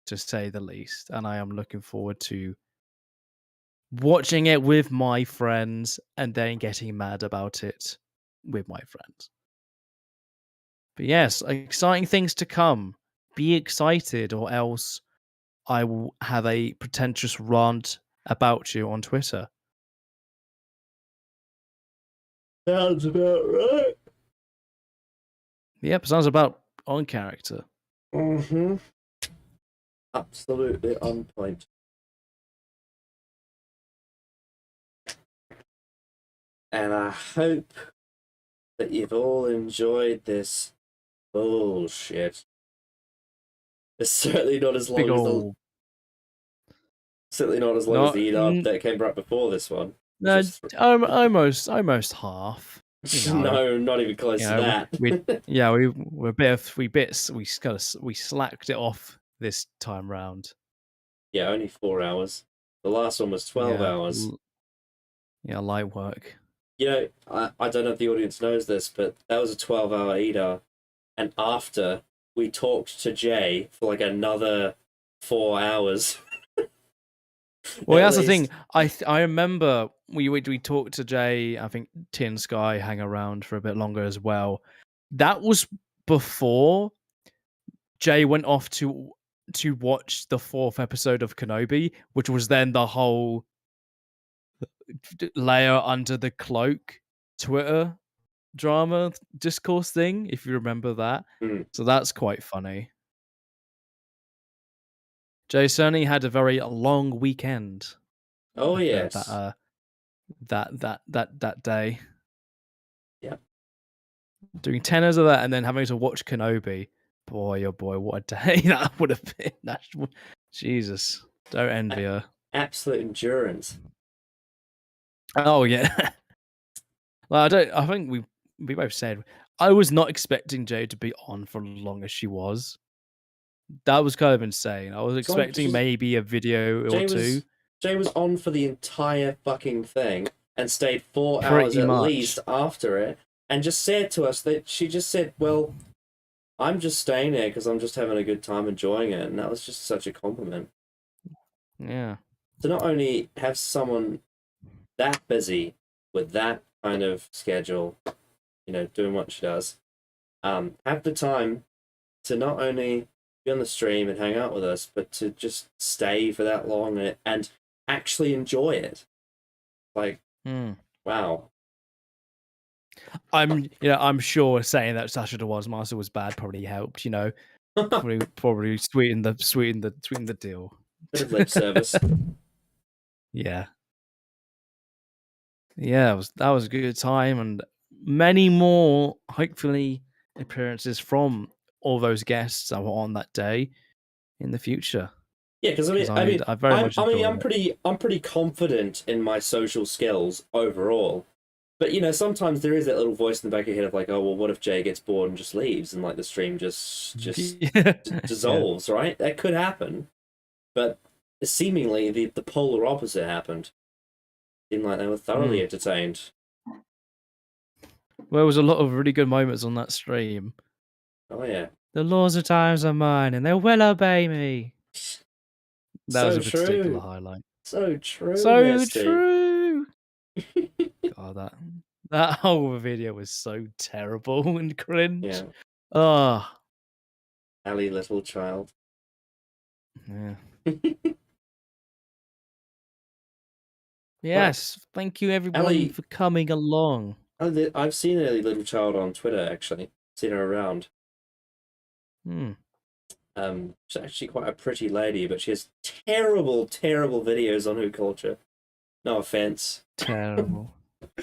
to say the least, and I am looking forward to watching it with my friends and then getting mad about it with my friends. But yes, exciting things to come. Be excited, or else I will have a pretentious rant about you on Twitter. Sounds about right. Yep, sounds about on character. Absolutely on point. And I hope that you've all enjoyed this bullshit. It's certainly not as long Big as ol' certainly not as long as the EDAR that came right before this one. No, almost half. You know, no, not even close to that. We slacked it off this time round. Yeah, only 4 hours. The last one was 12 hours. Yeah, light work. You know, I don't know if the audience knows this, but that was a 12-hour EDAR, and after we talked to Jay for like another 4 hours. Well, that's the thing. I remember we talked to Jay. I think Tin Sky hang around for a bit longer as well. That was before Jay went off to watch the 4th episode of Kenobi, which was then the whole layer under the cloak Twitter drama discourse thing, if you remember that. So that's quite funny. Jay certainly had a very long weekend. Oh yes. That day. Yeah. Doing 10 hours of that and then having to watch Kenobi. Boy, oh boy, what a day that would have been. Jesus. Don't envy her. Absolute endurance. Oh yeah. Well, I think we both said I was not expecting Jay to be on for as long as she was. That was kind of insane. I was expecting maybe a video or two. Jay was on for the entire fucking thing and stayed 4 hours at least after it, and just said to us that she just said, well, I'm just staying there because I'm just having a good time enjoying it, and that was just such a compliment. Yeah. To not only have someone that busy with that kind of schedule, you know, doing what she does, have the time to not only be on the stream and hang out with us, but to just stay for that long and actually enjoy it. Like, wow. I'm sure saying that Sasha DeWaz Master was bad probably helped, you know. probably sweeten the deal. Bit of lip service. Yeah. Yeah, that was a good time, and many more, hopefully, appearances from all those guests that were on that day in the future. Yeah, because I'm pretty confident in my social skills overall. But you know, sometimes there is that little voice in the back of your head of like, oh well, what if Jay gets bored and just leaves and like the stream just dissolves, right? That could happen. But seemingly the polar opposite happened. Seemed like they were thoroughly entertained. Well, there was a lot of really good moments on that stream. Oh yeah. The laws of times are mine, and they will obey me. That was a particular highlight. So true. So true. God, that whole video was so terrible and cringe. Yeah. Ah. Ally, little child. Yeah. Yes, thank you everyone Ellie, for coming along. I've seen a little child on Twitter, actually. Seen her around. Hmm. She's actually quite a pretty lady, but she has terrible, terrible videos on Who Culture. No offense. Terrible.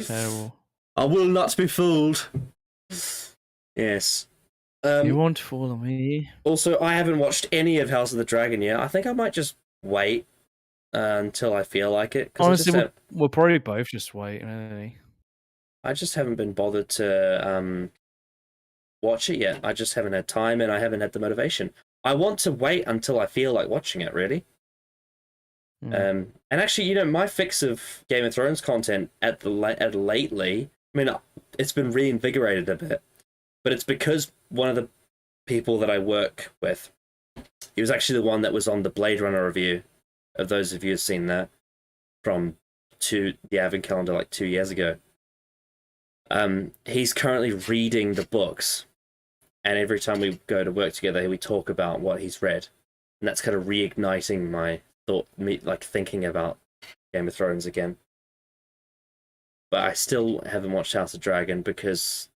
Terrible. I will not be fooled. Yes. You won't follow me. Also, I haven't watched any of House of the Dragon yet. I think I might just wait until I feel like it. Honestly, we'll probably both just wait, really. I just haven't been bothered to watch it yet. I just haven't had time and I haven't had the motivation. I want to wait until I feel like watching it, really. And actually, you know, my fix of Game of Thrones content lately, I mean, it's been reinvigorated a bit, but it's because one of the people that I work with, he was actually the one that was on the Blade Runner review, of those of you who've seen that, from the Advent calendar like 2 years ago. He's currently reading the books, and every time we go to work together, we talk about what he's read, and that's kind of reigniting my thinking about Game of Thrones again. But I still haven't watched House of Dragon because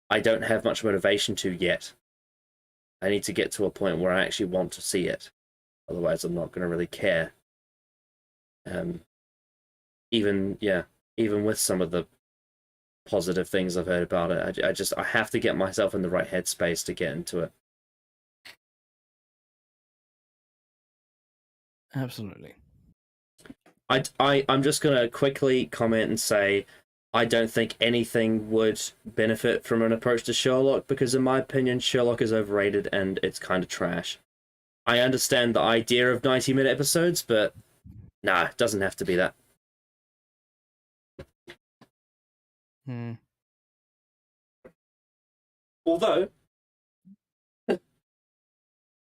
I don't have much motivation to yet. I need to get to a point where I actually want to see it. Otherwise, I'm not going to really care. Even with some of the positive things I've heard about it, I have to get myself in the right headspace to get into it. Absolutely. I'm just going to quickly comment and say I don't think anything would benefit from an approach to Sherlock because, in my opinion, Sherlock is overrated and it's kind of trash. I understand the idea of 90-minute episodes, but nah, it doesn't have to be that. Although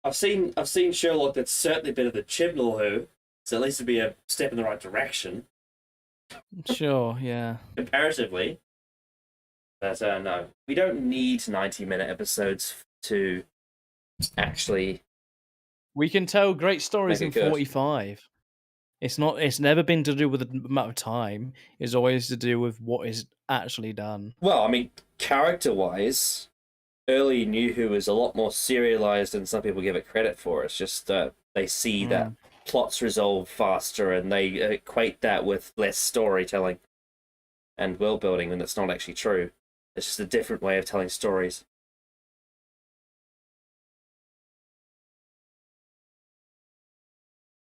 I've seen Sherlock that's certainly better than Chibnall, who, so at least it'd be a step in the right direction. Sure, yeah. Comparatively. But no, we don't need 90-minute episodes to actually. We can tell great stories in 45. It's never been to do with the amount of time. It's always to do with what is actually done. Well, I mean, character-wise, early New Who is a lot more serialized than some people give it credit for. It's just that they see that plots resolve faster and they equate that with less storytelling and world building when it's not actually true. It's just a different way of telling stories.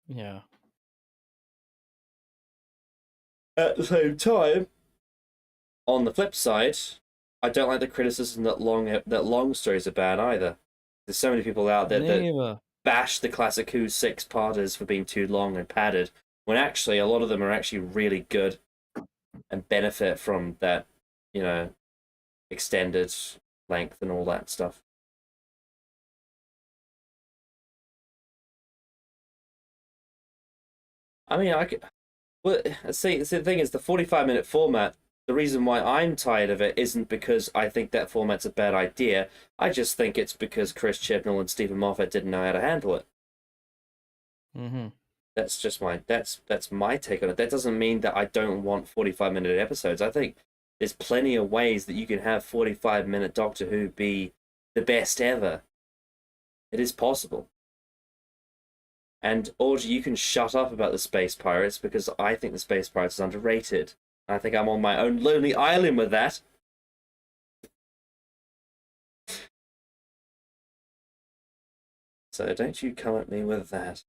Yeah. At the same time, on the flip side, I don't like the criticism that long stories are bad either. There's so many people out there that bash the classic Who 6-parters for being too long and padded, when actually a lot of them are actually really good and benefit from that, you know, extended length and all that stuff. I mean, see, the thing is, the 45-minute format, the reason why I'm tired of it isn't because I think that format's a bad idea. I just think it's because Chris Chibnall and Stephen Moffat didn't know how to handle it. That's just that's my take on it. That doesn't mean that I don't want 45-minute episodes. I think there's plenty of ways that you can have 45-minute Doctor Who be the best ever. It is possible. And Audrey, you can shut up about the Space Pirates because I think the Space Pirates is underrated. I think I'm on my own lonely island with that. So don't you come at me with that.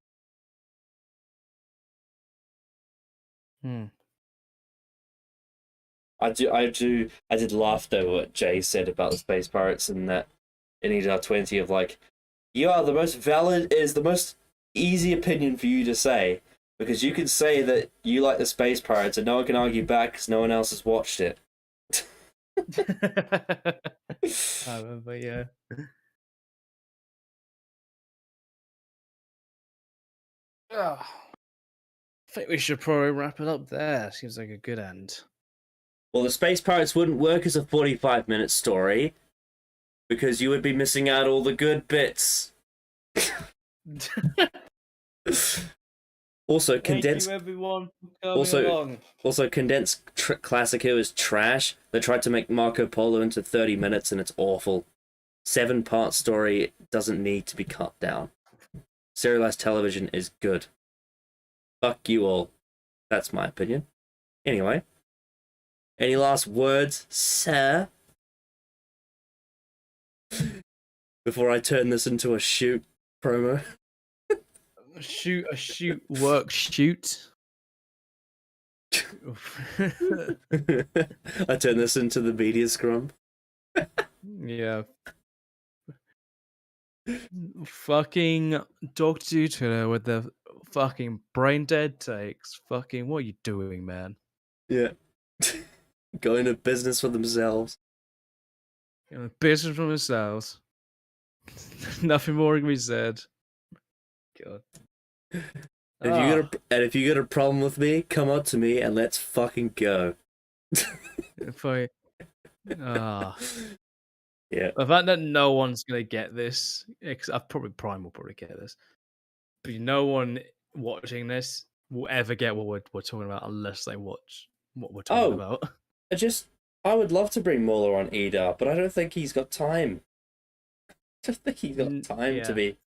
I did laugh though what Jay said about the Space Pirates and that in EDAR 20 of like, you are the most valid, is the most easy opinion for you to say because you can say that you like the Space Pirates and no one can argue back because no one else has watched it. I remember, yeah. I think we should probably wrap it up there. Seems like a good end. Well, the Space Pirates wouldn't work as a 45-minute story because you would be missing out all the good bits. Also, Thank condensed. you everyone for coming along. Also, condensed Classic Who is trash. They tried to make Marco Polo into 30 minutes, and it's awful. 7-part story doesn't need to be cut down. Serialized television is good. Fuck you all. That's my opinion. Anyway, any last words, sir? Before I turn this into a shoot promo. Shoot, work, shoot. I turn this into the media scrum. Yeah. Fucking Dr. Whittaker with the fucking brain dead takes. Fucking, what are you doing, man? Yeah. Going to business for themselves. Business for themselves. Nothing more can be said. God. If you got a problem with me, come up to me and let's fucking go. If I, yeah. The fact that no one's gonna get this, because Prime will probably get this, but no one watching this will ever get what we're talking about unless they watch what we're talking about. I would love to bring MauLer on EDAR, but I don't think he's got time. I don't think he's got time to be.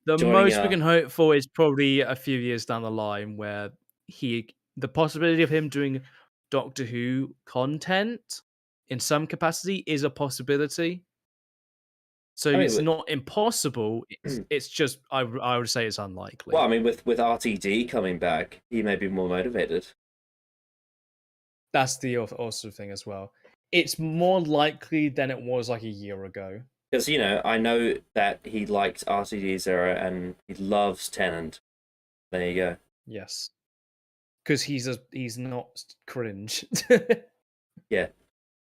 The most we can hope for is probably a few years down the line where the possibility of him doing Doctor Who content in some capacity is a possibility. So it's not impossible. It's just I would say it's unlikely. Well, I mean, with RTD coming back, he may be more motivated. That's the also thing as well. It's more likely than it was like a year ago. Because, you know, I know that he liked RTD's era and he loves Tennant. There you go. Yes. Because he's not cringe. Yeah.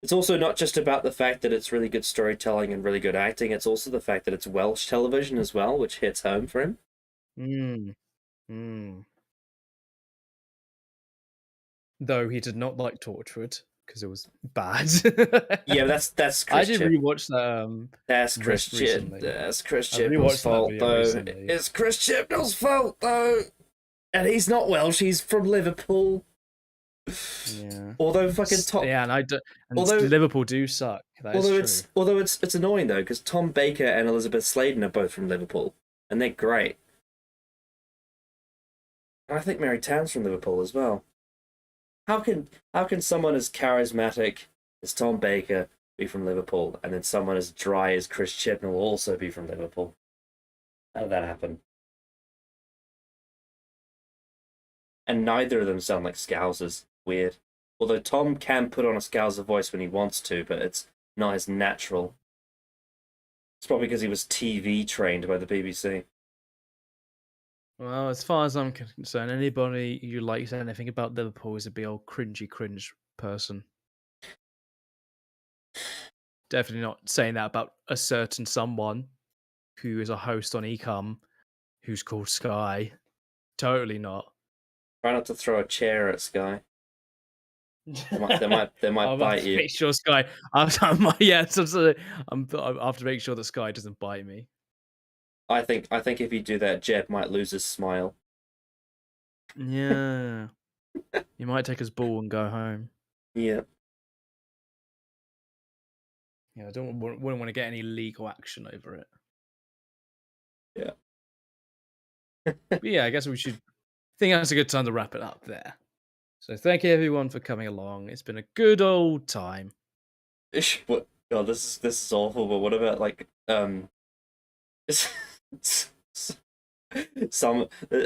It's also not just about the fact that it's really good storytelling and really good acting. It's also the fact that it's Welsh television as well, which hits home for him. Though he did not like Torchwood because it was bad. Yeah, that's Chris. I did rewatch that. That's Chris Chibnall's fault, though. Recently. It's Chris Chibnall's fault, though. And he's not Welsh. He's from Liverpool. Yeah. Although fucking Tom. Yeah, although Liverpool do suck. Although it's annoying though, because Tom Baker and Elizabeth Sladen are both from Liverpool, and they're great. And I think Mary Tan's from Liverpool as well. How can someone as charismatic as Tom Baker be from Liverpool, and then someone as dry as Chris Chibnall also be from Liverpool? How did that happen? And neither of them sound like Scousers. Weird. Although Tom can put on a Scouser voice when he wants to, but it's not as natural. It's probably because he was TV trained by the BBC. Well, as far as I'm concerned, anybody who likes anything about Liverpool is a big old cringe person. Definitely not saying that about a certain someone who is a host on Ecom who's called Sky. Totally not. Try not to throw a chair at Sky. They might bite you. Make sure Sky. I have to make sure that Sky doesn't bite me. I think if you do that, Jeb might lose his smile. Yeah. He might take his ball and go home. Yeah. Yeah, I wouldn't want to get any legal action over it. Yeah. But yeah, I guess I think that's a good time to wrap it up there. So thank you everyone for coming along. It's been a good old time. What? God, this is awful. But what about like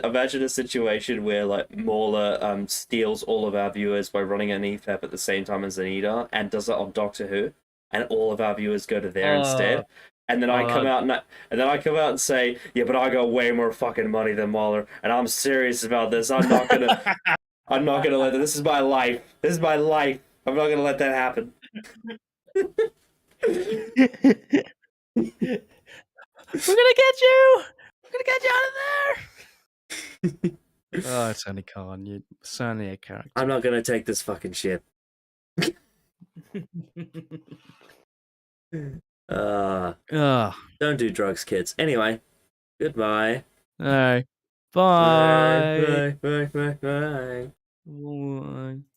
imagine a situation where like MauLer steals all of our viewers by running an EFAP at the same time as an EDAR and does it on Doctor Who, and all of our viewers go to there instead. And then I come out and say, yeah, but I got way more fucking money than MauLer, and I'm serious about this. I'm not gonna let this is my life. This is my life. I'm not gonna let that happen. We're gonna get you! We're gonna get you out of there! Oh, it's only Khan. You're certainly a character. I'm not gonna take this fucking shit. Don't do drugs, kids. Anyway, goodbye. All right. Bye. Bye. Bye. Bye. Bye. Bye.